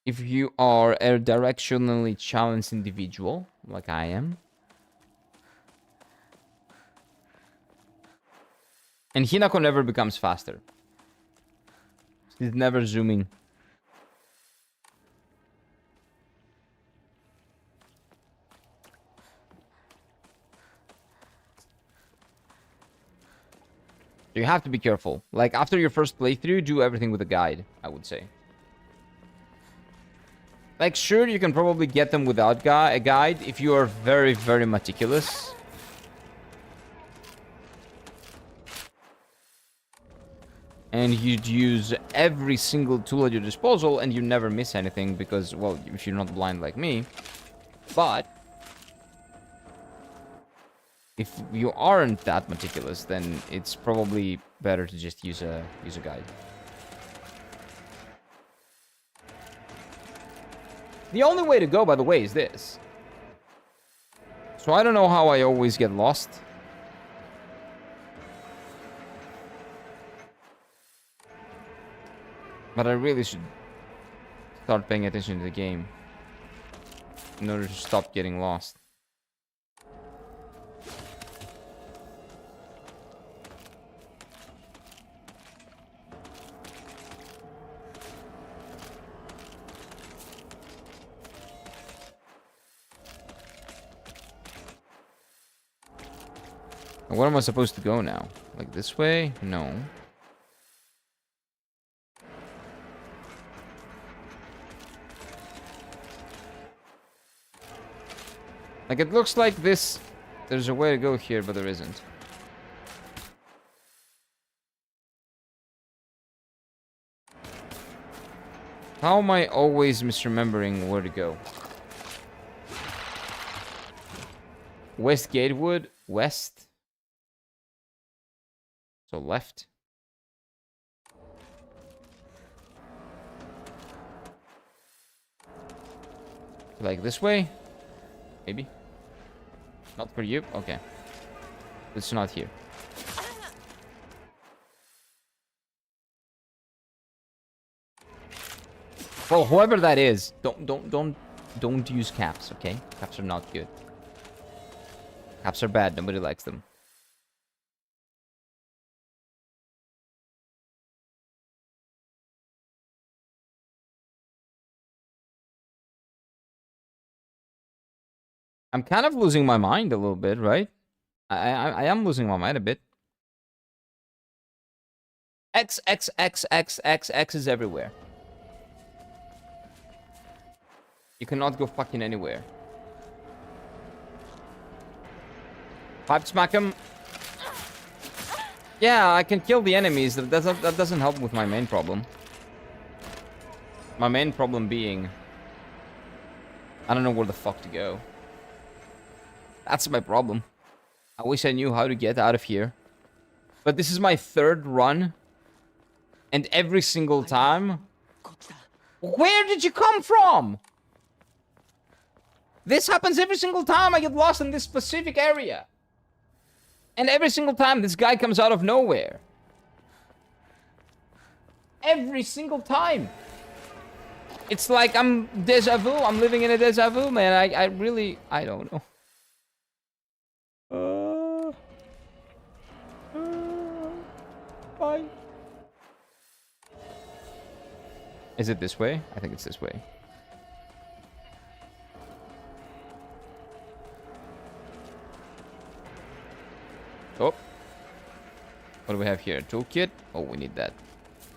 If you are a directionally challenged individual, like I am. And Hinako never becomes faster. She's never zooming. You have to be careful. Like, after your first playthrough, do everything with a guide, I would say. Like, sure, you can probably get them without a guide if you are very, very meticulous. And you'd use every single tool at your disposal and you never miss anything because, well, if you're not blind like me. But if you aren't that meticulous, then it's probably better to just use a guide. The only way to go, by the way, is this. So I don't know how I always get lost. But I really should start paying attention to the game in order to stop getting lost. Where am I supposed to go now? Like this way? No. Like, it looks like this... There's a way to go here, but there isn't. How am I always misremembering where to go? West Gatewood? West? So left? Like this way? Maybe? Not for you? Okay. It's not here. Well, whoever that is, don't use caps, okay? Caps are not good. Caps are bad, nobody likes them. I'm kind of losing my mind a little bit, right? I am losing my mind a bit. X is everywhere. You cannot go fucking anywhere. Pipe smack him. Yeah, I can kill the enemies. That doesn't help with my main problem. My main problem being... I don't know where the fuck to go. That's my problem. I wish I knew how to get out of here. But this is my third run. And every single time... Where did you come from? This happens every single time I get lost in this specific area. And every single time this guy comes out of nowhere. Every single time. It's like I'm deja vu. I'm living in a deja vu, man. I really... I don't know. Bye. Is it this way? I think it's this way. Oh. What do we have here? Toolkit? Oh, we need that.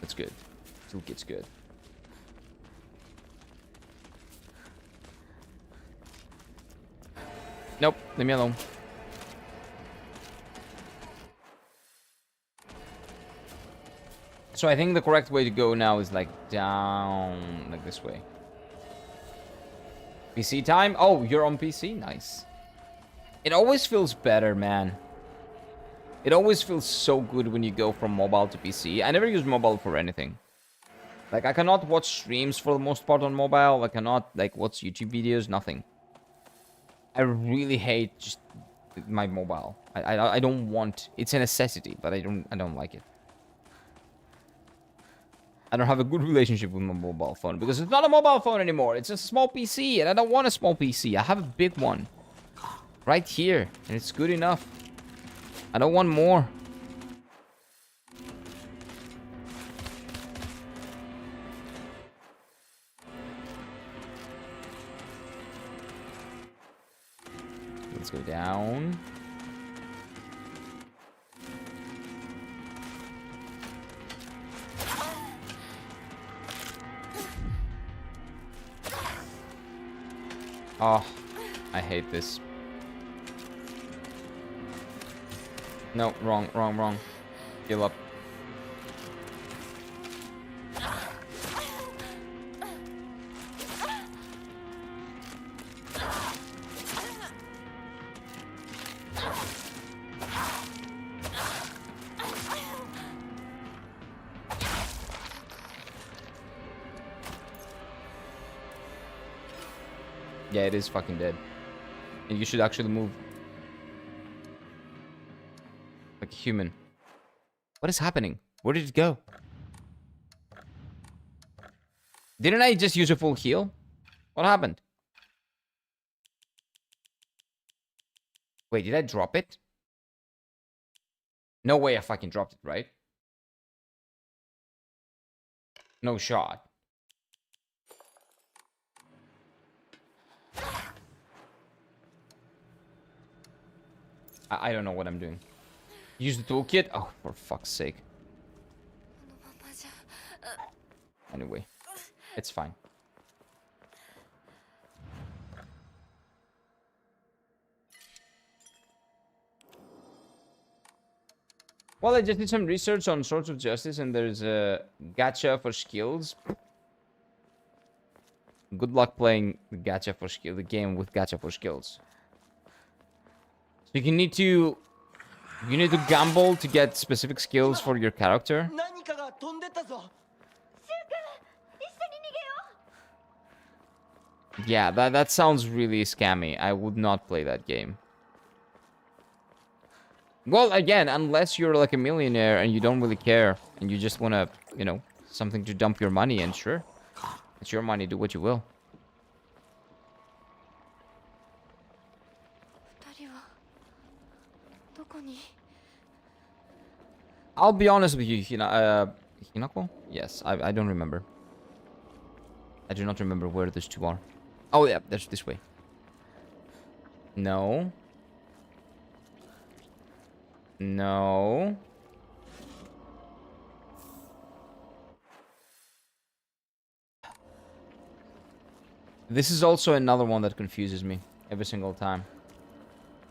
That's good. Toolkit's good. Nope. Leave me alone. So I think the correct way to go now is like down, like this way. PC time? Oh, you're on PC? Nice. It always feels better, man. It always feels so good when you go from mobile to PC. I never use mobile for anything. Like, I cannot watch streams for the most part on mobile. I cannot, like, watch YouTube videos, nothing. I really hate just my mobile. I don't want... It's a necessity, but I don't like it. I don't have a good relationship with my mobile phone because it's not a mobile phone anymore. It's a small PC, and I don't want a small PC. I have a big one right here, and it's good enough. I don't want more. Let's go down. Oh, I hate this. No, wrong, wrong, wrong. Heal up. Yeah, it is fucking dead. And you should actually move. Like a human. What is happening? Where did it go? Didn't I just use a full heal? What happened? Wait, did I drop it? No way I fucking dropped it, right? No shot. I don't know what I'm doing. Use the toolkit? Oh, for fuck's sake. Anyway, it's fine. Well, I just did some research on Swords of Justice, and there's a gacha for skills. Good luck playing the gacha for skill, the game with gacha for skills. So you need to gamble to get specific skills for your character. 何かが飛んでったぞ。 Yeah, that sounds really scammy. I would not play that game. Well, again, unless you're like a millionaire and you don't really care and you just want to, you know, something to dump your money in, sure. It's your money, do what you will. 二人はどこに I'll be honest with you, Hinako? Yes, I don't remember. I do not remember where those two are. Oh, yeah, there's this way. No. No. This is also another one that confuses me every single time.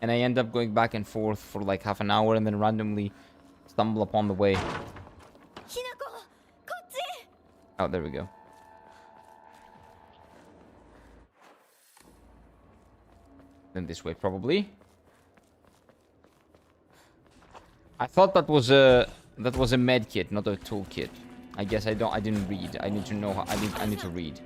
And I end up going back and forth for like half an hour and then randomly stumble upon the way. ひなここっち Oh, there we go. Then this way, probably. I thought that was a med kit, not a toolkit. I guess I didn't read. I need to know how, I need to read.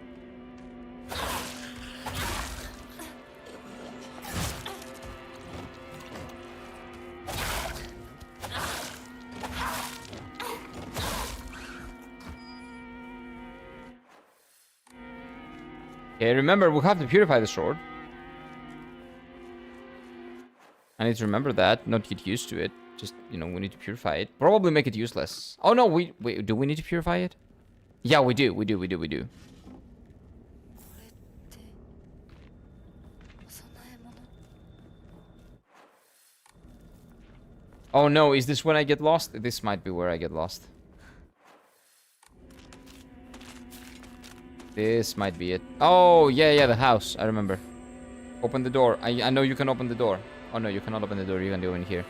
Okay, remember, we have to purify the sword. I need to remember that, not get used to it. Just, you know, we need to purify it. Probably make it useless. Oh, no, wait, do we need to purify it? Yeah, we do. これってお供え物 Oh, no, is this when I get lost? This might be where I get lost. This might be it. Oh, yeah, the house. I remember. Open the door. I know you can open the door. Oh, no, you cannot open the door. You can do it in here.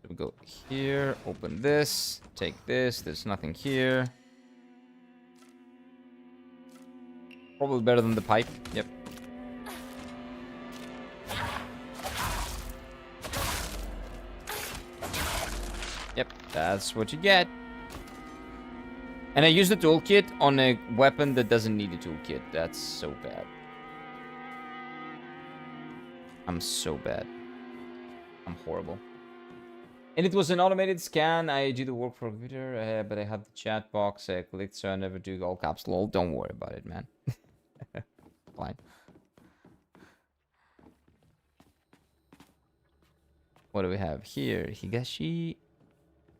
We go here. Open this. Take this. There's nothing here. Probably better than the pipe. Yep. Yep, that's what you get. And I use the toolkit on a weapon that doesn't need a toolkit. That's so bad. I'm so bad. I'm horrible. And it was an automated scan. I do the work for a computer, but I have the chat box. I clicked, so I never do all caps. Lol, don't worry about it, man. Fine. What do we have here? Higashi.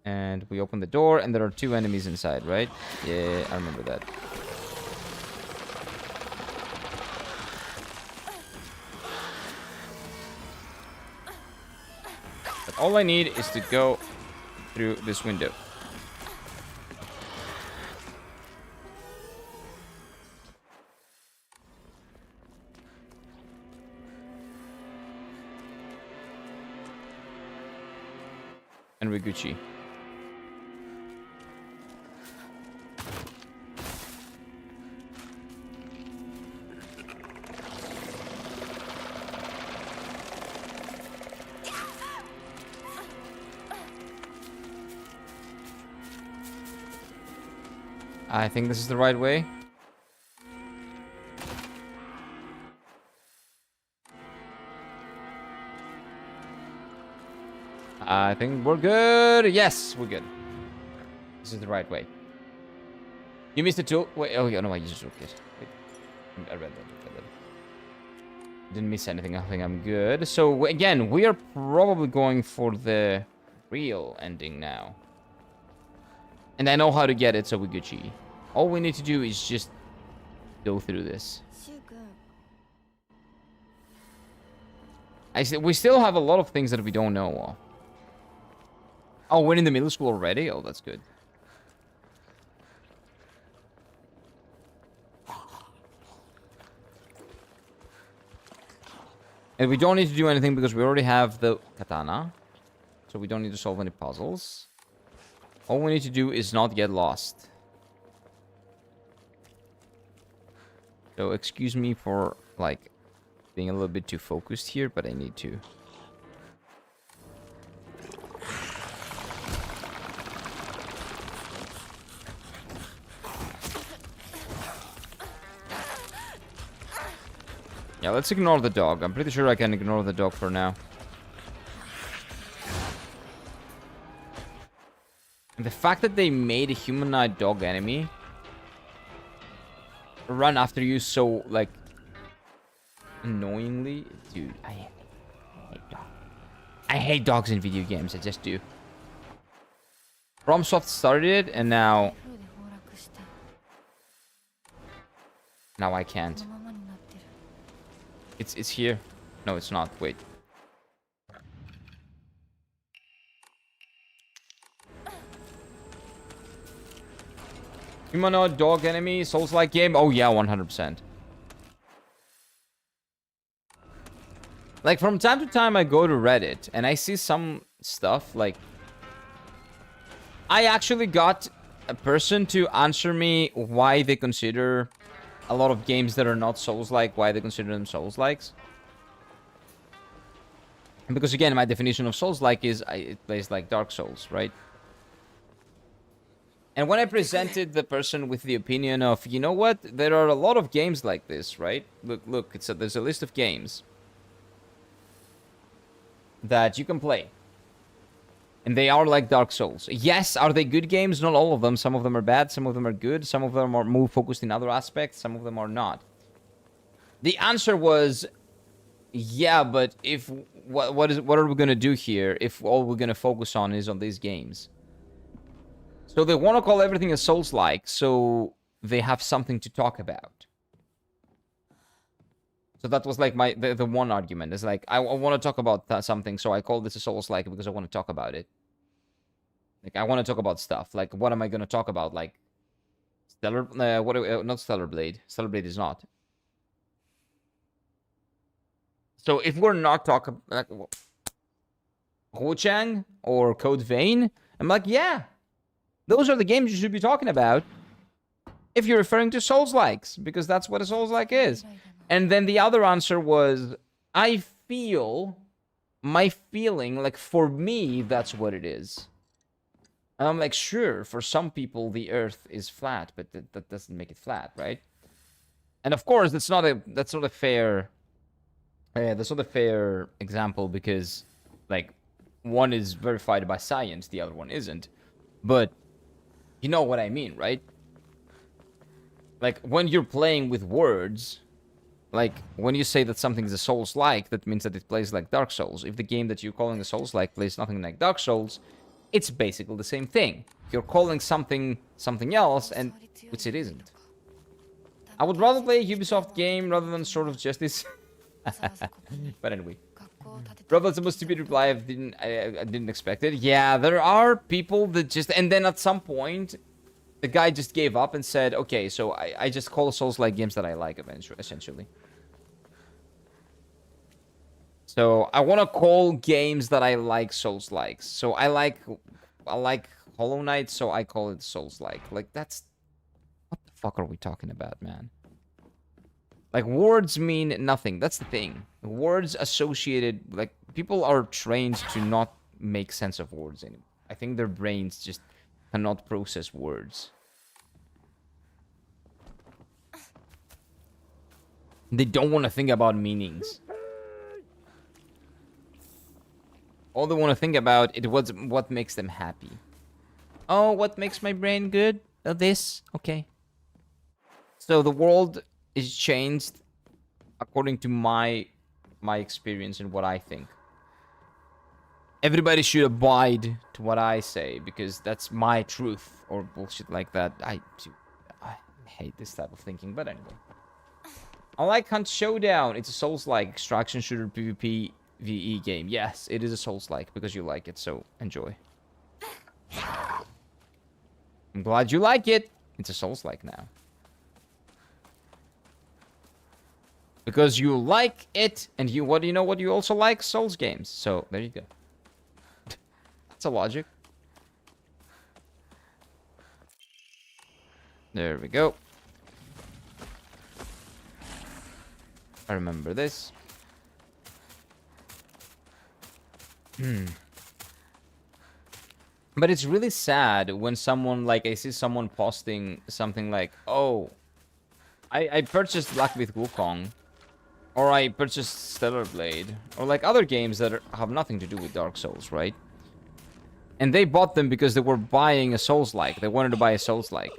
And we open the door, and there are two enemies inside, right? Yeah, I remember that. But all I need is to go through this window. be Gucci. I think this is the right way. I think we're good. Yes, we're good. This is the right way. You missed the tool. Wait, oh yeah, no, I used the toolkit. Wait, I read that. Didn't miss anything. I think I'm good. So again, we are probably going for the real ending now. And I know how to get it, so we're Gucci. All we need to do is just go through this. We still have a lot of things that we don't know of. Oh, we're in the middle school already? Oh, that's good. And we don't need to do anything because we already have the katana. So we don't need to solve any puzzles. All we need to do is not get lost. So excuse me for, like, being a little bit too focused here, but I need to. Yeah, let's ignore the dog. I'm pretty sure I can ignore the dog for now. And the fact that they made a humanoid dog enemy run after you so, like, annoyingly. Dude, I hate dogs. I hate dogs in video games. I just do. FromSoft started it, and now I can't. It's here. No, it's not. Wait. Humanoid dog enemy, Souls-like game. Oh yeah, 100%. Like, from time to time I go to Reddit and I see some stuff like, I actually got a person to answer me why they consider a lot of games that are not Souls-like, why they consider them Souls-likes. Because again, my definition of Souls-like is it plays like Dark Souls, right? And when I presented the person with the opinion of, you know what, there are a lot of games like this, right? Look, there's a list of games that you can play. And they are like Dark Souls. Yes, are they good games? Not all of them. Some of them are bad, some of them are good, some of them are more focused in other aspects, some of them are not. The answer was, yeah, but if what are we gonna do here if all we're gonna focus on is on these games? So they want to call everything a Souls-like, so they have something to talk about. So that was like the one argument. It's like, I want to talk about something, so I call this a Souls-like because I want to talk about it. Like, I want to talk about stuff. Like, what am I going to talk about? Like, not Stellar Blade. Stellar Blade is not. So if we're not talking like Hu Chang or Code Vein, I'm like, yeah, those are the games you should be talking about if you're referring to Souls-likes, because that's what a Souls-like is. And then the other answer was, I feel, my feeling, like, for me, that's what it is. And I'm like, sure, for some people, the earth is flat, but that doesn't make it flat, right? And of course, that's not a fair example, because, like, one is verified by science, the other one isn't. But you know what I mean, right? Like, when you're playing with words, like, when you say that something is a Souls-like, that means that it plays like Dark Souls. If the game that you're calling a Souls-like plays nothing like Dark Souls, it's basically the same thing. You're calling something else, and which it isn't. I would rather play a Ubisoft game rather than Sword of Justice. But anyway. Rob, that's the most stupid reply. I didn't expect it. Yeah, there are people that just... And then at some point, the guy just gave up and said, okay, so I just call Souls-like games that I like, essentially. So I want to call games that I like Souls-likes. So I like Hollow Knight, so I call it Souls-like. Like, that's... What the fuck are we talking about, man? Like, words mean nothing. That's the thing. Words associated... Like, people are trained to not make sense of words anymore. I think their brains just cannot process words. They don't want to think about meanings. All they want to think about is what makes them happy. Oh, what makes my brain good? This? Okay. So the world is changed according to my experience and what I think. Everybody should abide to what I say because that's my truth or bullshit like that. I hate this type of thinking, but anyway. I like Hunt Showdown. It's a Souls-like extraction shooter PvP VE game. Yes, it is a Souls-like because you like it, so enjoy. I'm glad you like it. It's a Souls-like now. Because you like it, and you know what you also like? Souls games. So, there you go. That's a logic. There we go. I remember this. But it's really sad when someone, like, I see someone posting something like, oh, I purchased Black Myth Wukong, or I purchased Stellar Blade, or like other games that have nothing to do with Dark Souls, right? And they bought them because they were buying a Souls-like. They wanted to buy a Souls-like.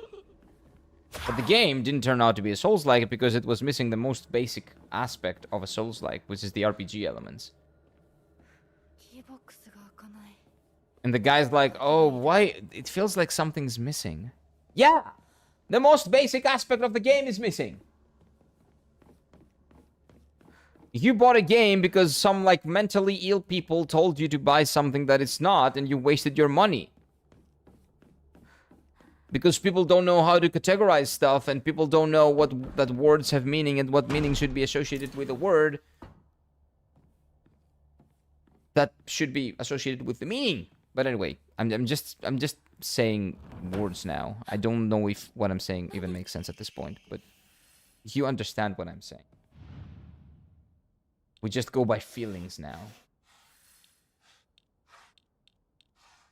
But the game didn't turn out to be a Souls-like because it was missing the most basic aspect of a Souls-like, which is the RPG elements. And the guy's like, oh, why? It feels like something's missing. Yeah! The most basic aspect of the game is missing. You bought a game because some, like, mentally ill people told you to buy something that it's not, and you wasted your money. Because people don't know how to categorize stuff, and people don't know that words have meaning, and what meaning should be associated with a word that should be associated with the meaning. But anyway, I'm just saying words now. I don't know if what I'm saying even makes sense at this point, but you understand what I'm saying. We just go by feelings now.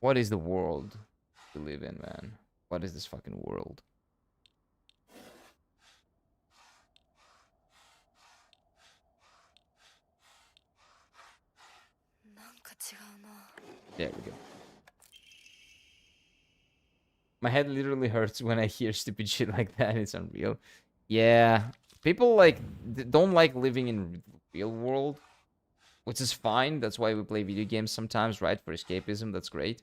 What is the world we live in, man? What is this fucking world? There we go. My head literally hurts when I hear stupid shit like that. It's unreal. Yeah. People, like, don't like living in real world, which is fine. That's why we play video games sometimes, right? For escapism, that's great.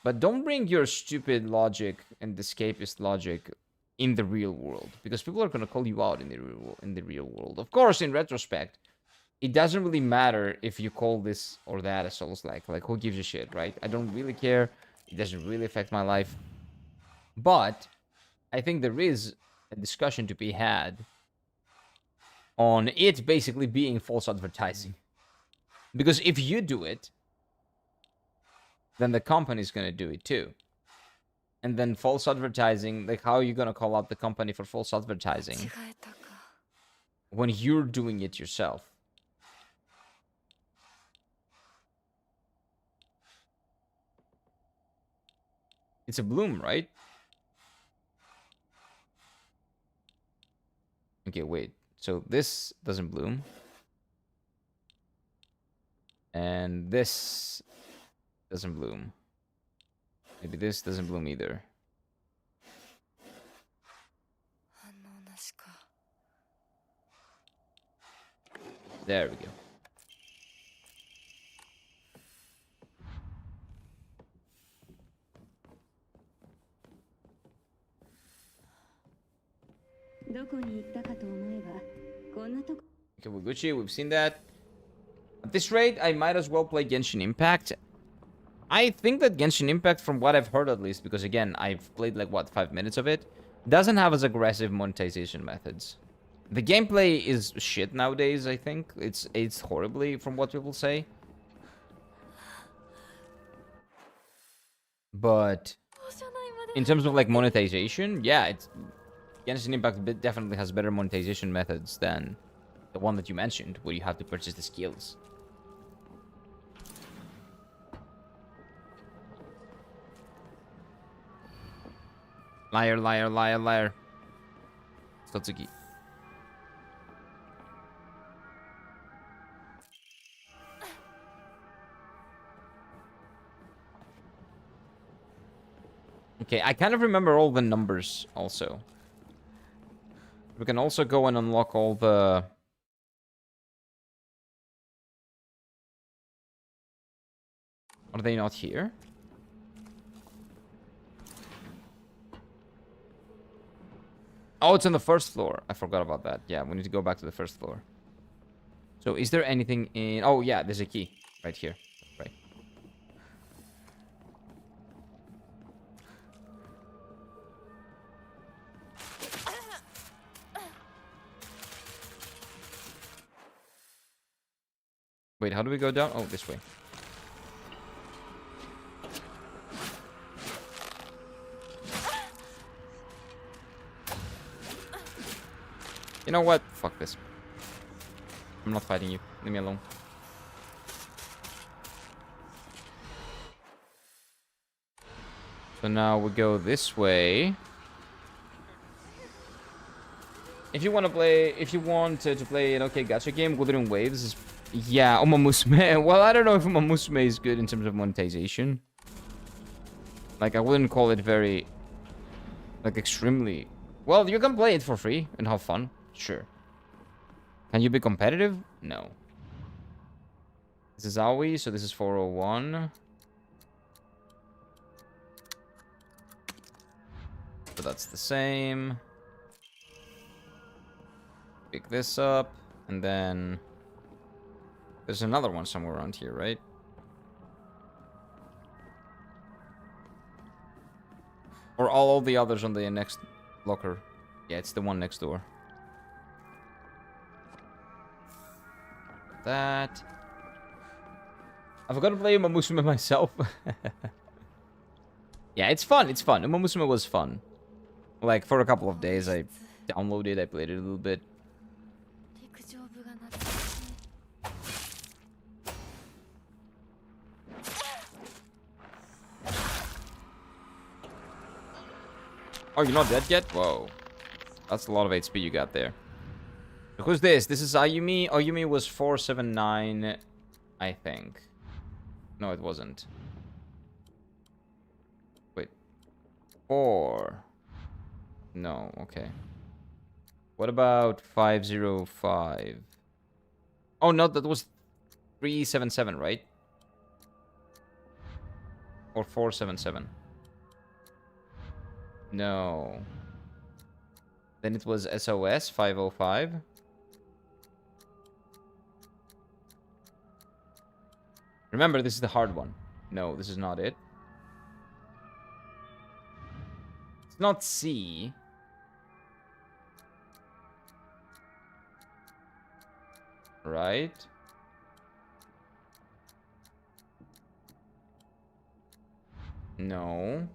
But don't bring your stupid logic and escapist logic in the real world, because people are gonna call you out in the real world. Of course, in retrospect, it doesn't really matter if you call this or that a Souls-like. Like, who gives a shit, right? I don't really care. It doesn't really affect my life. But I think there is a discussion to be had on it basically being false advertising. Because if you do it, then the company's going to do it too. And then false advertising, like, how are you going to call out the company for false advertising when you're doing it yourself? It's a bloom, right? Okay, wait. So this doesn't bloom. And this doesn't bloom. Maybe this doesn't bloom either. There we go. Okay, we're Gucci. We've seen that. At this rate, I might as well play Genshin Impact. I think that Genshin Impact, from what I've heard at least, because again, I've played like, what, 5 minutes of it, doesn't have as aggressive monetization methods. The gameplay is shit nowadays, I think. It's aged horribly from what people say. But 放射内まで in terms of like monetization, yeah, it's Genshin Impact definitely has better monetization methods than the one that you mentioned, where you have to purchase the skills. Liar, liar, liar, liar. Stotsuki. Okay, I kind of remember all the numbers also. We can also go and unlock all the... Are they not here? Oh, it's on the first floor. I forgot about that. Yeah, we need to go back to the first floor. So is there anything in... Oh, yeah, there's a key right here. Right. Wait, how do we go down? Oh, this way. You know what? Fuck this. I'm not fighting you. Leave me alone. So now we go this way. If you want to play, if you want to play an okay gacha game, Wuthering Waves is, yeah, Umamusume. Well, I don't know if Umamusume is good in terms of monetization. Like, I wouldn't call it very, like, extremely. Well, you can play it for free and have fun. Sure. Can you be competitive? No. This is Aoi, so this is 401. So that's the same. Pick this up, and then there's another one somewhere around here, right? Or all the others on the next locker. Yeah, it's the one next door. That. I forgot to play Umamusume myself. Yeah, it's fun. It's fun. Umamusume was fun. Like, for a couple of days, I downloaded, I played it a little bit. 陸上部が懐かしい Oh, you're not dead yet? Whoa. That's a lot of HP you got there. Who's this? This is Ayumi. Ayumi was 479, I think. No, it wasn't. Wait. 4. No, okay. What about 505? Oh, no, that was 377, right? Or 477. No. Then it was SOS 505. Remember, this is the hard one. No, this is not it. It's not C. Right? No.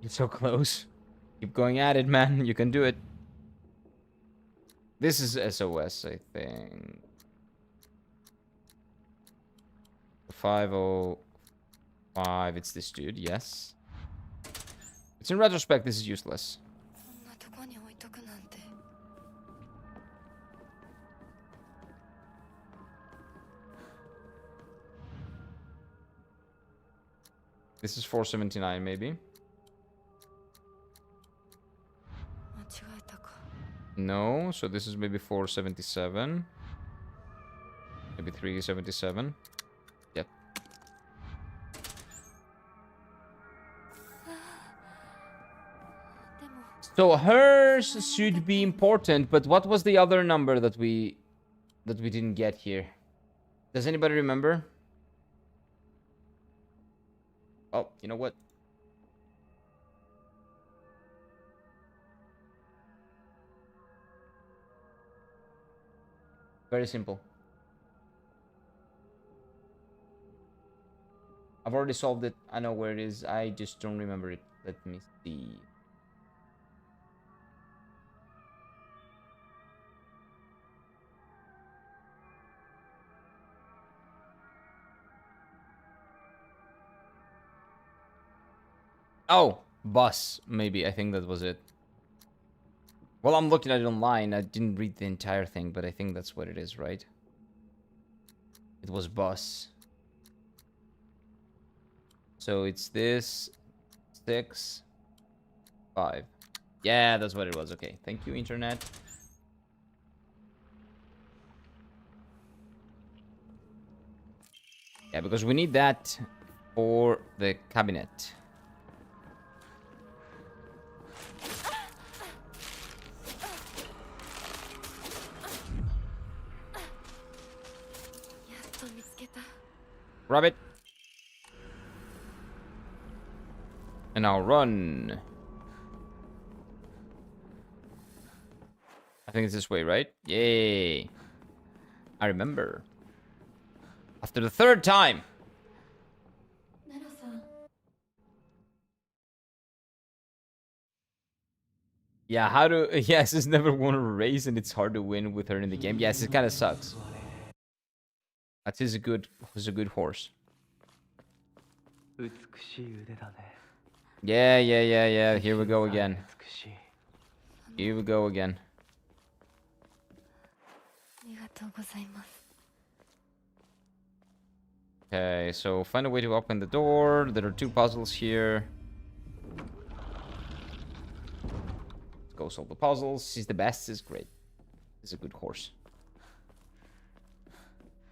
You're so close. Keep going at it, man. You can do it. This is SOS, I think. 505. It's this dude, yes. It's in retrospect, this is useless. こんなとこに置いとくなんて This is 479, maybe. 間違えたか No, so this is maybe 477. Maybe 377. Yep. So hers should be important, but what was the other number that we didn't get here? Does anybody remember? Oh, you know what? Very simple. I've already solved it. I know where it is. I just don't remember it. Let me see. Oh, bus. Maybe. I think that was it. Well, I'm looking at it online. I didn't read the entire thing, but I think that's what it is, right? It was bus. So it's this 6, 5. Yeah, that's what it was. Okay, thank you, internet. Yeah, because we need that for the cabinet. Grab it. And now run. I think it's this way, right? Yay. I remember. After the 3rd time. Yeah, how to... Yes, it's never won a race and it's hard to win with her in the game. Yes, it kind of sucks. That is a good horse. Yeah. Here we go again. Here we go again. Okay, so find a way to open the door. There are 2 puzzles here. Let's go solve the puzzles. She's the best. Is great. He's a good horse.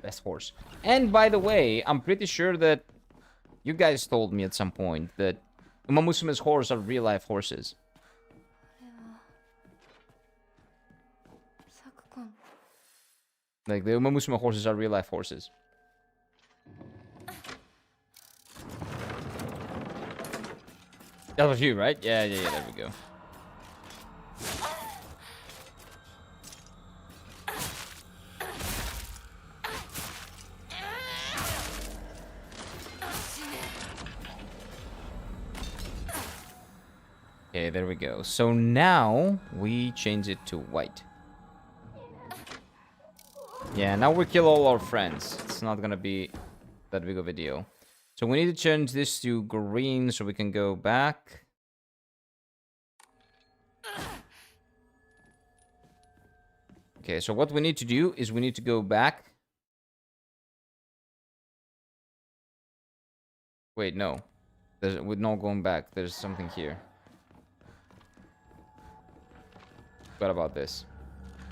Best horse. And by the way, I'm pretty sure that you guys told me at some point that Uma Musume's horses are real-life horses. Like, the Uma Musume horses are real-life horses. That was you, right? Yeah, there we go. Okay, there we go. So now we change it to white. Yeah, now we kill all our friends. It's not gonna be that big of a deal. So we need to change this to green so we can go back. Okay, so what we need to do is we need to go back. Wait, no. We're not going back. There's something here. Forgot about this.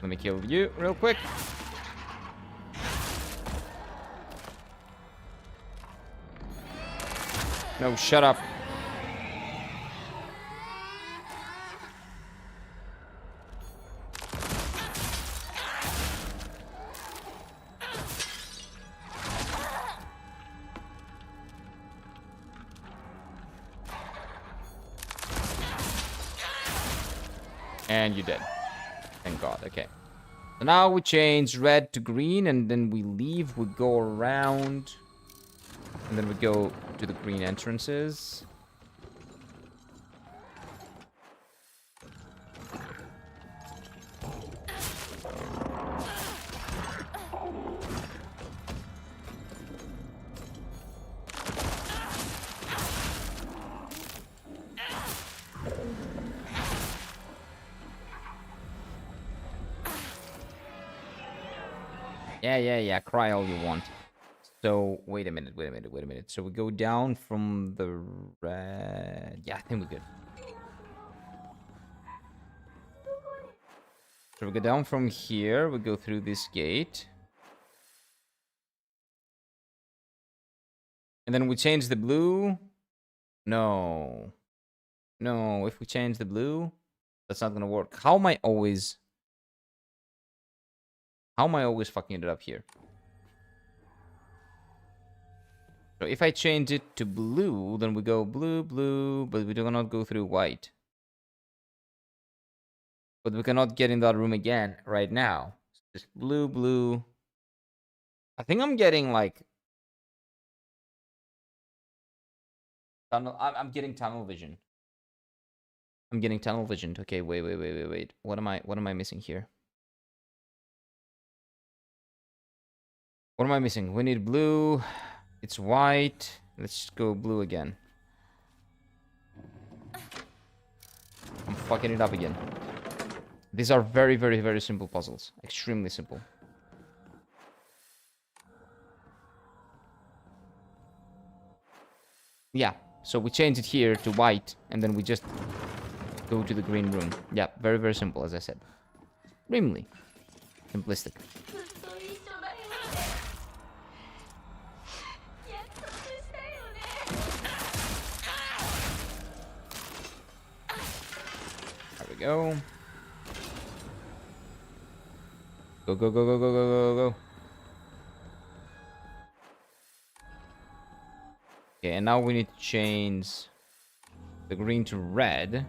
Let me kill you real quick. No, shut up. And you're dead. Thank God. Okay. So now we change red to green, and then we leave. We go around. And then we go to the green entrances. Yeah. Cry all you want. So, wait a minute. So we go down from the red... Yeah, I think we're good. So we go down from here. We go through this gate. And then we change the blue. No. No, if we change the blue, that's not gonna work. How am I always fucking it up here? So if I change it to blue, then we go blue, but we do not go through white. But we cannot get in that room again right now. Just blue, blue. I think I'm getting like tunnel. I'm getting tunnel vision. I'm getting tunnel vision. Okay, wait. What am I missing here? What am I missing? We need blue. It's white. Let's go blue again. I'm fucking it up again. These are very, very, very simple puzzles. Extremely simple. Yeah, so we change it here to white, and then we just go to the green room. Yeah, very, very simple, as I said. Extremely simplistic. ずっと一緒だよね。約束したよね。 There we go. Go, go, go, go, go, go, go, go. Okay, and now we need to change the green to red.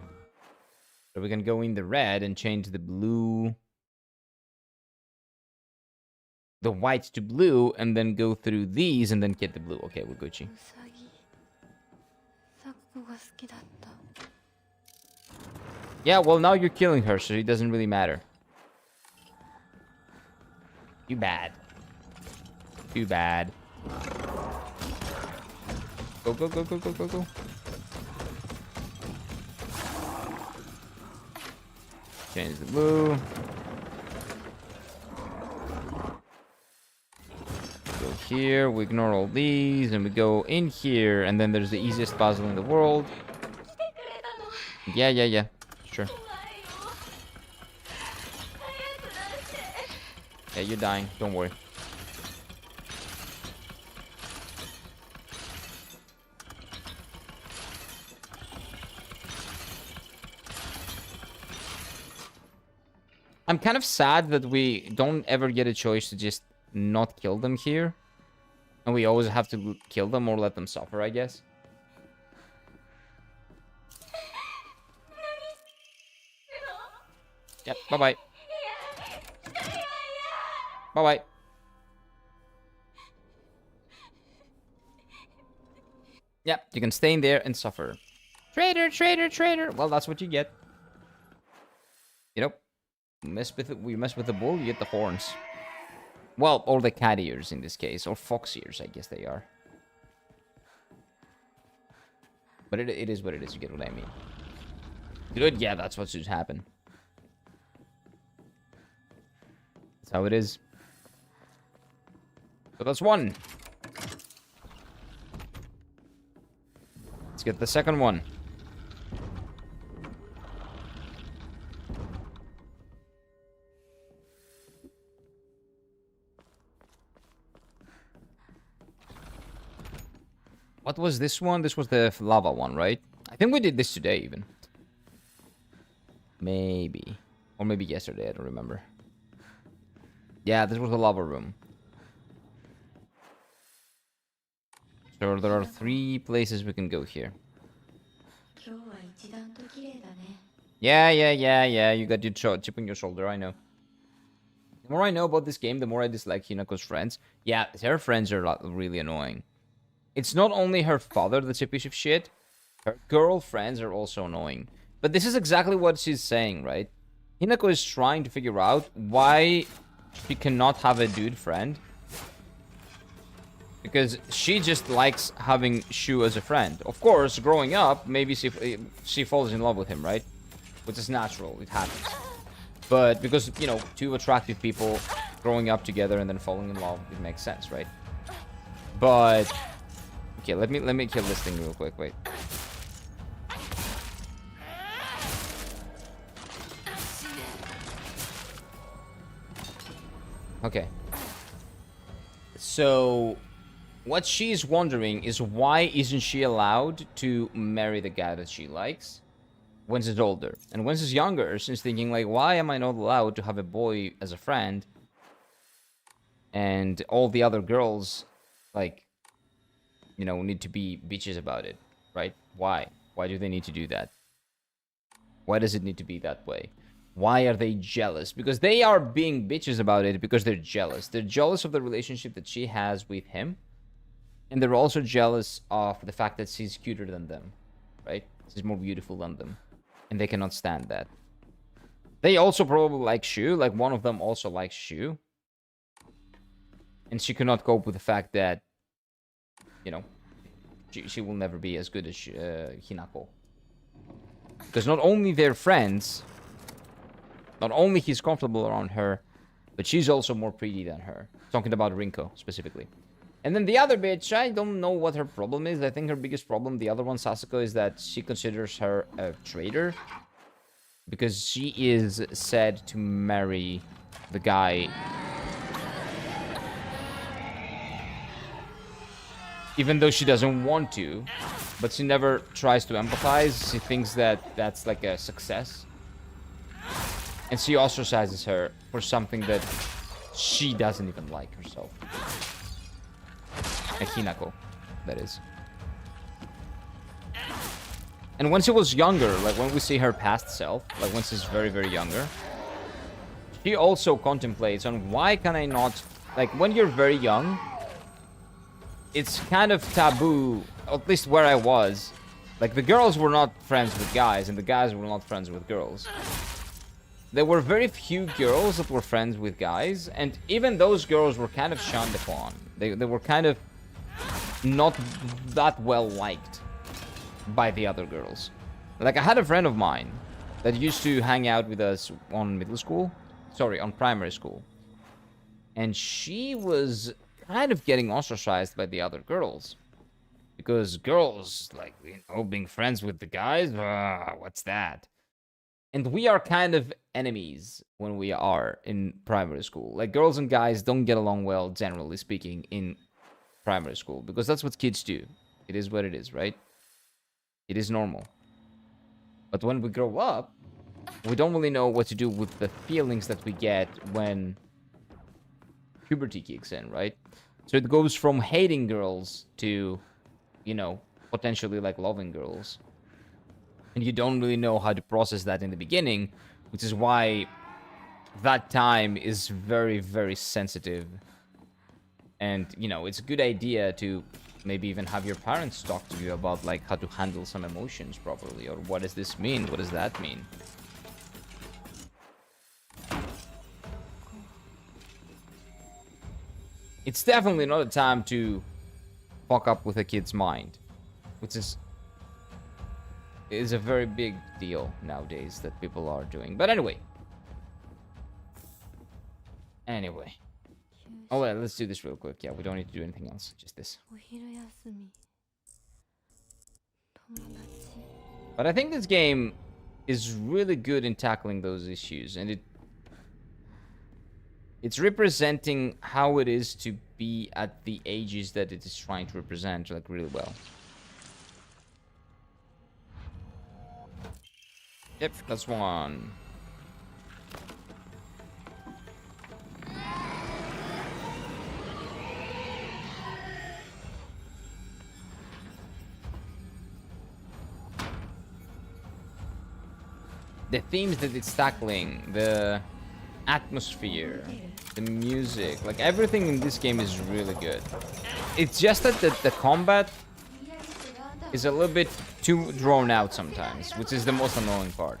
So we can go in the red and change the blue, the white to blue, and then go through these and then get the blue. Okay, we're Gucci. ウサギ。サクコが好きだった。 Yeah, well, now you're killing her, so it doesn't really matter. Too bad. Too bad. Go, go, go, go, go, go, go. Change the blue. Go here, we ignore all these, and we go in here, and then there's the easiest puzzle in the world. Yeah. Sure. Yeah, you're dying. Don't worry. I'm kind of sad that we don't ever get a choice to just not kill them here. And we always have to kill them or let them suffer, I guess. Yep, bye-bye. Bye-bye. Yep, you can stay in there and suffer. Traitor, traitor, traitor. Well, that's what you get. You know, we mess with the bull, you get the horns. Well, or the cat ears in this case, or fox ears, I guess they are. But it is what it is, you get what I mean. Good, yeah, that's what should happen. That's how it is. So that's one. Let's get the second one. What was this one? This was the lava one, right? I think we did this today, even. Maybe. Or maybe yesterday, I don't remember. Yeah, this was the lava room. So there are 3 places we can go here. Yeah. You got your chip on your shoulder, I know. The more I know about this game, the more I dislike Hinako's friends. Yeah, her friends are really annoying. It's not only her father that's a piece of shit. Her girlfriends are also annoying. But this is exactly what she's saying, right? Hinako is trying to figure out why she cannot have a dude friend. Because she just likes having Shu as a friend. Of course, growing up, maybe she falls in love with him, right? Which is natural, it happens. But because, you know, 2 attractive people growing up together and then falling in love, it makes sense, right? But okay, let me kill this thing real quick, wait. Okay. So what she's wondering is why isn't she allowed to marry the guy that she likes when she's older? And when she's younger, she's thinking like, why am I not allowed to have a boy as a friend? And all the other girls, like, you know, need to be bitches about it, right? Why? Why do they need to do that? Why does it need to be that way? Why are they jealous? Because they are being bitches about it because they're jealous. They're jealous of the relationship that she has with him. And they're also jealous of the fact that she's cuter than them. Right? She's more beautiful than them. And they cannot stand that. They also probably like Shu. Like, one of them also likes Shu. And she cannot cope with the fact that, you know, she will never be as good as Hinako. Because not only they're friends, not only he's comfortable around her, but she's also more pretty than her. Talking about Rinko, specifically. And then the other bitch, I don't know what her problem is. I think her biggest problem, the other one, Sasako, is that she considers her a traitor. Because she is said to marry the guy... even though she doesn't want to, but she never tries to empathize. She thinks that that's like a success. And she ostracizes her for something that she doesn't even like herself. And Hinako, that is. And when she was younger, like when we see her past self, like when she's very, very younger, she also contemplates on why can I not... like, when you're very young... it's kind of taboo, at least where I was. Like, the girls were not friends with guys, and the guys were not friends with girls. There were very few girls that were friends with guys, and even those girls were kind of shunned upon. They were kind of not that well liked by the other girls. Like, I had a friend of mine that used to hang out with us on middle school. Sorry, on primary school. And she was... kind of getting ostracized by the other girls. Because girls, like, you know, being friends with the guys, what's that? And we are kind of enemies when we are in primary school. Like, girls and guys don't get along well, generally speaking, in primary school. Because that's what kids do. It is what it is, right? It is normal. But when we grow up, we don't really know what to do with the feelings that we get when puberty kicks in, right? So it goes from hating girls to, you know, potentially like loving girls. And you don't really know how to process that in the beginning, which is why that time is very, very sensitive. And, you know, it's a good idea to maybe even have your parents talk to you about, like, how to handle some emotions properly, or what does this mean? What does that mean? It's definitely not a time to fuck up with a kid's mind, which is a very big deal nowadays that people are doing. But anyway. Oh, well, let's do this real quick. Yeah, we don't need to do anything else. Just this. But I think this game is really good in tackling those issues, and it's representing how it is to be at the ages that it is trying to represent, like, really well. Yep, that's one. The themes that it's tackling, the atmosphere, the music, like, everything in this game is really good. It's just that the combat is a little bit too drawn out sometimes, which is the most annoying part.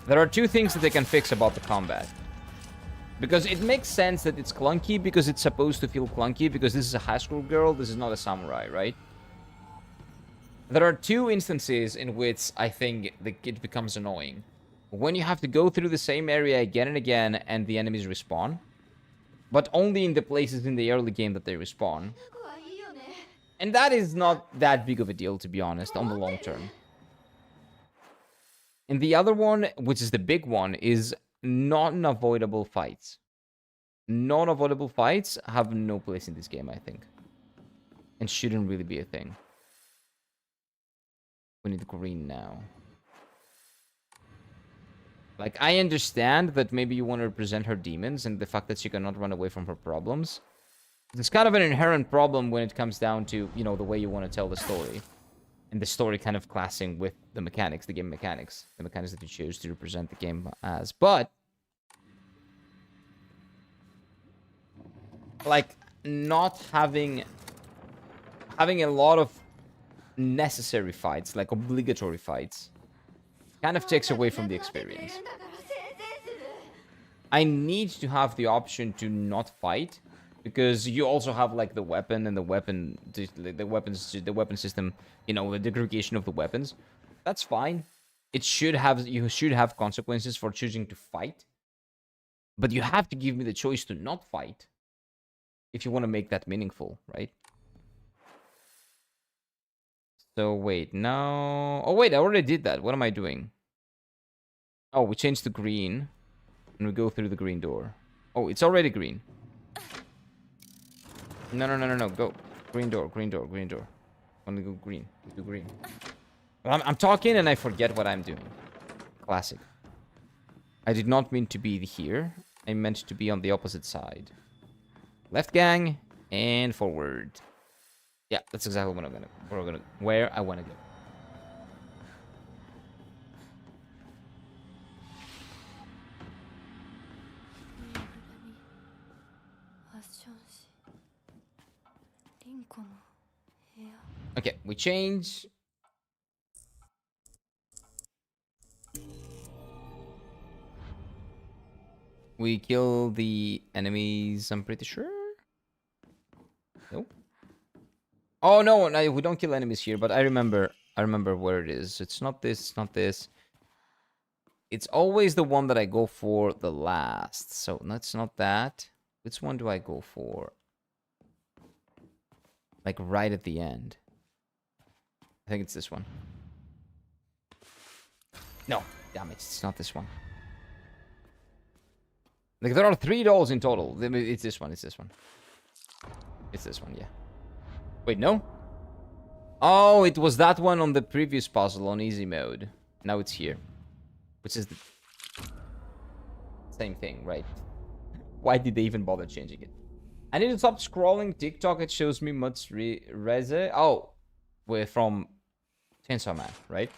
There are two things that they can fix about the combat. Because it makes sense that it's clunky, because it's supposed to feel clunky, because this is a high school girl, this is not a samurai, right? There are two instances in which I think it becomes annoying. When you have to go through the same area again and again and the enemies respawn. But only in the places in the early game that they respawn. And that is not that big of a deal, to be honest, on the long term. And the other one, which is the big one, is non-avoidable fights. Non-avoidable fights have no place in this game, I think. And shouldn't really be a thing. We need green now. Like, I understand that maybe you want to represent her demons and the fact that she cannot run away from her problems. It's kind of an inherent problem when it comes down to, you know, the way you want to tell the story. and the story kind of clashing with the mechanics, the game mechanics, the mechanics that you choose to represent the game as. But like not having a lot of necessary fights, like obligatory fights, kind of takes away from the experience. I need to have the option to not fight, because you also have like the weapon and the weapon system, you know, the degradation of the weapons. That's fine. You should have consequences for choosing to fight, but you have to give me the choice to not fight if you want to make that meaningful, right? So wait, no. Oh wait, I already did that. What am I doing? Oh, we changed to green. And we go through the green door. Oh, it's already green. No. Go. Green door. I want to go green. We do green. I'm talking and I forget what I'm doing. Classic. I did not mean to be here. I meant to be on the opposite side. Left, gang, and forward. Yeah, that's exactly what where I want to go. Okay, we change. We kill the enemies, I'm pretty sure. Nope. Oh no, we don't kill enemies here, but I remember where it is. It's not this, it's not this. It's always the one that I go for the last. So that's not that. Which one do I go for? Like right at the end. I think it's this one. No, damn it, it's not this one. Like there are 3 dolls in total. It's this one, it's this one. It's this one, yeah. Wait, no? Oh, it was that one on the previous puzzle on easy mode. Now it's here. Which is the same thing, right? Why did they even bother changing it? I need to stop scrolling TikTok. It shows me much reze. Oh, we're from Chainsaw Man, right?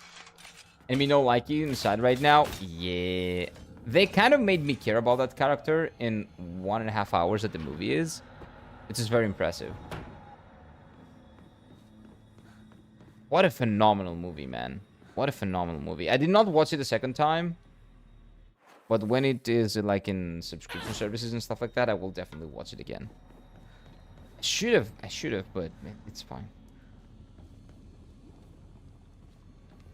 Enemy no likey inside right now. Yeah. They kind of made me care about that character in 1.5 hours that the movie is. Which is very impressive. What a phenomenal movie, man. What a phenomenal movie. I did not watch it a second time. But when it is like in subscription services and stuff like that, I will definitely watch it again. I should have, but it's fine.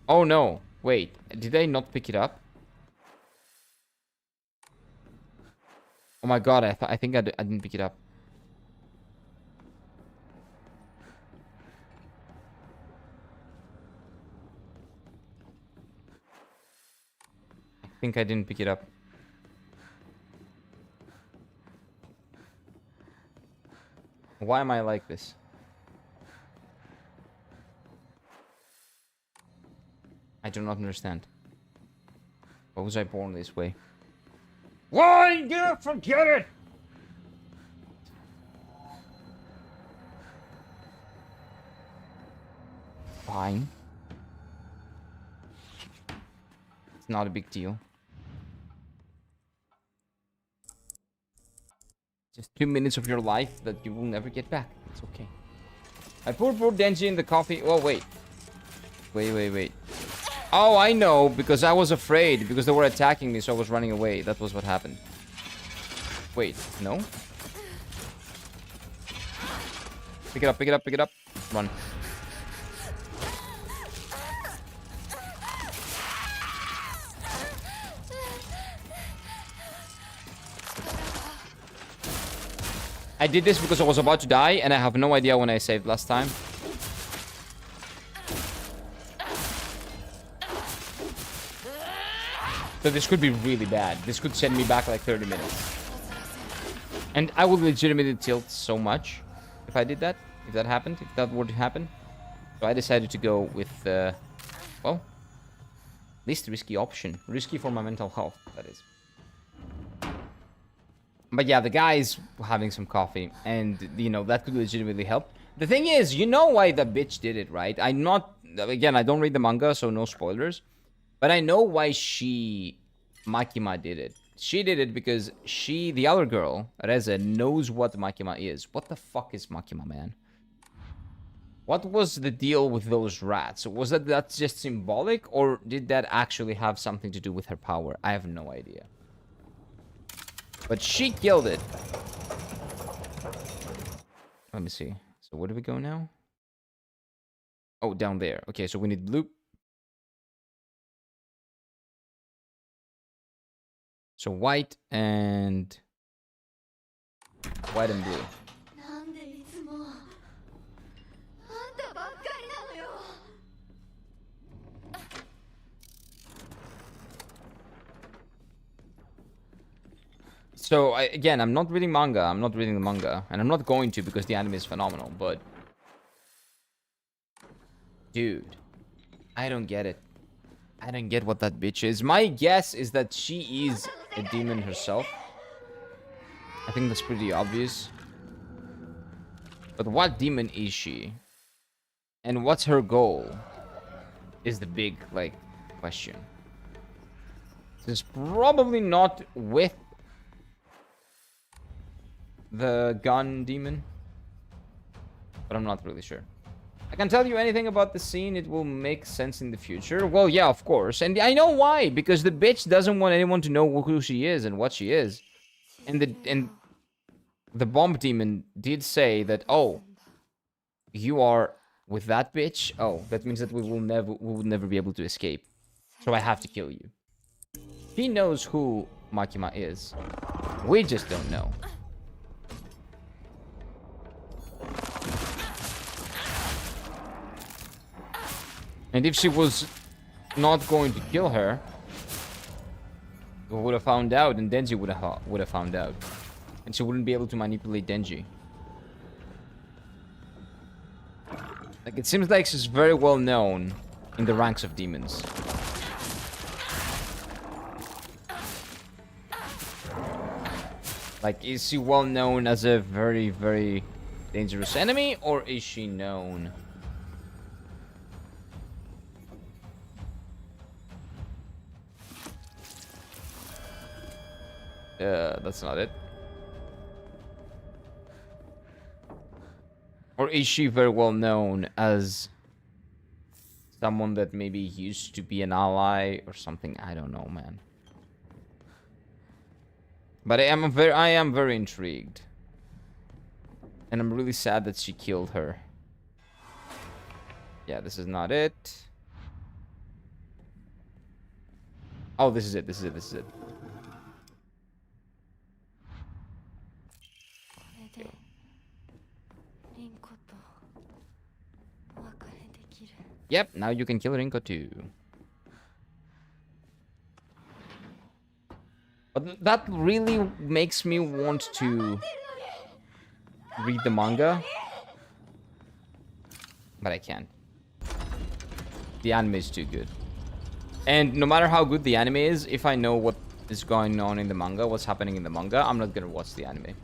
Oh no, wait, did I not pick it up? Oh my god, I think I didn't pick it up. I think I didn't pick it up. Why am I like this? I do not understand. Why was I born this way? Why did you forget it? Fine. It's not a big deal. Just 2 minutes of your life that you will never get back. It's okay. I poured Denji in the coffee. Oh, wait. Wait. Oh, I know. Because I was afraid. Because they were attacking me, so I was running away. That was what happened. Wait, no? Pick it up. Run. I did this because I was about to die, and I have no idea when I saved last time. So this could be really bad. This could send me back like 30 minutes. And I would legitimately tilt so much if I did that. If that happened. If that were to happen. So I decided to go with, well, least risky option. Risky for my mental health, that is. But yeah, the guy's having some coffee, and, you know, that could legitimately help. The thing is, you know why the bitch did it, right? I'm not again, I don't read the manga, so no spoilers. But I know why Makima did it. She did it because the other girl, Reze, knows what Makima is. What the fuck is Makima, man? What was the deal with those rats? Was that just symbolic, or did that actually have something to do with her power? I have no idea. But she killed it. Let me see. So where do we go now? Oh, down there. Okay, so we need blue. So white and blue. なんでいつもあんたばっかりなのよ。 So again, I'm not reading manga. I'm not reading the manga, and I'm not going to because the anime is phenomenal. But dude, I don't get it. I don't get what that bitch is. My guess is that she is a demon herself. I think that's pretty obvious. But what demon is she? And what's her goal? Is the big, like, question. This is probably not with the gun demon. But I'm not really sure. I can tell you anything about the scene, it will make sense in the future. Well, yeah, of course. And I know why. Because the bitch doesn't want anyone to know who she is and what she is. And the bomb demon did say that, oh, you are with that bitch? Oh, that means that we will never be able to escape. So I have to kill you. He knows who Makima is. We just don't know. And if she was not going to kill her, we would have found out, and Denji would have found out, and she wouldn't be able to manipulate Denji. Like, it seems like she's very well known in the ranks of demons. Like, is she well known as a very, very dangerous enemy, or is she known? That's not it. Or is she very well known as someone that maybe used to be an ally or something? I don't know, man. But I am very intrigued. And I'm really sad that she killed her. Yeah, this is not it. Oh, this is it. This is it. Yep, now you can kill Rinko too. But that really makes me want to read the manga. But I can't. The anime is too good. And no matter how good the anime is, if I know what is going on in the manga, what's happening in the manga, I'm not gonna watch the anime.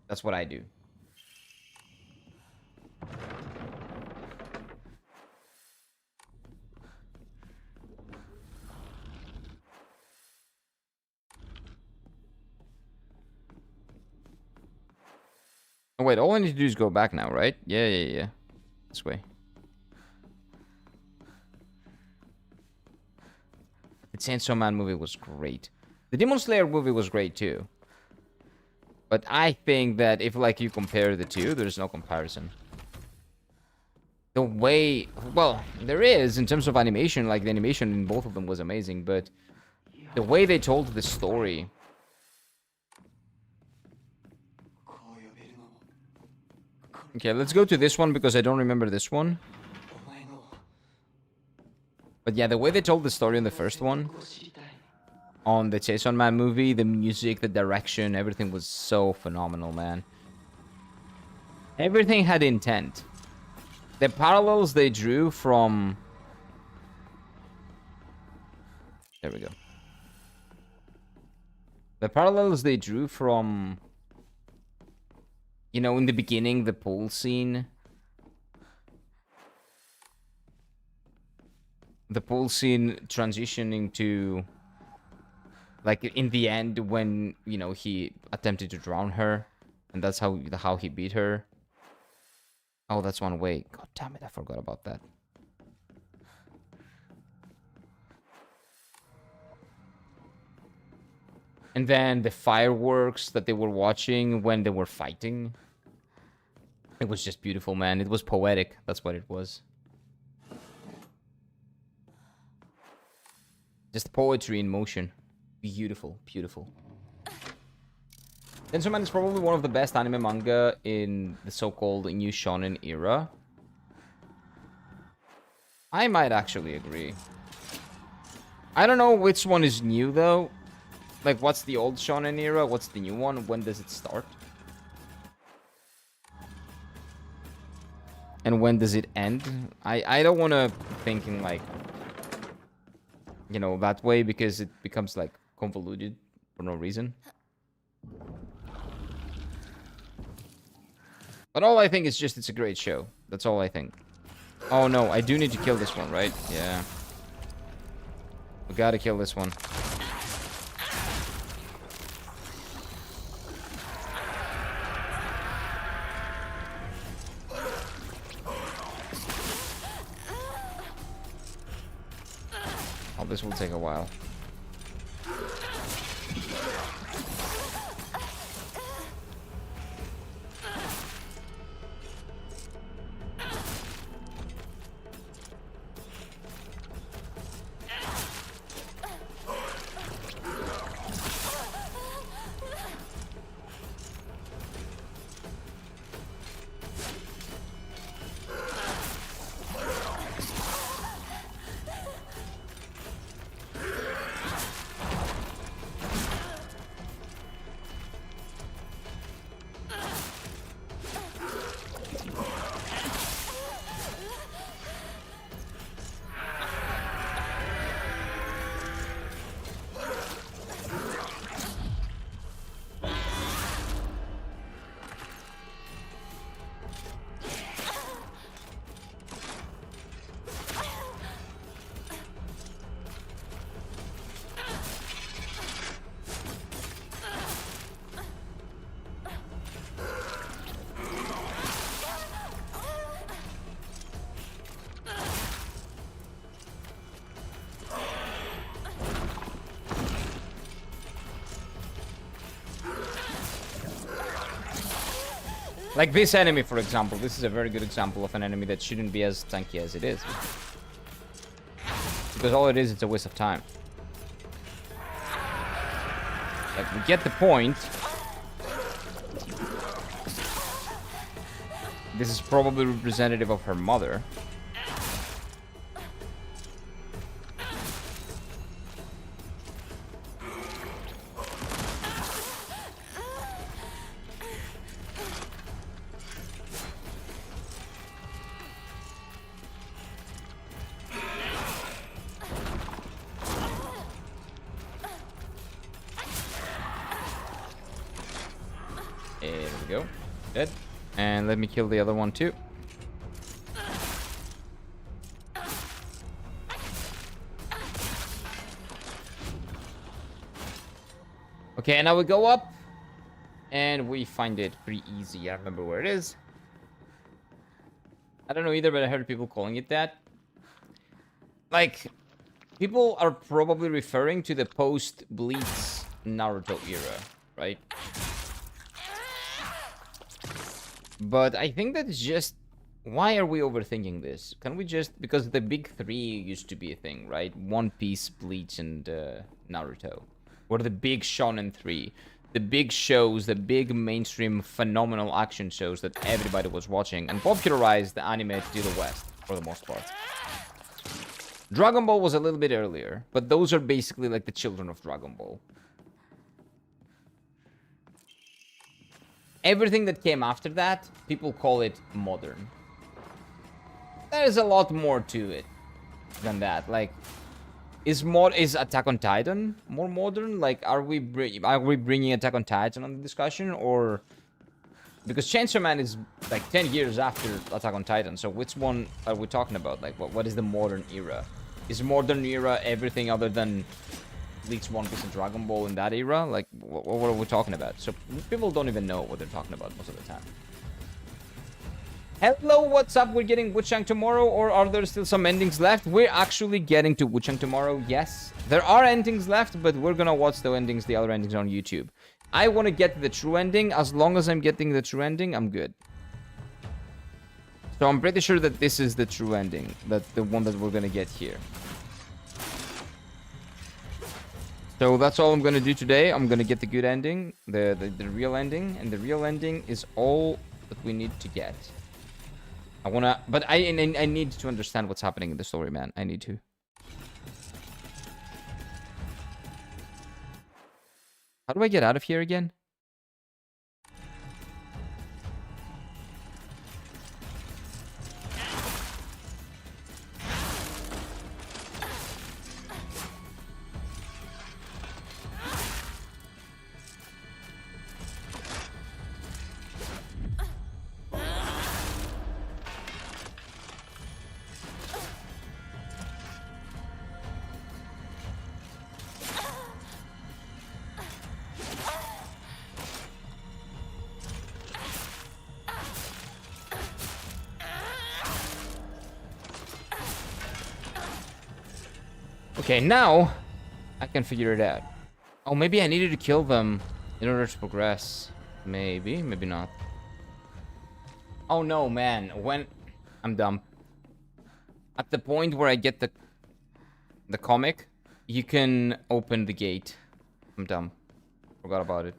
That's what I do. Oh, wait, all I need to do is go back now, right? Yeah. This way. The Chainsaw Man movie was great. The Demon Slayer movie was great too. But I think that if, like, you compare the two, there's no comparison. The way... Well, there is in terms of animation. Like, the animation in both of them was amazing. But the way they told the story... Okay, let's go to this one because I don't remember this one. But yeah, the way they told the story in the first one, on the Chainsaw Man movie, the music, the direction, everything was so phenomenal, man. Everything had intent. The parallels they drew from... There we go. The parallels they drew from... You know, in the beginning, the pool scene. the pool scene transitioning to, like, in the end when, you know, he attempted to drown her, and that's how he beat her. Oh, that's one way. God damn it, I forgot about that. And then the fireworks that they were watching when they were fighting. It was just beautiful, man. It was poetic. That's what it was. Just poetry in motion. Beautiful, beautiful. Chainsaw Man is probably one of the best anime manga in the so-called New Shonen era. I might actually agree. I don't know which one is new, though. Like, what's the old Shonen era? What's the new one? When does it start? And when does it end? I don't want to thinking, like, you know, that way, because it becomes, like, convoluted for no reason. But all I think is just it's a great show. That's all I think. Oh no, I do need to kill this one, right? Yeah. We gotta kill this one. Oh, this will take a while. Like this enemy, for example. This is a very good example of an enemy that shouldn't be as tanky as it is. Because all it is, it's a waste of time. Like, we get the point. This is probably representative of her mother. There we go. Dead. And let me kill the other one too. Okay, and now we go up. And we find it pretty easy. I remember where it is. I don't know either, but I heard people calling it that. Like, people are probably referring to the post-Bleach Naruto era, right? But I think that's just... Why are we overthinking this? Can we just... Because the big three used to be a thing, right? One Piece, Bleach, and Naruto. Or the big Shonen 3. The big shows, the big mainstream phenomenal action shows that everybody was watching. And popularized the anime to the West, for the most part. Dragon Ball was a little bit earlier. But those are basically like the children of Dragon Ball. Everything that came after that, people call it modern. There's a lot more to it than that. Like, is Attack on Titan more modern? Like, are we bringing Attack on Titan on the discussion, or because Chainsaw Man is like 10 years after Attack on Titan? So which one are we talking about? Like, what is the modern era? Is modern era everything other than Bleach, One Piece, and Dragon Ball in that era? Like, what are we talking about? So people don't even know what they're talking about most of the time. Hello, what's up? We're getting Wuchang tomorrow, or are there still some endings left? We're actually getting to Wuchang tomorrow, yes. There are endings left, but we're gonna watch the endings, the other endings on YouTube. I want to get the true ending. As long as I'm getting the true ending, I'm good. So I'm pretty sure that this is the true ending. That's the one that we're gonna get here. So that's all I'm gonna do today. I'm gonna get the good ending, the real ending, and the real ending is all that we need to get. I wanna, but I need to understand what's happening in the story, man. I need to. How do I get out of here again? Okay, now I can figure it out. Oh, maybe I needed to kill them in order to progress. Maybe, maybe not. Oh no, man. When I'm dumb. At the point where I get the comic, you can open the gate. I'm dumb. Forgot about it.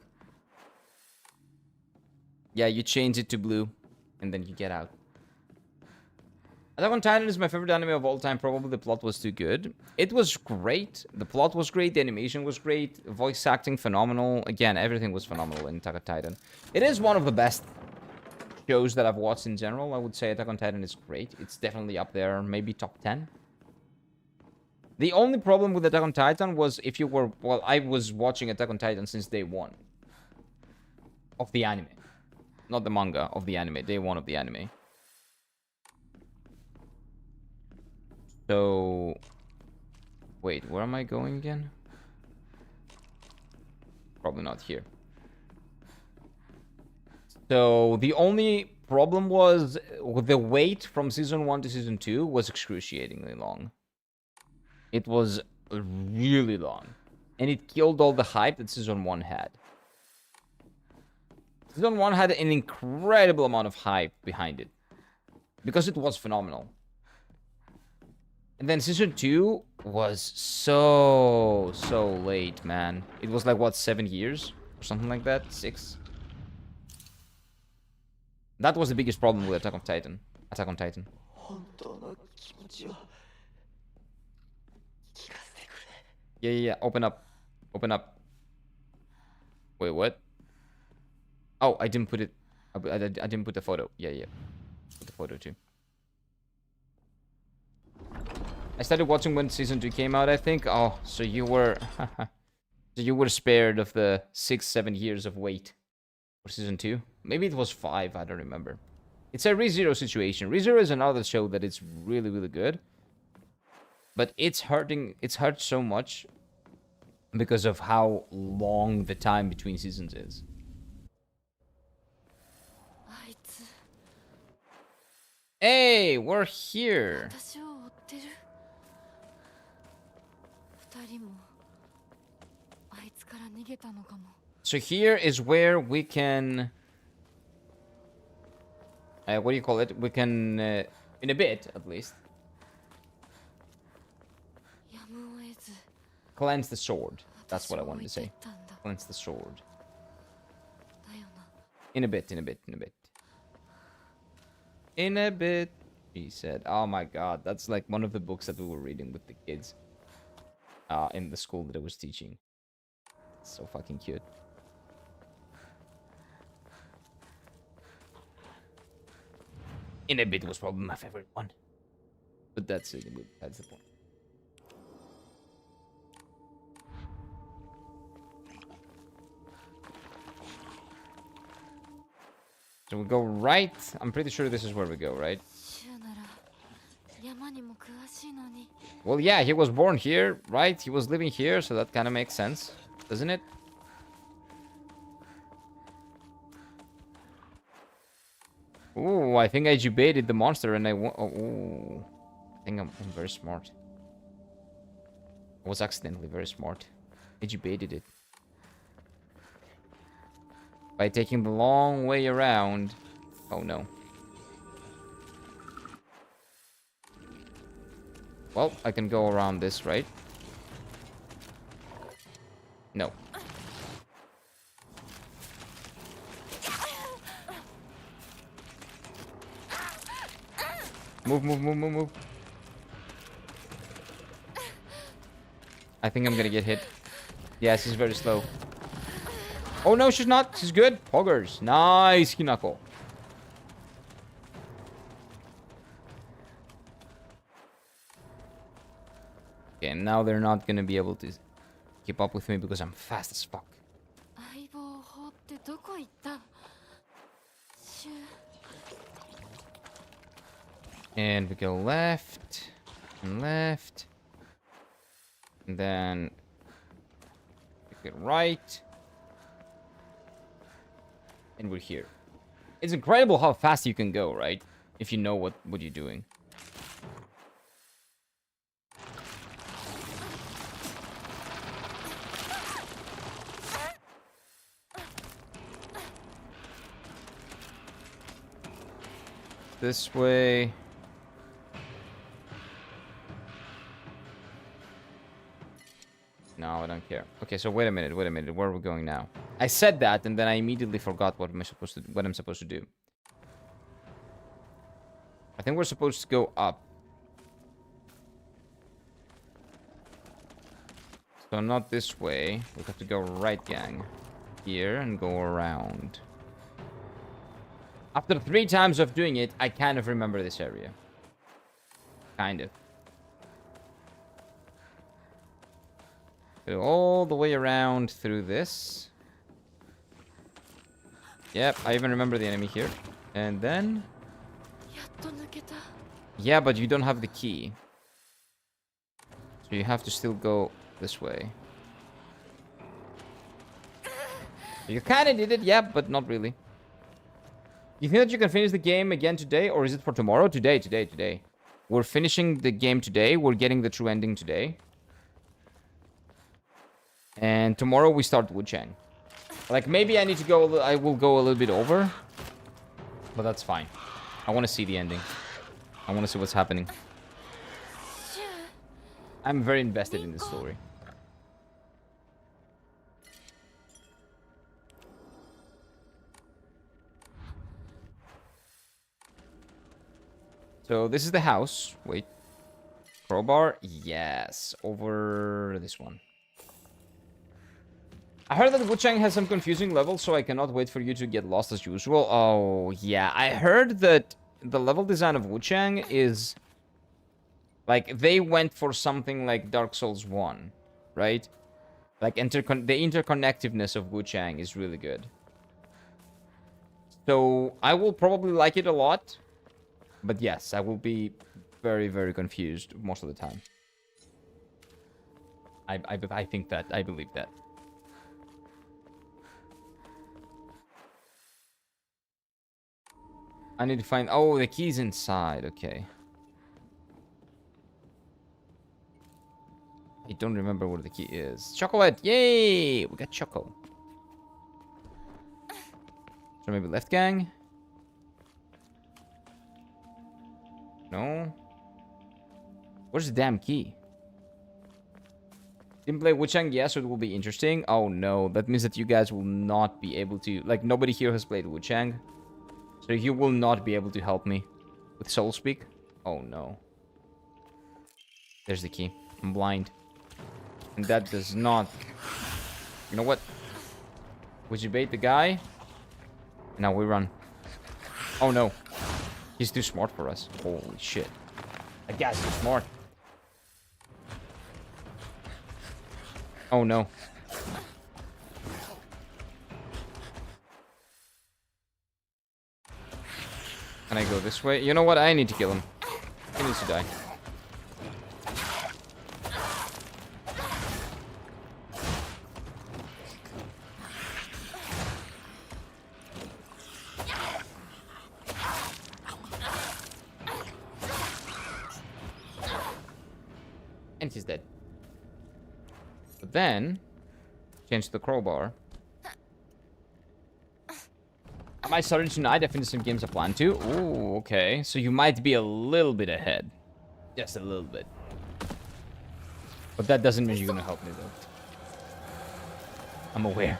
Yeah, you change it to blue, and then you get out. Attack on Titan is my favorite anime of all time. Probably the plot was too good. It was great. The plot was great. The animation was great. Voice acting phenomenal. Again, everything was phenomenal in Attack on Titan. It is one of the best shows that I've watched in general. I would say Attack on Titan is great. It's definitely up there. Maybe top 10. The only problem with Attack on Titan was if you were... Well, I was watching Attack on Titan since day one. Of the anime. Not the manga. Of the anime. Day one of the anime. So, wait, where am I going again? Probably not here. So, the only problem was the wait from season 1 to season 2 was excruciatingly long. It was really long. And it killed all the hype that season 1 had. Season 1 had an incredible amount of hype behind it. Because it was phenomenal. And then season 2 was so late, man. It was like, what, 7 years? Or something like that? 6? That was the biggest problem with Attack on Titan. Attack on Titan. Yeah. Open up. Open up. Wait, what? Oh, I didn't put it... I didn't put the photo. Yeah. Put the photo too. I started watching when season 2 came out, I think. Oh, so you were... so you were spared of the 6-7 years of wait for season 2? Maybe it was 5, I don't remember. It's a ReZero situation. ReZero is another show that is really, really good. But it's hurting... It's hurt so much because of how long the time between seasons is. Hey, we're here. So here is where we can... what do you call it? We can, in a bit, at least, cleanse the sword. That's what I wanted to say. Cleanse the sword. In a bit. In a bit, he said. Oh my god, that's like one of the books that we were reading with the kids. In the school that I was teaching. So fucking cute. In a bit was probably my favorite one. But that's it. That's the point. So we go right. I'm pretty sure this is where we go, right? 山にも詳しいのに。 Well, yeah, he was born here, right? He was living here, so that kind of makes sense, doesn't it? Ooh, I think I debated the monster and I won. Oh, ooh. I think I'm very smart. I was accidentally very smart. I debated it. By taking the long way around. Oh no. Well, I can go around this, right? No. Move, move, move, move, move. I think I'm gonna get hit. Yeah, she's very slow. Oh no, she's not. She's good. Poggers. Nice, Hinako. Okay, now they're not gonna be able to keep up with me because I'm fast as fuck. 相棒法ってどこ行った？シュ And we go left and left. And then we get right. And we're here. It's incredible how fast you can go, right? If you know what you're doing. This way. No, I don't care. Okay, so wait a minute. Where are we going now? I said that, and then I immediately forgot what I'm supposed to do. I think we're supposed to go up. So not this way. We have to go right, gang. Here and go around. After 3 times of doing it, I kind of remember this area. Kind of. Go all the way around through this. Yep, I even remember the enemy here. And then... やっと抜けた。 Yeah, but you don't have the key. So you have to still go this way. You kind of did it, yeah, but not really. You think that you can finish the game again today, or is it for tomorrow? Today. We're finishing the game today. We're getting the true ending today. And tomorrow we start Wuchang. Like, maybe I need to go... I will go a little bit over. But that's fine. I want to see the ending. I want to see what's happening. I'm very invested in this story. So this is the house. Wait. Crowbar? Yes. Over this one. I heard that Wuchang has some confusing levels, so I cannot wait for you to get lost as usual. Oh, yeah. I heard that the level design of Wuchang is... Like, they went for something like Dark Souls 1, right? Like, the interconnectiveness of Wuchang is really good. So, I will probably like it a lot. But yes, I will be very, very confused most of the time. I think that. I believe that. I need to find... Oh, the key's inside. Okay. I don't remember where the key is. Chocolate! Yay! We got Choco. So maybe left, gang? No? Where's the damn key? Didn't play Wuchang? Yes, it will be interesting. Oh no, that means that you guys will not be able to... Like, nobody here has played Wuchang. So you will not be able to help me with Soulspeak. Oh no. There's the key. I'm blind. And that does not... You know what? Would you bait the guy? Now we run. Oh no. He's too smart for us. Holy shit. That guy's too smart. Oh no. Can I go this way? You know what? I need to kill him. Who needs to die? And he's dead. But then, change the crowbar. I might start tonight. I finished some games I plan to. Ooh, okay. So you might be a little bit ahead. Just a little bit. But that doesn't mean you're gonna help me though. I'm aware.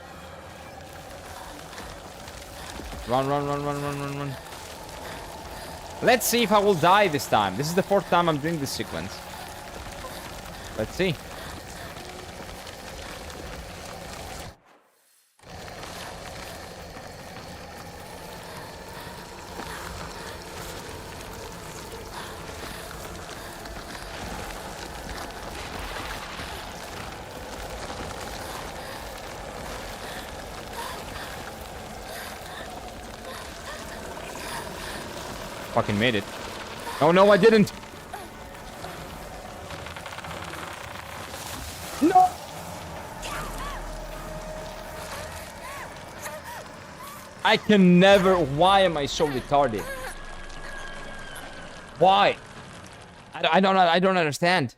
Run, run, run, run, run, run, run. Let's see if I will die this time. This is the 4th time I'm doing this sequence. Let's see. Fucking made it. Oh no, I didn't. No. I can never. Why am I so retarded? Why? I don't understand.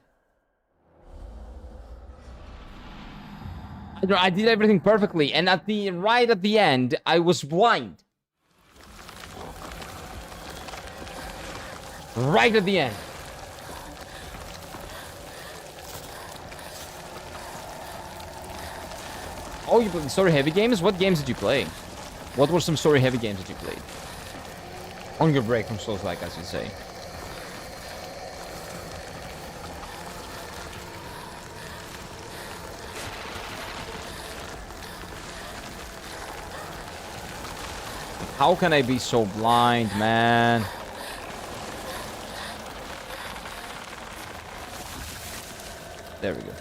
I did everything perfectly, and right at the end, I was blind. Right at the end. Oh, you played story heavy games? What games did you play? What were some story heavy games that you played? On your break from Souls-like, as you say. How can I be so blind, man? There we go.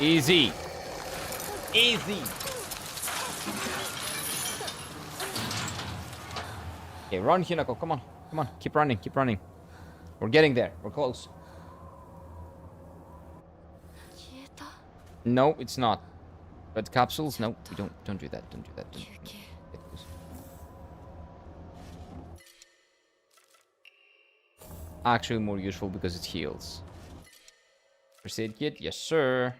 Easy. Easy. Okay, run, Hinako. Come on. Come on. Keep running. Keep running. We're getting there. We're close. 消えた No, it's not. But capsules? No, we don't do that. Don't do that. Don't, 休憩 get close. Actually more useful because it heals. First aid kit? Yes, sir.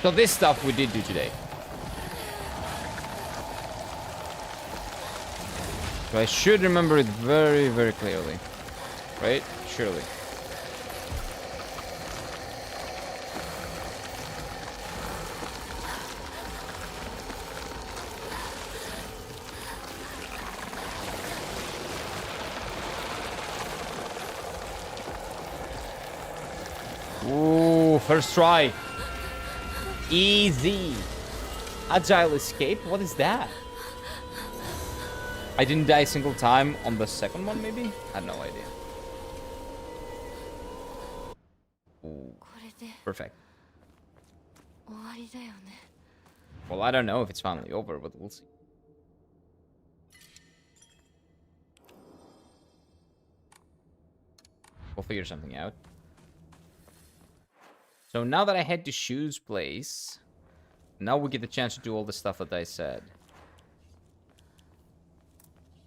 So this stuff we did do today. So I should remember it very, very clearly. Right? Surely. Ooh, first try. Easy. Agile escape? What is that? I didn't die a single time on the second one, maybe? I have no idea. Ooh, これで perfect. 終わりだよね Well, I don't know if it's finally over, but we'll see. We'll figure something out. So now that I head to Shu's place, now we get the chance to do all the stuff that I said.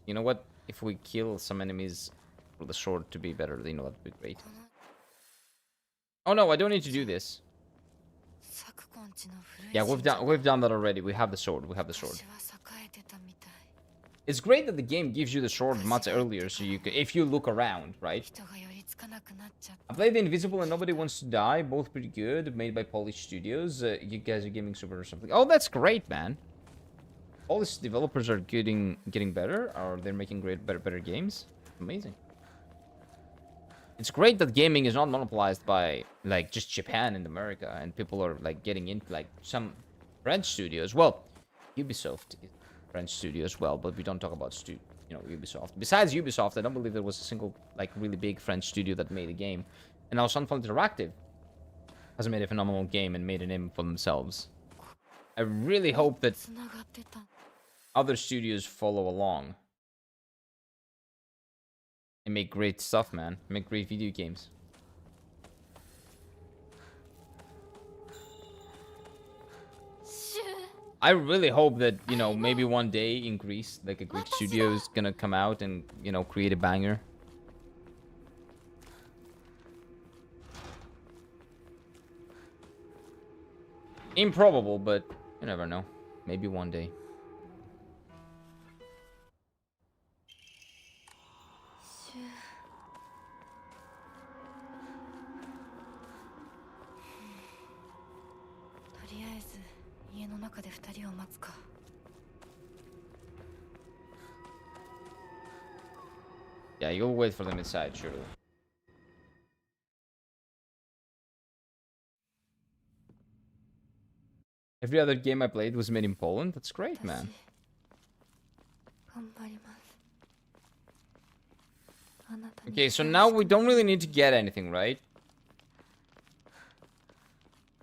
You know what? If we kill some enemies for the sword to be better, you know, that'd be great. Oh no, I don't need to do this. 昨今地の古い Yeah, we've done that already. We have the sword. We have the sword. 私は栄えてたみたい It's great that the game gives you the sword much earlier, so you can, if you look around, right? 人が寄りつかなくなっちゃっ I played The Invisible and Nobody Wants to Die, both pretty good, made by Polish Studios. You guys are gaming super or something. Oh, that's great, man. Polish developers are getting better, or they're making better games. Amazing. It's great that gaming is not monopolized by like just Japan and America, and people are like getting into like some French studios. Well, Ubisoft is a French studio as well, but we don't talk about Ubisoft. Besides Ubisoft, I don't believe there was a single like really big French studio that made a game. And now Sunfall Interactive has made a phenomenal game and made a name for themselves. I really hope that つながってた。 other studios follow along and make great stuff, man. Make great video games. I really hope that, you know, maybe one day in Greece, like a Greek studio is gonna come out and, you know, create a banger. Improbable, but you never know. Maybe one day. シュとりあえず家の中で2人を待つか。 Yeah, you'll wait for them inside, surely. Every other game I played was made in Poland. That's great, man. 頑張ります。あなたに Okay, so now we don't really need to get anything, right?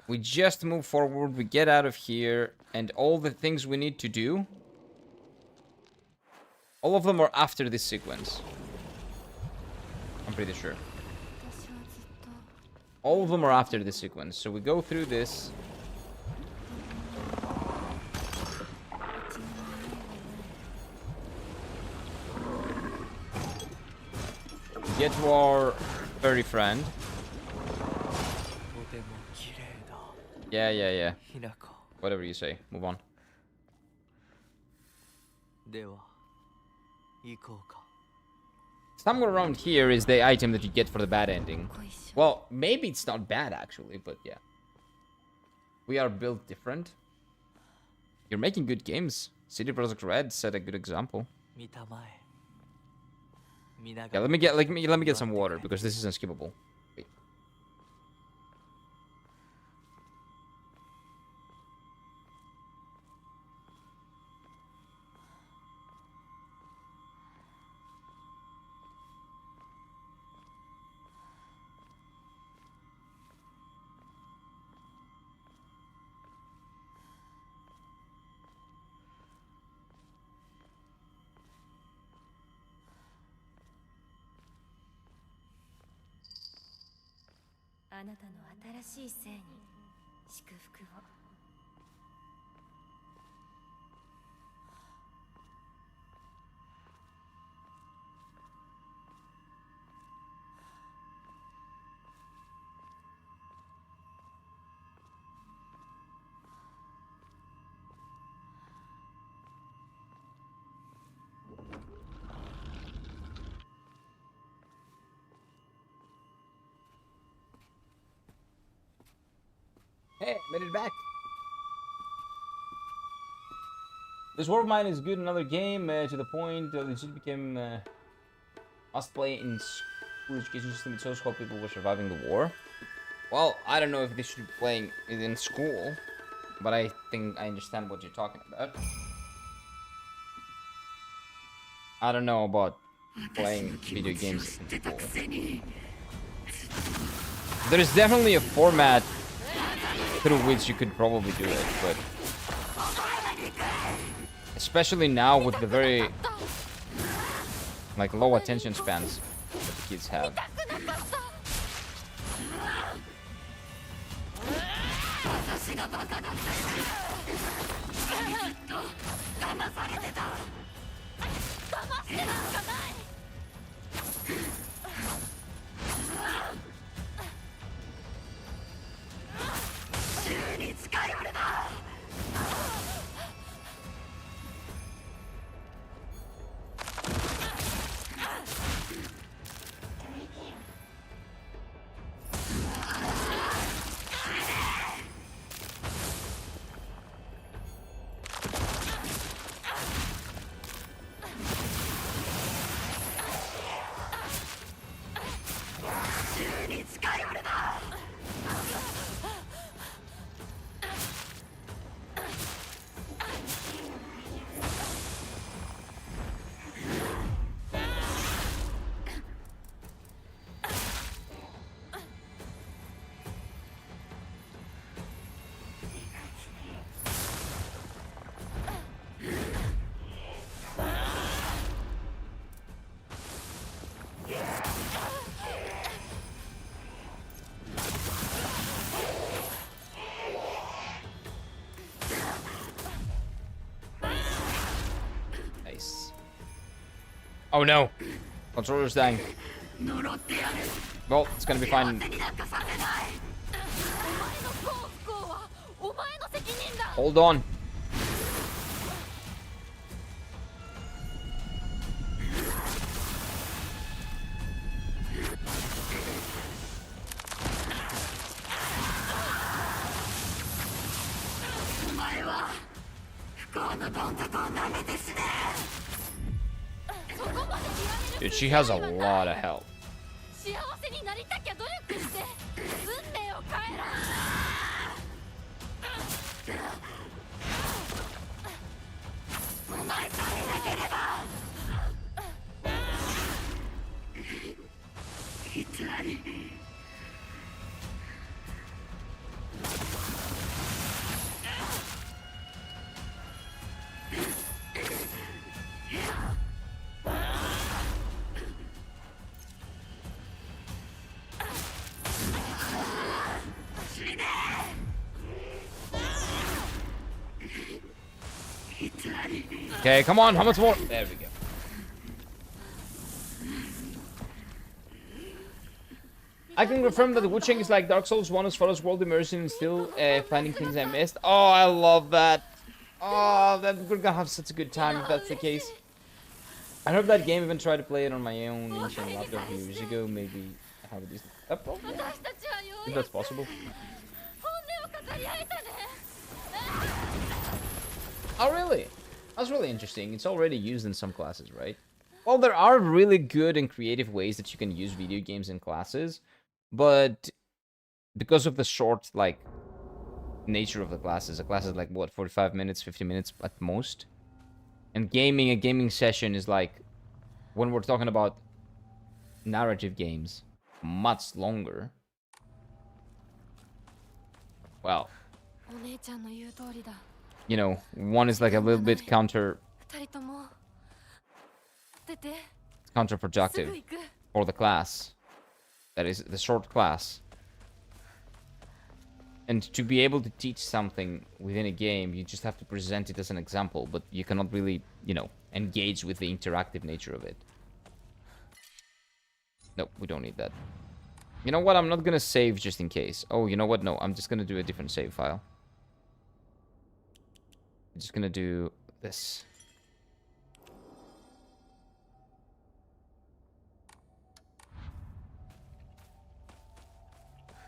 We just move forward, we get out of here, and all the things we need to do, all of them are after this sequence. I'm pretty sure. 私はずっと All of them are after this sequence. So we go through this. Get to our furry friend. とても綺麗だ Yeah, yeah, yeah. ひなこ Whatever you say. Move on. では行こうか Somewhere around here is the item that you get for the bad ending. ご一緒 Well, maybe it's not bad actually, but yeah. We are built different. You're making good games. City Project Red set a good example. 見たまえ皆 Yeah, が let me get some water because this is unskippable. Wait.「あなたの新しい生に祝福を」Hey, made it back. This War of Mine is good. Another game to the point. It just became must play in school education system. It shows how people were surviving the war. Well, I don't know if they should be playing it in school, but I think I understand what you're talking about. I don't know about playing video games in school. There's definitely a format through which you could probably do it, but especially now with the very like low attention spans that the kids have. Nice. Oh no! Controller's dying. Well, it's gonna be fine. お前の幸不幸はお前の責任だ。 Hold on. Dude, she has a lot of health. 幸せになりたきゃ努力して運命を変えろ。 Okay, come on, how much more? There we go. I can confirm that the Wuchang is like Dark Souls 1 as far as world immersion and still finding things I missed. Oh, I love that. Oh, we're gonna have such a good time if that's the case. I hope that game even tried to play it on my own ancient laptop a few years ago. Maybe have a decent laptop. 私たちはよう If や that's く possible. 本音を語り合えたね。 Oh, really? That's really interesting. It's already used in some classes, right? Well, there are really good and creative ways that you can use video games in classes, but because of the short, like, nature of the classes, a class is like, what, 45 minutes, 50 minutes at most? And gaming, a gaming session is like, when we're talking about narrative games, much longer. Well, お姉ちゃんの言う通りだ。 you know, one is like a little bit 二人とも出てすぐ counterproductive 行く。 for the class. That is the short class. And to be able to teach something within a game, you just have to present it as an example, but you cannot really, you know, engage with the interactive nature of it. No, we don't need that. You know what? I'm not gonna save just in case. Oh, you know what? No, I'm just gonna do a different save file. I'm just gonna do this.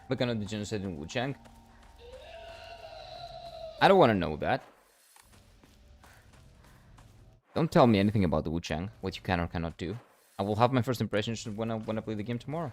Look at the genocide in Wuchang. I don't want to know that. Don't tell me anything about the Wuchang, what you can or cannot do. I will have my first impressions when I play the game tomorrow.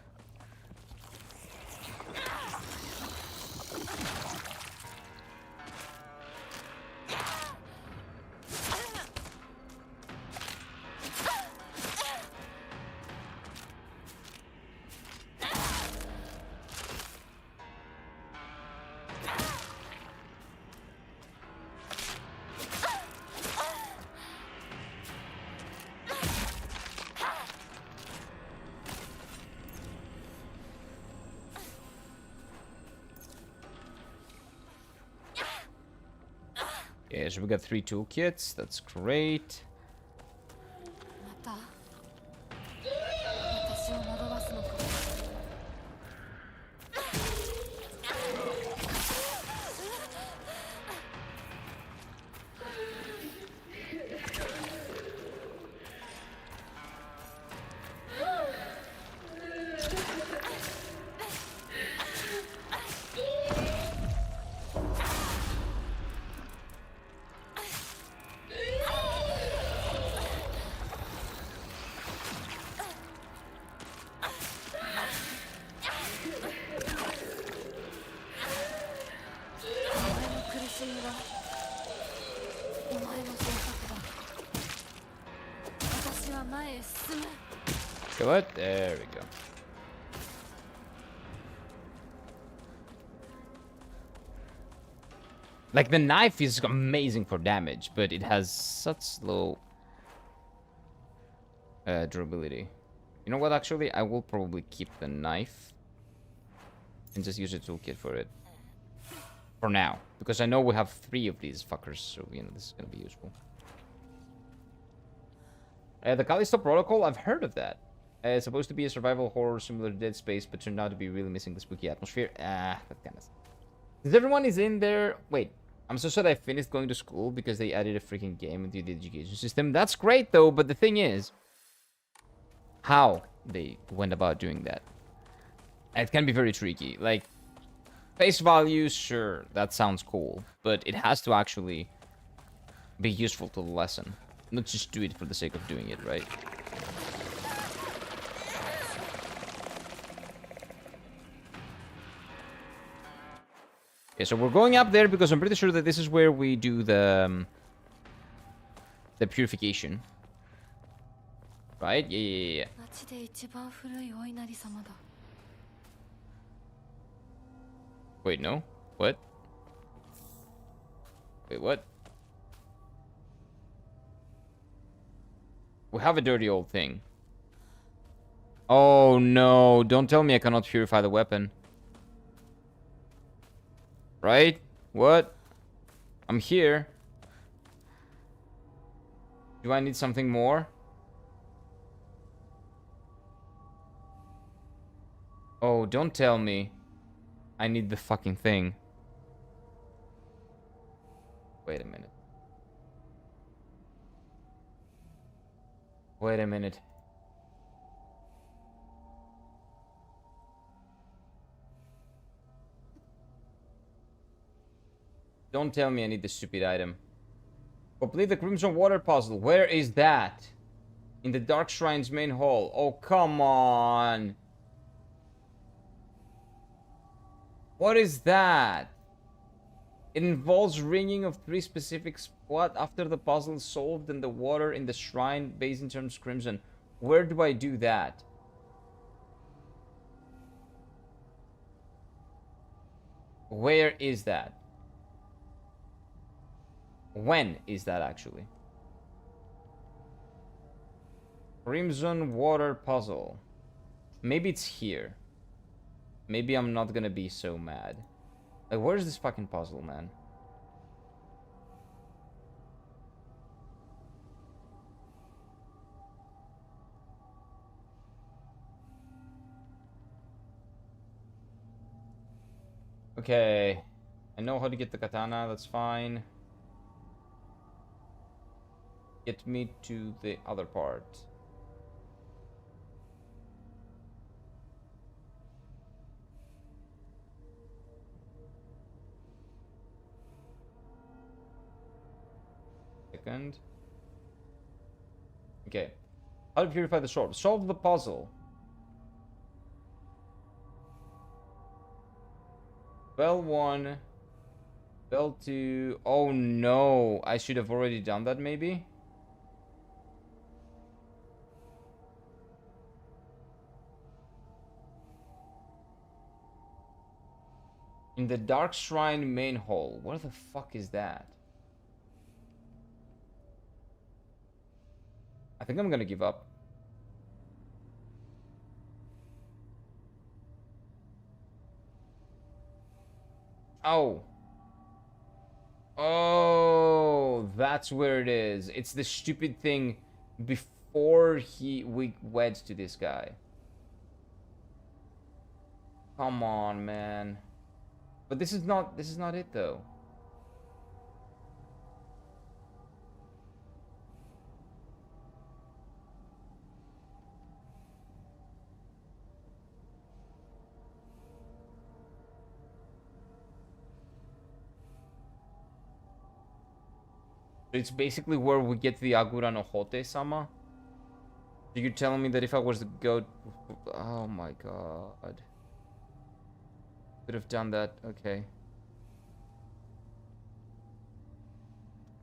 Yeah, so we got 3 toolkits. That's great. また私を惑わすのか。 What? There we go. Like, the knife is amazing for damage, but it has such low durability. You know what, actually? I will probably keep the knife. And just use a toolkit for it. For now. Because I know we have 3 of these fuckers. So, you know, this is going to be useful. The Callisto Protocol, I've heard of that. It's supposed to be a survival horror similar to Dead Space, but turned out to be really missing the spooky atmosphere. That kind of... Since everyone is in there... Wait, I'm so sad I finished going to school because they added a freaking game into the education system. That's great, though, but the thing is... how they went about doing that. It can be very tricky. Like, face value, sure, that sounds cool. But it has to actually be useful to the lesson. Not just do it for the sake of doing it, right? Okay, so we're going up there because I'm pretty sure that this is where we do the purification. Right? Yeah. 町で一番古いお稲荷様だ。 Wait, no? What? Wait, what? We have a dirty old thing. Oh no, don't tell me I cannot purify the weapon. Right? What? I'm here. Do I need something more? Oh, don't tell me I need the fucking thing. Wait a minute. Wait a minute. Don't tell me I need the stupid item. Complete the Crimson Water puzzle. Where is that? In the Dark Shrine's main hall. Oh, come on. What is that? It involves ringing of 3 specific what after the puzzle is solved and the water in the shrine basin turns crimson. Where do I do that? Where is that? When is that actually? Crimson water puzzle. Maybe it's here. Maybe I'm not gonna be so mad. Like, where's this fucking puzzle, man? Okay. I know how to get the katana, that's fine. Get me to the other part. Second. Okay. How to purify the sword. Solve the puzzle. Bell 1. Bell 2. Oh no. I should have already done that maybe. In the Dark Shrine main hall. Where the fuck is that? I think I'm gonna give up. Oh. Oh, that's where it is. It's the stupid thing before we wed to this guy. Come on, man. But this is not it though. It's basically where we get the Agura no Hote-sama. So you're telling me that if I was to go... Oh my god. Could have done that. Okay.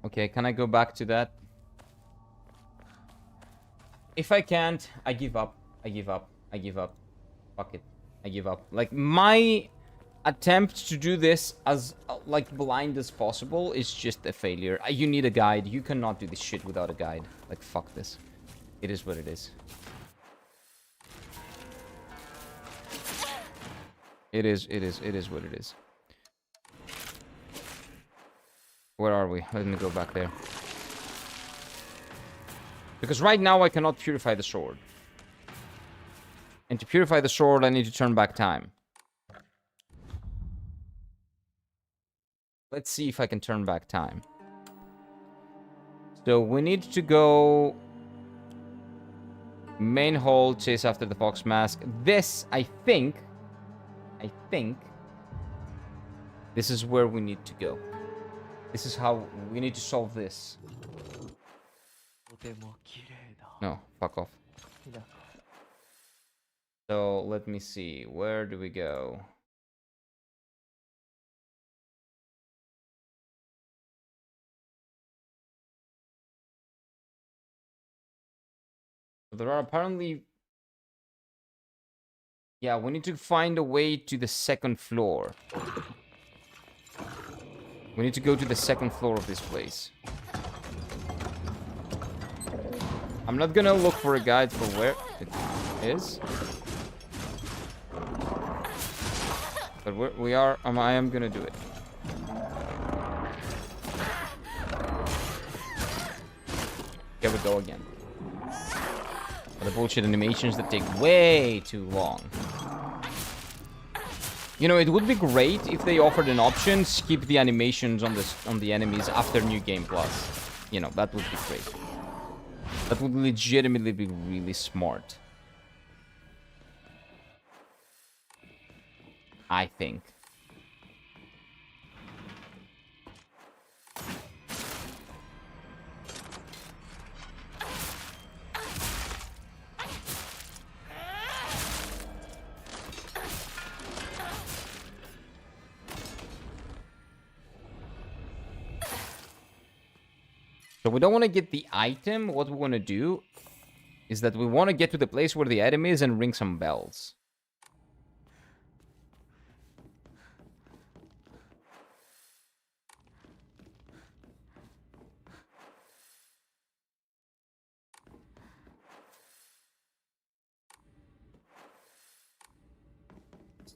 Okay, can I go back to that? If I can't, I give up. I give up. I give up. Fuck it. I give up. Like, my attempt to do this as like blind as possible is just a failure. You need a guide. You cannot do this shit without a guide. Like, fuck this. It is what it is. It is what it is. Where are we? Let me go back there. Because right now I cannot purify the sword. And to purify the sword, I need to turn back time. Let's see if I can turn back time. So we need to go... Main hall, chase after the fox mask. This, I think... This is where we need to go. This is how we need to solve this. とても綺麗だ No, fuck off. 日向 So, let me see. Where do we go? There are apparently... Yeah, we need to find a way to the second floor. We need to go to the second floor of this place. I'm not gonna look for a guide for where it is. But we are... I am gonna do it. Here we go again. The bullshit animations that take way too long. You know, it would be great if they offered an option, skip the animations on the enemies after New Game Plus. You know, that would be great. That would legitimately be really smart. I think. So we don't want to get the item. What we want to do is that we want to get to the place where the item is and ring some bells.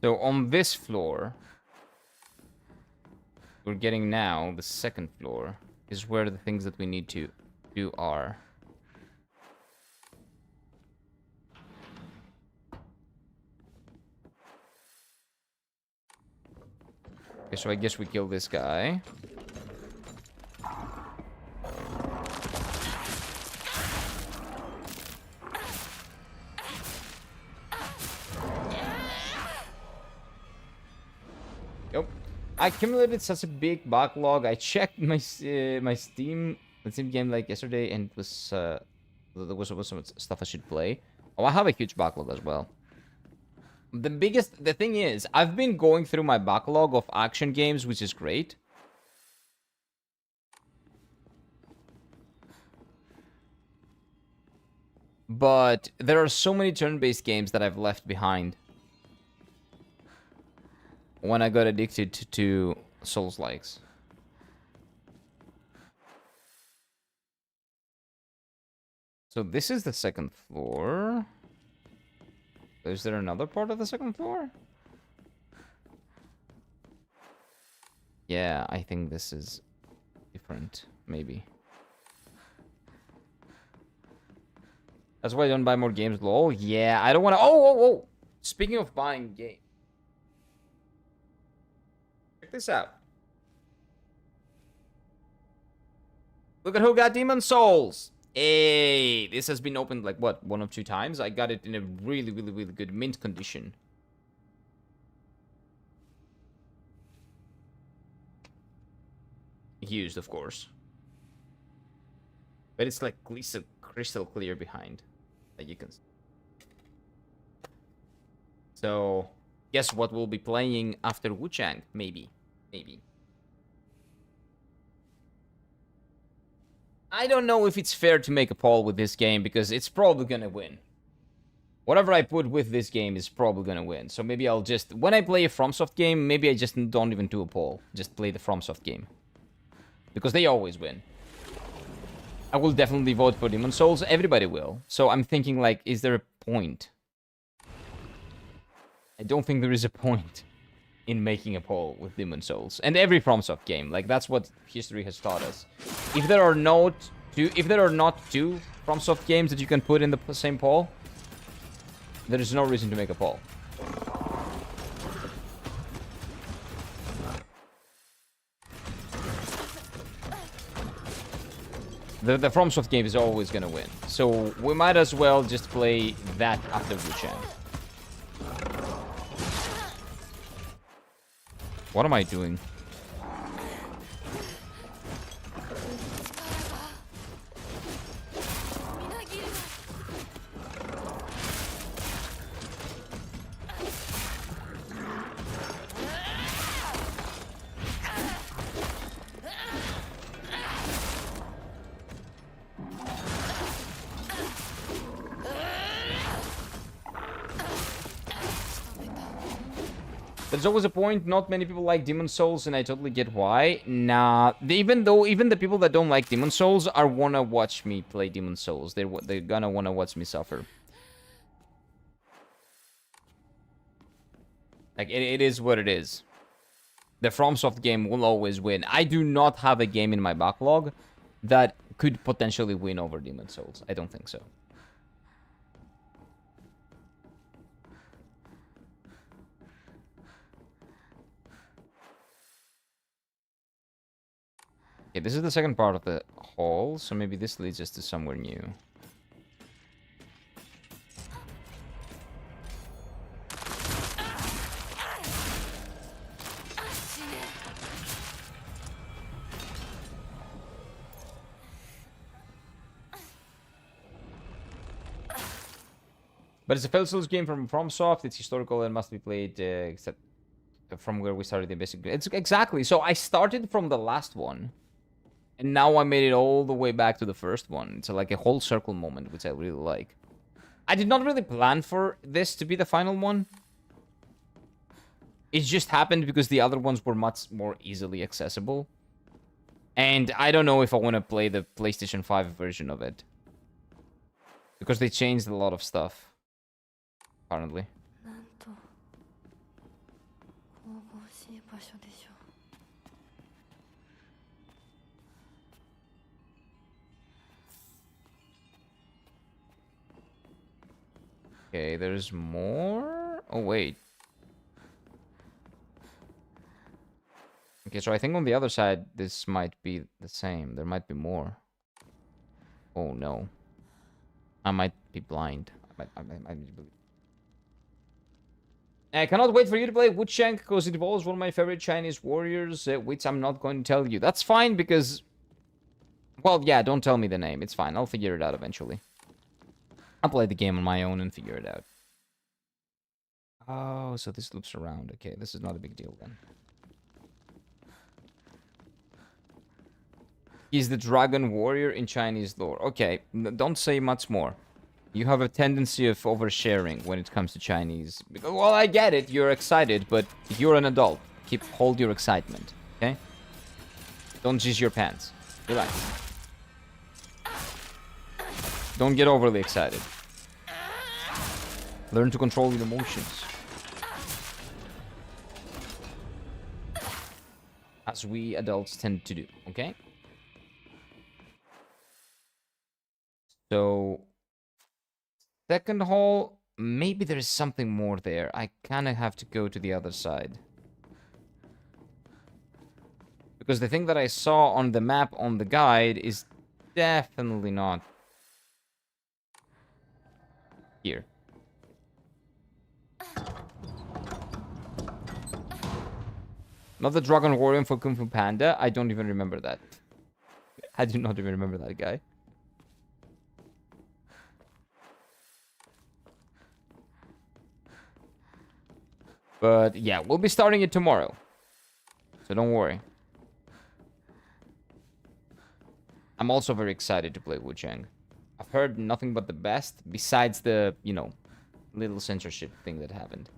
So on this floor, we're getting now the second floor. Is where the things that we need to do are. Okay, so I guess we kill this guy. Yep. I accumulated such a big backlog. I checked my Steam game like yesterday, and it was there was some stuff I should play. Oh, I have a huge backlog as well. The thing is, I've been going through my backlog of action games, which is great. But there are so many turn-based games that I've left behind when I got addicted to Souls-likes. So this is the second floor. Is there another part of the second floor? Yeah, I think this is different, maybe. That's why I don't buy more games, lol. Yeah, I don't want to... Oh! Speaking of buying games. Check this out. Look at who got Demon Souls. Hey, this has been opened like, what, 1 or 2 times? I got it in a really good mint condition. Used, of course. But it's like crystal clear behind. That you can see. So, guess what we'll be playing after Wu-Chang? Maybe. I don't know if it's fair to make a poll with this game, because it's probably gonna win. Whatever I put with this game is probably gonna win. So maybe I'll just... When I play a FromSoft game, maybe I just don't even do a poll. Just play the FromSoft game. Because they always win. I will definitely vote for Demon Souls. Everybody will. So I'm thinking, like, is there a point? I don't think there is a point in making a poll with Demon Souls. And every FromSoft game, like that's what history has taught us. If there are not two FromSoft games that you can put in the same poll, there is no reason to make a poll. The FromSoft game is always gonna win. So we might as well just play that after Wu Chang. What am I doing? There's always a point. Not many people like Demon Souls, and I totally get why. Nah, even the people that don't like Demon Souls are wanna watch me play Demon Souls. They're gonna wanna watch me suffer. Like it is what it is. The FromSoft game will always win. I do not have a game in my backlog that could potentially win over Demon Souls. I don't think so. Okay, this is the second part of the hall, so maybe this leads us to somewhere new. But it's a Fell Souls game from FromSoft. It's historical and must be played except from where we started the basic. It's exactly. So I started from the last one, and now I made it all the way back to the first one. It's like a whole circle moment, which I really like. I did not really plan for this to be the final one. It just happened because the other ones were much more easily accessible. And I don't know if I want to play the PlayStation 5 version of it, because they changed a lot of stuff, apparently. Okay, there's more? Oh, wait. Okay, so I think on the other side, this might be the same. There might be more. Oh, no. I might be blind. I might be... I cannot wait for you to play Wu Chang, because it involves one of my favorite Chinese warriors, which I'm not going to tell you. That's fine, because... Well, yeah, don't tell me the name. It's fine. I'll figure it out eventually. I'll play the game on my own and figure it out. Oh, so this loops around. Okay, this is not a big deal then. He's the dragon warrior in Chinese lore. Okay, don't say much more. You have a tendency of oversharing when it comes to Chinese. Well, I get it. You're excited, but you're an adult. Hold your excitement, okay? Don't jizz your pants. Relax. Don't get overly excited. Learn to control your emotions. As we adults tend to do, okay? So, second hall, maybe there's something more there. I kind of have to go to the other side. Because the thing that I saw on the map on the guide is definitely not here. Not the Dragon Warrior for Kung Fu Panda. I don't even remember that. I do not even remember that guy. But yeah, we'll be starting it tomorrow. So don't worry. I'm also very excited to play Wu Chang. I've heard nothing but the best, besides the, you know, little censorship thing that happened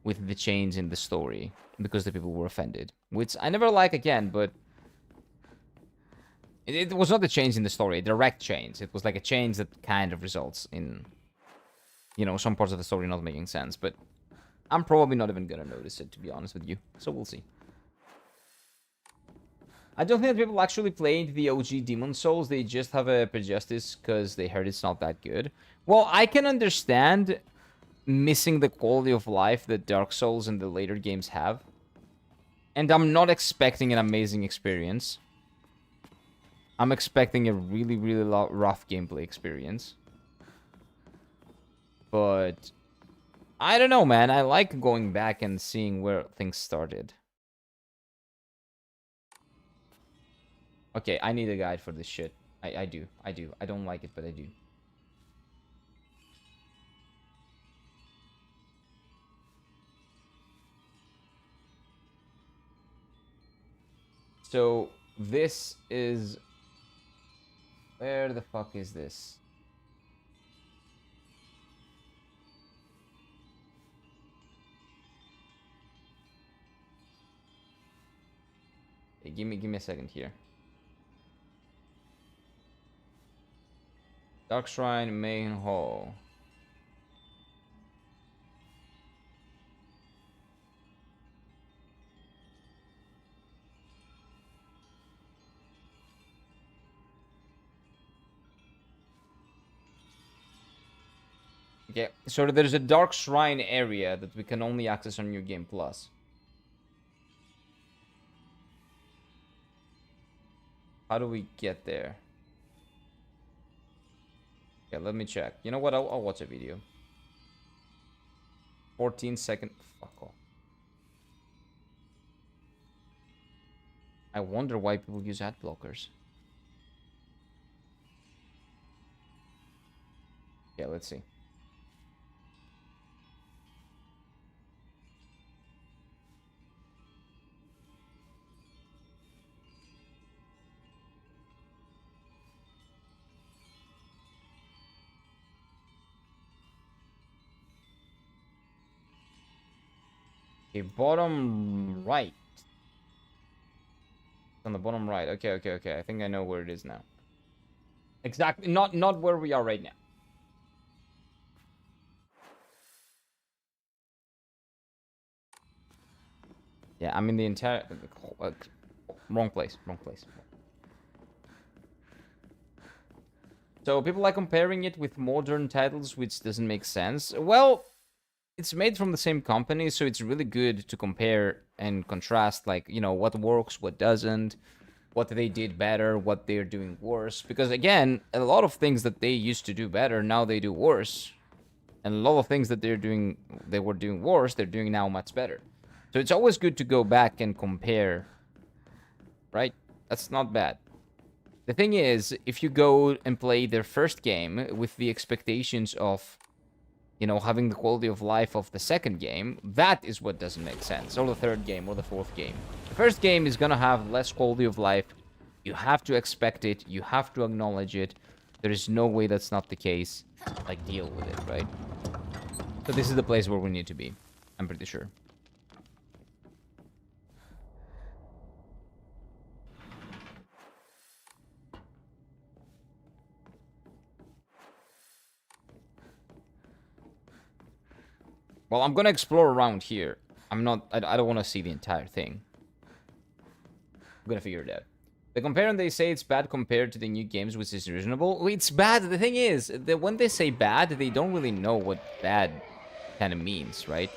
with the change in the story because the people were offended, which I never like again, but it was not a change in the story, a direct change. It was like a change that kind of results in, you know, some parts of the story not making sense, but I'm probably not even gonna notice it, to be honest with you. So we'll see. I don't think that people actually played the OG Demon Souls. They just have a Prejudice because they heard it's not that good. Well, I can understand missing the quality of life that Dark Souls and the later games have. And I'm not expecting an amazing experience. I'm expecting a really, really rough gameplay experience. But I don't know, man. I like going back and seeing where things started. Okay, I need a guide for this shit. I do. I don't like it, but I do. So, this is... Where the fuck is this? Hey, give me a second here. Dark Shrine main hall. Okay, so there's a Dark Shrine area that we can only access on New Game Plus. How do we get there? Okay, let me check. You know what? I'll watch a video. 14-second. Fuck off. I wonder why people use ad blockers. Yeah, let's see. Okay, bottom right. On the bottom right. Okay. I think I know where it is now. Exactly. Not where we are right now. Yeah, I'm in the entire... wrong place. So people like comparing it with modern titles, which doesn't make sense. Well... It's made from the same company, so it's really good to compare and contrast, like, you know, what works, what doesn't, what they did better, what they're doing worse. Because, again, a lot of things that they used to do better, now they do worse. And a lot of things that they were doing worse, they're doing now much better. So it's always good to go back and compare, right? That's not bad. The thing is, if you go and play their first game with the expectations of... you know, having the quality of life of the second game, that is what doesn't make sense. Or the third game, or the fourth game. The first game is gonna have less quality of life. You have to expect it. You have to acknowledge it. There is no way that's not the case. Like, deal with it, right? So this is the place where we need to be. I'm pretty sure. Well, I'm gonna explore around here. I don't want to see the entire thing. I'm gonna figure it out. They compare and they say it's bad compared to the new games, which is reasonable. Well, it's bad. The thing is, that when they say bad, they don't really know what bad kind of means, right?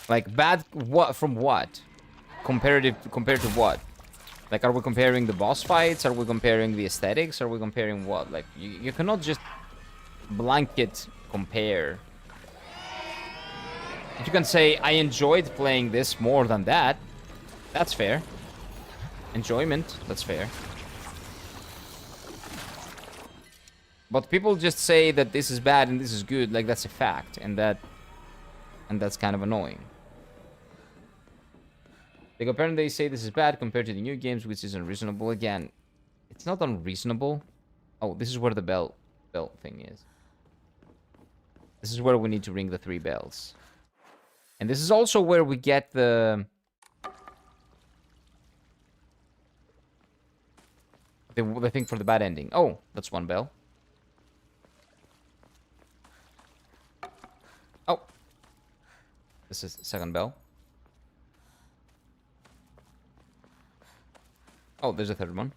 Like, bad what from what? Compared to what? Like, are we comparing the boss fights? Are we comparing the aesthetics? Are we comparing what? Like, you cannot just blanket compare. If you can say, I enjoyed playing this more than that, that's fair. Enjoyment, that's fair. But people just say that this is bad and this is good, like that's a fact, and that's kind of annoying. They compare and they say this is bad compared to the new games, which is unreasonable. Again, it's not unreasonable. Oh, this is where the bell thing is. This is where we need to ring the 3 bells. And this is also where we get the thing for the bad ending. Oh, that's 1 bell. Oh. This is the second bell. Oh, there's a third one.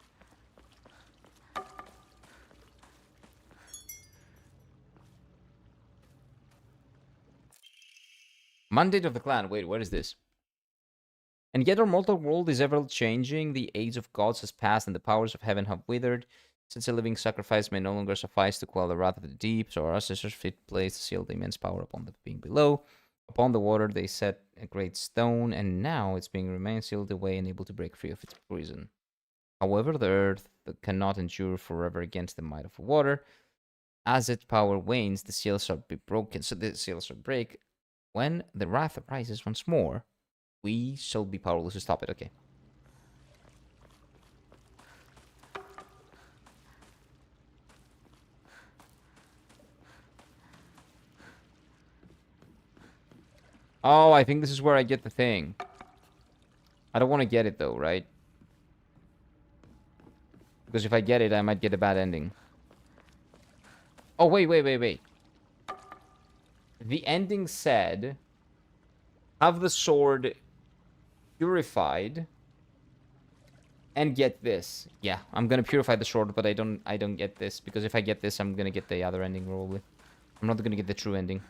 Mandate of the clan. Wait, what is this? And yet our mortal world is ever changing. The age of gods has passed, and the powers of heaven have withered. Since a living sacrifice may no longer suffice to quell the wrath of the deep, so our ancestors fit place to seal the immense power upon the being below. Upon the water they set a great stone, and now its being remains sealed away and able to break free of its prison. However, the earth cannot endure forever against the might of water. As its power wanes, the seals shall be broken. So the seals shall break. When the wrath arises once more, we shall be powerless to stop it. Okay. Oh, I think this is where I get the thing. I don't want to get it though, right? Because if I get it, I might get a bad ending. Oh, wait. The ending said, have the sword purified and get this. Yeah, I'm gonna purify the sword, but I don't get this, because if I get this, I'm gonna get the other ending probably. I'm not gonna get the true ending.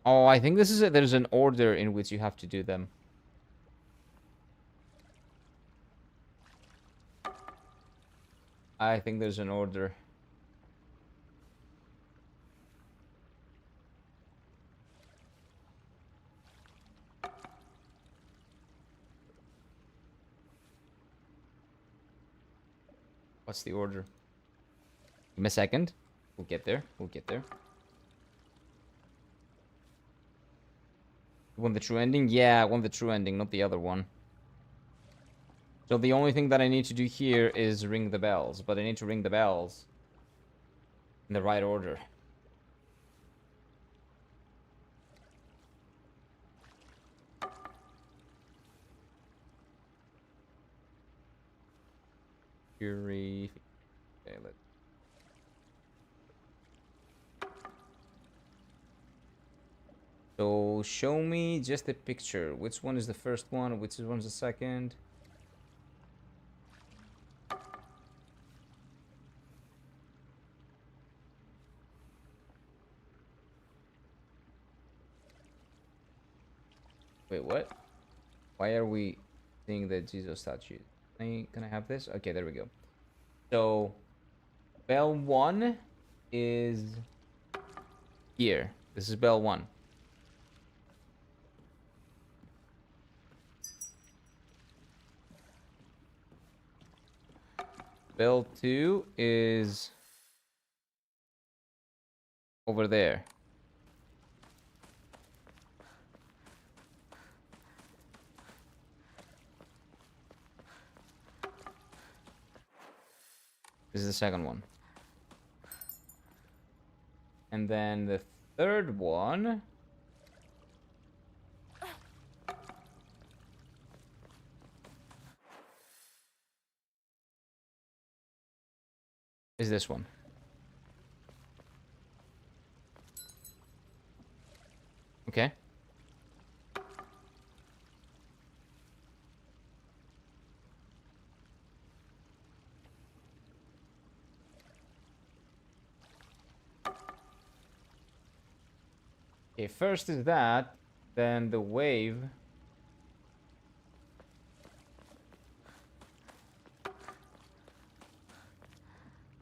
Oh, I think this is it. There's an order in which you have to do them. I think there's an order. What's the order? Give me a second. We'll get there. We'll get there. You want the true ending? Yeah, I want the true ending, not the other one. So the only thing that I need to do here is ring the bells. But I need to ring the bells in the right order. Fury. Okay, let's. So show me just a picture. Which one is the first one? Which one's the second? Wait, what? Why are we seeing the Jesus statue? Can I have this? Okay, there we go. So, bell 1 is here. This is bell 1. Bell 2 is over there. This is the second one. And then the third one is this one. Okay. Okay, first is that, then the wave.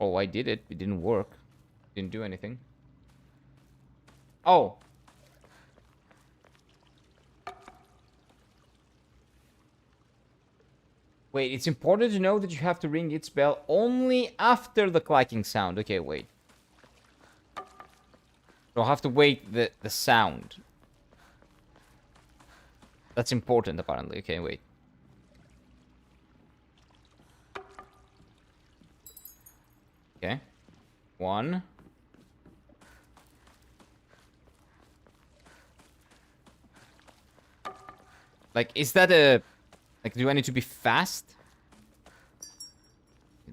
Oh, I did it. It didn't work. Didn't do anything. Oh. Wait, it's important to know that you have to ring its bell only after the clacking sound. Okay, wait. So I'll have to wait the sound. That's important, apparently. Okay, wait. Okay. 1. Like, is that a... Like, do I need to be fast?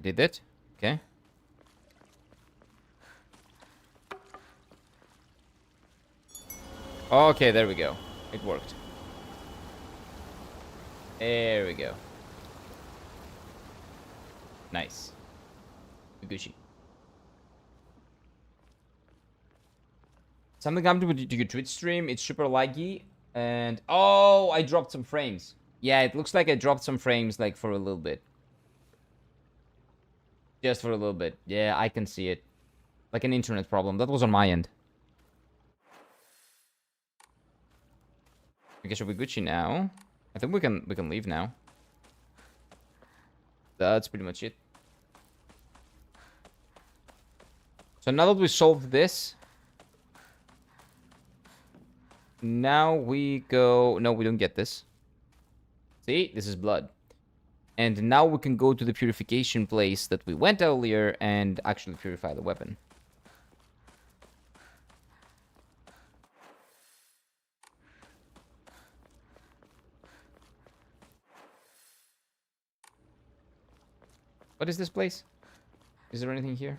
Did it? Okay. Okay, there we go. It worked. There we go. Nice. Gucci. Something happened to your Twitch stream. It's super laggy. And... oh, I dropped some frames. Yeah, it looks like I dropped some frames, like, for a little bit. Just for a little bit. Yeah, I can see it. Like an internet problem. That was on my end. I guess we're Gucci now. I think we can leave now. That's pretty much it. So now that we solved this, now we go... no, we don't get this. See? This is blood. And now we can go to the purification place that we went earlier and actually purify the weapon. What is this place? Is there anything here?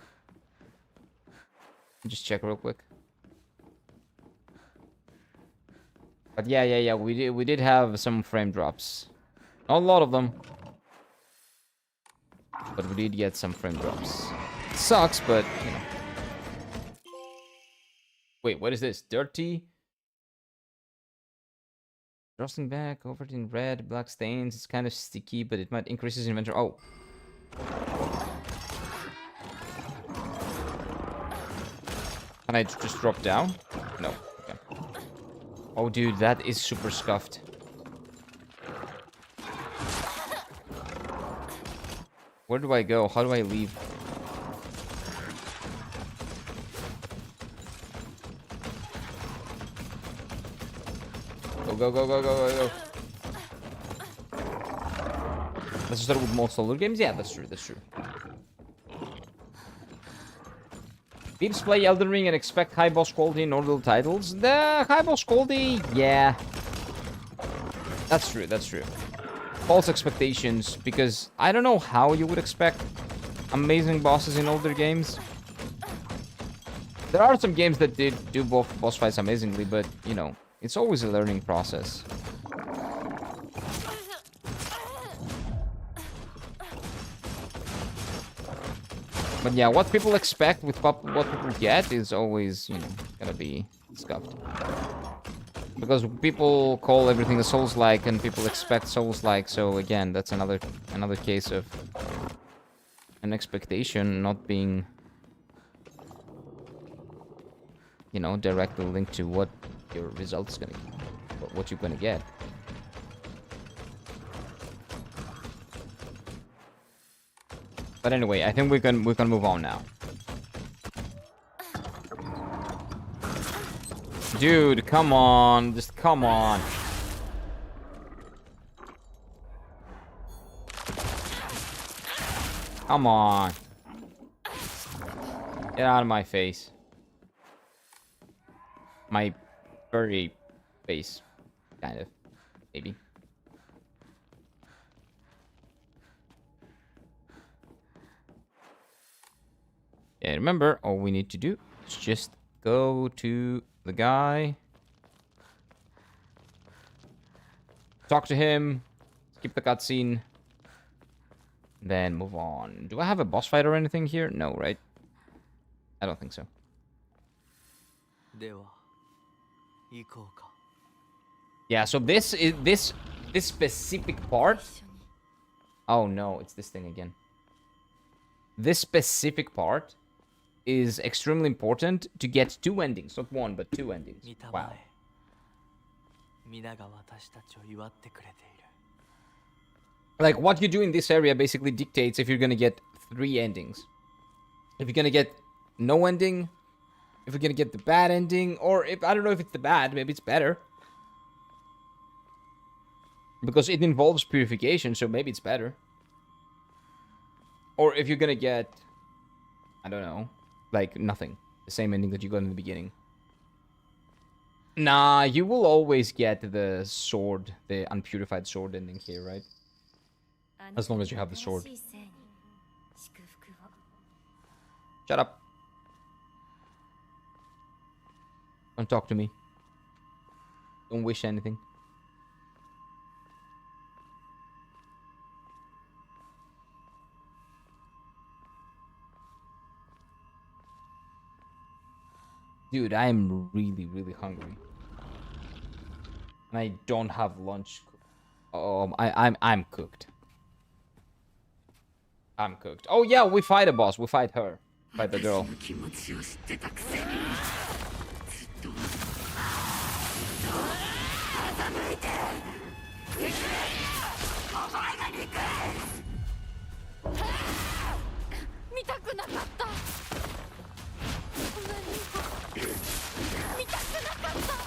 Just check real quick. But yeah. We did have some frame drops. Not a lot of them. But we did get some frame drops. It sucks, but you know. Wait, what is this? Dirty? Frosting back, covered in red, black stains. It's kind of sticky, but it might increase his inventory. Oh. Can I just drop down? No. Okay. Oh, dude, that is super scuffed. Where do I go? How do I leave? Go. Let's start with most older games? Yeah, that's true. Peeps play Elden Ring and expect high boss quality in Nordal titles. The high boss quality, yeah. That's true. False expectations, because I don't know how you would expect amazing bosses in older games. There are some games that did do both boss fights amazingly, but, you know, it's always a learning process. But yeah, what people expect with what people get is always, you know, gonna be scuffed. Because people call everything a Souls-like and people expect Souls-like, so again, that's another case of an expectation not being, you know, directly linked to what your result's gonna, what you're gonna get. But anyway, I think we can move on now. Dude, come on, just come on. Come on. Get out of my face. My furry face, kind of, maybe. Yeah, remember, all we need to do is just go to the guy, talk to him, skip the cutscene, then move on. Do I have a boss fight or anything here? No, right? I don't think so. Yeah, so this is this specific part. Oh no, it's this thing again. This specific part is extremely important to get 2 endings, not 1, but 2 endings. Wow. Like, what you do in this area basically dictates if you're gonna get 3 endings. If you're gonna get no ending, if you're gonna get the bad ending, or if, I don't know if it's the bad, maybe it's better. Because it involves purification, so maybe it's better. Or if you're gonna get, I don't know, like nothing. The same ending that you got in the beginning. Nah, you will always get the sword, the unpurified sword ending here, right? As long as you have the sword. Shut up. Don't talk to me. Don't wish anything. Dude, I am really, really hungry. And I don't have lunch. I'm cooked. I'm cooked. Oh yeah, we fight a boss. We fight her. Fight the girl. 気持ちを知ってたくせにずっと欺いてお前が憎い見たくなかったごめんニコ見たくなかった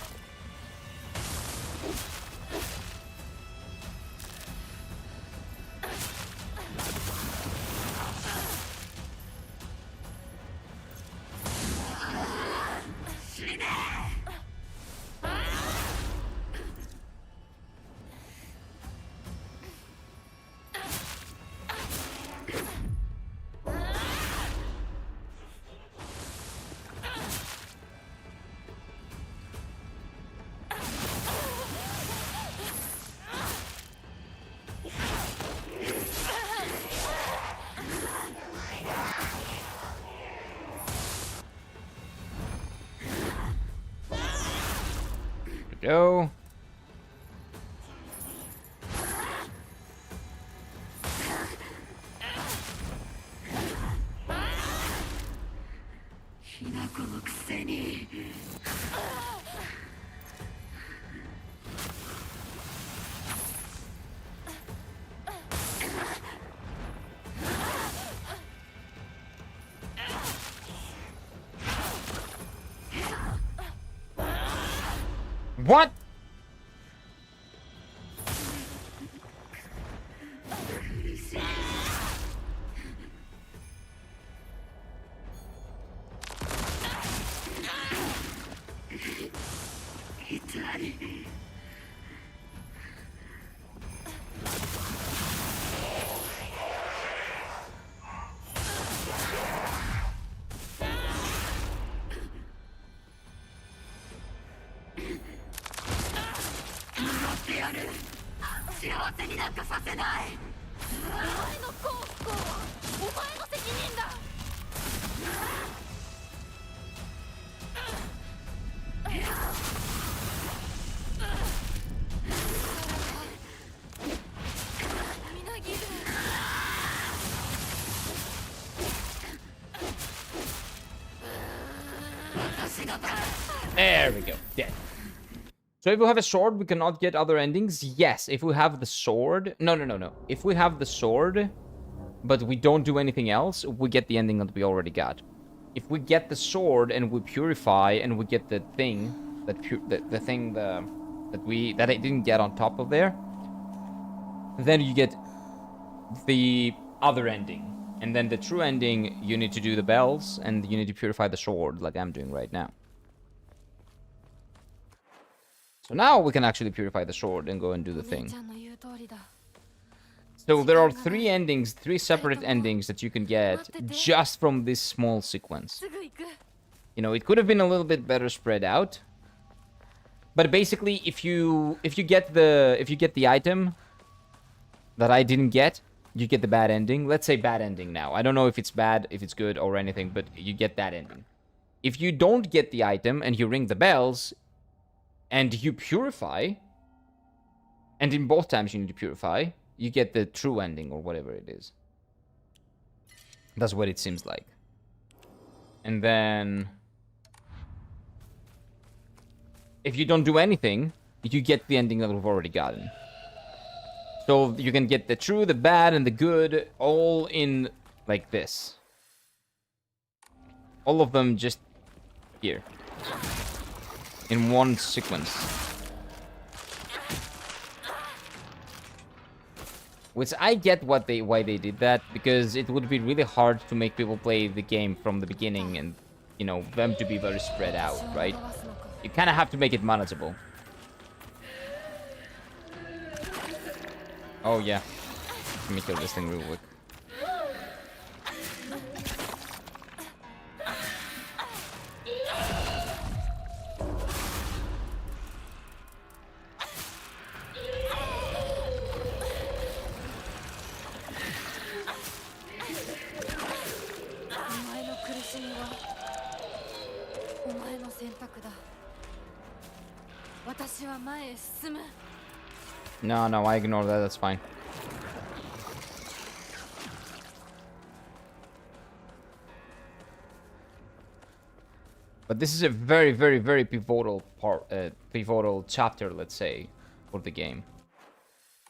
Go. What? There we go. Dead. So if we have a sword, we cannot get other endings? Yes, if we have the sword... No. If we have the sword, but we don't do anything else, we get the ending that we already got. If we get the sword and we purify and we get the thing that I didn't get on top of there, then you get the other ending. And then the true ending, you need to do the bells and you need to purify the sword like I'm doing right now. So now we can actually purify the sword and go and do the thing. So there are three endings, three separate endings that you can get just from this small sequence. You know, it could have been a little bit better spread out. But basically, if you get the item that I didn't get, you get the bad ending. Let's say bad ending now. I don't know if it's bad, if it's good or anything, but you get that ending. If you don't get the item and you ring the bells and you purify, and in both times you need to purify, you get the true ending or whatever it is. That's what it seems like. And then if you don't do anything, you get the ending that we've already gotten. So you can get the true, the bad, and the good all in like this. All of them just here. In one sequence. Which I get why they did that, because it would be really hard to make people play the game from the beginning and, you know, them to be very spread out, right? You kind of have to make it manageable. Oh yeah. Let me kill this thing real quick. 択だ。私は前へ進む。 No, no, I ignore that. That's fine. But this is a very, very, very pivotal pivotal chapter, let's say, for the game.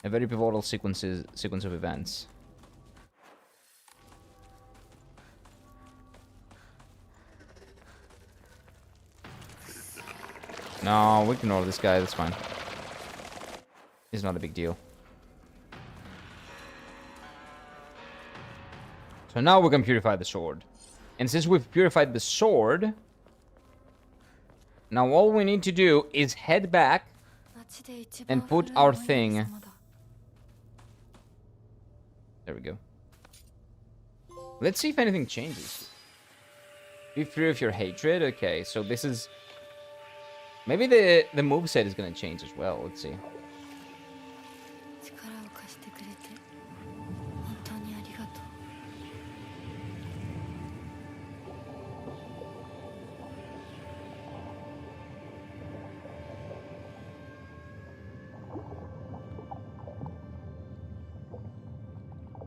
A very pivotal sequence of events. No, we ignore this guy. That's fine. It's not a big deal. So now we can purify the sword. And since we've purified the sword, now all we need to do is head back and put our thing. There we go. Let's see if anything changes. Be free of your hatred. Okay, so this is... Maybe the moveset is gonna change as well. Let's see. 力を貸してくれて本当にありがとう。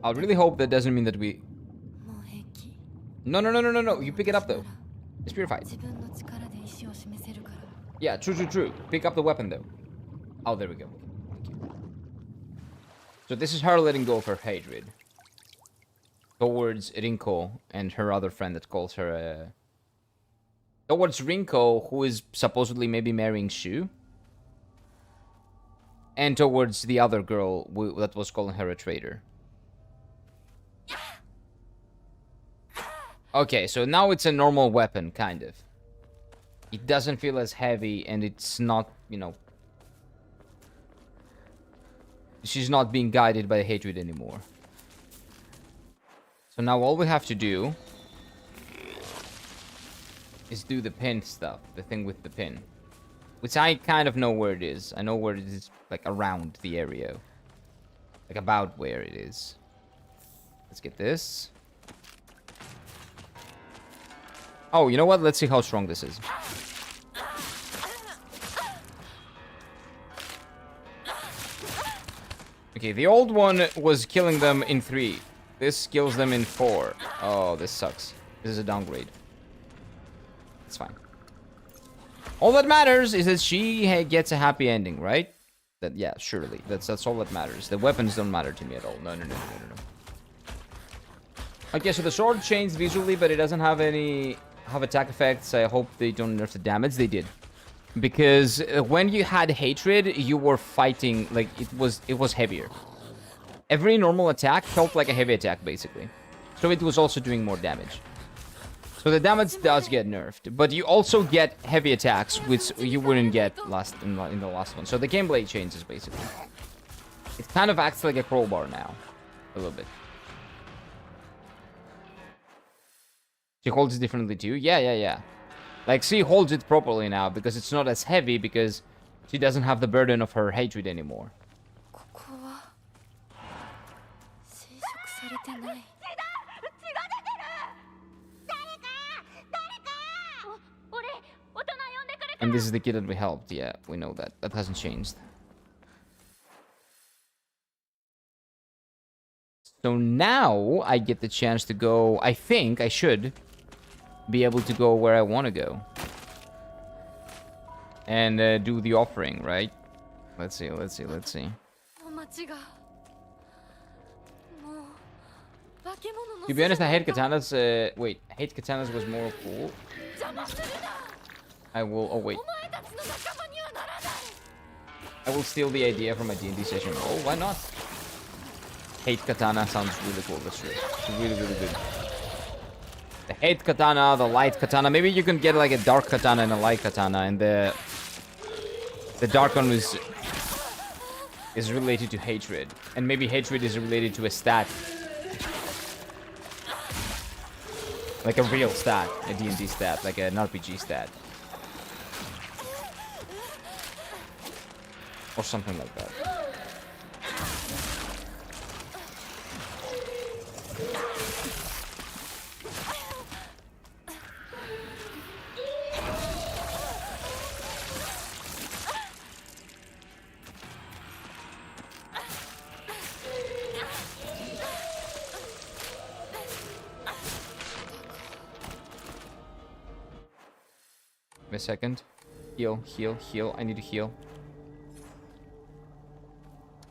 I really hope that doesn't mean that we... もう平気。 No, no, no, no, no, no. You pick it up though. It's purified. 自分の力で意志を示せるから。 Yeah, true, true, true. Pick up the weapon though. Oh, there we go. Thank you. So this is her letting go of her hatred towards Rinko and her other friend that calls her towards Rinko, who is supposedly maybe marrying Shu, and towards the other girl that was calling her a traitor. Okay, so now it's a normal weapon, kind of. It doesn't feel as heavy, and it's not, you know... She's not being guided by hatred anymore. So now all we have to do is do the pin stuff, the thing with the pin. Which I kind of know where it is. I know where it is, like, around the area. Like, about where it is. Let's get this. Oh, you know what? Let's see how strong this is. Okay, the old one was killing them in 3. This kills them in 4. Oh, this sucks. This is a downgrade. It's fine. All that matters is that she gets a happy ending, right? That, yeah, surely. That's all that matters. The weapons don't matter to me at all. No, no, no, no, no, no. Okay, so the sword changed visually, but it doesn't have any... have attack effects. I hope they don't nerf the damage. They did, because when you had hatred, you were fighting like it was heavier. Every normal attack felt like a heavy attack basically, so it was also doing more damage. So the damage does get nerfed, but you also get heavy attacks, which you wouldn't get in the last one. So the gameplay changes basically. It kind of acts like a crowbar now, a little bit. She holds it differently too? Yeah, yeah, yeah. Like, she holds it properly now because it's not as heavy because she doesn't have the burden of her hatred anymore. ここは侵食されてない。And this is the kid that we helped. Yeah, we know that. That hasn't changed. So now I get the chance to go. I think I should be able to go where I want to go. And do the offering, right? Let's see, let's see, let's see. To be honest, I hate katanas. Wait, hate katanas was more cool. I will. Oh wait. I will steal the idea from a D&D session. Oh, why not? Hate katana sounds really cool. That's true. It's really, really good. The hate katana, the light katana. Maybe you can get like a dark katana and a light katana, and the dark one is related to hatred, and maybe hatred is related to a stat, like a real stat, a D&D stat, like an RPG stat, or something like that. Wait a second. Heal, heal, heal. I need to heal.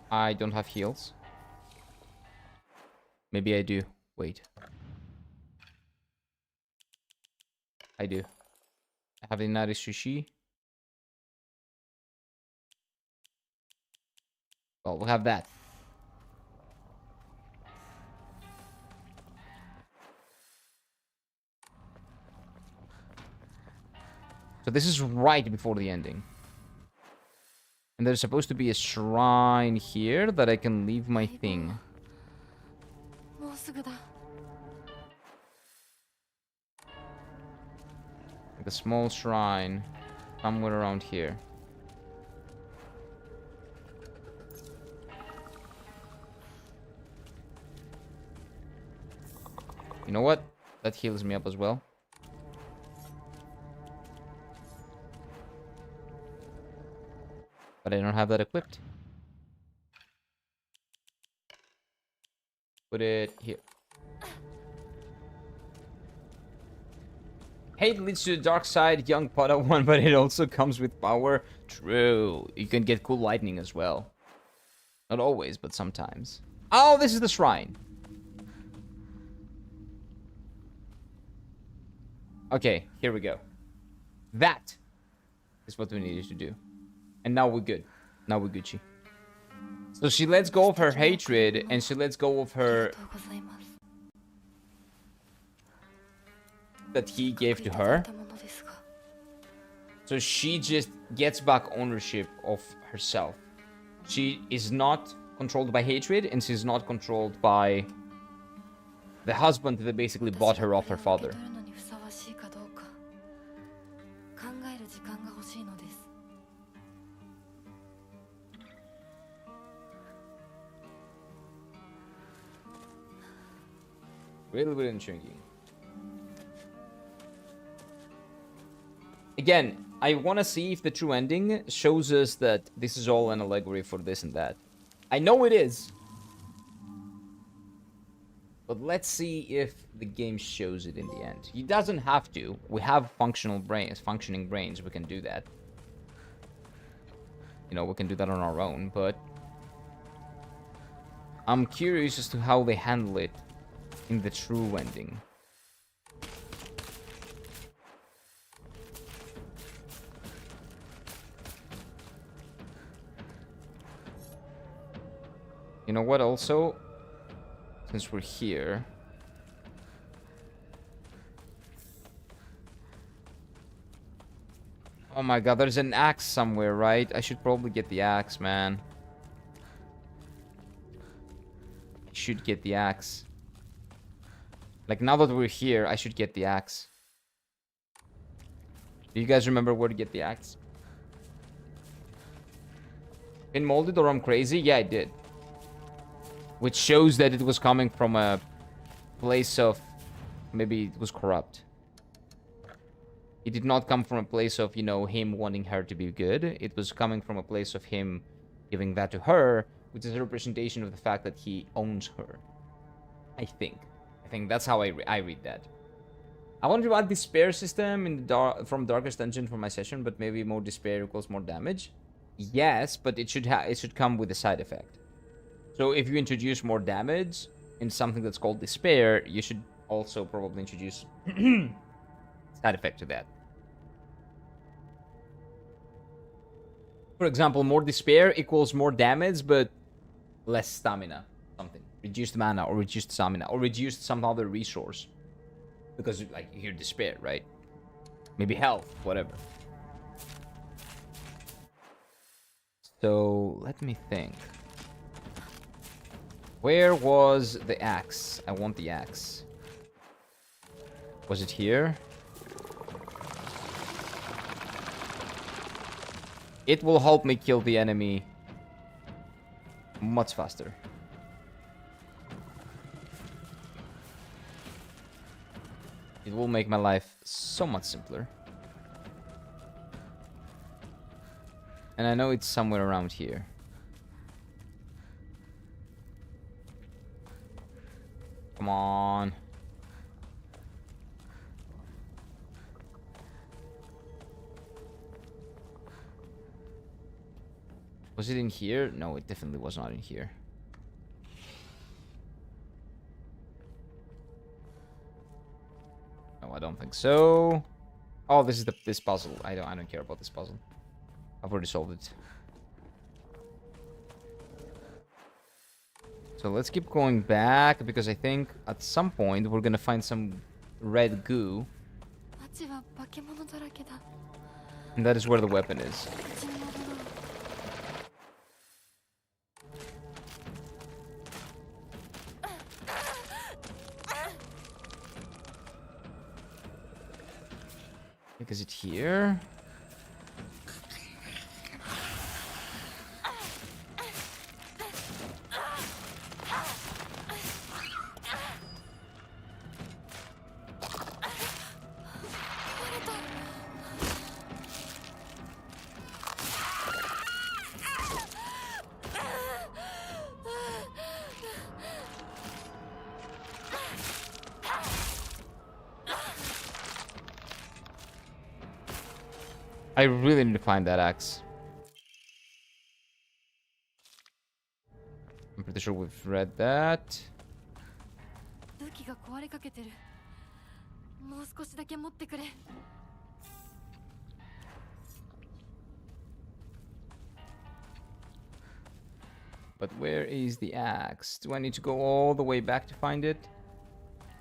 I don't have heals. Maybe I do. Wait. I do. I have the Inari Sushi. Well, we'll have that. So this is right before the ending. And there's supposed to be a shrine here that I can leave my thing. もうすぐだ。 Like a small shrine. Somewhere around here. You know what? That heals me up as well. But I don't have that equipped. Put it here. Hate leads to the dark side, young Padawan, but it also comes with power. True. You can get cool lightning as well. Not always, but sometimes. Oh, this is the shrine. Okay, here we go. That is what we needed to do. And now we're good. Now we're Gucci. So she lets go of her hatred, and she lets go of her... ありがとうございます。 that he gave to her. たものですが、 So she just gets back ownership of herself. She is not controlled by hatred, and she's not controlled by the husband that basically bought her off her 受 father. け取るのにふさわしいかどうか考える時間が欲しいのです。 Really intriguing. Again, I want to see if the true ending shows us that this is all an allegory for this and that. I know it is. But let's see if the game shows it in the end. It doesn't have to. We have functional brains, functioning brains. We can do that. You know, we can do that on our own, but I'm curious as to how they handle it in the true ending. You know what, also, since we're here, oh my god, there's an axe somewhere, right? I should probably get the axe, man. I should get the axe. Like, now that we're here, I should get the axe. Do you guys remember where to get the axe? Been molded or I'm crazy? Yeah, I did. Which shows that it was coming from a place of... Maybe it was corrupt. It did not come from a place of, you know, him wanting her to be good. It was coming from a place of him giving that to her, which is a representation of the fact that he owns her. I think that's how I read that. I want to add despair system in the from Darkest Dungeon for my session, but maybe more despair equals more damage. Yes, but it should come with a side effect. So if you introduce more damage in something that's called despair, you should also probably introduce side effect to that. For example, more despair equals more damage, but less stamina. Something. Reduced mana, or reduced stamina, or reduced some other resource. Because, like, you're despair, right? Maybe health, whatever. So, let me think. Where was the axe? I want the axe. Was it here? It will help me kill the enemy much faster. It will make my life so much simpler. And I know it's somewhere around here. Come on. Was it in here? No, it definitely was not in here. No, I don't think so. Oh, this is this puzzle. I don't care about this puzzle. I've already solved it. So let's keep going back because I think at some point we're gonna find some red goo. 街は化け物だらけだ。 And that is where the weapon is. 口に戻ろう。 Like, is it here? I really need to find that axe. I'm pretty sure we've read that. 武器が壊れかけてる。もう少しだけ持ってくれ。 But where is the axe? Do I need to go all the way back to find it?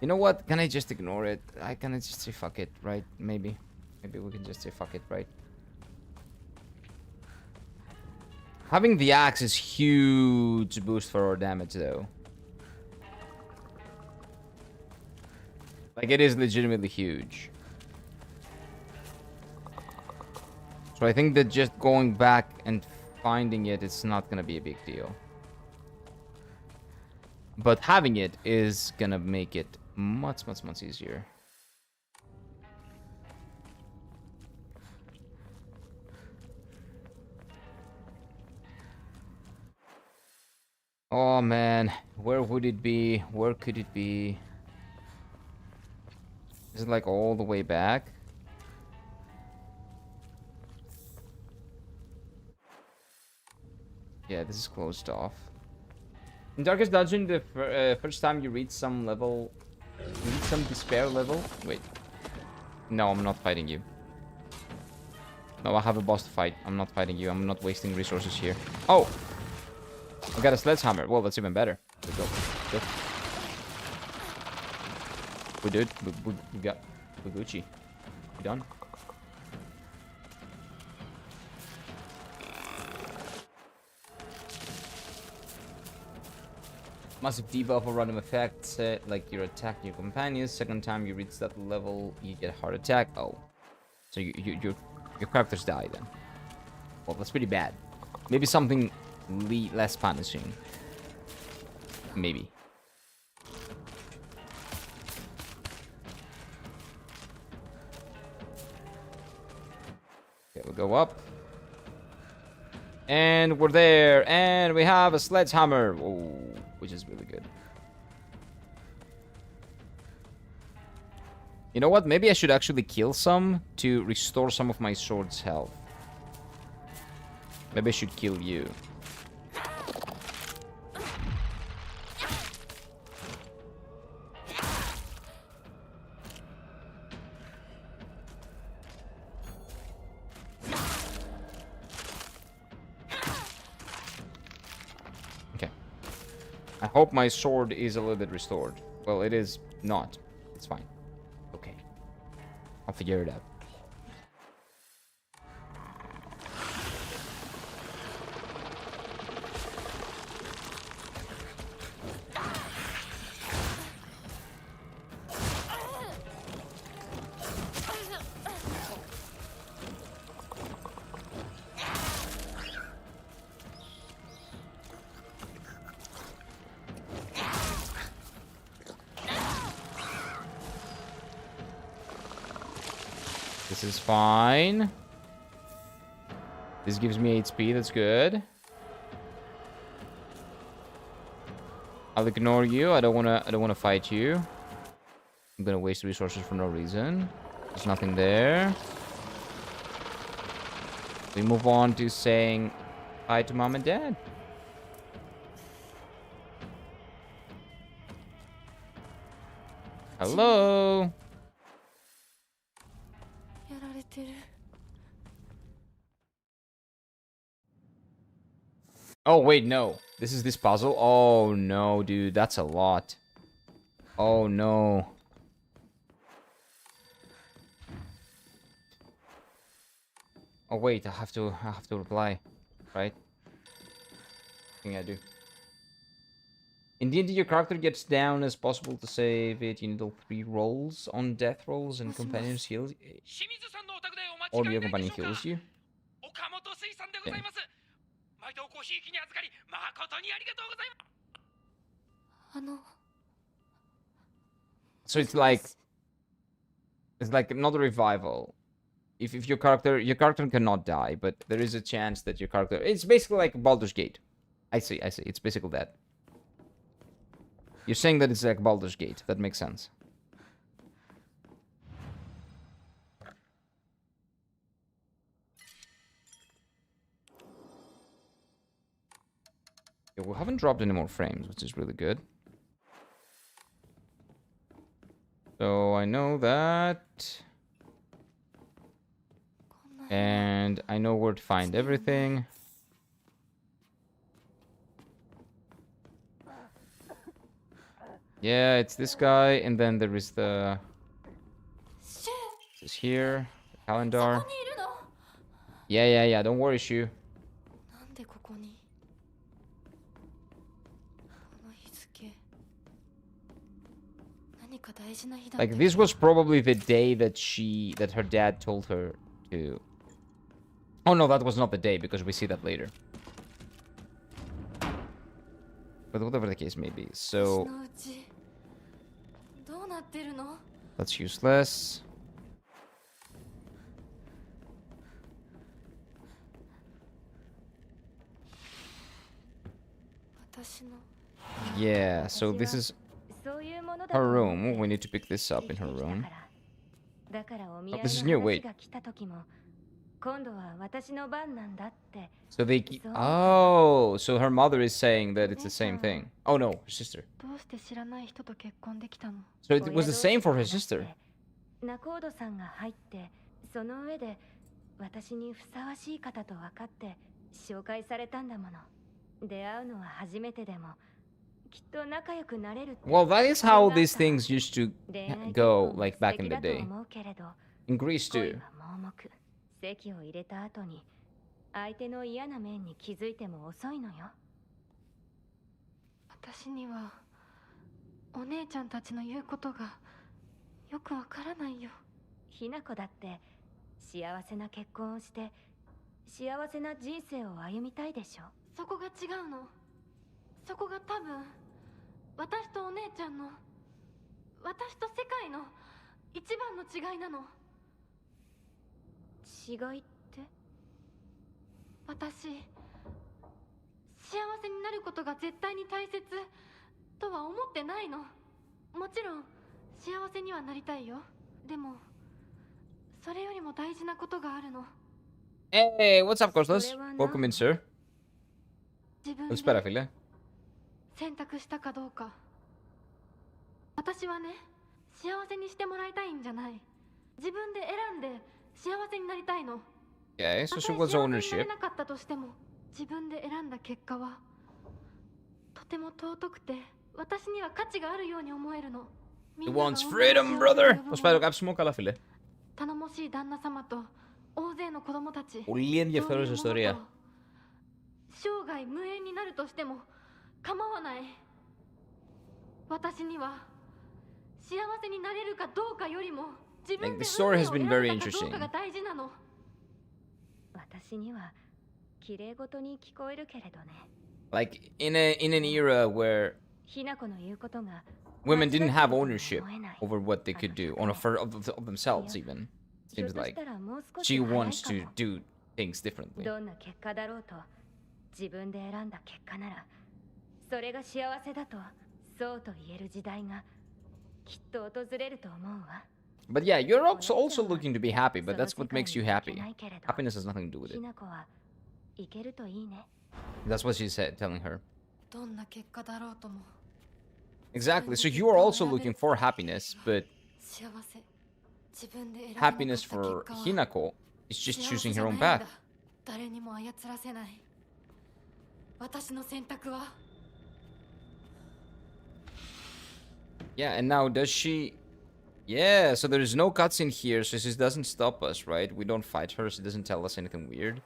You know what? Can I just ignore it? Can I just say fuck it, right? Maybe. Maybe we can just say fuck it, right? Having the axe is huge boost for our damage, though. Like, it is legitimately huge. So I think that just going back and finding it, it's not gonna be a big deal. But having it is gonna make it much, much, much easier. Oh man, where would it be? Where could it be? Is it like all the way back? Yeah, this is closed off. In Darkest Dungeon, the first time you reach some level, you reach some despair level. Wait, no, I'm not fighting you. No, I have a boss to fight. I'm not fighting you. I'm not wasting resources here. Oh, I got a sledgehammer. Well, that's even better. Let's go. Good. We did. We got. We Gucci. We done. Massive debuff or random effects, like your attack your companions. Second time you reach that level, you get heart attack. Oh, so your characters die then. Well, that's pretty bad. Maybe something less punishing. Maybe. Okay, we'll go up. And we're there. And we have a sledgehammer. Oh, which is really good. You know what? Maybe I should actually kill some to restore some of my sword's health. Maybe I should kill you. I hope my sword is a little bit restored. Well, it is not. It's fine. Okay. I'll figure it out. This is fine. This gives me HP, that's good. I'll ignore you. I don't wanna fight you. I'm gonna waste resources for no reason. There's nothing there. We move on to saying Hi to mom and dad. Hello. やられてる。 Oh, wait, no. This is this puzzle? Oh, no, dude. That's a lot. Oh, no. Oh, wait. I have to reply. Right? I think I do. In D&D, your character gets down as possible to save it. You need all 3 rolls on death rolls and companions heals. 清水さんのお宅でお Or 間違 your いないで companion しょうか heals you. 岡本水産でございます毎度ごひいきに預かり誠にありがとうございますあの、 So it's like not a revival. If your character cannot die, but there is a chance that your character, it's basically like Baldur's Gate. I see. It's basically that. You're saying that it's like Baldur's Gate. That makes sense. Yeah, we haven't dropped any more frames, which is really good. So I know that. And I know where to find everything. Yeah, it's this guy, and then there is the... シュ This is here, the こ calendar. こにいるの？ Yeah, don't worry, Shu. なんでここに？この日付。何か大事な日だった Like, this was probably the day that her dad told her to... Oh no, that was not the day, because we see that later. But whatever the case may be, 私 so のうちどうなってるの？ that's useless. 私の Yeah, so this is そういうものだ her と思 room. って We need to pick this up in her 生きてきた room. からだからお見合い this is の new, wait. 話が来た時も今度は私の番なんだって So they keep... Oh, so her mother is saying that it's the same thing. Oh no, her sister. どうして知らない人と結婚できたの？ So it was the same for her sister. 仲人さんが入ってその上で私にふさわしい方と分かって紹介されたんだもの出会うのは初めてでもきっと仲良くなれるって Well, that is how these things used to 恋愛結 go, 婚も like 素 back 敵 in the だと day. 思うけれど In Greece 恋 too. は盲目席を入れた後に相手の嫌な面に気づいても遅いのよ私にはお姉ちゃんたちの言うことがよくわからないよ。ひな子だって幸せな結婚をして幸せな人生を歩みたいでしょそこが違うの。そこが多分私とお姉ちゃんの私と世界の一番の違いなの。違いって私幸せになることが絶対に大切とは思ってないの。もちろん幸せにはなりたいよ。でもそれよりも大事なことがあるの。 Hey, what's up, Costas? Welcome in, sir. 自分で Espera, file. 選択したかどうか。私はね、幸せにしてもらいたいんじゃない。自分で選んで幸せになりたいの。 Okay, た so と she え was 幸せになれ ownership. なかったとしても、自分で選んだ結果はとても尊くて、私には価値があるように思えるの。 He wants freedom, brother. O espera, que absmo καλά, φίλε. 頼もしい旦那様と大勢の子供たち。 Πολύ ενδιαφέρουσα ιστορία. 生涯無縁になるとしても構わない。私には幸せになれるかどうかよりも自分 Like, で the story 運 has 命 been を very 選んだかどう interesting. かが大事なの。私には綺麗事に聞こえるけれどね Like, in an era where ひな子の言うことが women didn't have ownership over what they could do, of themselves even. ひょっ Seems とし like たらもう少し she 早い wants か to も do things differently. どんな結果だろうと自分で選んだ結果ならそれが幸せだとそうと言える時代がきっと訪れると思うわ But yeah, you're also looking to be happy, but that's what makes you happy. Happiness has nothing to do with ひ it. な子はいいけるといいね。 That's what she said, telling her. どんな結果だろうとも Exactly. So you are also looking for happiness, but 幸せ自分で選べなかった happiness 結 for 果は Hinako is just 幸 choosing せじ her ゃ own ないん path. だ誰にも操らせない私の選択は Yeah, and now does she... Yeah, so there's no cutscene here, so this doesn't stop us, right? We don't fight her, she doesn't tell us anything weird.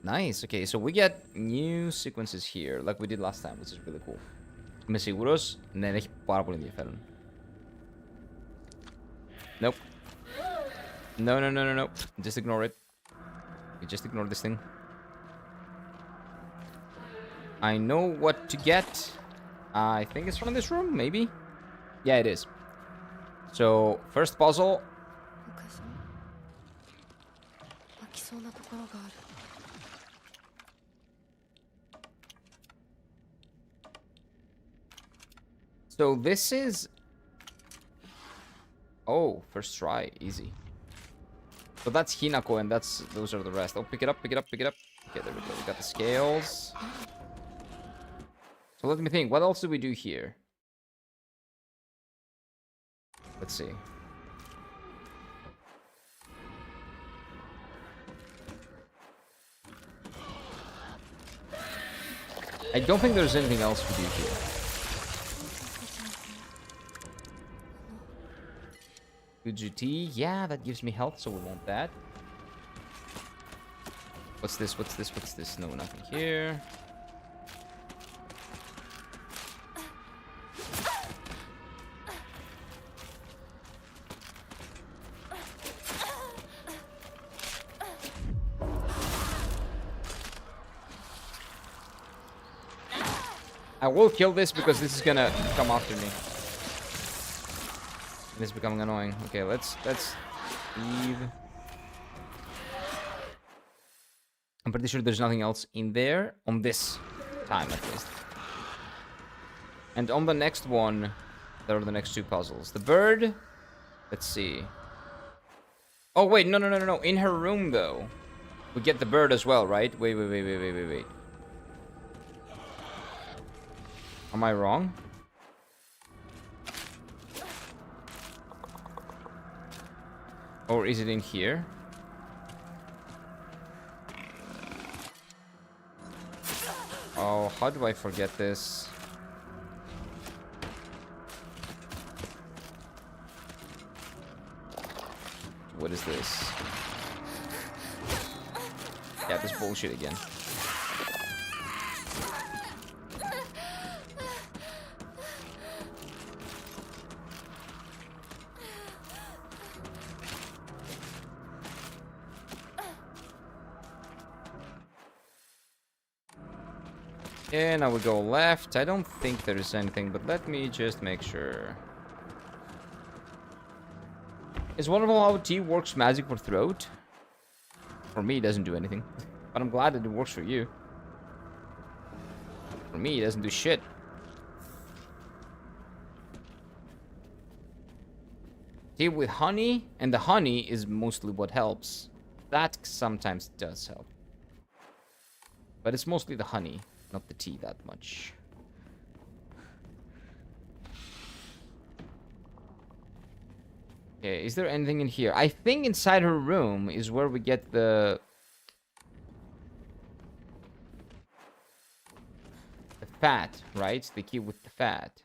Nice, okay, so we get new sequences here, like we did last time, which is really cool. Είμαι σίγουρος, ναι, έχει πάρα πολύ ενδιαφέρον. Nope. No, no, no, no, no. Just ignore it. You just ignore this thing. I know what to get. I think it's from this room, maybe? Yeah, it is. So, first puzzle. 昔に飽きそうなところがある So this is... Oh, first try, easy. So that's Hinako and those are the rest. Oh, pick it up, pick it up, pick it up. Okay, there we go. We got the scales. So let me think, what else do we do here? Let's see. I don't think there's anything else to do here. GT, yeah, that gives me health, so we want that. What's this? What's this? What's this? No, nothing here. I will kill this because this is gonna come after me. It's becoming annoying. Okay, let's leave. I'm pretty sure there's nothing else in there on this time at least. And on the next one, there are the next two puzzles. The bird. Let's see. Oh wait, no, no, no, no, no. In her room though, we get the bird as well, right? Wait, wait, wait, wait, wait, wait, wait. Am I wrong? Or is it in here? Oh, how do I forget this? What is this? Yeah, this bullshit again. Okay, now we go left. I don't think there's anything, but let me just make sure. Is wonderful how tea works magic for throat? For me, it doesn't do anything. But I'm glad that it works for you. For me, it doesn't do shit. Tea with honey, and the honey is mostly what helps. That sometimes does help. But it's mostly the honey, not the tea that much. Okay, is there anything in here? I think inside her room is where we get the fat, right? The key with the fat.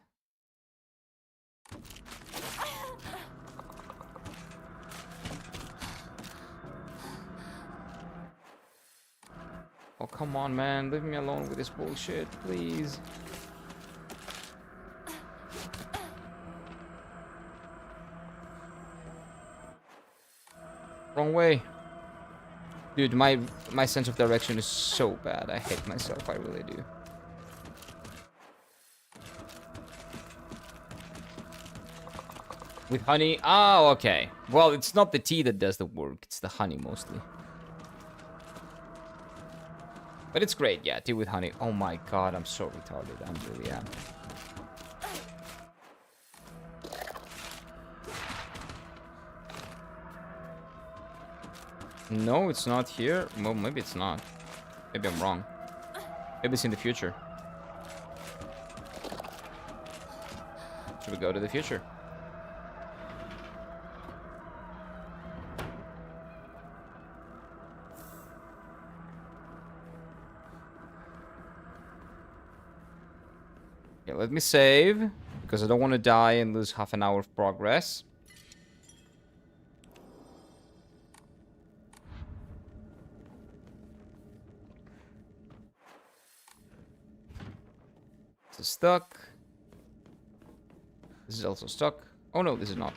Oh, come on, man. Leave me alone with this bullshit, please. Wrong way. Dude, my sense of direction is so bad. I hate myself, I really do. With honey? Oh, okay. Well, it's not the tea that does the work. It's the honey, mostly. But it's great, yeah, tea with honey. Oh my god, I'm so retarded. I really am. No, it's not here. Well, maybe it's not. Maybe I'm wrong. Maybe it's in the future. Should we go to the future? Okay, let me save, because I don't want to die and lose half an hour of progress. This is stuck. This is also stuck. Oh no, this is not.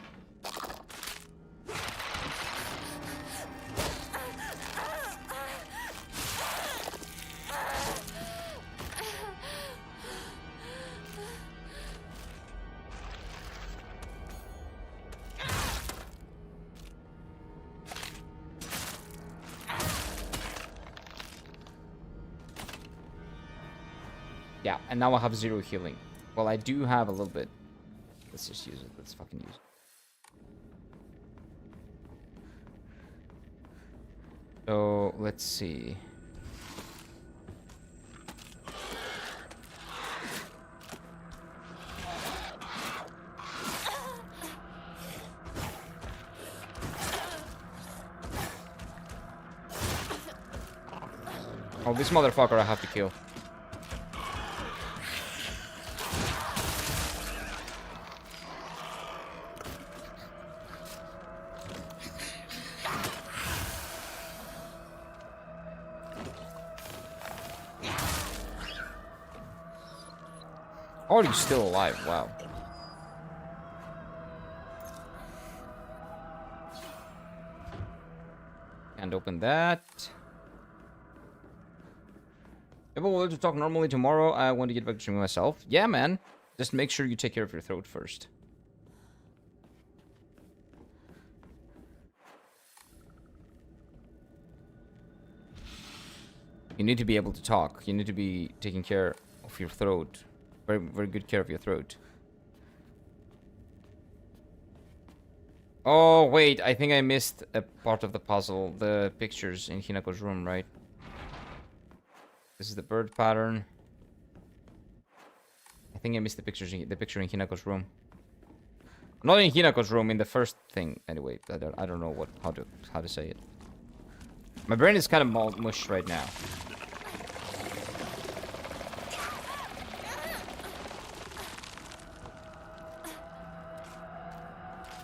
Yeah, and now I have 0 healing. Well, I do have a little bit. Let's just use it. Let's fucking use it. So, let's see. Oh, this motherfucker I have to kill. Oh, he's still alive. Wow. Can't open that. If we'll to talk normally tomorrow, I want to get back to streaming myself. Yeah, man. Just make sure you take care of your throat first. You need to be able to talk. You need to be taking care of your throat. Very, very good care of your throat. Oh, wait. I think I missed a part of the puzzle. The pictures in Hinako's room, right? This is the bird pattern. I think I missed the picture in Hinako's room. Not in Hinako's room, in the first thing. Anyway, I don't know how to say it. My brain is kind of mush right now.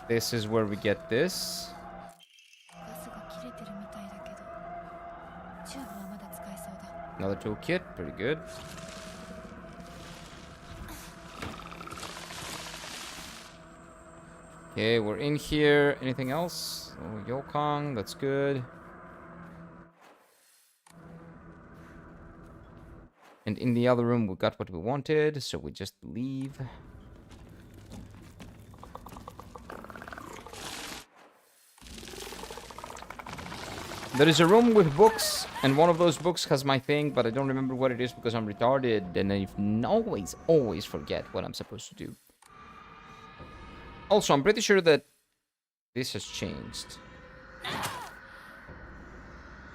This is where we get this. Another toolkit, pretty good. Okay, we're in here. Anything else? Oh, Yokong, that's good. And in the other room, we got what we wanted, so we just leave. There is a room with books, and one of those books has my thing, but I don't remember what it is because I'm retarded, and I always forget what I'm supposed to do. Also, I'm pretty sure that this has changed.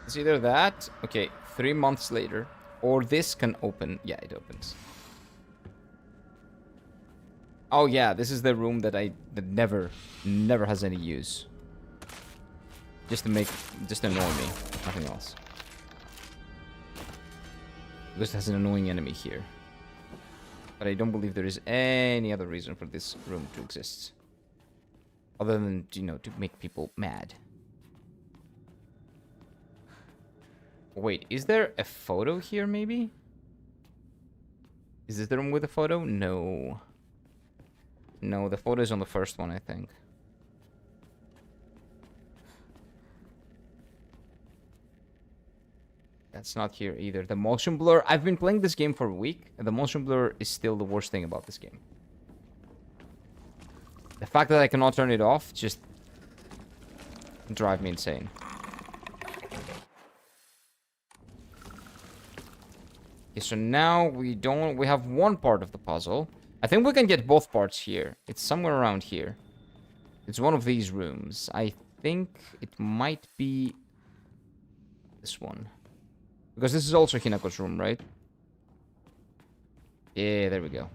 It's either that, okay, 3 months later, or this can open. Yeah, it opens. Oh yeah, this is the room that never has any use. Just to annoy me, nothing else. Because it has an annoying enemy here. But I don't believe there is any other reason for this room to exist. Other than, you know, to make people mad. Wait, is there a photo here, maybe? Is this the room with a photo? No. No, the photo is on the first one, I think. That's not here either. The motion blur. I've been playing this game for a week, and the motion blur is still the worst thing about this game. The fact that I cannot turn it off just drive me insane. Okay, so now we have one part of the puzzle. I think we can get both parts here. It's somewhere around here. It's one of these rooms. I think it might be this one. Because this is also Hinako's room, right? Yeah, there we go.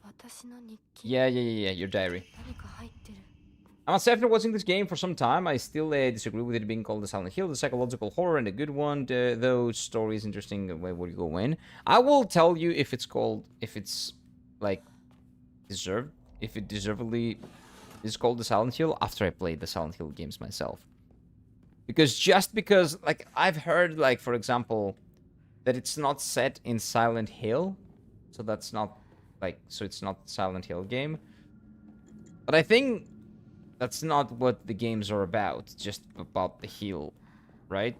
私の日記 Yeah, your diary. 何か入ってる I must say, after watching this game for some time, I still disagree with it being called the Silent Hill, the psychological horror, and a good one. Though story is interesting, where would you go in? I will tell you if it's called, if it's like deserved, if it deservedly is called the Silent Hill after I played the Silent Hill games myself. Because just because, like, I've heard, like, for example, that it's not set in Silent Hill, so that's not, like, so it's not Silent Hill game. But I think that's not what the games are about, just about the hill, right?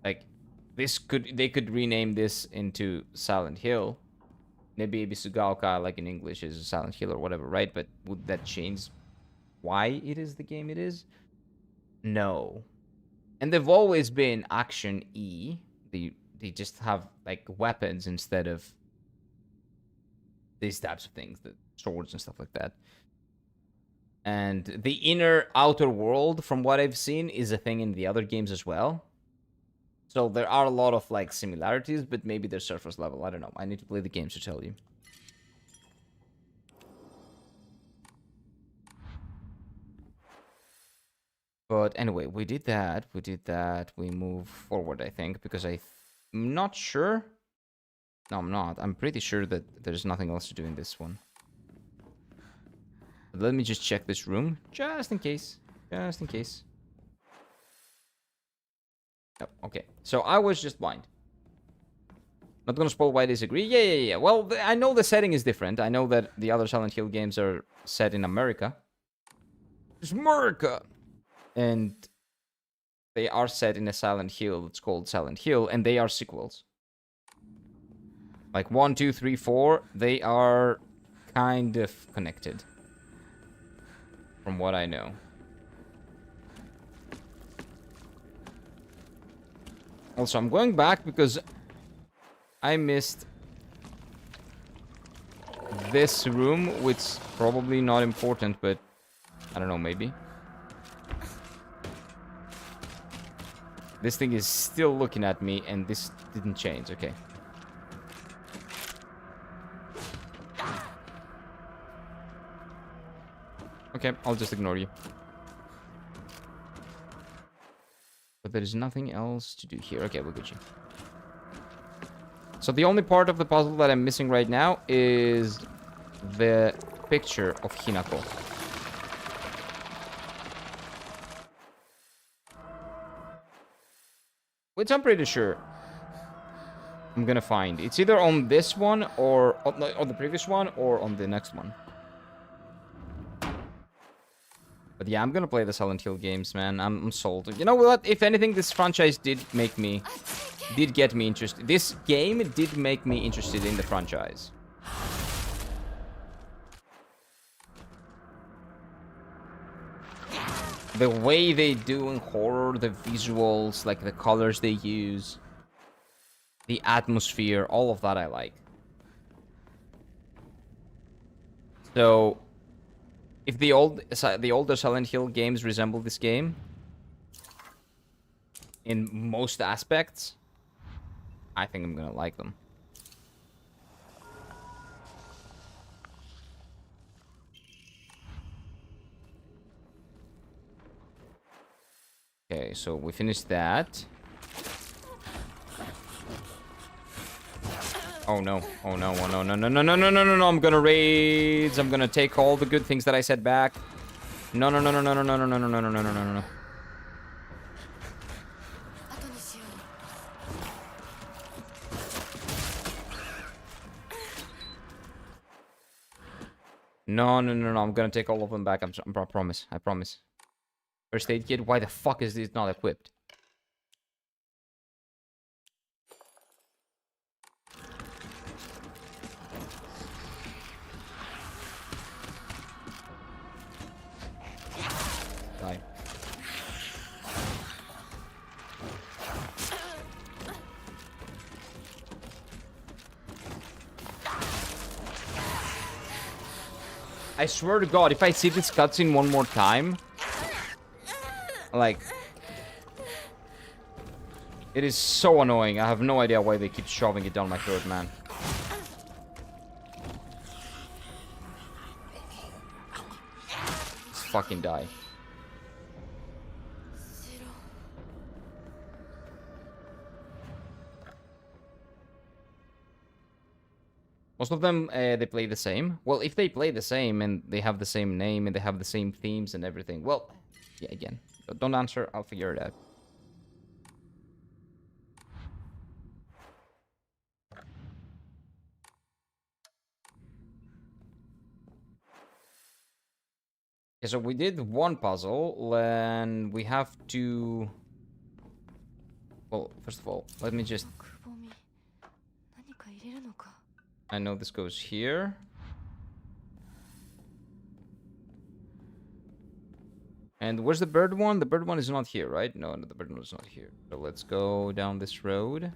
Like, they could rename this into Silent Hill. Maybe Ibisugaoka, like in English, is Silent Hill or whatever, right? But would that change why it is the game it is? No. And they've always been action E. They just have like weapons instead of these types of things, the swords and stuff like that. And the outer world, from what I've seen, is a thing in the other games as well. So there are a lot of like similarities, but maybe they're surface level. I don't know. I need to play the games to tell you. But anyway, we did that. We move forward, I think, because I'm not sure. No, I'm not. I'm pretty sure that there's nothing else to do in this one. But let me just check this room, just in case. Just in case. Oh, okay. So I was just blind. Not gonna spoil why I disagree. Yeah. Well, I know the setting is different. I know that the other Silent Hill games are set in America. It's America! And they are set in a Silent Hill that's called Silent Hill, and they are sequels. Like 1, 2, 3, 4, they are kind of connected. From what I know. Also, I'm going back because I missed this room, which is probably not important, but I don't know, maybe. This thing is still looking at me, and this didn't change. Okay. Okay, I'll just ignore you. But there is nothing else to do here. Okay, we'll get you. So the only part of the puzzle that I'm missing right now is the picture of Hinako. Which I'm pretty sure I'm gonna find. It's either on this one or on the previous one or on the next one. But yeah, I'm gonna play the Silent Hill games, man. I'm sold. You know what? If anything, this franchise did get me interested. This game did make me interested in the franchise. The way they do in horror, the visuals, like the colors they use, the atmosphere, all of that I like. So, if the older Silent Hill games resemble this game in most aspects, I think I'm gonna like them. Okay, so we finished that. Oh no, oh no, oh no, no, no, no, no, no, no, no, no, I'm gonna raids. I'm gonna take all the good things that I said back. No, no, no, no, no, no, no, no, no, no, no, no, no, no, no. No, no, no, no, I'm gonna take all of them back. I promise, I promise. First aid kit? Why the fuck is this not equipped? Die. I swear to God, if I see this cutscene one more time, Like, it is so annoying. I have no idea why they keep shoving it down my throat, man. Let's fucking die. Most of them, they play the same. Well, if they play the same and they have the same name and they have the same themes and everything, well, yeah, again, don't answer. I'll figure it out. Okay, so we did one puzzle, and we have to... Well, first of all, let me just... くぼみ何か入れるのか I know this goes here. And where's the bird one? The bird one is not here, right? No, the bird one is not here. So let's go down this road.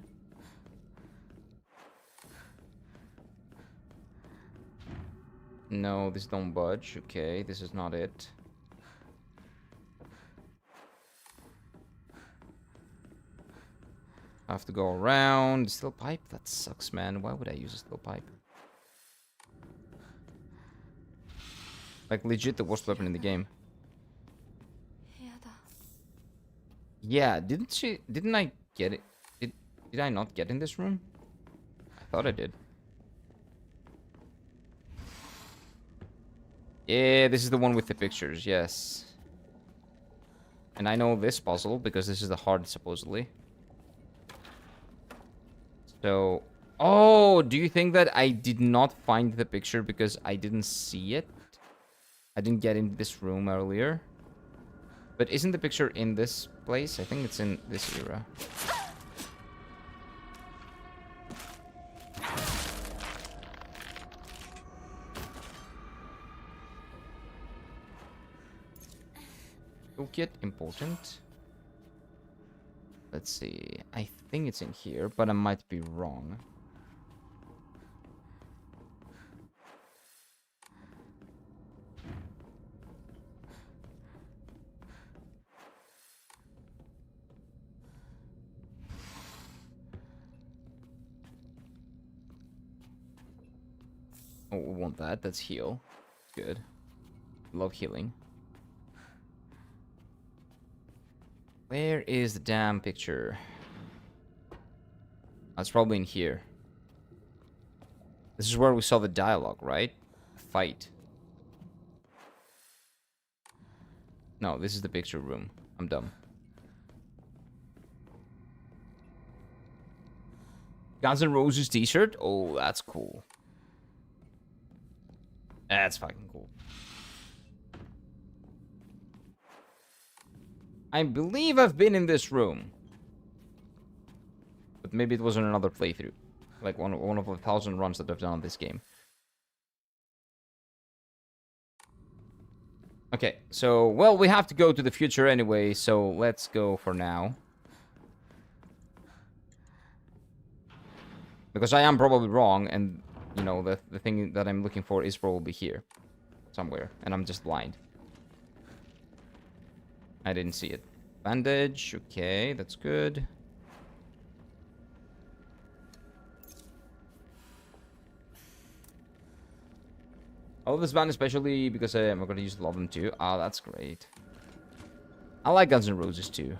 No, this don't budge. Okay, this is not it. I have to go around. Steel pipe? That sucks, man. Why would I use a steel pipe? Like, legit the worst weapon in the game. 部屋だ Yeah, didn't I get it? Did I not get in this room? I thought I did. Yeah, this is the one with the pictures, yes. And I know this puzzle because this is the heart, supposedly. So... Oh, do you think that I did not find the picture because I didn't see it? I didn't get in this room earlier. But isn't the picture in this place? I think it's in this era. Toolkit, important. Let's see. I think it's in here, but I might be wrong. Oh, we want that. That's heal. Good. Love healing. Where is the damn picture? That's probably in here. This is where we saw the dialogue, right? Fight. No, this is the picture room. I'm dumb. Guns N' Roses t-shirt? Oh, that's cool. That's fucking cool. I believe I've been in this room. But maybe it was in another playthrough. Like one of the 1,000 runs that I've done on this game. Okay, so, well, we have to go to the future anyway, so let's go for now. Because I am probably wrong, and, you know, the thing that I'm looking for is probably here. Somewhere, and I'm just blind. I didn't see it. Bandage, okay, that's good. I love this band especially because I'm going to use a lot of them too. Ah, that's great. I like Guns N' Roses too.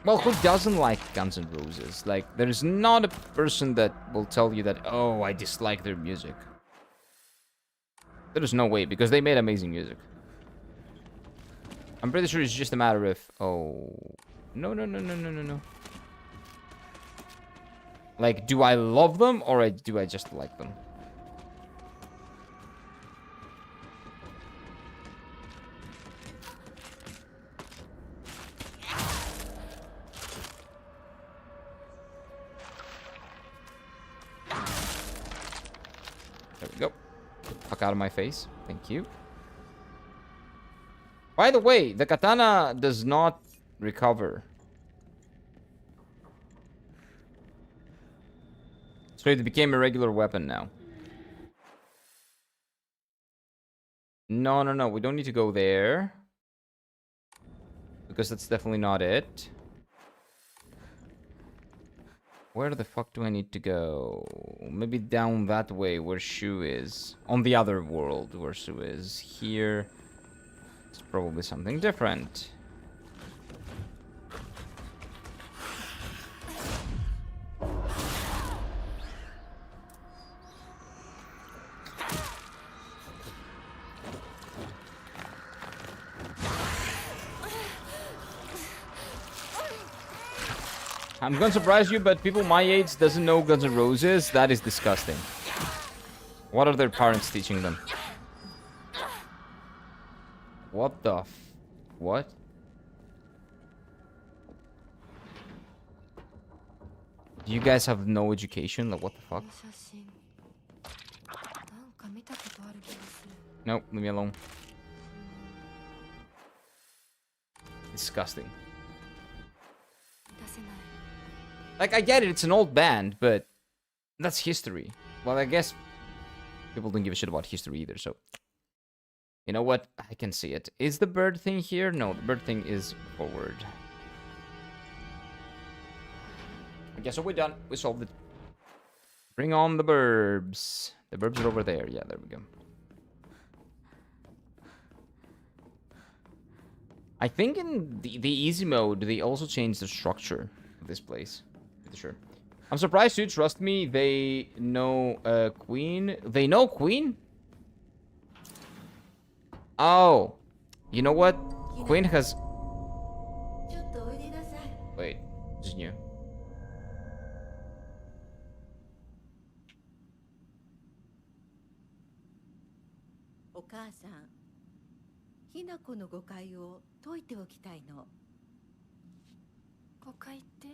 Well, who doesn't like Guns N' Roses? Like, there's not a person that will tell you that, oh, I dislike their music. There is no way, because they made amazing music. I'm pretty sure it's just a matter of... Oh... No. Like, do I love them, or do I just like them? There we go. Fuck out of my face. Thank you. By the way, the katana does not recover. So it became a regular weapon now. No, no, no. We don't need to go there. Because that's definitely not it. Where the fuck do I need to go? Maybe down that way where Shu is. On the other world where Shu is. Here, it's probably something different. I'm gonna surprise you, but people my age doesn't know Guns N' Roses. That is disgusting. What are their parents teaching them? What the what? Do you guys have no education? Like, what the fuck? 写真なんか見たことある気がする Nope, leave me alone. Disgusting. 出せない Like, I get it, it's an old band, but that's history. Well, I guess people don't give a shit about history either, so... You know what? I can see it. Is the bird thing here? No, the bird thing is forward. I guess we're done. We solved it. Bring on the burbs. The burbs are over there. Yeah, there we go. I think in the easy mode, they also changed the structure of this place. Pretty sure. I'm surprised you trust me. They know Queen. They know Queen? Oh. You know what? Queen has... Wait. This is new. お母さん、ひな子の誤解を解いておきたいの。誤解って？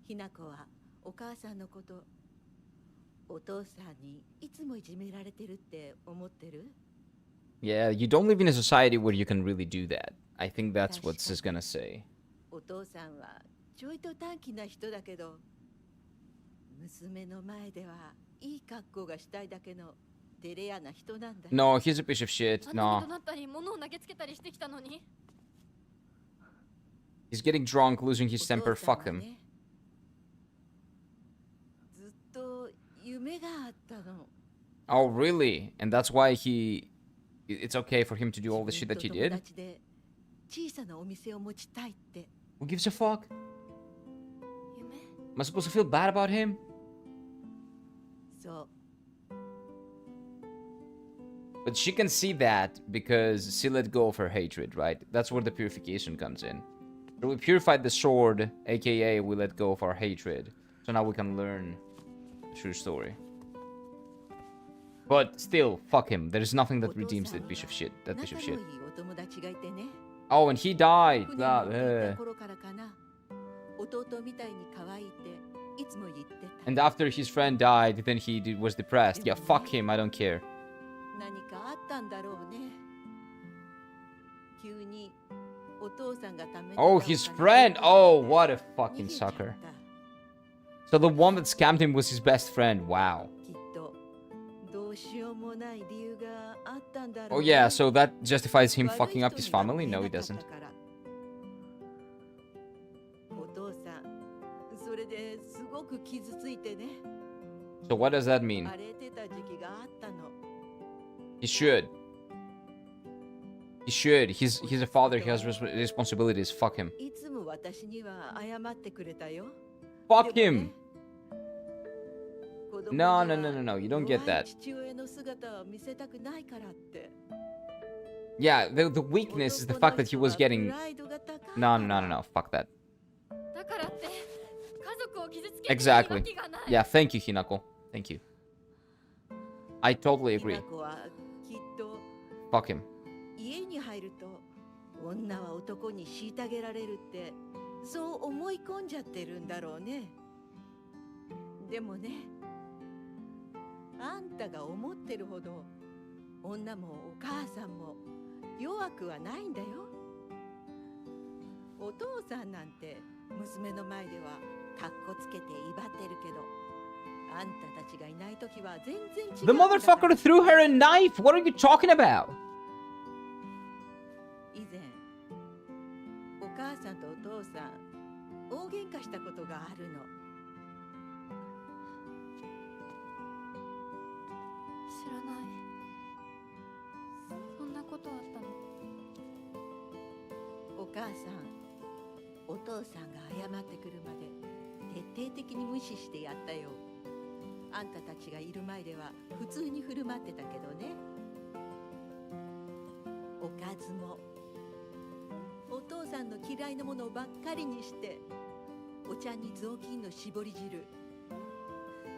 ひな子はお母さんのこと、お父さんにいつもいじめられてるって思ってる？ Yeah, you don't live in a society where you can really do that. I think that's what this is gonna say. お父さんはちょいと短気な人だけど、娘の前ではいい格好がしたいだけの照れ屋な人なんだよ。 No, he's a piece of shit. あんな No. に怒鳴ったり物を投げつけたりしてきたのに He's getting drunk, losing his お父さん temper. は Fuck him. ね、ずっと夢があったの。 Oh, really? And that's why he... It's okay for him to do all the shit that he 自分 did? と友達で小さなお店を持ちたいって。 Who gives a fuck? 夢？ Am I supposed to feel bad about him? そう。 But she can see that because she let go of her hatred, right? That's where the purification comes in. So we purified the sword, aka we let go of our hatred. So now we can learn the true story. But still, fuck him. There's nothing that redeems that piece of shit. That piece of shit. 仲のいいお友達がいてね。 Oh, and he died. 船に乗っていた頃からかな。弟みたいに可愛いっていつも言ってた。 And after his friend died, then he was depressed. Yeah, fuck him. I don't care. 何かあったんだろうね。急にお父さんがために Oh, his friend. Oh, what a fucking sucker. So the one that scammed him was his best friend. Wow. きっとどうしようもない理由があったんだろ Oh うね。 yeah, so that justifies him 悪い fucking up 人 his には family? 見え No, な he かった doesn't. からお父さん、それですごく傷ついてね。 So what does that mean? 荒れてた時期があったの。 He should. He should. He's a father. He has responsibilities. Fuck him. いつも私には謝ってくれたよ。 Fuck でも him. ね、子供 No, に no, は no, no, no. You don't get 弱い that. 父親の姿を見せたくないからって。 Yeah, the weakness is the fact that he was getting... プライドが高いから No, no, no, no. Fuck that. だからって家族を傷つけていい Exactly. わけがない Yeah, thank you, Hinako. Thank you. I totally ひ agree. な子はきっと Fuck him. 家に入ると女は男に虐げられるってそう思い込んじゃってるんだろうね。でもね、あんたが思ってるほど女もお母さんも弱くはないんだよ。お父さんなんて娘の前ではカッコつけて威張ってるけど、あんたたちがいないときは全然違 The うんだから。 motherfucker threw her a knife. What are you talking about? 以前お母さんとお父さん大喧嘩したことがあるの。知らない。そんなことあったの？お母さんお父さんが謝ってくるまで徹底的に無視してやったよ。あんたたちがいる前では普通に振る舞ってたけどね。おかずもお父さんの嫌いなものばっかりにして、お茶に雑巾の絞り汁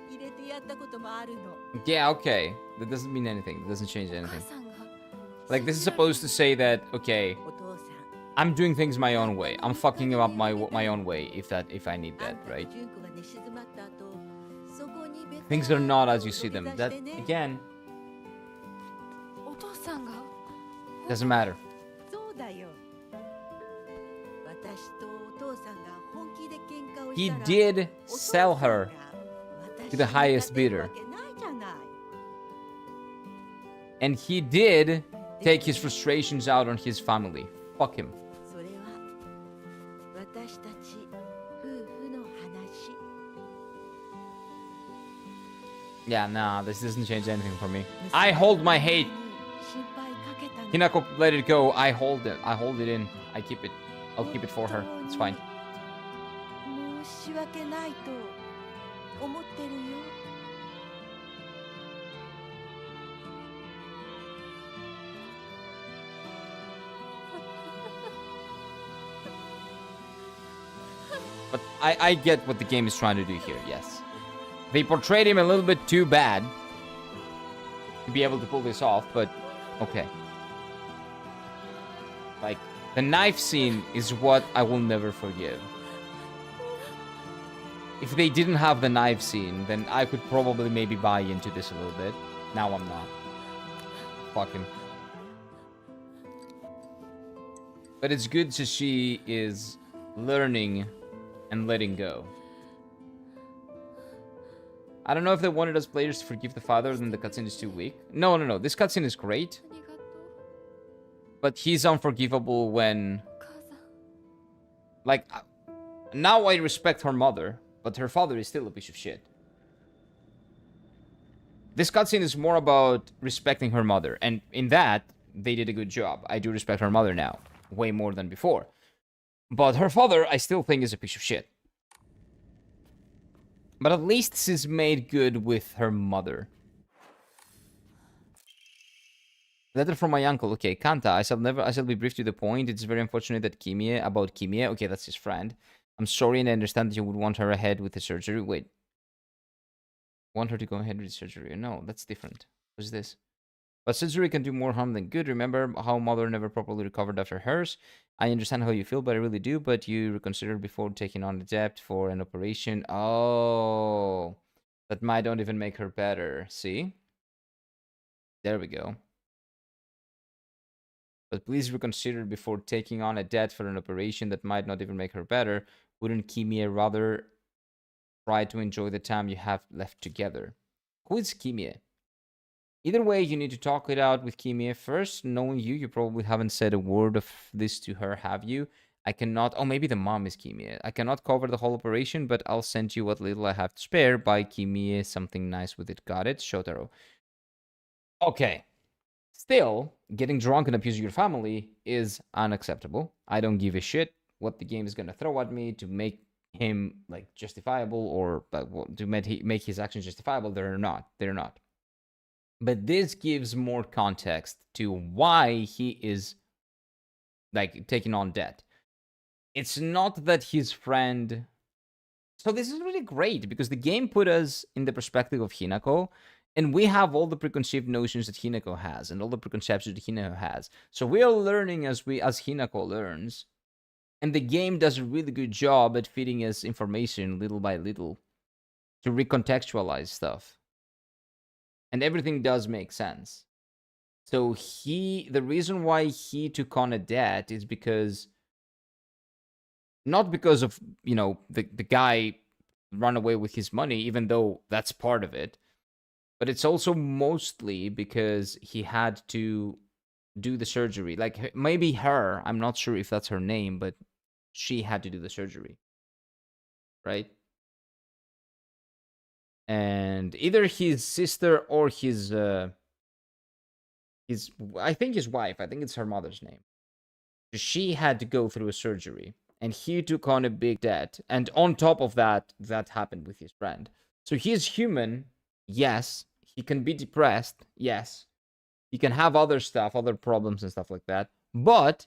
入れてやったこともあるの。 Yeah, okay. That doesn't mean anything. That doesn't change お anything. 母さんが Like, this is supposed to say that, okay, お父さん I'm doing things my own way. I'm fucking up my own way if I need あ that, んたと right? 純子が寝静まった後、そこにベタ Things are not as you と see them. 飛び That 出してね。 again お父さんが doesn't matter. そうだよ。私とお父さんが本気で喧嘩を He したら、 did お父 sell さん her が to the 私 highest に勝てる bidder. わけないじゃない。 And he did take his frustrations out on his family. Fuck him. それは私たち夫婦の話。 Yeah, nah, this doesn't change anything for me. I hold my hate. 心配かけたの。 Hinako, let it go. I hold it. I hold it in. I keep it. I'll keep it for her. It's fine. 申し訳ないと思ってるよ。 But I get what the game is trying to do here, yes. They portrayed him a little bit too bad to be able to pull this off, but okay. Like, the knife scene is what I will never forgive. If they didn't have the knife scene, then I could probably maybe buy into this a little bit. Now I'm not. Fuck him. But it's good that she is learning and letting go. I don't know if they wanted us players to forgive the father, then the cutscene is too weak. No. This cutscene is great. ありがとう But he's unforgivable when... お母さん。 Like, now I respect her mother, but her father is still a piece of shit. This cutscene is more about respecting her mother, and in that, they did a good job. I do respect her mother now, way more than before. But her father, I still think is a piece of shit. But at least this is made good with her mother. Letter from my uncle. Okay, Kanta, I shall be brief to the point. It's very unfortunate that about Kimie. Okay, that's his friend. I'm sorry and I understand that you would want her ahead with the surgery. Wait. Want her to go ahead with the surgery? No, that's different. What's this? But surgery can do more harm than good. Remember how mother never properly recovered after hers? I understand how you feel, but I really do. But you reconsidered before taking on the debt for an operation. Oh, that might not even make her better. See? There we go. But please reconsider before taking on a debt for an operation that might not even make her better. Wouldn't Kimie rather try to enjoy the time you have left together? Who is Kimie? Either way, you need to talk it out with Kimie first. Knowing you probably haven't said a word of this to her, have you? I cannot... Oh, maybe the mom is Kimie. I cannot cover the whole operation, but I'll send you what little I have to spare. Buy Kimie something nice with it. Got it? Shotaro. Okay. Still, getting drunk and abusing your family is unacceptable. I don't give a shit what the game is going to throw at me to make him, like, justifiable or to make his actions justifiable. They're not. They're not. But this gives more context to why he is, like, taking on debt. It's not that his friend... So this is really great, because the game put us in the perspective of Hinako, and we have all the preconceived notions that Hinako has, and all the preconceptions that Hinako has. So we are learning as Hinako learns, and the game does a really good job at feeding us information little by little to recontextualize stuff. And everything does make sense. So the reason why he took on a debt is because, not because of, you know, the guy run away with his money, even though that's part of it. But it's also mostly because he had to do the surgery. Like maybe her, I'm not sure if that's her name, but she had to do the surgery, right? And either his sister or his I think his wife, I think it's her mother's name. She had to go through a surgery, and he took on a big debt. And on top of that, that happened with his friend. So he is human, yes. He can be depressed, yes. He can have other stuff, other problems and stuff like that. But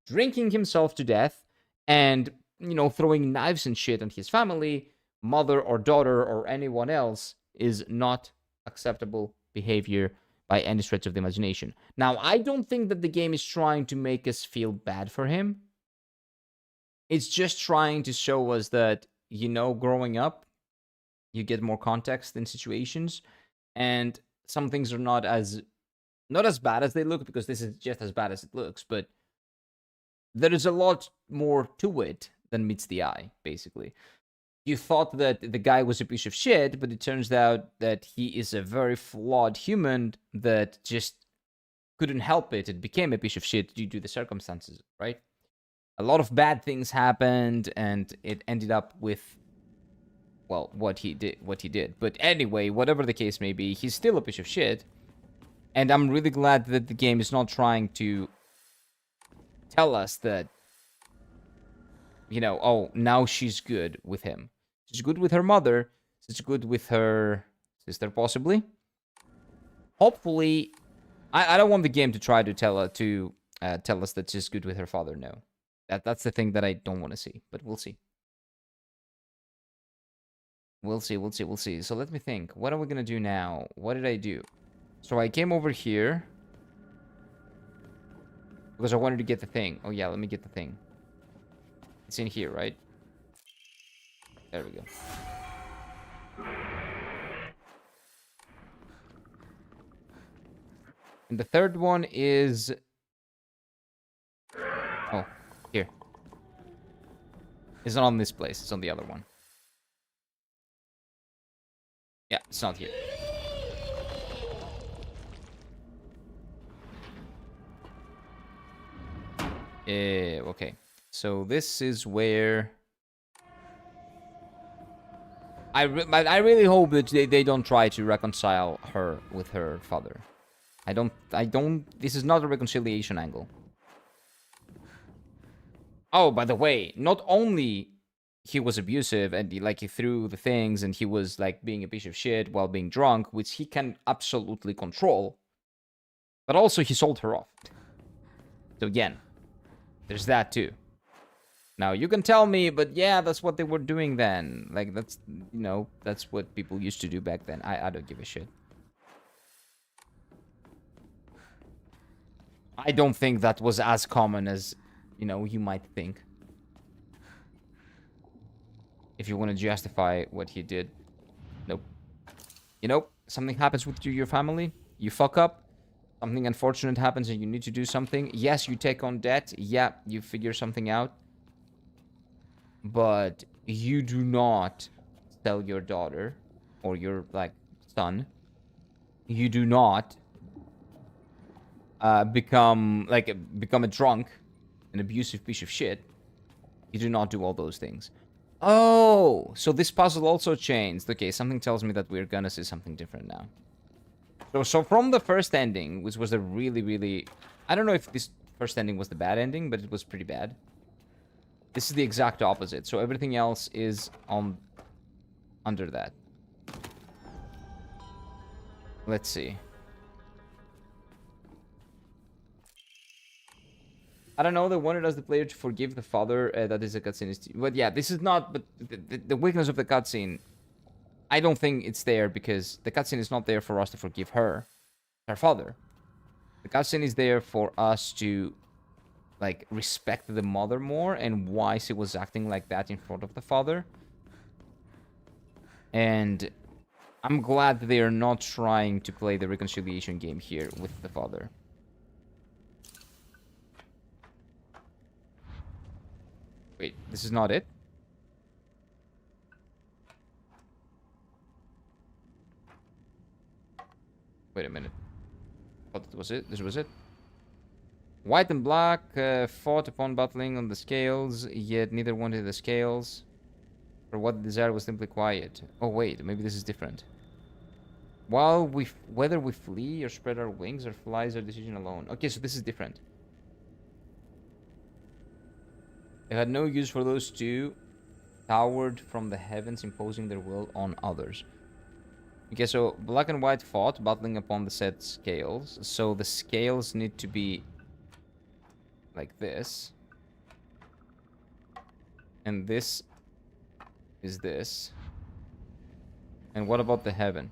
drinking himself to death and, you know, throwing knives and shit on his family, mother or daughter or anyone else, is not acceptable behavior by any stretch of the imagination. Now, I don't think that the game is trying to make us feel bad for him. It's just trying to show us that, you know, growing up, you get more context in situations, and some things are not as bad as they look, because this is just as bad as it looks, but there is a lot more to it than meets the eye, basically. You thought that the guy was a piece of shit, but it turns out that he is a very flawed human that just couldn't help it. It became a piece of shit due to the circumstances, right? A lot of bad things happened, and it ended up with, well, what he did. But anyway, whatever the case may be, he's still a piece of shit. And I'm really glad that the game is not trying to tell us that, you know, oh, now she's good with him. She's good with her mother. She's good with her sister, possibly. Hopefully, I don't want the game to try to tell us that she's good with her father. No, that's the thing that I don't want to see. But we'll see. We'll see. So let me think. What are we gonna do now? What did I do? So I came over here because I wanted to get the thing. Oh yeah, let me get the thing. It's in here, right? There we go. And the third one is... oh, here. It's not on this place. It's on the other one. Yeah, it's not here. Okay. So this is where... I really hope that they don't try to reconcile her with her father. I don't... This is not a reconciliation angle. Oh, by the way, not only he was abusive and he threw the things and he was like being a piece of shit while being drunk, which he can absolutely control, but also he sold her off. So again, there's that too. Now, you can tell me, but yeah, that's what they were doing then. Like, that's, you know, that's what people used to do back then. I don't give a shit. I don't think that was as common as, you know, you might think. If you want to justify what he did. Nope. You know, something happens with your family. You fuck up. Something unfortunate happens and you need to do something. Yes, you take on debt. Yeah, you figure something out. But you do not sell your daughter or your, like, son. You do not become a drunk, an abusive piece of shit. You do not do all those things. Oh, so this puzzle also changed. Okay, something tells me that we're gonna see something different now. So from the first ending, which was a really, really... I don't know if this first ending was the bad ending, but it was pretty bad. This is the exact opposite. So everything else is under that. Let's see. I don't know, they wanted us, the player, to forgive the father. That is a cutscene. But yeah, this is not... But the weakness of the cutscene, I don't think it's there because the cutscene is not there for us to forgive her father. The cutscene is there for us to, like, respect the mother more and why she was acting like that in front of the father. And I'm glad they are not trying to play the reconciliation game here with the father. Wait, this is not it? Wait a minute. What was it? This was it. White and black fought upon battling on the scales, yet neither wanted the scales. For what they desired was simply quiet. Oh wait, maybe this is different. Whether we flee or spread our wings or fly is our decision alone. Okay, so this is different. They had no use for those two, towered from the heavens, imposing their will on others. Okay, so black and white fought, battling upon the set scales. So the scales need to be like this. And this is this. And what about the heaven?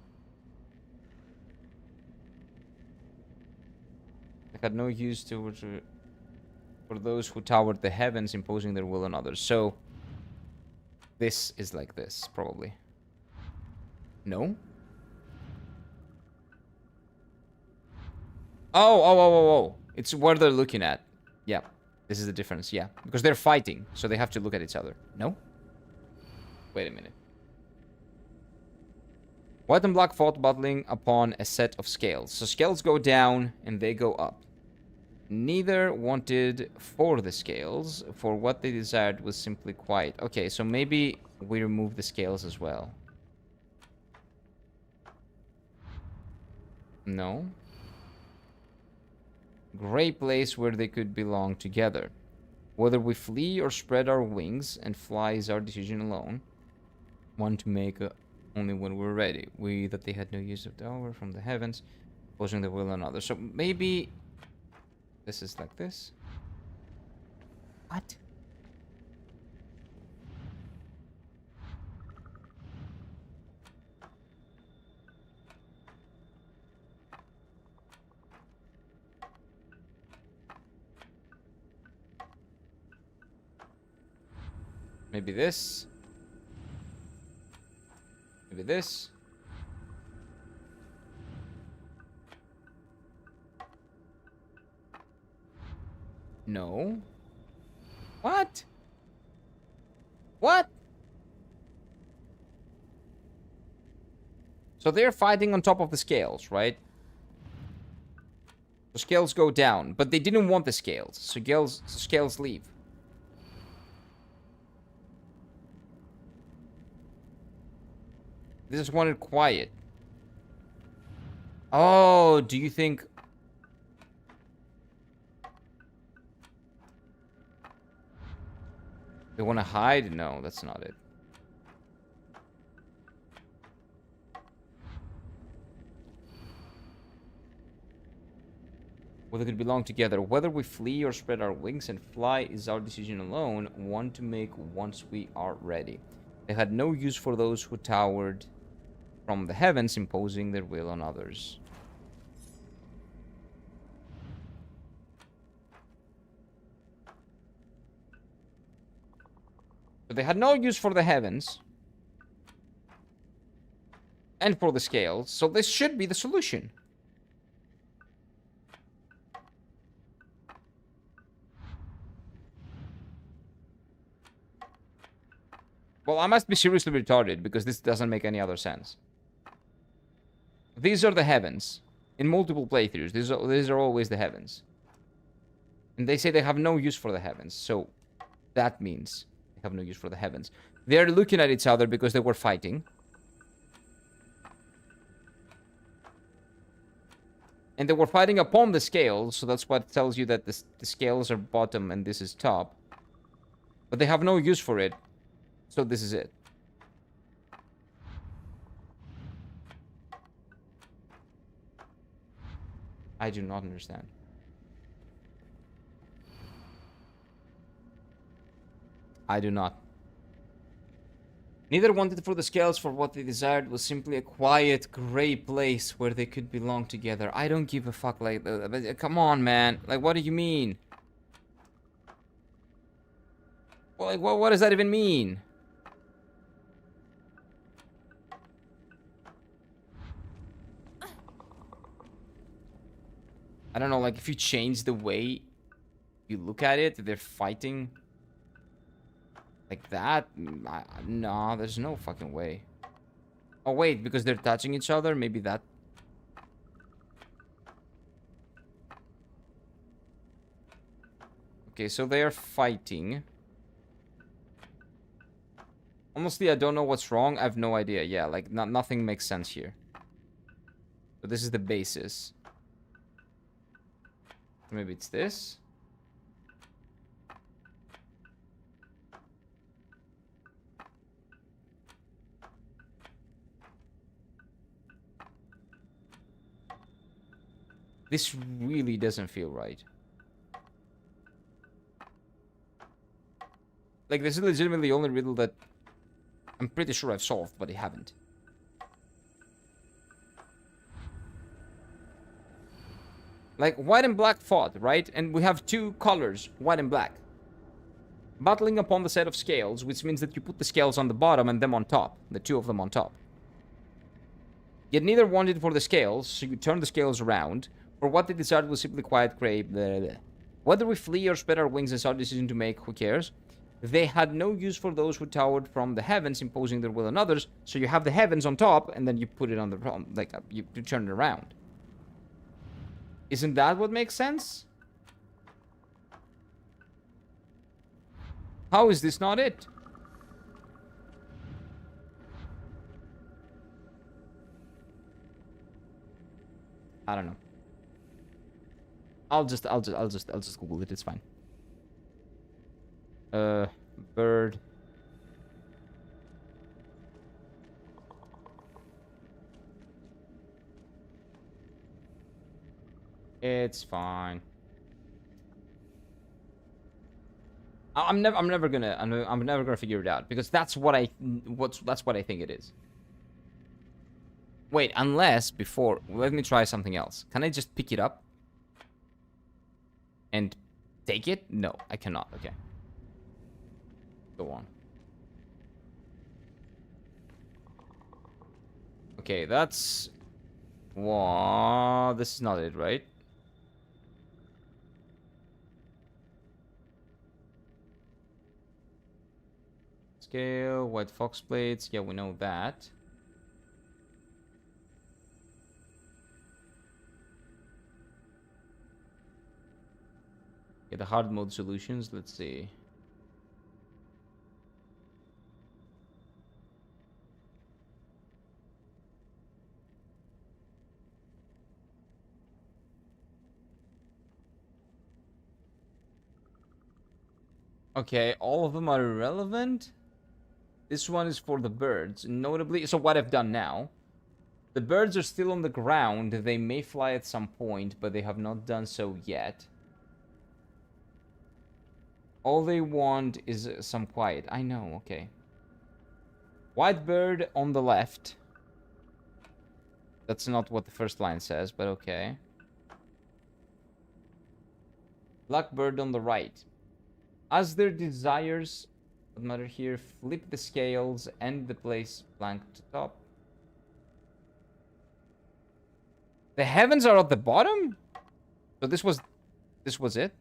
They had no use for those who towered the heavens, imposing their will on others. So this is like this, probably. No? Oh. It's where they're looking at. Yeah. This is the difference, yeah. Because they're fighting, so they have to look at each other. No? Wait a minute. White and black fought, battling upon a set of scales. So scales go down and they go up. Neither wanted for the scales, for what they desired was simply quiet. Okay, so maybe we remove the scales as well. No. Gray place where they could belong together. Whether we flee or spread our wings and fly is our decision alone. One to make only when we're ready. We that they had no use of tower from the heavens, posing the will on others. So maybe this is like this. What? Maybe this. Maybe this. No. What? What? So they're fighting on top of the scales, right? The scales go down, but they didn't want the scales. So scales leave. They just wanted quiet. Oh, do you think... They want to hide? No, that's not it. Whether they could belong together. Whether we flee or spread our wings and fly is our decision alone. One to make once we are ready. They had no use for those who towered from the heavens, imposing their will on others. So they had no use for the heavens and for the scales, so this should be the solution. Well, I must be seriously retarded because this doesn't make any other sense. These are the heavens. In multiple playthroughs, these are always the heavens. And they say they have no use for the heavens. So that means they have no use for the heavens. They're looking at each other because they were fighting. And they were fighting upon the scales, so that's what tells you that the scales are bottom and this is top. But they have no use for it. So this is it. I do not understand. I do not. Neither wanted for the scales, for what they desired was simply a quiet, gray place where they could belong together. I don't give a fuck like that. Come on, man. Like, what do you mean? Well, like, what does that even mean? I don't know, like, if you change the way you look at it, they're fighting like that? Nah, there's no fucking way. Oh, wait, because they're touching each other? Maybe that... Okay, so they are fighting. Honestly, I don't know what's wrong. I have no idea. Yeah, like, nothing makes sense here. So this is the basis. Maybe it's this. This really doesn't feel right. Like, this is legitimately the only riddle that I'm pretty sure I've solved, but I haven't. Like, white and black fought, right? And we have two colors, white and black. Battling upon the set of scales, which means that you put the scales on the bottom and them on top. The two of them on top. Yet neither wanted for the scales, so you turn the scales around. For what they decided was simply quiet grey. Blah, blah. Whether we flee or spread our wings is our decision to make, who cares? They had no use for those who towered from the heavens, imposing their will on others. So you have the heavens on top, and then you put it on the like you turn it around. Isn't that what makes sense? How is this not it? I don't know. I'll just Google it. It's fine. Bird. It's fine. I'm never gonna figure it out because that's what I think it is. Wait, unless before, let me try something else. Can I just pick it up and take it? No, I cannot. Okay. Go on. Okay, that's... Wow, this is not it, right? Scale, white fox plates. Yeah, we know that. Okay, the hard mode solutions. Let's see. Okay, all of them are irrelevant. This one is for the birds, notably. So what I've done now, the birds are still on the ground. They may fly at some point, but they have not done so yet. All they want is some quiet. I know, okay. White bird on the left. That's not what the first line says, but okay. Black bird on the right. As their desires, what matter here, flip the scales and the place blank to top. The heavens are at the bottom? So this was it?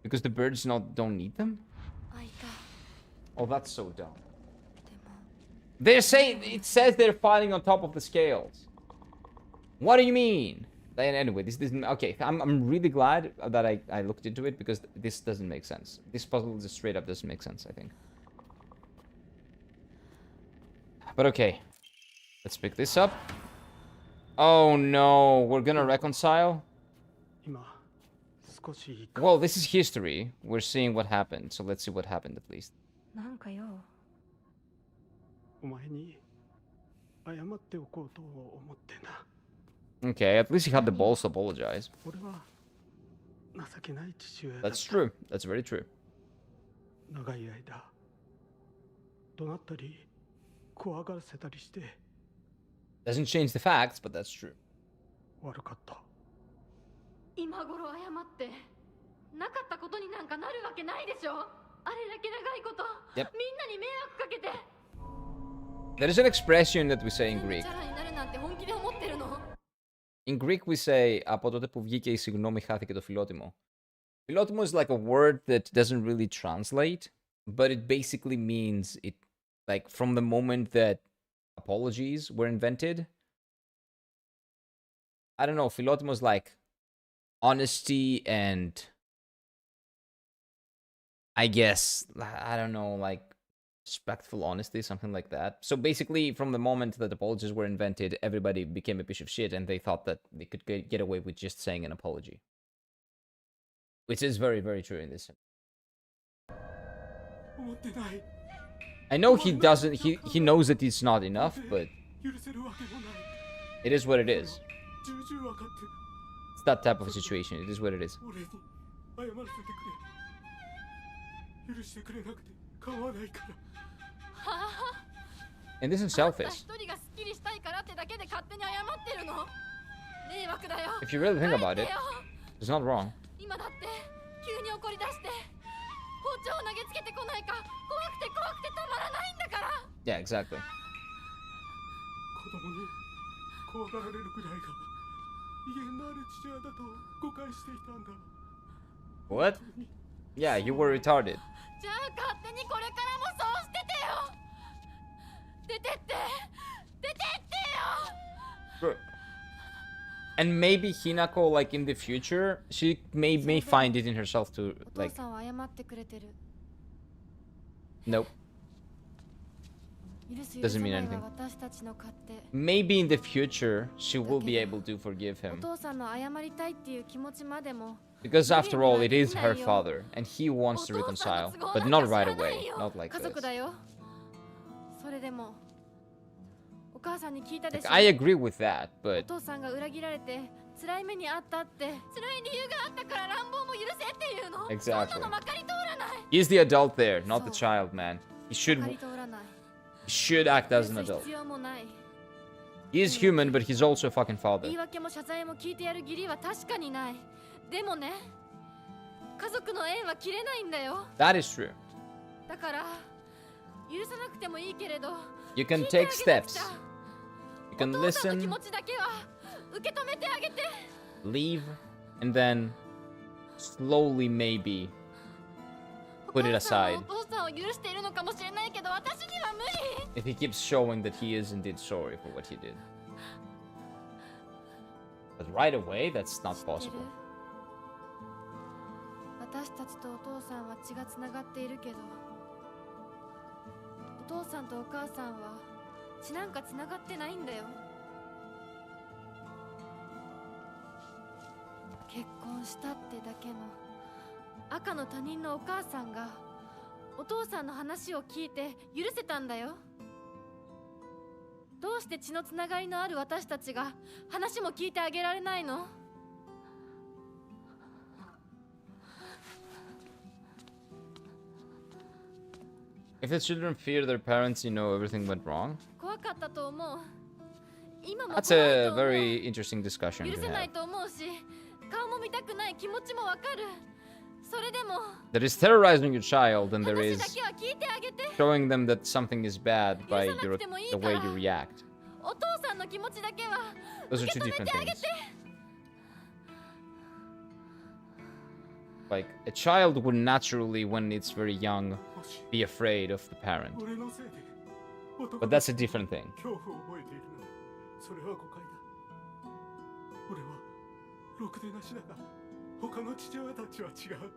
Because the birds don't need them? Oh, that's so dumb. They're saying, it says they're fighting on top of the scales. What do you mean? Anyway, this isn't okay. I'm really glad that I looked into it because this doesn't make sense. This puzzle just straight up doesn't make sense, I think. But okay, let's pick this up. Oh no, we're gonna reconcile. Well, this is history. We're seeing what happened, so let's see what happened at least. Okay, at least he had the balls to apologize. That's true. That's very true. Doesn't change the facts, but that's true. Yep. There is an expression that we say in Greek. In Greek we say από τότε που βγήκε η συγγνώμη χάθηκε το φιλότιμο. Φιλότιμο is like a word that doesn't really translate, but it basically means it like from the moment that apologies were invented, I don't know, Philotimo's like honesty and I guess, I don't know, like respectful honesty, something like that. So basically, from the moment that apologies were invented, everybody became a piece of shit and they thought that they could get away with just saying an apology. Which is very, very true in this. 思ってない I know he doesn't, he knows that it's not enough, but 許せるわけもない it is what it is. 重々わかってる It's that type of a situation. It is what it is. 俺に謝らせてくれ許してくれなくて構わないから And this is あんた selfish. 一人がスッキリしたいからってだけで勝手に謝ってるの迷惑だよ If you really think about 帰っ it, てよ it's not wrong. 今だって急に怒り出して包丁を投げつけてこないか怖くてたまらないんだから Yeah, exactly. 子供に怖がられるくらいが威厳のある父親だと誤解していたんだ What? Yeah, you were retarded. じゃあ勝手にこれからもそうしててよ出てって出てってよ Bro. And maybe Hinako, like in the future, she may find it in herself to お父 like. さんは謝ってくれてる Nope. 許す Doesn't mean 許さない anything. は私たちの勝手 Maybe in the future she will be able to forgive お him 父さんの謝りたいっていう気持ちまでも because after all, it is her father, and he wants to お父さん reconcile, の都合 but なん not か right 知らない away, よ not like 家族 this. だよそれでもお母さんに聞いたで Like, しょ I agree with that, お but 父さんが裏切られて辛い目にあったって辛い理由があったから乱暴も許せっていうの Exactly. そんなのまかり通らない he's the adult there, not the So- child, man. He まかり通らない should act 許 as す an adult. 必要もない He is human, but he's also a fucking 言 father. い訳も謝罪も聞いてやる義理は確かにないでもね家族の縁は切れないんだよ That is true. だから許さなくてもいいけれど You can 聞いてあげ take なくちゃ steps. You can お父さんの気 listen, 持ちだけは受け止めてあげて leave, and then slowly maybe お put it 母さん aside はお父さんを許しているのかもしれないけど私には無理 if he keeps showing that he is indeed sorry for what he did. But right away, that's not 知ってる possible. 私たちとお父さんは血がつながっているけどお父さんとお母さんは血なんかつながってないんだよ結婚したってだけの赤の他人のお母さんがお父さんの話を聞いて許せたんだよどうして血のつながりのある私たちが話も聞いてあげられないのIf the children fear their parents, you know everything went wrong. 怖かったと思う今も That's 怖い a と思う very interesting discussion 許 to せない have. と思うし顔も見たくない気持ちもわかるそれでも There is terrorizing your child, and there 話 is だけは聞いてあげて showing them that something is bad by 許さなくてもいい the か way ら you react. お父さんの気持ちだけは Those are 受 two け止め different てあげ things. て Like, a child would naturally, when it's very young, もし be afraid of the parent. 俺のせいで男 But が that's a different thing. 恐怖を覚えているならそれは誤解だ俺はろくでなしだが他の父親たちは違う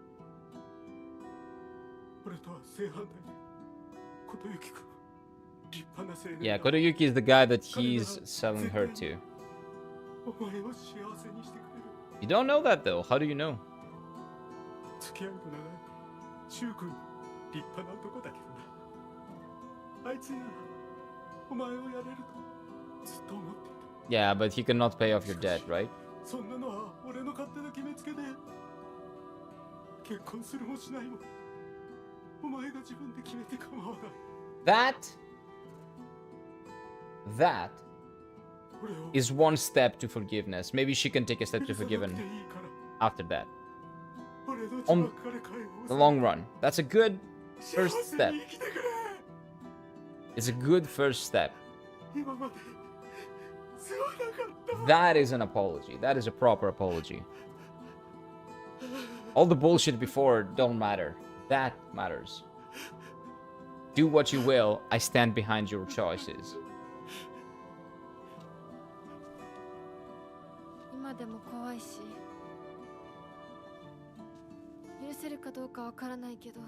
俺とは正反対で琴行くん立派な青年 Yeah, だ Kotoyuki is the guy that he's selling her to. お前を幸せにしてくれる You don't know that though. How do you know? 付き合いの長い柊君立派な男だけどなあいつならお前をやれるとずっと思っていた Yeah, but he cannot pay off your debt, right? そんなのは俺の勝手な決めつけで結婚するもしないもお前が自分で決めて構わない That 俺を is one step to forgiveness. Maybe she can take a step to 許さなくていい forgiven から after that. 俺の On 血ばっかり解放 The long run. That's a good 幸 first せ step. に生きてくれ It's a good first step. 今まで世話なかった That is an apology. That is a proper apology. All the bullshit before don't matter. That matters. Do what you will. I stand behind your choices. 今今でも怖いし、許せるかどうかわからないけど、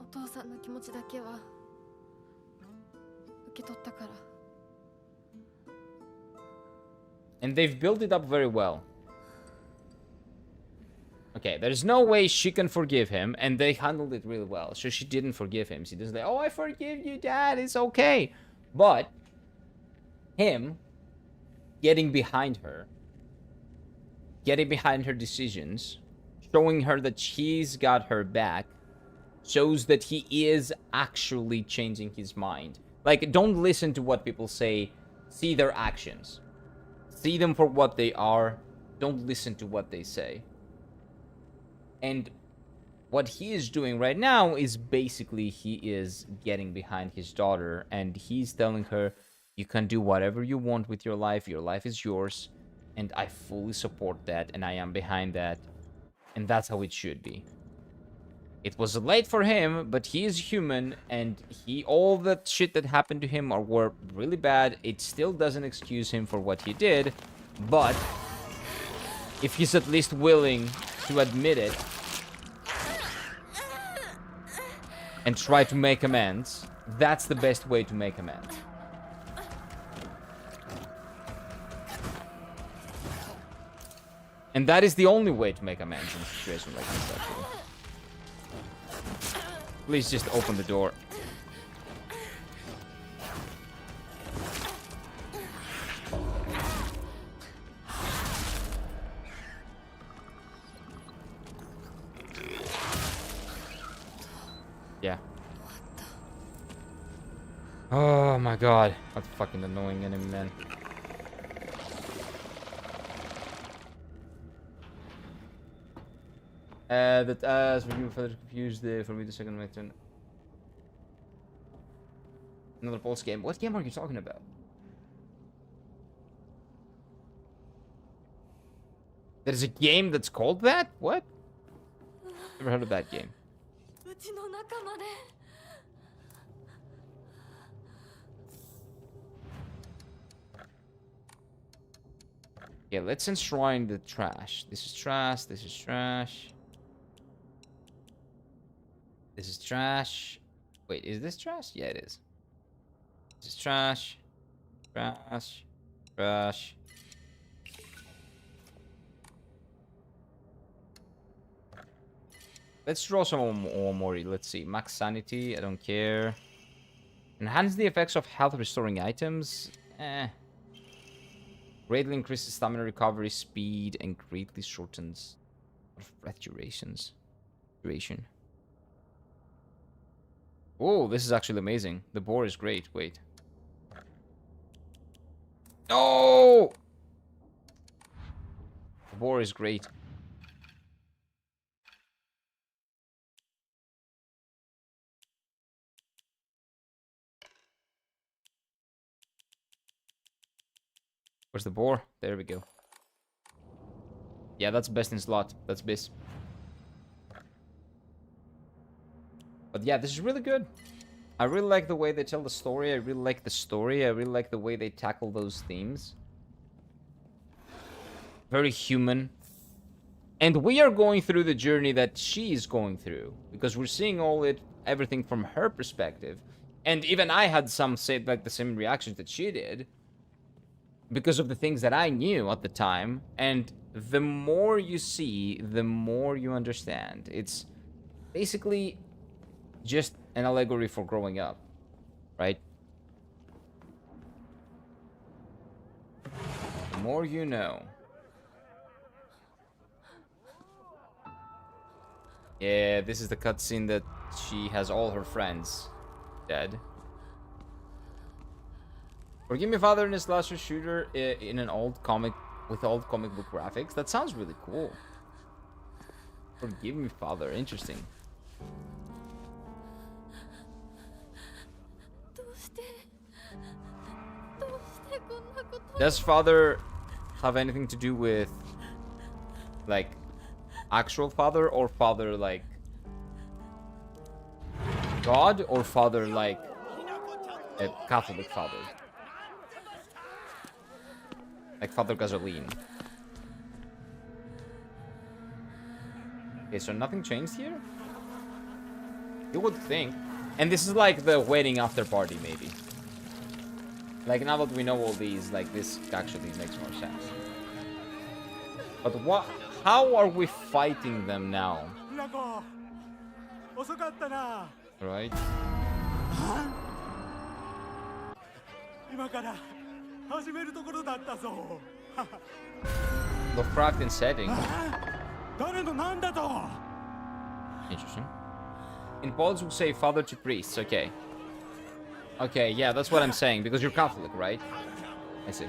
お父さんの気持ちだけは受け取ったから。 And they've built it up very well. Okay, there's no way she can forgive him, and they handled it really well. So she didn't forgive him. She doesn't say, oh, I forgive you, Dad, it's okay. But him getting behind her decisions, showing her that she's got her back, shows that he is actually changing his mind. Like, don't listen to what people say, see their actions. See them for what they are, don't listen to what they say. And what he is doing right now is basically he is getting behind his daughter, and he's telling her, you can do whatever you want with your life is yours, and I fully support that, and I am behind that, and that's how it should be. It was late for him, but he is human, and all that shit that happened to him were really bad. It still doesn't excuse him for what he did, but if he's at least willing to admit it and try to make amends, that's the best way to make amends. And that is the only way to make amends in a situation like this, actually. Please just open the door. Yeah. Oh my god. That's fucking annoying enemy, man. That as for you further confused for me the second my turn. Another Pulse game. What game are you talking about? There's a game that's called that? What? Never heard of that game. Yeah, let's enshrine the trash. This is trash, this is trash. This is trash. Wait, is this trash? Yeah, it is. This is trash. Trash. Trash. Let's draw some Omori. Let's see. Max sanity. I don't care. Enhance the effects of health restoring items. Greatly increases stamina recovery speed and greatly shortens breath durations. Duration. Oh, this is actually amazing. The boar is great. Wait. No! The boar is great. Where's the boar? There we go. Yeah, that's best in slot. That's best. But yeah, this is really good. I really like the way they tell the story. I really like the story. I really like the way they tackle those themes. Very human. And we are going through the journey that she is going through. Because we're seeing everything from her perspective. And even I had some say like the same reactions that she did. Because of the things that I knew at the time. And the more you see, the more you understand. It's basically just an allegory for growing up, right? The more you know. Yeah, this is the cutscene that she has all her friends dead. Forgive me, Father, in a slasher shooter in an old comic with old comic book graphics. That sounds really cool. Forgive me, Father. Interesting. Does Father have anything to do with, like, actual Father, or Father like God, or Father like A Catholic father. Like Father Gasoline. Okay, so nothing changed here? You would think. And this is like the wedding after party, maybe. Like, now that we know all these, like, this actually makes more sense. But what? How are we fighting them now? ラコ遅かったな Right? 今から始めるところだったぞ Lovecraft in setting. 誰のなんだと Interesting. In Poles would say father to priests, okay. Okay, yeah, that's what I'm saying, because you're Catholic, right? I see.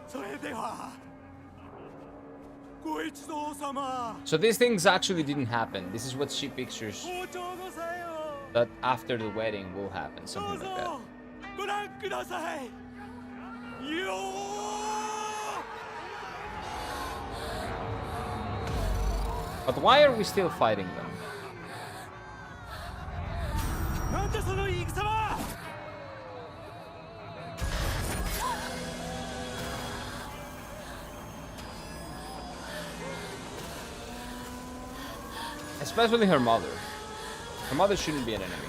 それではご一同様 So these things actually didn't happen. This is what she pictures 包丁のさよ that after the wedding will happen, ど something う like that. ぞご覧くださいよー But why are we still fighting them? なんだその言い草は Especially her mother. Her mother shouldn't be an enemy.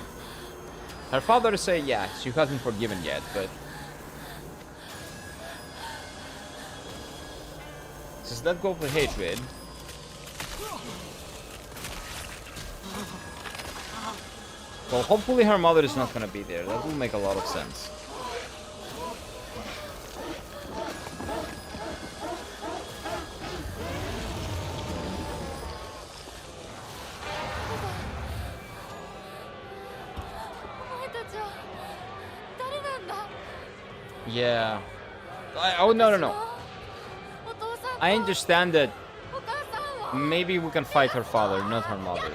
Her father say, yeah, she hasn't forgiven yet, but... Does that go for hatred? Well, hopefully her mother is not gonna be there. That will make a lot of sense. Yeah. Oh, no, no, no. I understand that maybe we can fight her father, not her mother.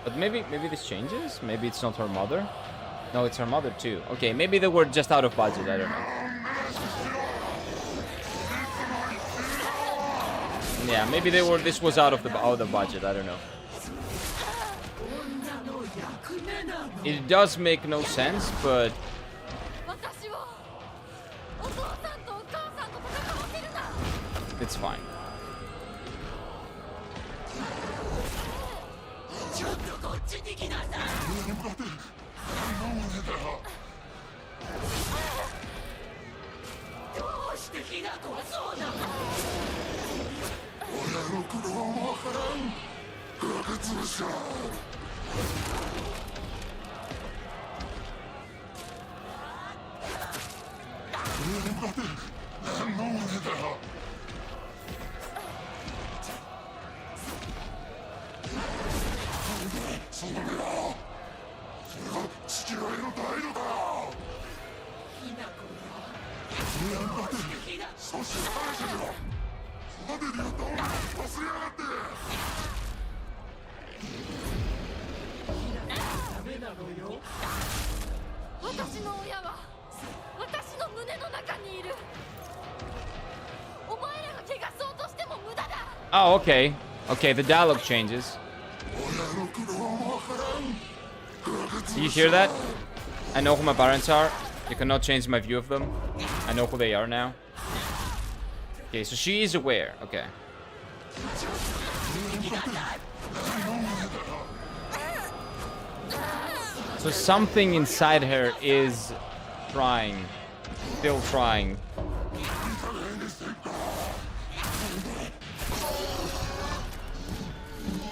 But maybe this changes? Maybe it's not her mother? No, it's her mother too. Okay, maybe they were just out of budget, I don't know. Yeah, maybe this was out of the budget, I don't know. It does make no sense, but it's fine. Oh, okay. Okay, the dialogue changes. Do you hear that? I know who my parents are. You cannot change my view of them. I know who they are now. Okay, so she is aware. Okay. So something inside her is trying. Still trying.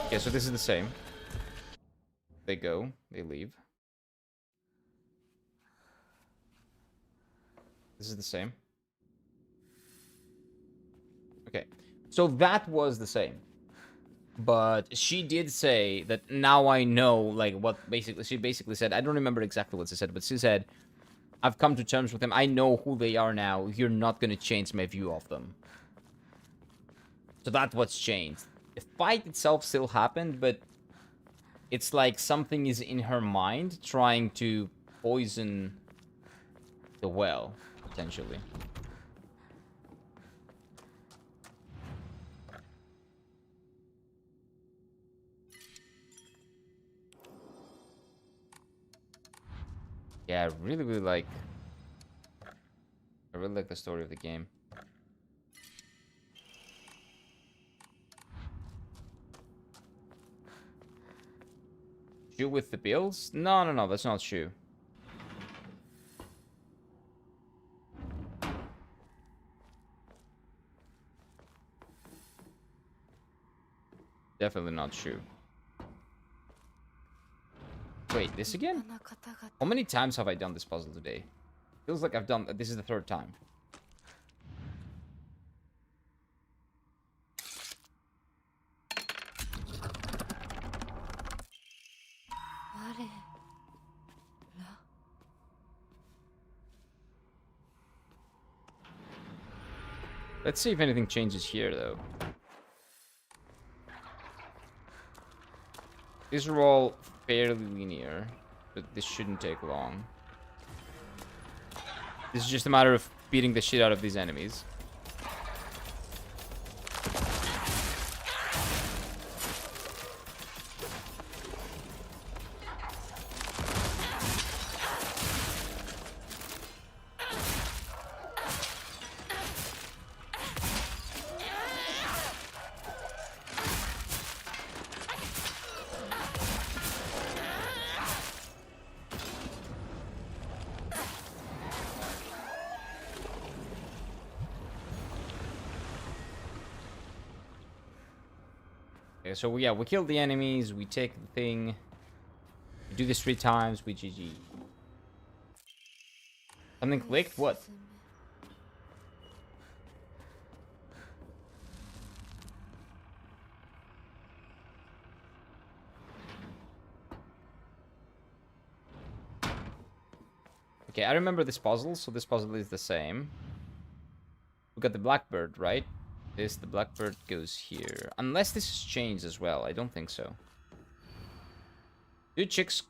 Okay, so this is the same. They go, they leave. This is the same. Okay, so that was the same. But she did say that now I know, like, what basically, she basically said, I don't remember exactly what she said, but she said, I've come to terms with them. I know who they are now. You're not going to change my view of them. So that's what's changed. The fight itself still happened, but it's like something is in her mind trying to poison the well, potentially. Yeah, I really like the story of the game. Shoe with the bills? No, that's not shoe. Definitely not shoe. Wait, this again? How many times have I done this puzzle today? Feels like I've done... This is the third time. Let's see if anything changes here, though. These are all fairly linear, but this shouldn't take long. This is just a matter of beating the shit out of these enemies. Okay, so yeah, we kill the enemies, we take the thing, we do this 3 times, we GG. Something clicked? What? Okay, I remember this puzzle, so this puzzle is the same. We got the blackbird, right? The blackbird goes here. Unless this has changed as well. I don't think so. Do chicks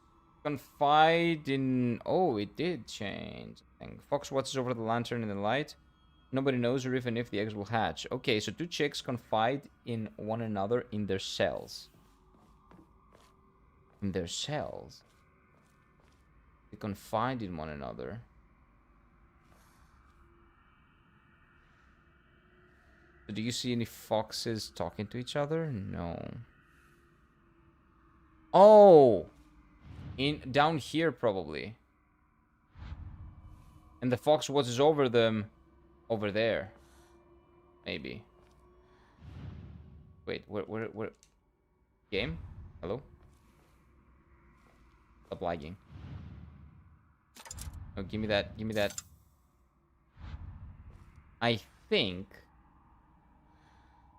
confide in... Oh, it did change. I think Fox watches over the lantern in the light. Nobody knows or even if the eggs will hatch. Okay, so 2 chicks confide in one another in their cells. In their cells? They confide in one another. Do you see any foxes talking to each other? No. Oh! Down here, probably. And the fox watches over them over there. Maybe. Wait, where? Game? Hello? Stop lagging. Oh, give me that. Give me that. I think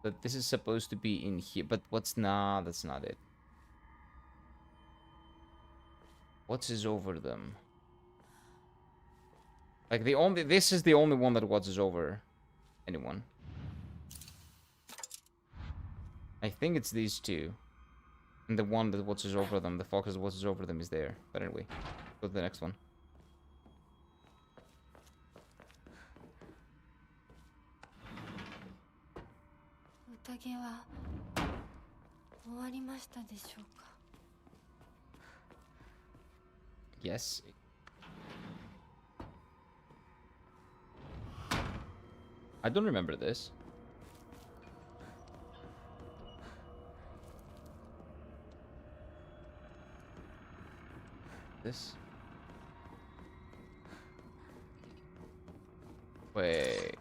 that this is supposed to be in here, but what's nah, that's not it. What's is over them? Like this is the only one that watches over anyone. I think it's these 2. And the one that watches over them, the fox that watches over them is there. But anyway, go to the next one. Yes. I don't remember this. This. Wait.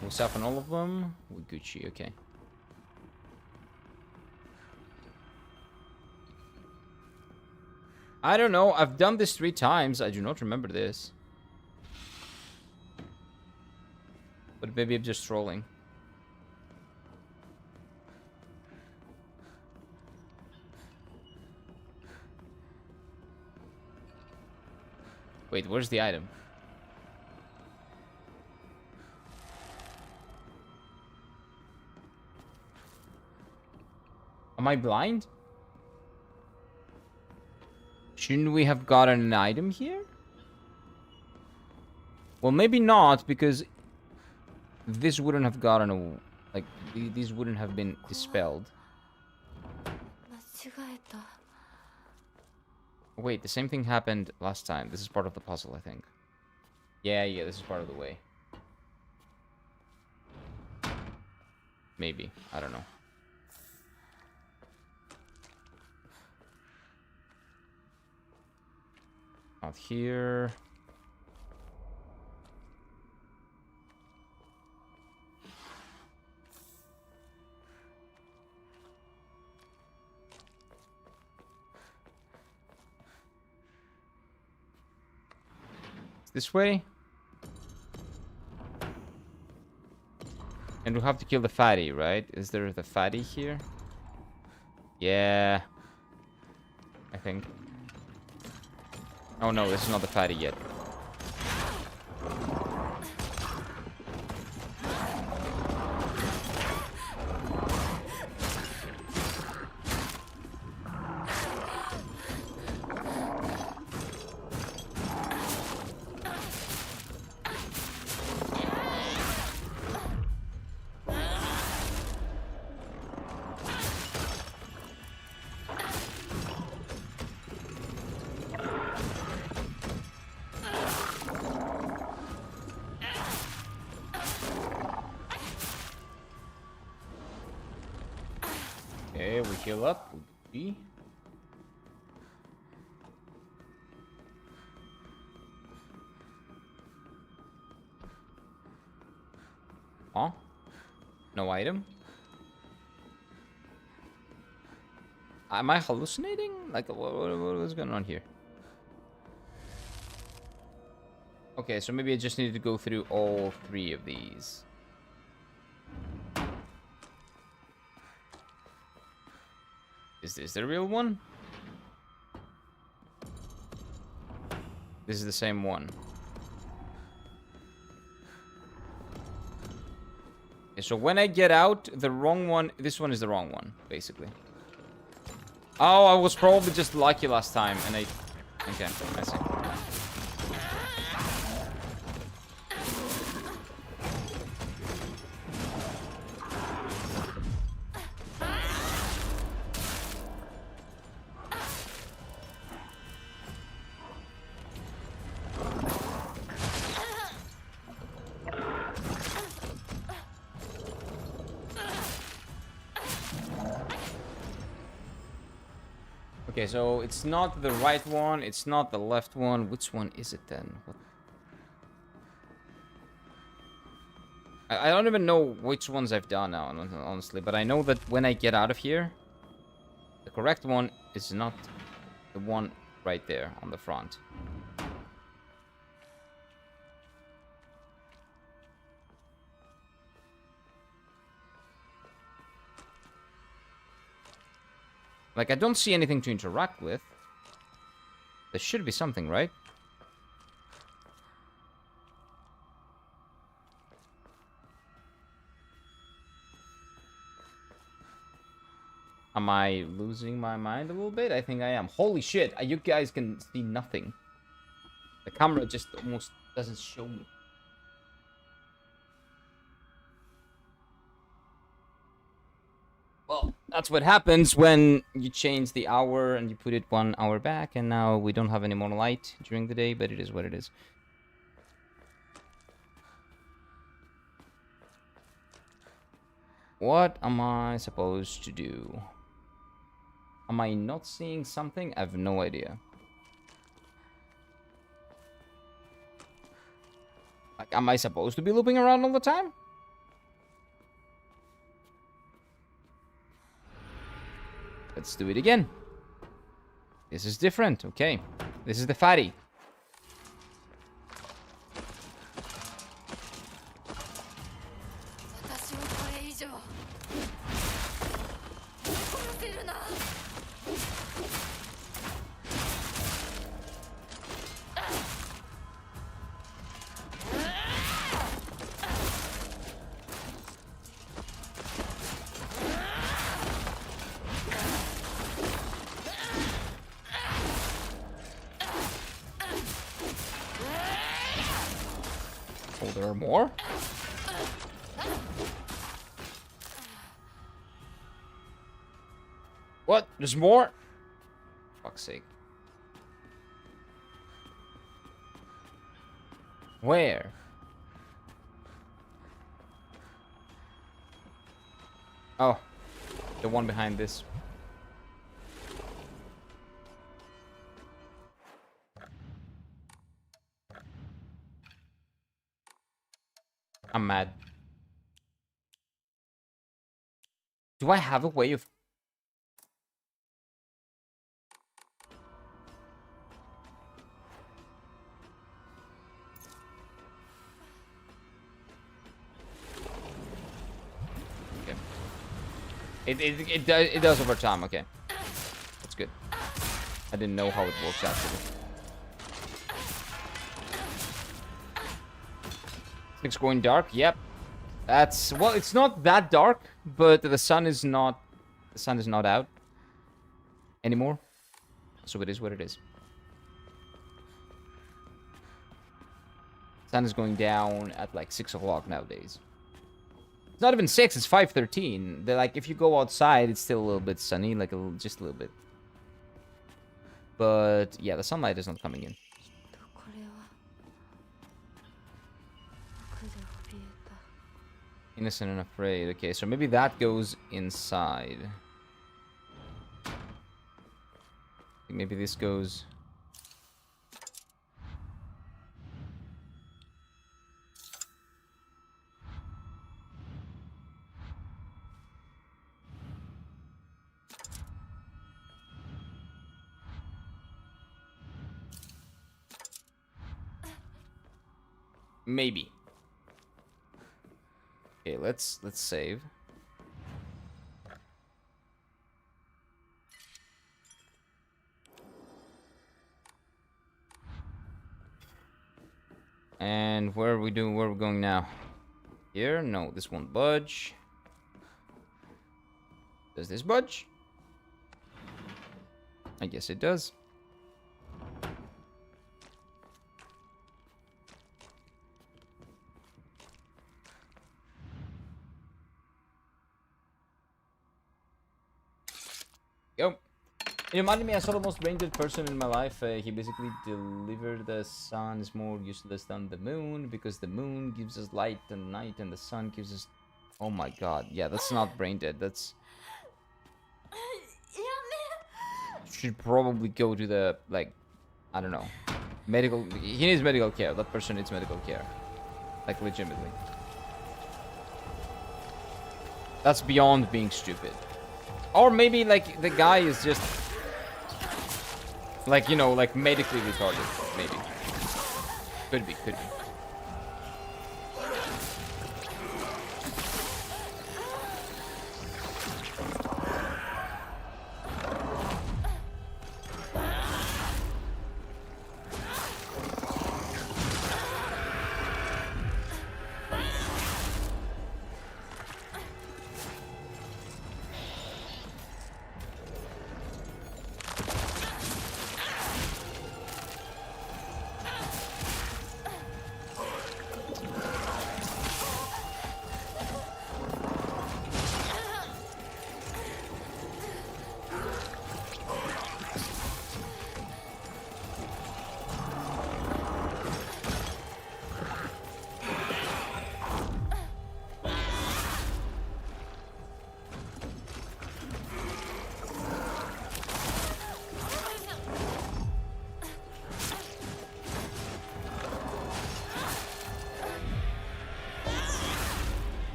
What's up on all of them? We're Gucci, okay. I don't know. I've done this 3 times. I do not remember this. But maybe I'm just trolling. Wait, where's the item? Am I blind? Shouldn't we have gotten an item here? Well, maybe not, because this wouldn't have gotten a... Like, these wouldn't have been dispelled. 間違えた。 Wait, the same thing happened last time. This is part of the puzzle, I think. Yeah, this is part of the way. Maybe. I don't know. Out here. This way? And we'll have to kill the fatty, right? Is there the fatty here? Yeah. I think. Oh no, this is not the fatty yet. Okay, we heal up. B. Huh? No item? Am I hallucinating? Like, what was going on here? Okay, so maybe I just need to go through all 3 of these. Is this the real one? This is the same one. Okay, so when I get out, the wrong one... This one is the wrong one, basically. Oh, I was probably just lucky last time, and I... Okay, I see. Okay, so it's not the right one, it's not the left one. Which one is it then? What? I don't even know which ones I've done now, honestly, but I know that when I get out of here, the correct one is not the one right there on the front. Like, I don't see anything to interact with. There should be something, right? Am I losing my mind a little bit? I think I am. Holy shit, you guys can see nothing. The camera just almost doesn't show me. Well, that's what happens when you change the hour and you put it 1 hour back, and now we don't have any more light during the day, but it is what it is. What am I supposed to do? Am I not seeing something? I have no idea. Like, am I supposed to be looping around all the time? Let's do it again. This is different. Okay. This is the fatty. Oh, there are more? What? There's more? Fuck's sake. Where? Oh, the one behind this. I'm mad. Do I have a way of... Okay. It does over time, okay. That's good. I didn't know how it works actually. It's going dark, yep. That's, well, it's not that dark, but the sun is not out anymore. So it is what it is. Sun is going down at like 6 o'clock nowadays. It's not even 6, it's 5:13. They're like, if you go outside, it's still a little bit sunny, like just a little bit. But yeah, the sunlight is not coming in. Innocent and afraid. Okay, so maybe that goes inside. Maybe this goes... Maybe. Okay, let's save. And where are we doing? Where are we going now? Here? No, this won't budge. Does this budge? I guess it does. Go. It reminded me, I saw the most brain-dead person in my life. He basically delivered the sun is more useless than the moon because the moon gives us light and night and the sun gives us... Oh my god. Yeah, that's not brain-dead. That's... Should probably go to the, like, I don't know. Medical... He needs medical care. That person needs medical care. Like, legitimately. That's beyond being stupid. Or maybe, like, the guy is just... Like, you know, like, medically retarded. Maybe. Could be, could be.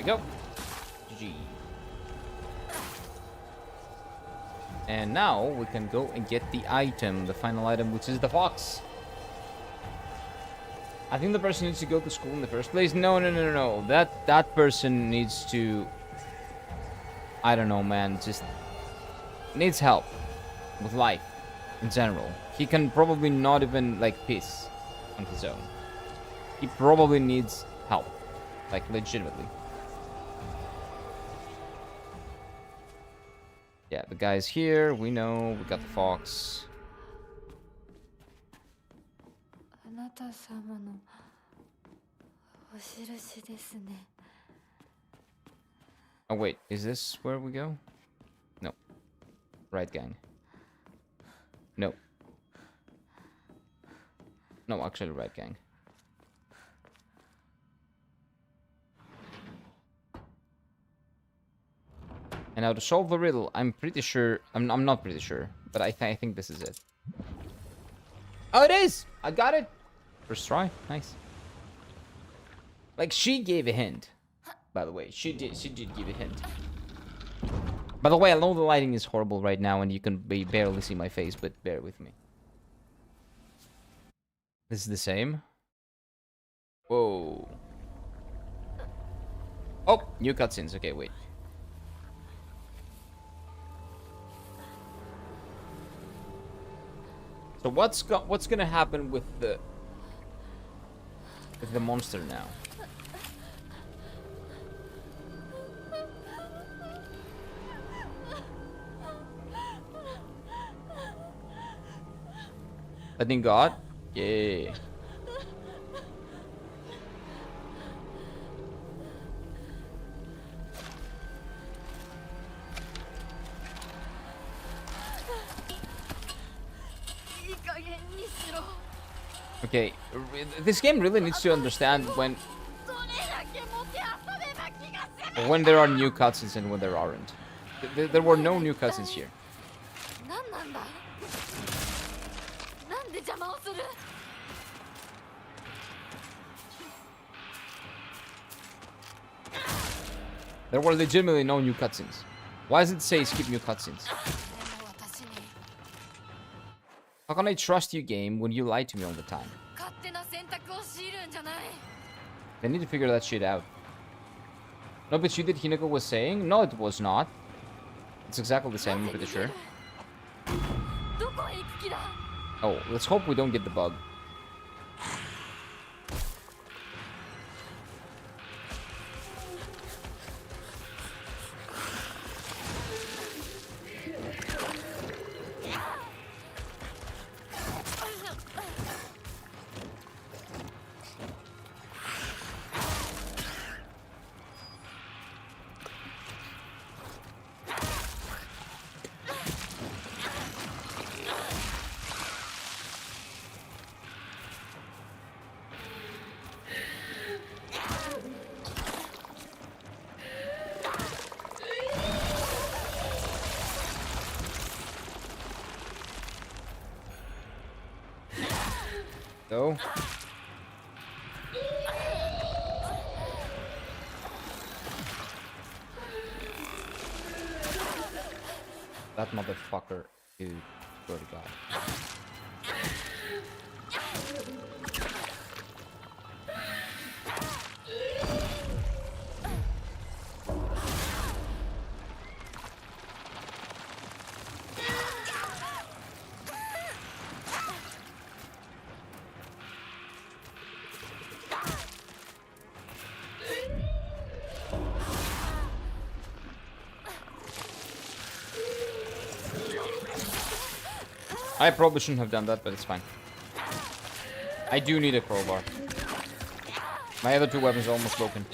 we go. GG. And now we can go and get the item, the final item, which is the fox. I think the person needs to go to school in the first place. No. That person needs to... I don't know, man. Just needs help with life in general. He can probably not even, like, piss on his own. He probably needs help. Like, legitimately. Yeah, the guy's here. We know. We got the fox. あなた様のお印ですね。 Oh, wait. Is this where we go? No. Right gang. No. No, actually right gang. And now to solve the riddle, I'm pretty sure... I'm not pretty sure, but I think this is it. Oh, it is! I got it! First try. Nice. Like, she gave a hint. By the way, she did give a hint. By the way, I know the lighting is horrible right now and you can barely see my face, but bear with me. This is the same. Whoa. Oh, new cutscenes. Okay, wait. So what's gonna happen with the monster now? Letting God? Yeah. Okay, this game really needs to understand when there are new cutscenes and when there aren't. There were no new cutscenes here. There were legitimately no new cutscenes. Why does it say skip new cutscenes? How can I trust you, game, when you lie to me all the time? They need to figure that shit out. No, but you did Hinako was saying? No, it was not. It's exactly the same, I'm pretty sure. Oh, let's hope we don't get the bug. So. That motherfucker, dude. Swear to God. I probably shouldn't have done that, but it's fine. I do need a crowbar. My other two weapons are almost broken.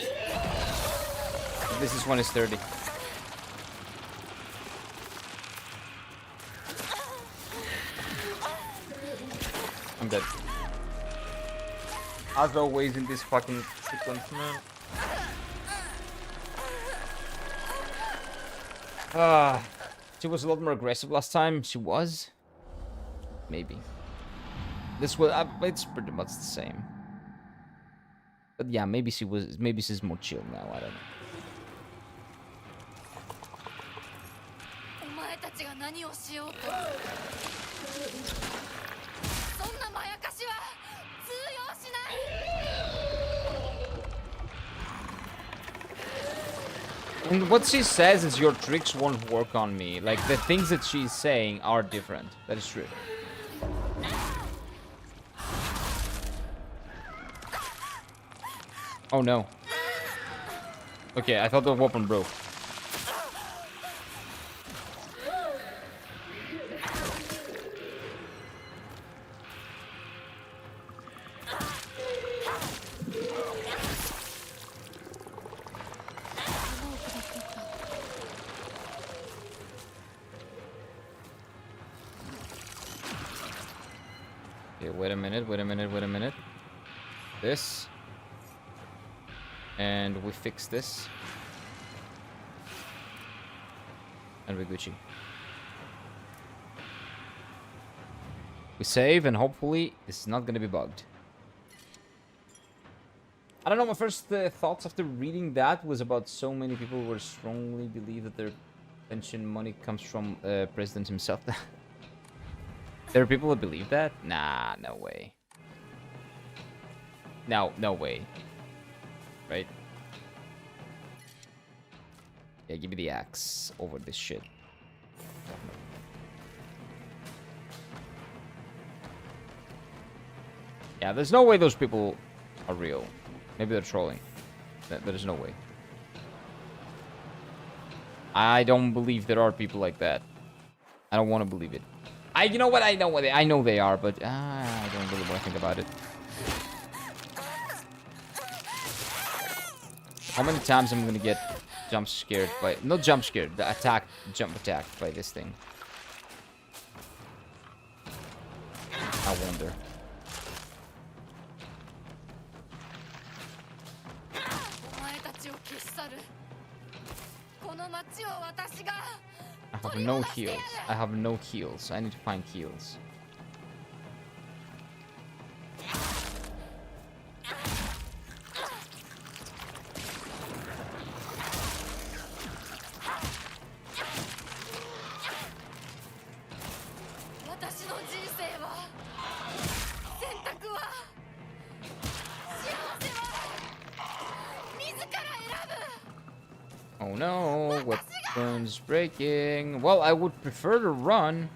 This one is 30. I'm dead. As always in this fucking sequence, man. She was a lot more aggressive last time. She was. Maybe. This was. It's pretty much the same. But yeah, maybe she's more chill now. I don't know. 何をしようとそんなまやかしは通用しない And what she says is your tricks won't work on me. Like, the things that she's saying are different. That is true. Oh no. Okay, I thought the weapon broke. Okay, wait a minute. This. And we fix this. And we're Gucci. We save and hopefully it's not gonna be bugged. I don't know, my first thoughts after reading that was about so many people who strongly believe that their pension money comes from President himself. There are people that believe that? Nah, no way. No way. Right? Yeah, give me the axe over this shit. Yeah, there's no way those people are real. Maybe they're trolling. There's no way. I don't believe there are people like that. I don't want to believe it. You know what? I know they are, but I don't really want to think about it. How many times I'm gonna get jump scared by... Not jump scared, the jump attacked by this thing. I wonder. I have no heals. I have no heals. I need to find heals. Oh no, weapons breaking. Well, I would prefer to run.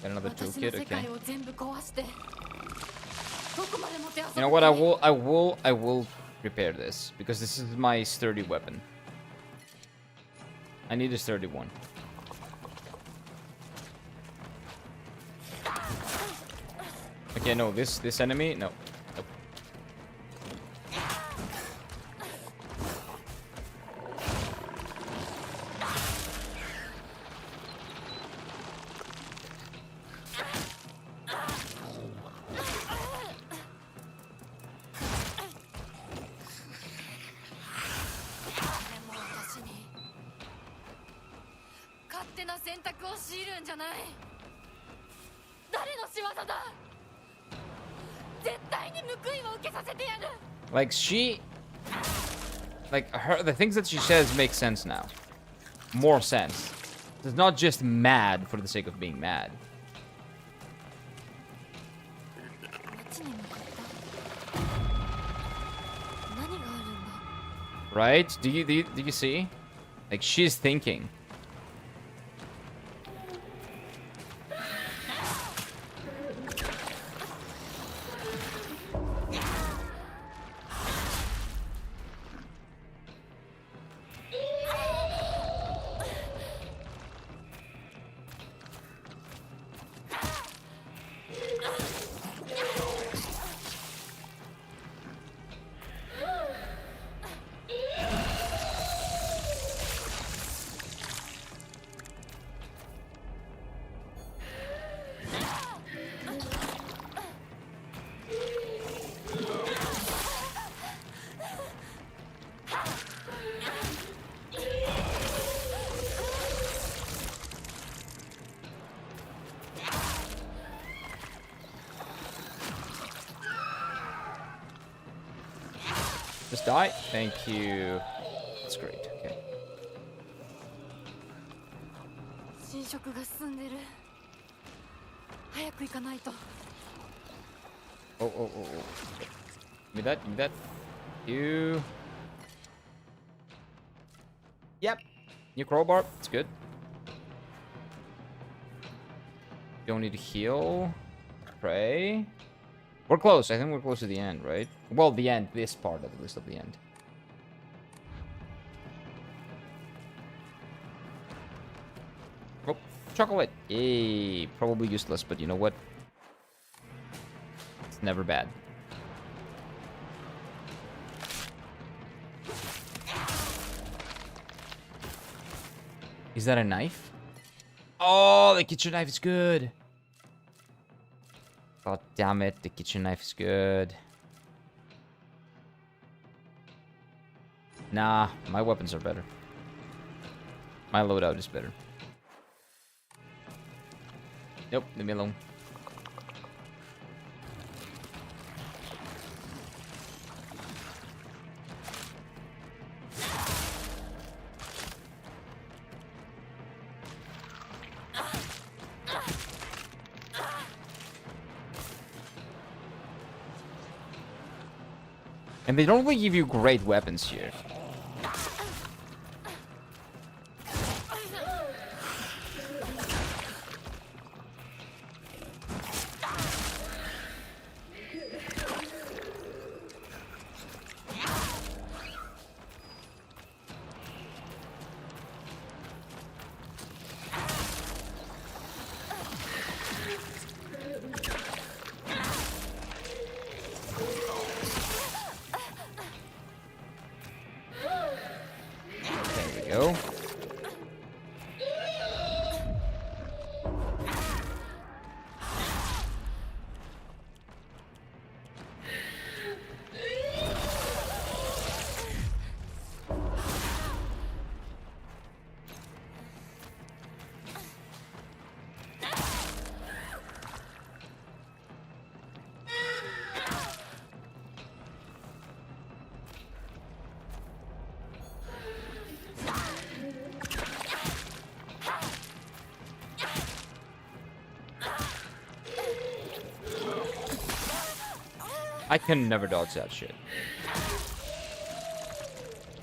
Got another toolkit, okay. You know what, I will repair this, because this is my sturdy weapon. I need a sturdy one. Okay, no, this enemy, no. Nope. Like the things that she says make sense now. More sense. It's not just mad for the sake of being mad. Right? Do you see? Like, she's thinking. Just die. Thank you. That's great. Okay. 食が進んでる。早く行かないと。 Oh, oh, oh, oh. Give me that, give me that. You. Yep. New crowbar. It's good. Don't need to heal. Pray. We're close. I think we're close to the end, right? Well, the end. This part at least of the end. Oh, chocolate. Yay. Probably useless, but you know what? It's never bad. Is that a knife? Oh, the kitchen knife is good. God damn it, the kitchen knife is good. Nah, my weapons are better. My loadout is better. Nope, leave me alone. And they don't really give you great weapons here. Go. I can never dodge that shit.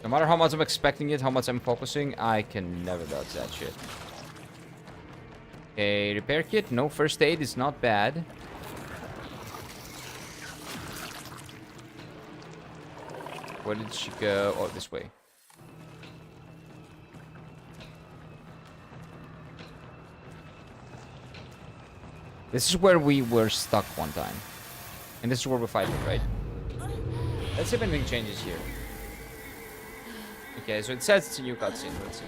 No matter how much I'm expecting it, how much I'm focusing, I can never dodge that shit. Okay, repair kit. No first aid is not bad. Where did she go? Oh, this way. This is where we were stuck one time. And this is where we're fighting, right? Let's see if anything changes here. Okay, so it says it's a new cutscene. Let's see.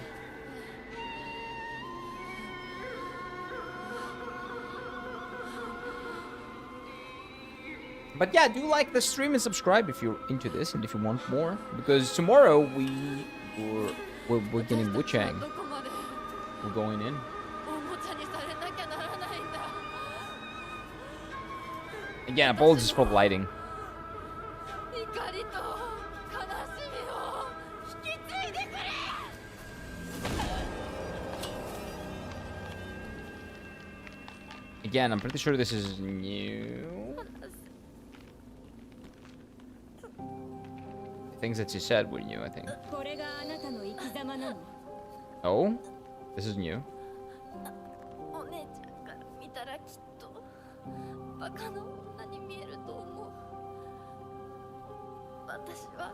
But yeah, do like the stream and subscribe if you're into this and if you want more. Because tomorrow we're getting Wuchang. We're going in. Again, balls is for lighting. Again, I'm pretty sure this is new. The things that she said were new, I think. Oh? This is new. 私は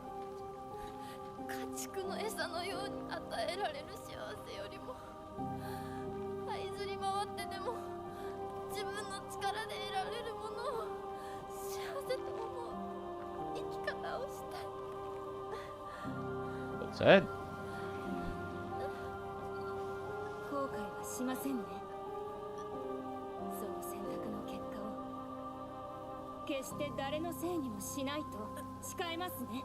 家畜の餌のように与えられる幸せよりも這いずり回ってでも自分の力で得られるものを幸せと思う生き方をしたい。 Well said. 後悔はしませんね。その選択の結果を決して誰のせいにもしないと誓いますね。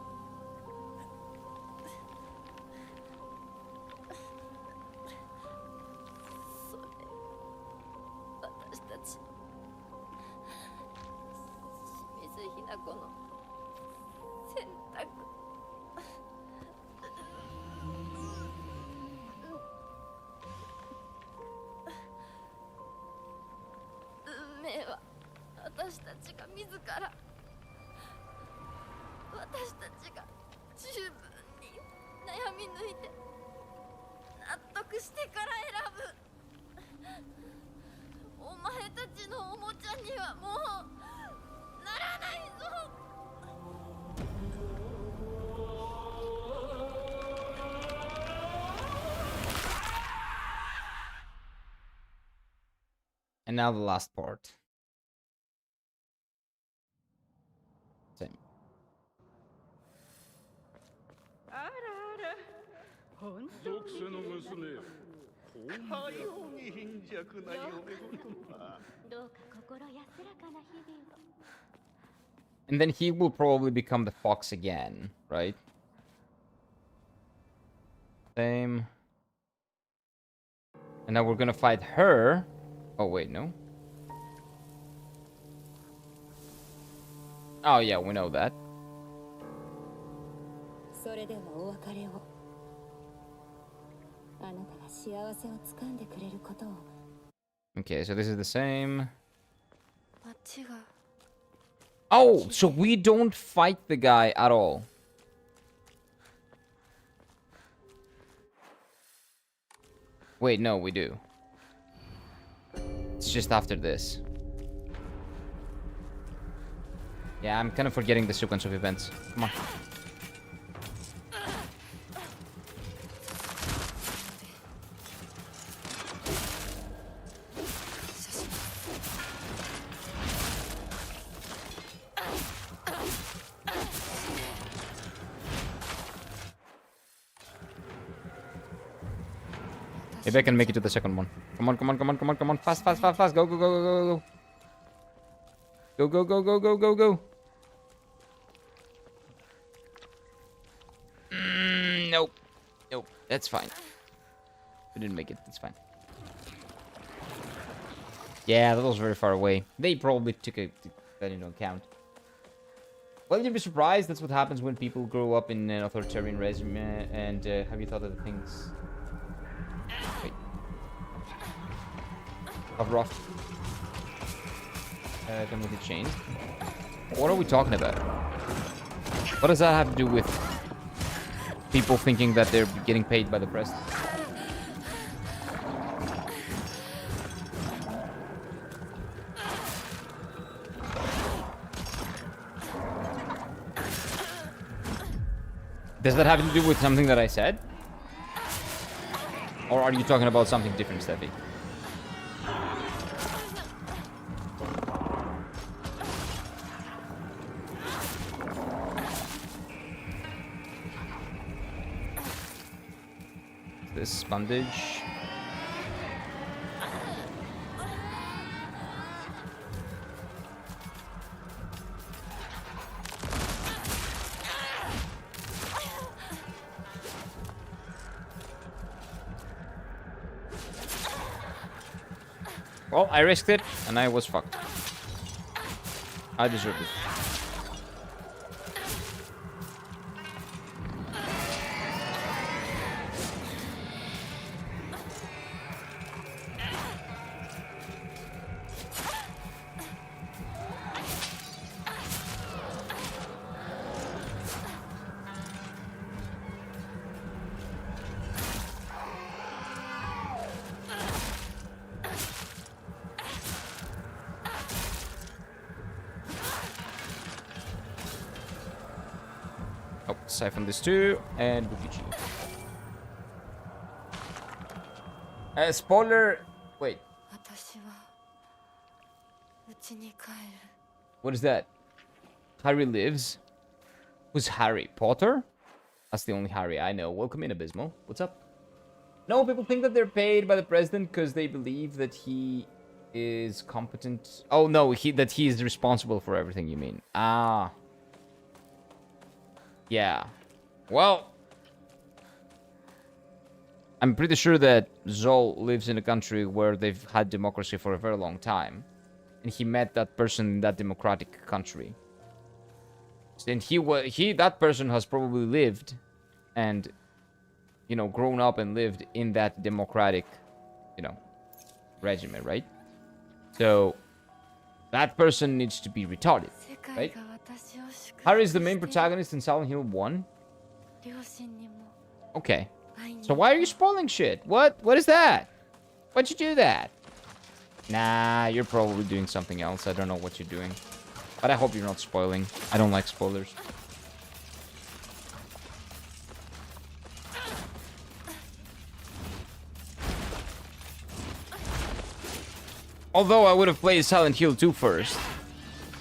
それ私たち清水ひな子の選択。から私たちが十分に悩み抜いて納得してから選ぶ。お前たちのおもちゃにはもうならないぞ。And now the last part. Same. 属性の娘よ。かように貧弱な嫁事は。どうか心安らかな日々を。 And then he will probably become the fox again, right? Same. And now we're gonna fight her. Oh, wait, no. Oh, yeah, we know that. それではお別れを。あなたが幸せを掴んでくれることを。 Okay, so this is the same. 街が Oh, so we don't fight the guy at all. Wait, no, we do. It's just after this. Yeah, I'm kind of forgetting the sequence of events. Come on. Maybe I can make it to the second one. Come on, come on, come on, come on, come on. Fast, fast, fast, fast. Go, go, go, go, go, go. Go, go, go, go, go, go, go. Nope. Nope. That's fine. We didn't make it. That's fine. Yeah, that was very far away. They probably took that into account. Well, you'd be surprised. That's what happens when people grow up in an authoritarian regime. And have you thought of the things... Wait. Of rough. Then with the chains. What are we talking about? What does that have to do with people thinking that they're getting paid by the press? Does that have to do with something that I said? Or are you talking about something different, Steffi? This bandage. Well, I risked it, and I was fucked. I deserved it. Oh, siphon this too, and Bukichi. Spoiler. Wait. 私は家に帰る。 What is that? Harry lives? Who's Harry? Potter? That's the only Harry I know. Welcome in, Abysmal. What's up? No, people think that they're paid by the president because they believe that he is competent. Oh, no, that he is responsible for everything, you mean. Ah. Yeah. Well, I'm pretty sure that Zol lives in a country where they've had democracy for a very long time. And he met that person in that democratic country. And that person has probably lived and, you know, grown up and lived in that democratic, you know, regime, right? So, That person needs to be retarded. 世 Right? 界が私を祝 Harry is the 福 main している protagonist in Silent Hill 1. 両親にも Okay. 会いに So why are you spoiling shit? What is that? Why'd you do that? Nah, you're probably doing something else. I don't know what you're doing. But I hope you're not spoiling. I don't like spoilers. Although I would have played Silent Hill 2 first.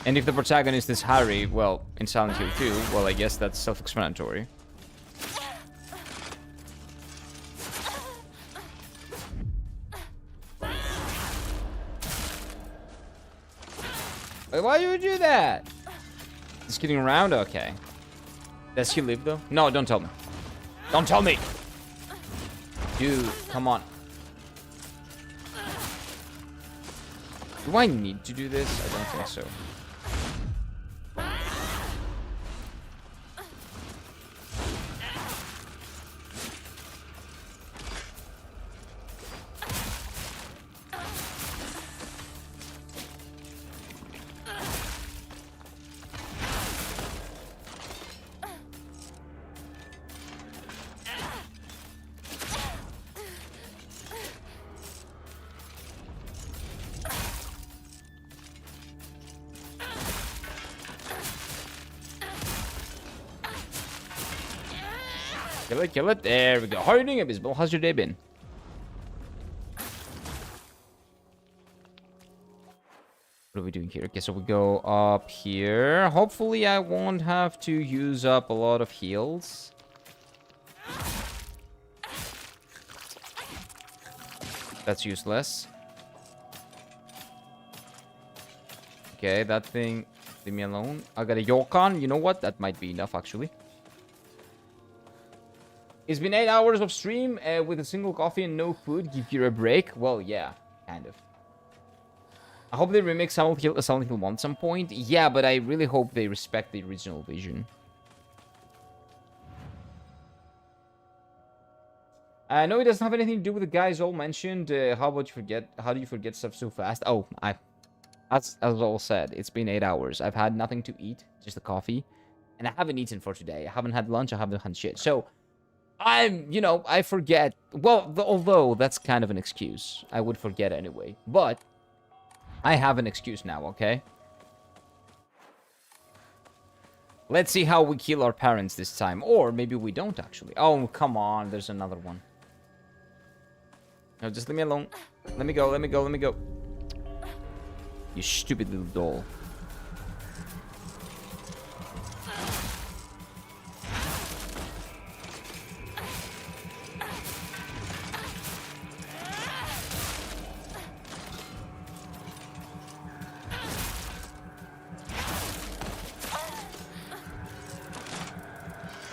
And if the protagonist is Harry, well, in Silent Hill 2, well, I guess that's self-explanatory. Wait, why do you do that? Just kidding around? Okay. Does he live, though? No, don't tell me. Don't tell me! Dude, come on. Do I need to do this? I don't think so. Kill it, kill it. There we go. How are you doing, Abysmal? How's your day been? What are we doing here? Okay, so we go up here. Hopefully I won't have to use up a lot of heals. That's useless. Okay, that thing... Leave me alone. I got a Yokon. You know what? That might be enough, actually. It's been 8 hours of stream with a single coffee and no food. Give you a break? Well, yeah, kind of. I hope they remake Silent Hill 1 at some point. Yeah, but I really hope they respect the original vision. I know it doesn't have anything to do with the guys all mentioned. How do you forget stuff so fast? Oh, as all said, it's been 8 hours. I've had nothing to eat, just the coffee. And I haven't eaten for today. I haven't had lunch, I haven't had shit. So, I forget. Well, although that's kind of an excuse. I would forget anyway. But, I have an excuse now, okay? Let's see how we kill our parents this time. Or maybe we don't, actually. Oh, come on. There's another one. No, just leave me alone. Let me go, let me go, let me go. You stupid little doll.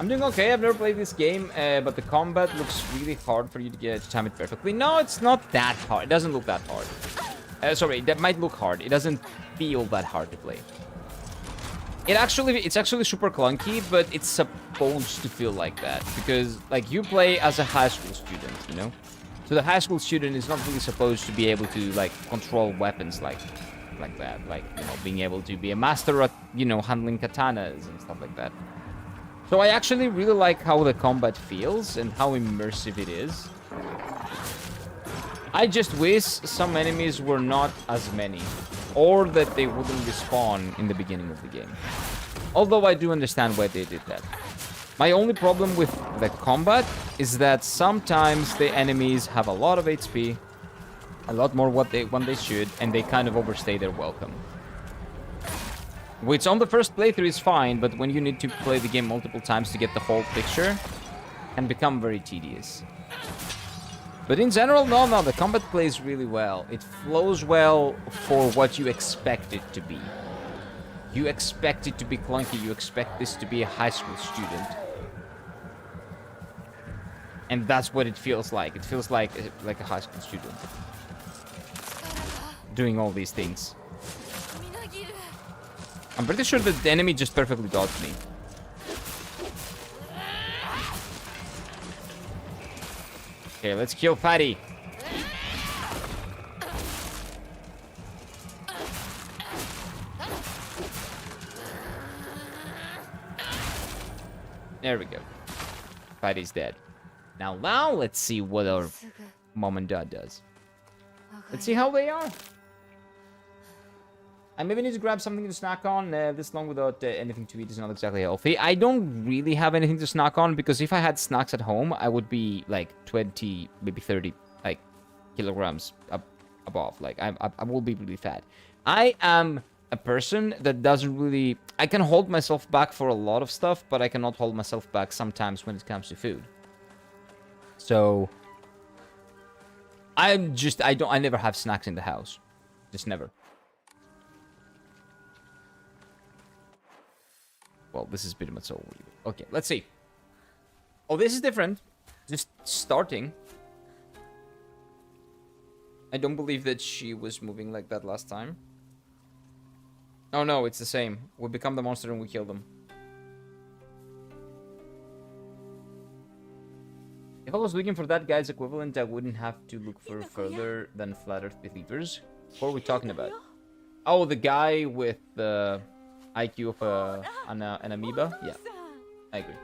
I'm doing okay. I've never played this game, but the combat looks really hard for you to time it perfectly. No, it's not that hard. It doesn't look that hard. Sorry, that might look hard. It doesn't feel that hard to play. It's actually super clunky, but it's supposed to feel like that because, like, you play as a high school student, you know. So the high school student is not really supposed to be able to like control weapons like that, like, you know, being able to be a master at, you know, handling katanas and stuff like that. So I actually really like how the combat feels and how immersive it is. I just wish some enemies were not as many, or that they wouldn't respawn in the beginning of the game. Although I do understand why they did that. My only problem with the combat is that sometimes the enemies have a lot of HP, a lot more when they should, and they kind of overstay their welcome. Which on the first playthrough is fine, but when you need to play the game multiple times to get the whole picture, can become very tedious. But in general, no, the combat plays really well. It flows well for what you expect it to be. You expect it to be clunky, you expect this to be a high school student. And that's what it feels like. It feels like a high school student. Doing all these things. I'm pretty sure that the enemy just perfectly dodged me. Okay, let's kill Fatty. There we go. Friday's dead. Now let's see what our すぐ mom and dad does. 上が Let's り see how they are. I maybe need to grab something to snack on. This long without anything to eat is not exactly healthy. I don't really have anything to snack on because if I had snacks at home, I would be like 20, maybe 30, like kilograms above. Like I will be really fat. I am a person that doesn't really. I can hold myself back for a lot of stuff, but I cannot hold myself back sometimes when it comes to food. So I never have snacks in the house. Just never. Well, this is pretty much all. Okay, let's see. Oh, this is different. Just starting. I don't believe that she was moving like that last time. Oh no, it's the same. We become the monster and we kill them. If I was looking for that guy's equivalent, I wouldn't have to look for further than Flat Earth Believers. What are we talking about? Oh, the guy with the IQ of an amoeba? Yeah, I agree.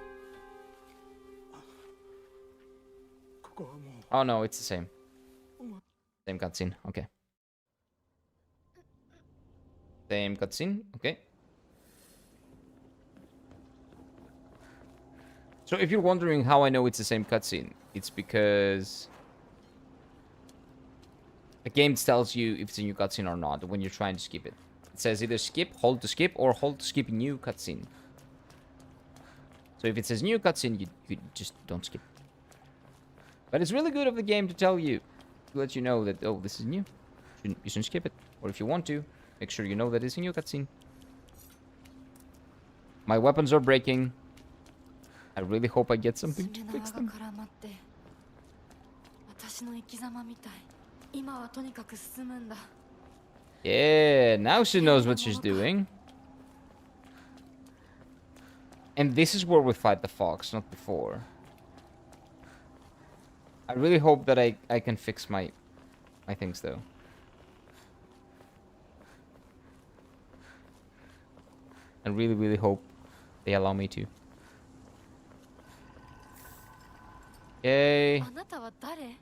ここはもう Oh no, it's the same. Same cutscene, okay. Same cutscene, okay. So if you're wondering how I know it's the same cutscene, it's because the game tells you if it's a new cutscene or not when you're trying to skip it. It says either skip, hold to skip, or hold to skip new cutscene. So if it says new cutscene, you just don't skip. But it's really good of the game to tell you, to let you know that, oh, this is new. You shouldn't skip it. Or if you want to, make sure you know that it's a new cutscene. My weapons are breaking. I really hope I get something to 爪 fix 縄が them. 絡まって私の生き様みたい今はとにかく進むんだ Yeah, now she knows what she's doing. And this is where we fight the fox, not before. I really hope that I can fix my things though. I really, really hope they allow me to. Yay. あなたは誰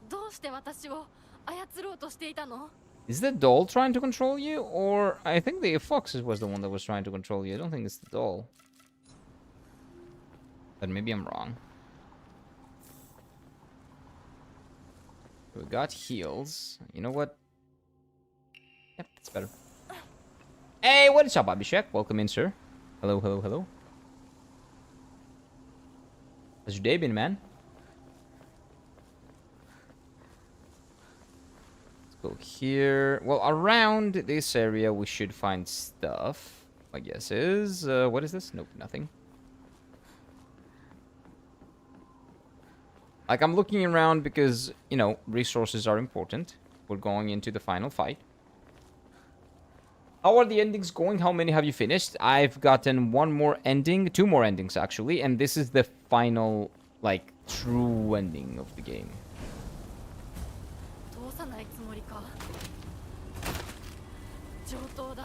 どうして私を操ろうとしていたの Is the doll trying to control you? Or I think the fox was the one that was trying to control you. I don't think it's the doll. But maybe I'm wrong. We got heals. You know what? Yep, that's better. Hey, what is up, Abhishek? Welcome in, sir. Hello, hello, hello. How's your day been, man? Let's go here. Well, around this area, we should find stuff. My guess is... what is this? Nope, nothing. Like, I'm looking around because, you know, resources are important. We're going into the final fight. How are the endings going? How many have you finished? I've gotten one more ending, two more endings actually, and this is the final, like, true ending of the game. 通さないつもりか上等だ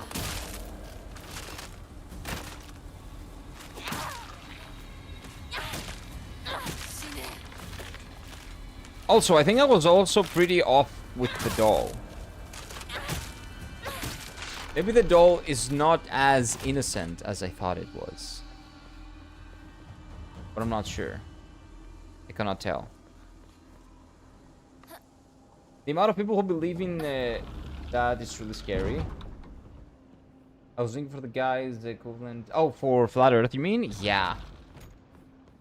Also, I think I was also pretty off with the doll. Maybe the doll is not as innocent as I thought it was. But I'm not sure. I cannot tell. The amount of people who believe in that is really scary. I was looking for the guy's equivalent. Oh, for Flat Earth, you mean? Yeah.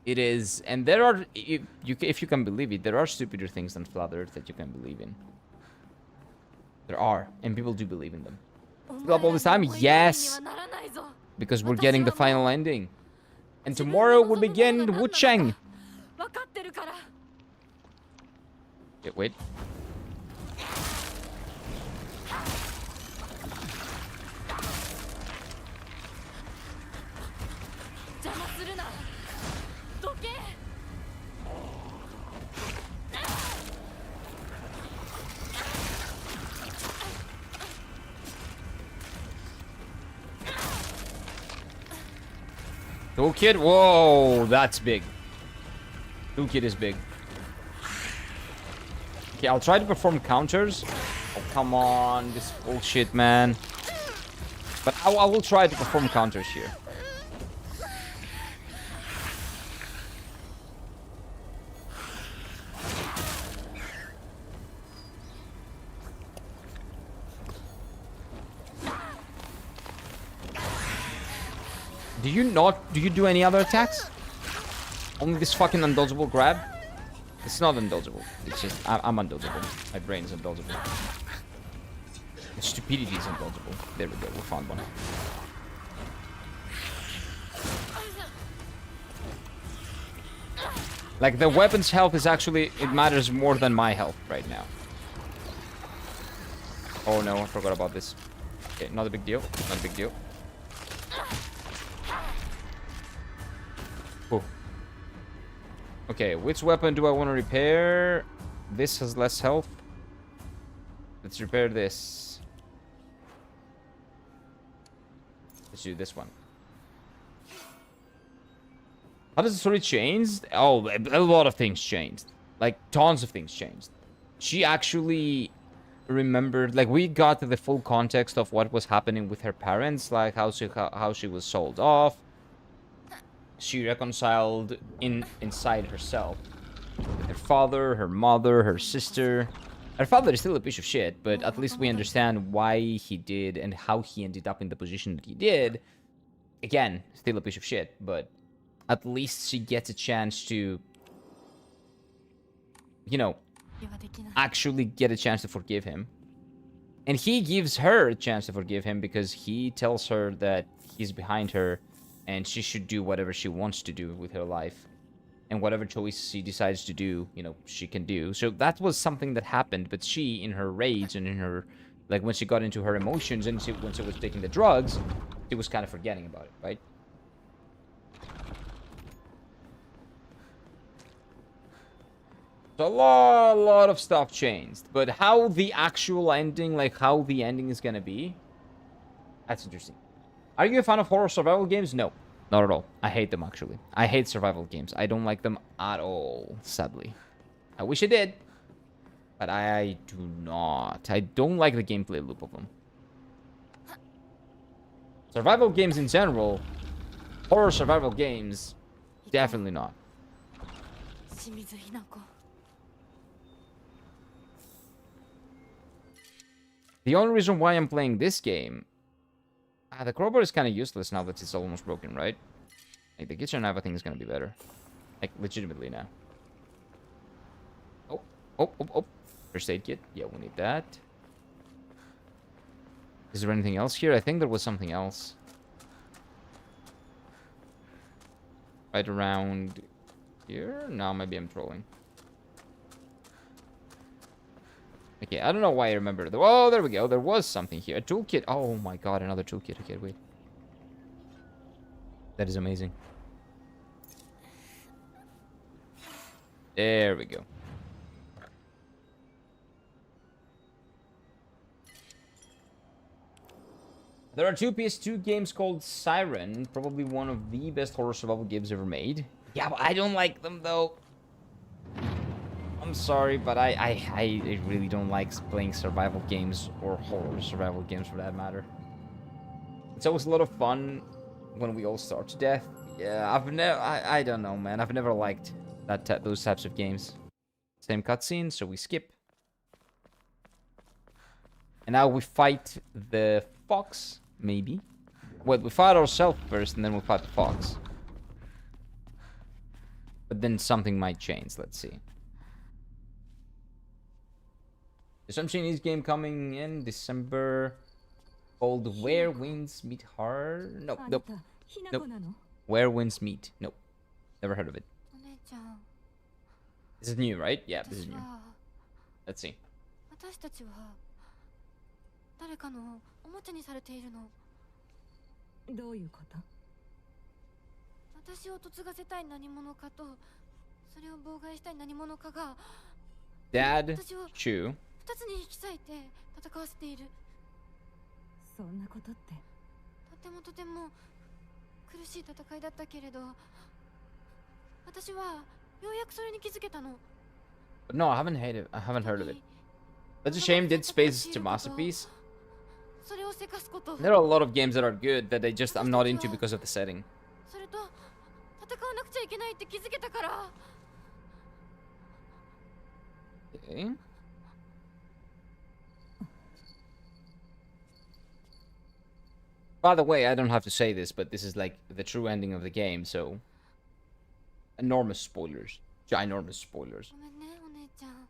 It is. And there are, if you can believe it, there are stupider things than Flat Earth that you can believe in. There are. And people do believe in them. Up all this time? Yes. Because we're getting the final ending. And tomorrow we begin Wucheng. Yeah, wait. Toolkit? Whoa, that's big. Toolkit is big. Okay, I'll try to perform counters. Oh, come on. This bullshit, man. But I will try to perform counters here. Do you do any other attacks? Only this fucking undodgeable grab? It's not undodgeable. It's just, I'm undodgeable. My brain is undodgeable. Stupidity is undodgeable. There we go, we found one. Like, the weapon's health is actually, it matters more than my health right now. Oh no, I forgot about this. Okay, not a big deal. Not a big deal. Ooh. Okay, which weapon do I want to repair? This has less health. Let's repair this. Let's do this one. How does the story change? Oh, a lot of things changed. Like, tons of things changed. She actually remembered, like, we got to the full context of what was happening with her parents, like how she was sold off. She reconciled inside herself with her father, her mother, her sister. Her father is still a piece of shit, but at least we understand why he did and how he ended up in the position that he did. Again, still a piece of shit, but at least she gets a chance to, you know, actually get a chance to forgive him. And he gives her a chance to forgive him because he tells her that he's behind her and she should do whatever she wants to do with her life. And whatever choice she decides to do, you know, she can do. So that was something that happened, but she, in her rage and in her, like, when she got into her emotions and when she was taking the drugs, she was kind of forgetting about it, right? So a lot of stuff changed. But how the actual ending, like how the ending is gonna be, that's interesting. Are you a fan of horror survival games? No, not at all. I hate them, actually. I hate survival games. I don't like them at all, sadly. I wish I did, but I do not. I don't like the gameplay loop of them. Survival games in general, horror survival games, definitely not. The only reason why I'm playing this game... the crowbar is kind of useless now that it's almost broken, right? Like, the kitchen knife, I think, is going to be better. Like, legitimately now. Oh. First aid kit. Yeah, we need that. Is there anything else here? I think there was something else. Right around here? No, maybe I'm trolling. Okay, I don't know why I remember. Oh, there we go. There was something here. A toolkit. Oh my god, another toolkit. Okay, wait. That is amazing. There we go. There are two PS2 games called Siren. Probably one of the best horror survival games ever made. Yeah, but I don't like them, though. I'm sorry, but I really don't like playing survival games or horror survival games for that matter. It's always a lot of fun when we all starve to death. Yeah, I don't know, man. I've never liked those types of games. Same cutscene, so we skip. And now we fight the fox, maybe. Well, we fight ourselves first, and then we fight the fox. But then something might change. Let's see. There's some Chinese game coming in December called Where Winds Meet Hard. Nope. Where Winds Meet. Nope. Never heard of it. This is new, right? Yeah, this is new. Let's see. どういうこと？私を嫁がせたい何者かとそれを妨害したい何者かが Dad, Chu. 二つに引き裂いて戦わせている。そんなことって。とても苦しい戦いだったけれど、私はようやくそれに気づけたの。 But no, I haven't heard of it. That's a shame. Dead Space is such a masterpiece. それをせかすこと。 There are a lot of games that are good that I'm not into because of the setting. それと戦わなくちゃいけないって気づけたから。 Okay. By the way, I don't have to say this, but this is like the true ending of the game, so enormous spoilers. Ginormous spoilers. ごめんね、お姉ちゃん。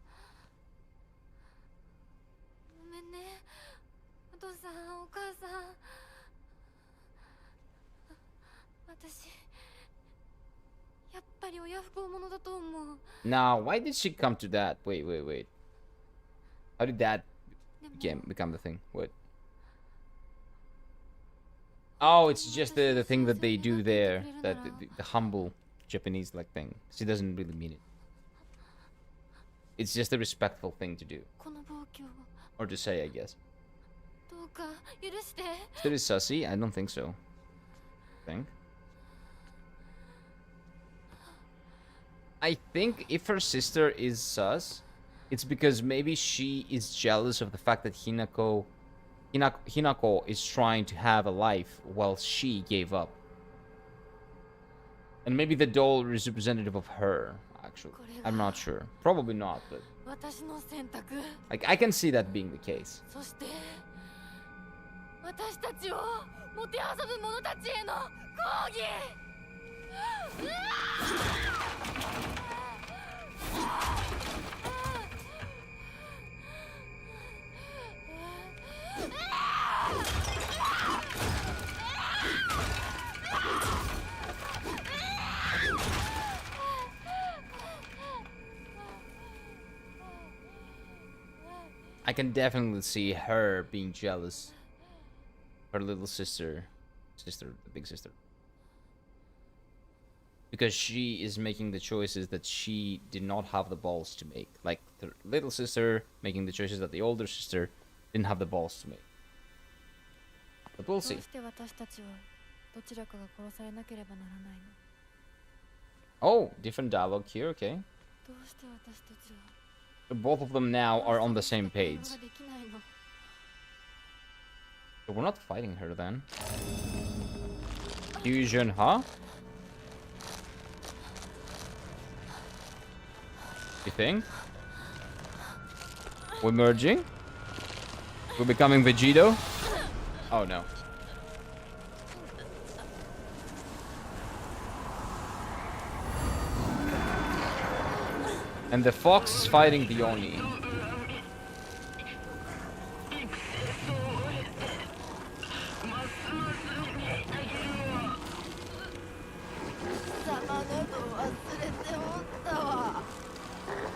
ごめんね、お父さん、お母さん。私、やっぱり親不孝者だと思う。 Now, why did she come to that? Wait. How did that でも become the thing? What? Oh, it's just the thing that they do there. That the humble Japanese like thing. She doesn't really mean it. It's just a respectful thing to do. この暴挙を Or to say, I guess. どうか許して。 Is it sussy? I don't think so. I think if her sister is sus, it's because maybe she is jealous of the fact that Hinako is trying to have a life while she gave up. And maybe the doll is representative of her, actually. I'm not sure. Probably not, but 私の選択。 like I can see that being the case. そして私たちをもてあそぶ者たちへの抗議。 I can definitely see her being jealous. Her little sister, the big sister. Because she is making the choices that she did not have the balls to make. Like the little sister making the choices that the older sister didn't have the balls to make. But we'll どう see. して私たちはどちらかが殺されなければならないの？ Oh, different dialogue here, okay. どうして私たちは So both of them now are on the same page. 会話ができないの？ So we're not fighting her then. Fusion, huh? You think? We're merging? We're becoming Vegito? Oh no. And the fox is fighting the Oni.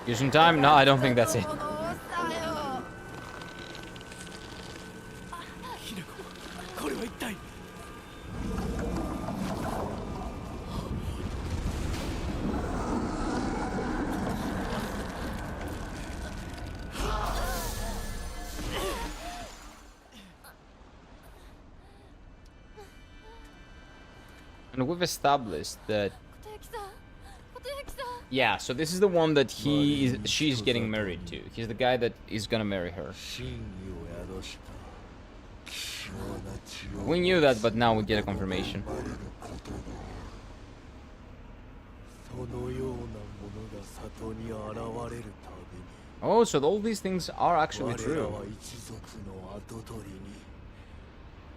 Fusion time? No, I don't think that's it. これは一体 And we've established that 琴雪さん、琴雪さん。 yeah, so this is the one that she's getting married to. He's the guy that is gonna marry her. 真意を宿した希少な血を We knew that, but now we get a confirmation. そのようなものが里に現れるたびに Oh, so all these things are actually 我ら true. は一族の跡取りに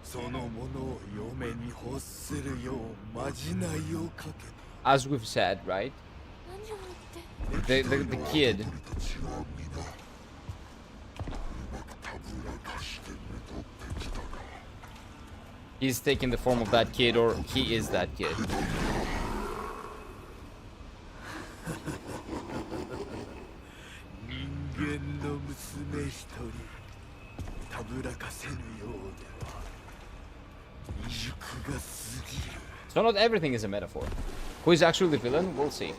そのものを嫁に欲するようまじないをかけた As we've said, right? 何を言って。 The kid. たちは皆うまくたぶらかしてめとってきたが He's taking the form of that kid, or he is that kid. 人間の娘一人たぶらかせぬようでは未熟が過ぎる So not everything is a metaphor. Who is actually the villain? We'll see.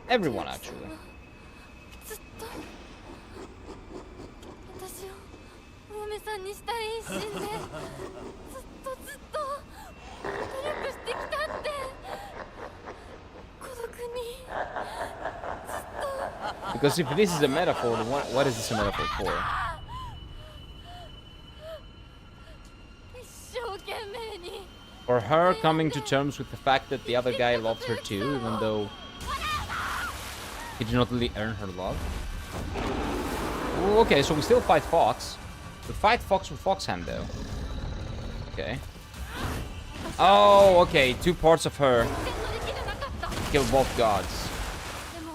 Everyone, actually. ずっと私をお嫁さんにしたい一心でずっとずっと Because if this is a metaphor, what is this a metaphor for? 一生懸命に For her coming to terms with the fact that the other guy loved her too, even though he did not really earn her love. Ooh, okay, so we still fight Fox. We fight Fox with Fox Hand though. Okay. Oh, okay, 2 parts of her 全乗り切れなかった kill both gods. でも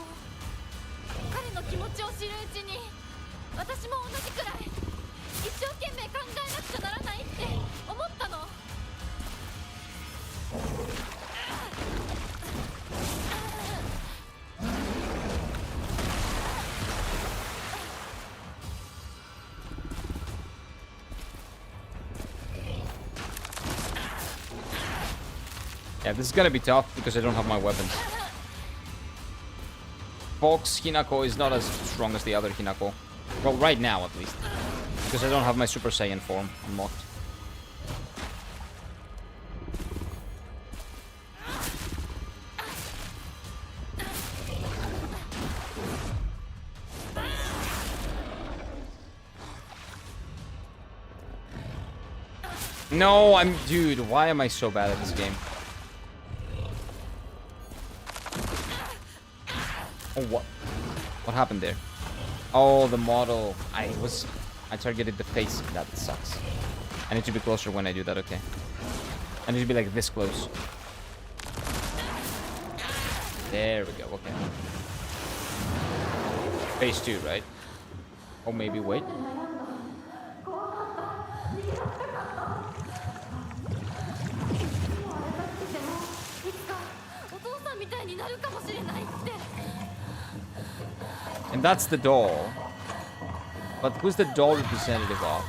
彼の気持ちを知るうちに私も同じくらい一生懸命考えなくちゃならないって思ったの Yeah, this is gonna be tough because I don't have my weapons. Fox Hinako is not as strong as the other Hinako. Well, right now at least. Because I don't have my Super Saiyan form unlocked. No, dude, why am I so bad at this game? Oh, what happened there? Oh, the model. I targeted the face. That sucks. I need to be closer when I do that, okay. I need to be like this close. There we go, okay. Phase 2, right? Oh, maybe, wait. And that's the doll. But who's the doll representative of?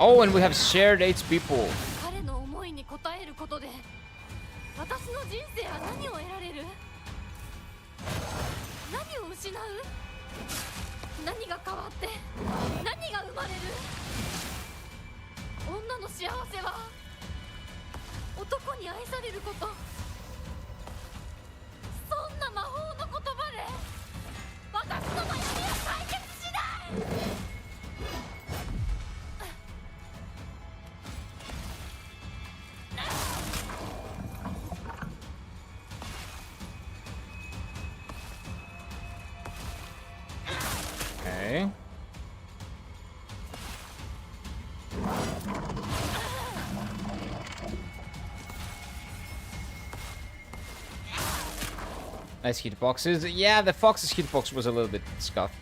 Oh, and we have shared 8 people. 彼の思いに応えることで私の人生は何を得られる何を失う何が変わって何が生まれる女の幸せは男に愛されることそんな魔法の言葉で私の悩みは解決しない Okay. Nice hitboxes. Yeah, the Fox's hitbox was a little bit scuffed.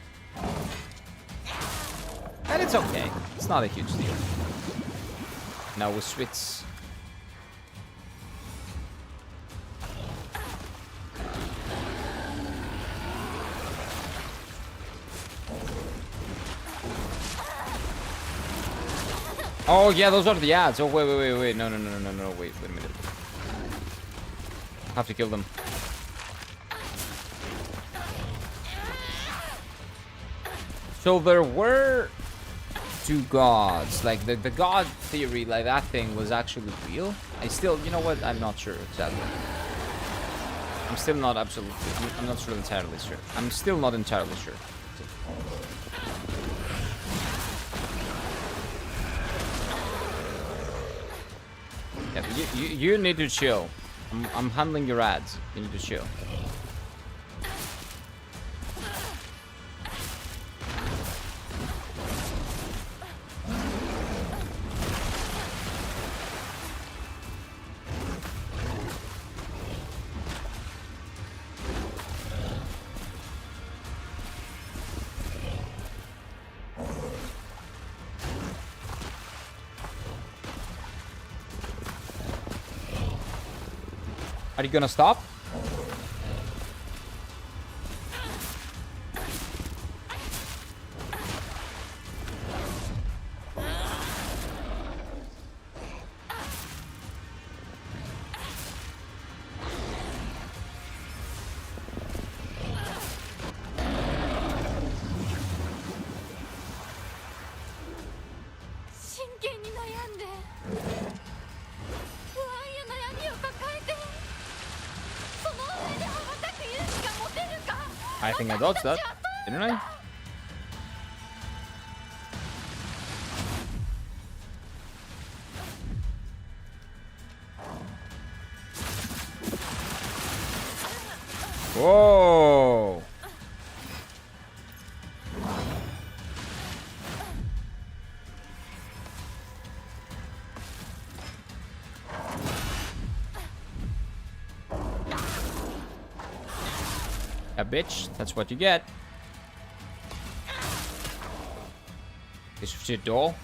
And it's okay. It's not a huge deal. Now with Switz. Oh yeah, those are the ads. Oh wait. No. Wait a minute. Have to kill them. So there were 2 gods. Like the god theory, like that thing was actually real. I still, you know what? I'm not sure exactly. I'm still not absolutely. I'm not sure entirely sure. I'm still not entirely sure. Yeah, you need to chill. I'm handling your ads. You need to chill. Are you gonna stop? I think I dodged that, didn't I? Whoa! A bitch, that's what you get. Piece of shit doll.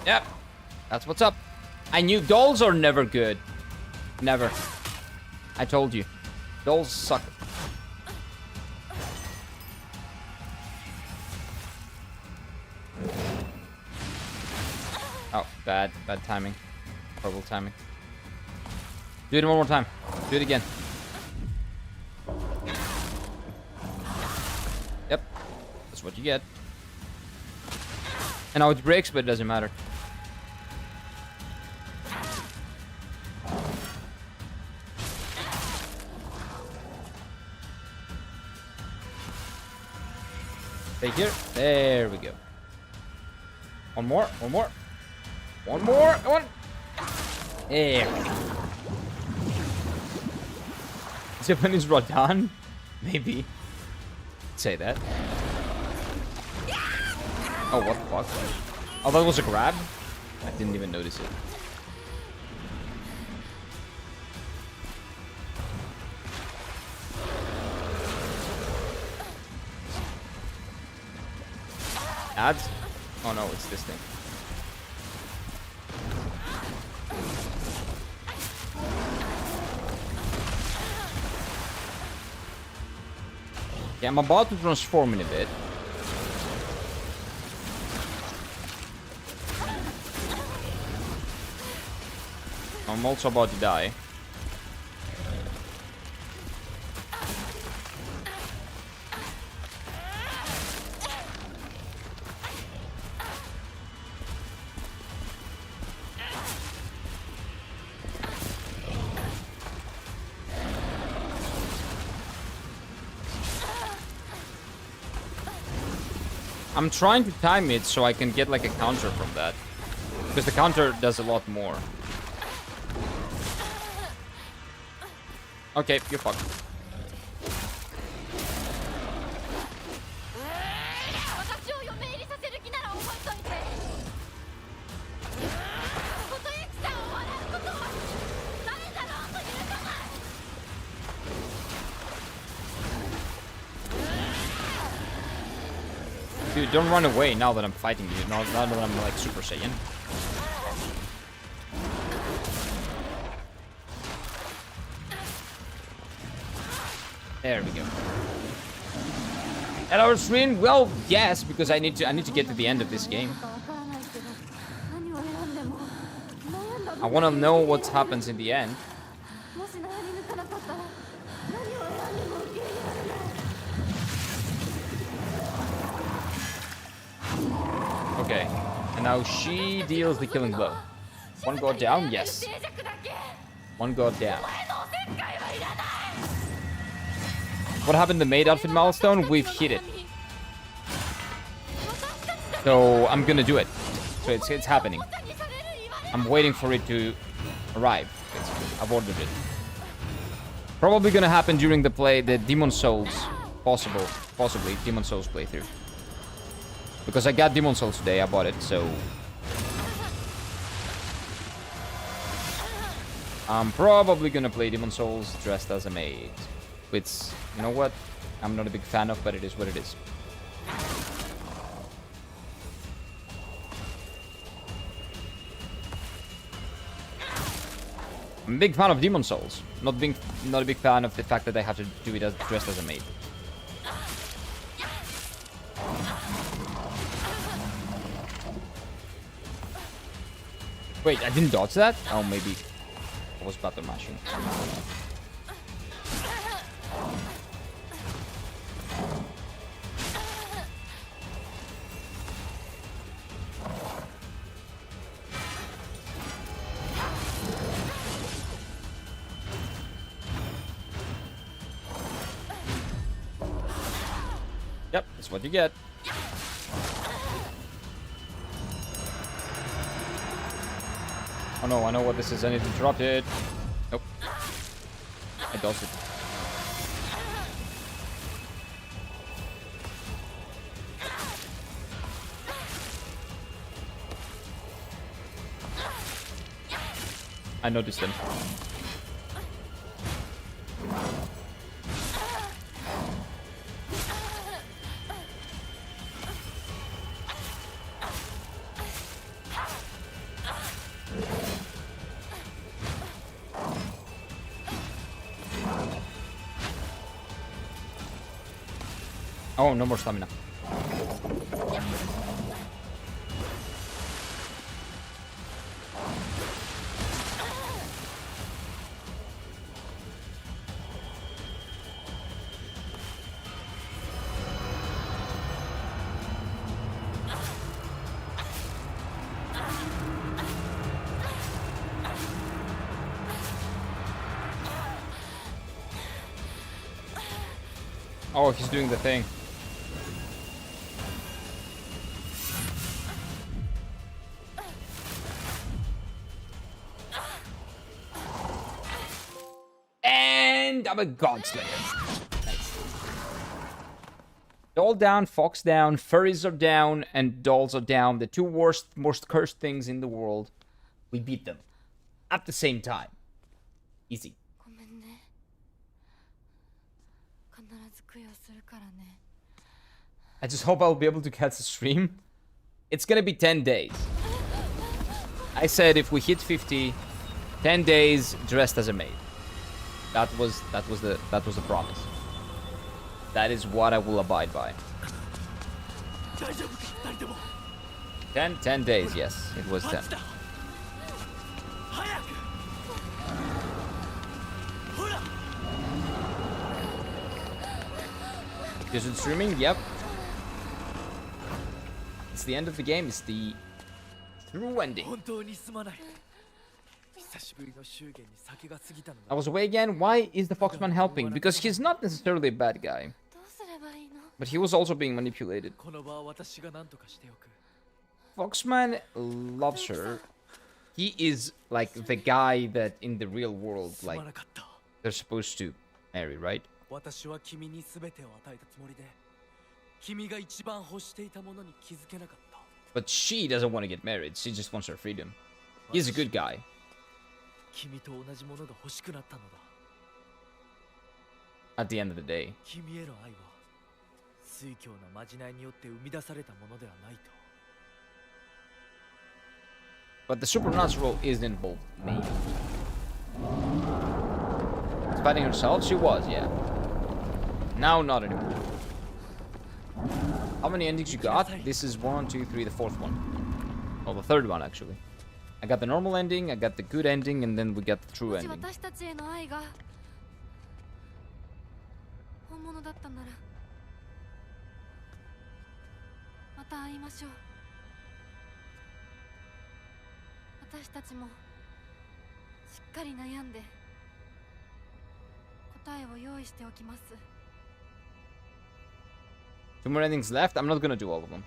Yep, that's what's up. I knew dolls are never good. Never. I told you. Dolls suck. Oh, bad timing. Horrible timing. Do it one more time. Do it again. Yep. That's what you get. And now it breaks, but it doesn't matter. Stay here. There we go. One more. One more. One more. One. There we go. Japanese Rodan? Maybe. Say that. Oh, what the fuck? Oh, that was a grab? I didn't even notice it. Ads? Oh no, it's this thing. Yeah, I'm about to transform in a bit. I'm also about to die. I'm trying to time it so I can get like a counter from that. Because the counter does a lot more. Okay, you're fucked. Dude, don't run away now that I'm fighting you. Now that I'm like Super Saiyan. There we go. Hello, stream. Well, yes, because I need to get to the end of this game. I want to know what happens in the end. Okay, and now she deals the killing blow. One god down, yes. One god down. What happened to the maid outfit milestone? We've hit it. So I'm gonna do it. So it's happening. I'm waiting for it to arrive. I've ordered it. Probably gonna happen during the Demon Souls, possibly Demon Souls playthrough. Because I got Demon Souls today, I bought it, so I'm probably gonna play Demon Souls dressed as a maid. Which, you know what? I'm not a big fan of, but it is what it is. I'm a big fan of Demon Souls. Not a big fan of the fact that I have to do it dressed as a maid. Wait, I didn't dodge that? Oh, maybe I was button mashing. Yep, that's what you get. Oh no, I know what this is. I need to drop it. Nope. I dodged it. I noticed him. Oh, no more stamina. Oh, he's doing the thing. And I'm a Godslayer. Nice. Doll down, Fox down, furries are down, and dolls are down. The two worst, most cursed things in the world. We beat them. At the same time. Easy. ごめんね。必ず供養するからね。 I just hope I'll be able to catch the stream. It's gonna be 10 days. I said if we hit 50, 10 days dressed as a maid. That was the promise. That is what I will abide by. 10 days, yes. It was 10. Is it streaming? Yep. It's the end of the game. It's the true ending. 本当にすまない。久しぶりの祝言に酒が過ぎたの I was away again. Why is the Foxman helping? Because he's not necessarily a bad guy. どうすればいいの？ But he was also being manipulated. この場は私が何とかしておく。 Foxman loves her. He is like the guy that in the real world, すま like, なかった。 they're supposed to marry, right? 私は君に全てを与えたつもりで、君が一番欲していたものに気づけなかった。 But she doesn't want to get married. She just wants her freedom. He's a good guy. 君と同じものが欲しくなったのだ。 At the end of the day. 君への愛は酔狂なまじないによって生み出されたものではないと。 But the supernatural is involved, maybe. Fighting herself? She was, yeah. Now, not anymore. How many endings you got? This is 1, 2, 3, the fourth one. Oh, the third one, actually. I got the normal ending, I got the good ending, and then we got the true もし ending. 私たちへの愛が本物だったならまた会いましょう。私たちもしっかり悩んで答えを用意しておきます。 Two more endings left. I'm not gonna do all of them.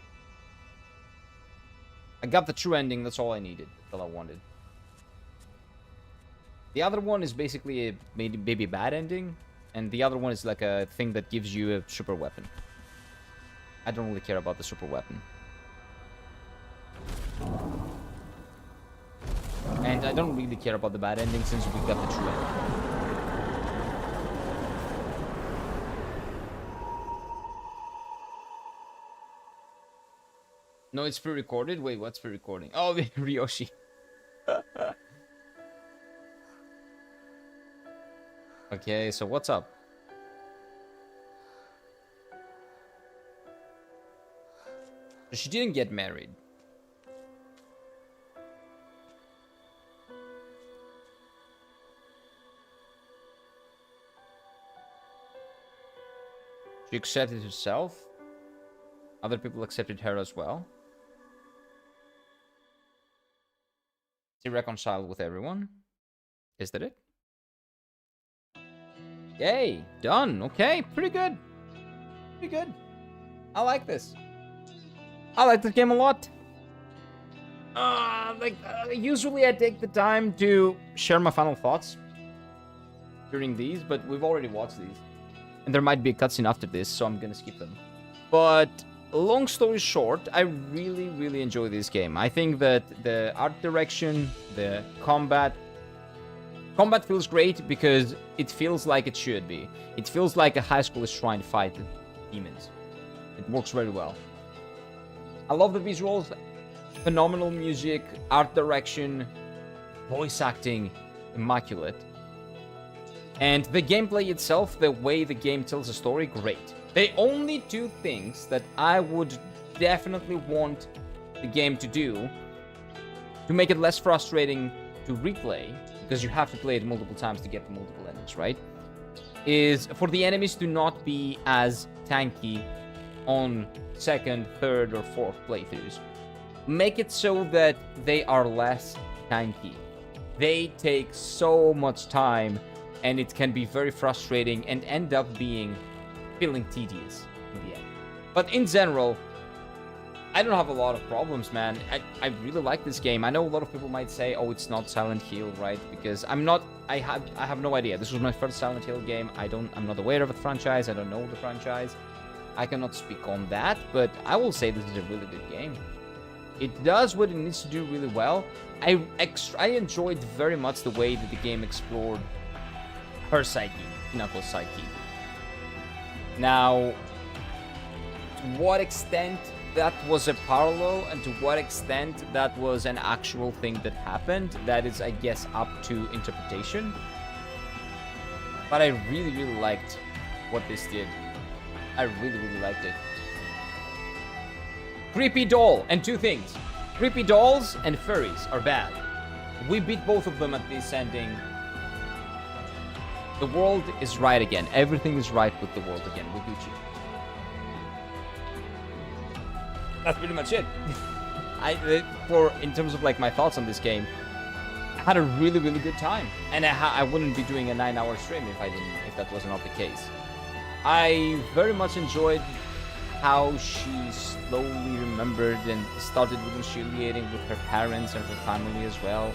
I got the true ending, that's all I needed. That's all I wanted. The other one is basically a maybe bad ending, and the other one is like a thing that gives you a super weapon. I don't really care about the super weapon. And I don't really care about the bad ending since we got the true ending. No, it's pre-recorded? Wait, what's pre-recording? Oh, Ryoshi. Okay, so what's up? She didn't get married. She accepted herself. Other people accepted her as well. She reconciled with everyone. Is that it? Yay! Done! Okay, pretty good. Pretty good. I like this. I like this game a lot. Usually I take the time to share my final thoughts during these, but we've already watched these. And there might be a cutscene after this, so I'm gonna skip them. But long story short, I really, really enjoy this game. I think that the art direction, the combat feels great because it feels like it should be. It feels like a high school is trying to fight demons. It works very well. I love the visuals, phenomenal music, art direction, voice acting, immaculate. And the gameplay itself, the way the game tells a story, great. The only two things that I would definitely want the game to do to make it less frustrating to replay, because you have to play it multiple times to get the multiple endings, right? Is for the enemies to not be as tanky on second, third, or fourth playthroughs. Make it so that they are less tanky. They take so much time, and it can be very frustrating and end up feeling tedious in the end. But in general, I don't have a lot of problems, man. I really like this game. I know a lot of people might say, oh, it's not Silent Hill, right? Because I have no idea. This was my first Silent Hill game. I'm not aware of the franchise. I don't know the franchise. I cannot speak on that, but I will say this is a really good game. It does what it needs to do really well. I enjoyed very much the way that the game explored her psyche, Hinako's psyche. Now, to what extent that was a parallel and to what extent that was an actual thing that happened, that is, I guess, up to interpretation. But I really, really liked what this did. I really, really liked it. Creepy doll, and two things. Creepy dolls and furries are bad. We beat both of them at this ending. The world is right again. Everything is right with the world again. With Gucci. That's pretty much it. In terms of like my thoughts on this game, I had a really, really good time, and I wouldn't be doing a 9-hour stream if that was not the case. I very much enjoyed how she slowly remembered and started reconciliating with her parents and her family as well,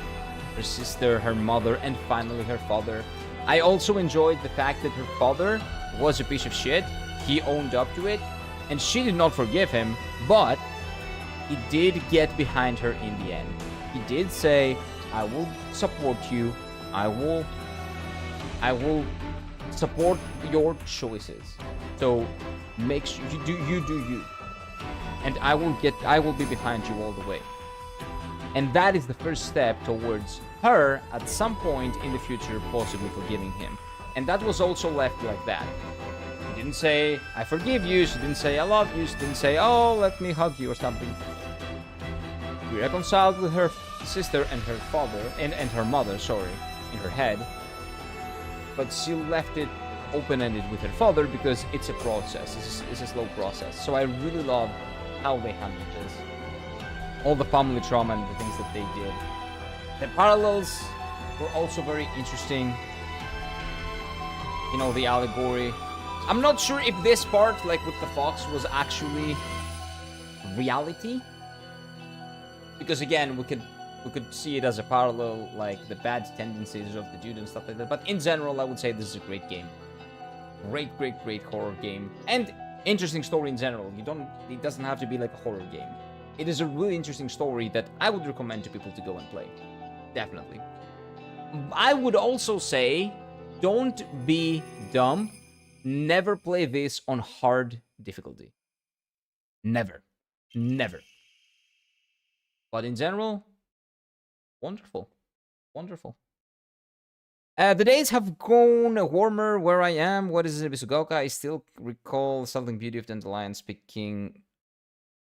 her sister, her mother, and finally her father. I also enjoyed the fact that her father was a piece of shit. He owned up to it, and she did not forgive him, but he did get behind her in the end. He did say, I will support you. I will support your choices. So make sure you do you. And I will be behind you all the way. And that is the first step towards her at some point in the future possibly forgiving him. And that was also left like that. She didn't say, I forgive you. She didn't say, I love you. She didn't say, oh, let me hug you or something. She reconciled with her sister and her father, and her mother, sorry, in her head. But she left it open-ended with her father because it's a process. It's a slow process. So I really love how they handled this. All the family trauma and the things that they did. The parallels were also very interesting. You know, the allegory. I'm not sure if this part, like with the fox, was actually reality. Because again, we could see it as a parallel, like the bad tendencies of the dude and stuff like that. But in general, I would say this is a great game. Great, great, great horror game. And interesting story in general. It doesn't have to be like a horror game. It is a really interesting story that I would recommend to people to go and play. Definitely. I would also say, don't be dumb. Never play this on hard difficulty. Never. Never. But in general, wonderful. Wonderful. The days have gone warmer where I am. What is it, Bisugoka? I still recall something beauty of dandelions picking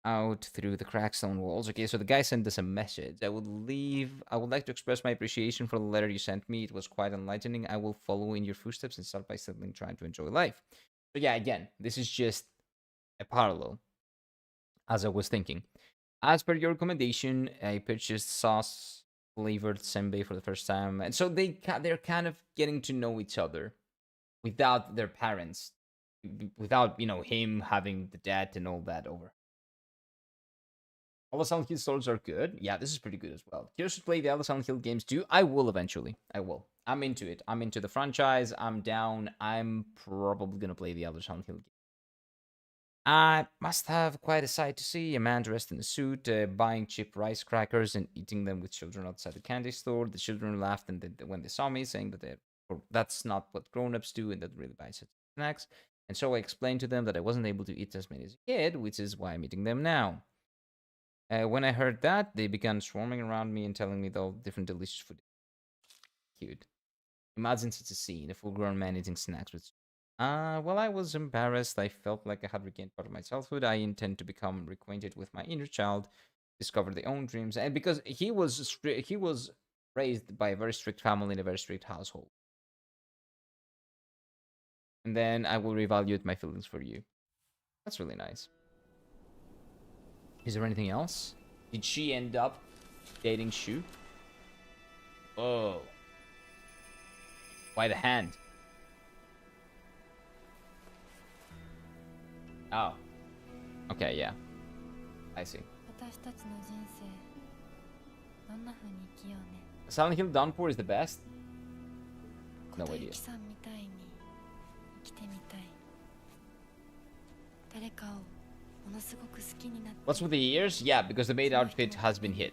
out through the cracks on walls. Okay, so the guy sent us a message. I would like to express my appreciation for the letter you sent me. It was quite enlightening. I will follow in your footsteps and start by steadily trying to enjoy life. So yeah, again, this is just a parallel, as I was thinking. As per your recommendation, I purchased sauce flavored senbei for the first time, and so they're kind of getting to know each other without their parents without, you know, him having the debt and all that over. All the Silent Hill stories are good. Yeah, this is pretty good as well. Curious to play the other Silent Hill games too? I will eventually. I will. I'm into it. I'm into the franchise. I'm down. I'm probably gonna play the other Silent Hill games. I must have quite a sight to see. A man dressed in a suit, buying cheap rice crackers and eating them with children outside the candy store. The children laughed and when they saw me, saying that that's not what grown-ups do and that really buy such snacks. And so I explained to them that I wasn't able to eat as many as a kid, which is why I'm eating them now. When I heard that, they began swarming around me and telling me all different delicious food. Cute. Imagine such a scene, a full-grown man eating snacks with... well, I was embarrassed. I felt like I had regained part of my childhood. I intend to become reacquainted with my inner child, discover their own dreams, and because he was raised by a very strict family in a very strict household. And then I will reevaluate my feelings for you. That's really nice. Is there anything else? Did she end up dating Shu? Oh. Why the hand? Oh. Okay, yeah. I see. Silent Hill Downpour is the best? No idea. What's with the ears? Yeah, because the maid outfit has been hit.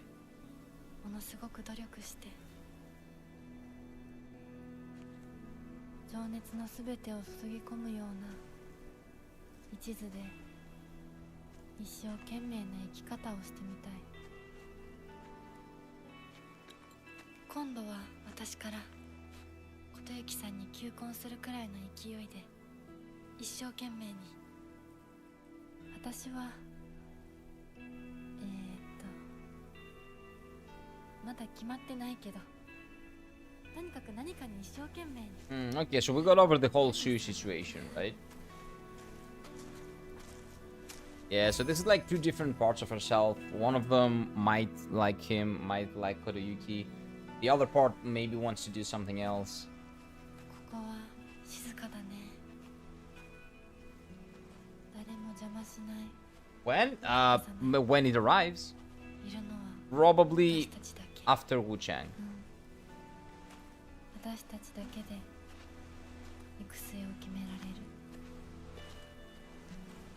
Okay, so we got over the whole Shu situation, right? Yeah, so this is like two different parts of herself. One of them might like him, might like Koroyuki. The other part maybe wants to do something else. When? When it arrives. Probably after Wu Chang.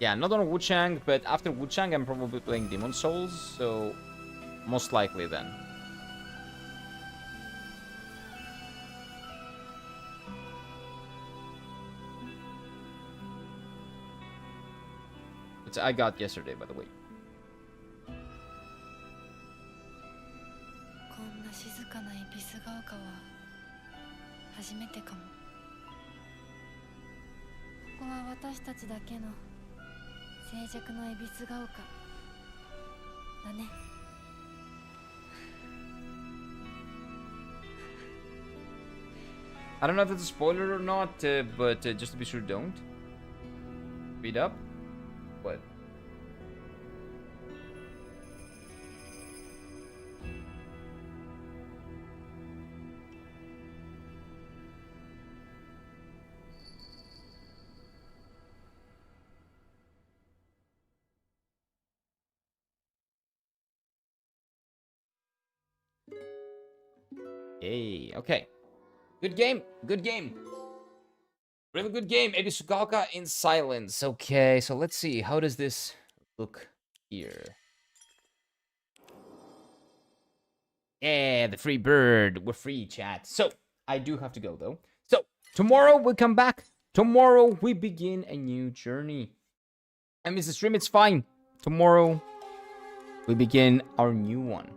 Yeah, not on Wu Chang, but after Wu Chang I'm probably playing Demon Souls, so most likely then. Which I got yesterday, by the way. I don't know if it's a spoiler or not, but just to be sure, don't. Speed up. What? Hey, okay. Good game. Good game. Really good game. Ebisugaoka in silence. Okay, so let's see. How does this look here? Yeah, the free bird. We're free, chat. So, I do have to go, though. So, tomorrow we come back. Tomorrow we begin a new journey. I miss the stream, it's fine. Tomorrow we begin our new one.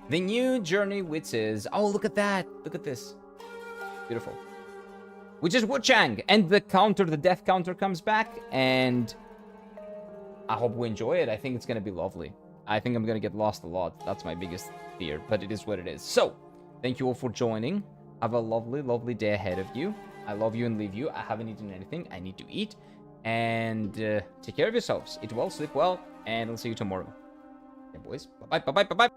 The new journey, which is... Oh, look at that. Look at this. Beautiful. Which is Wu Chang. And the counter, the death counter comes back. And I hope we enjoy it. I think it's going to be lovely. I think I'm going to get lost a lot. That's my biggest fear. But it is what it is. So, thank you all for joining. Have a lovely, lovely day ahead of you. I love you and leave you. I haven't eaten anything. I need to eat. And take care of yourselves. Eat well, sleep well. And I'll see you tomorrow. Yeah, boys. Bye-bye, bye-bye, bye-bye.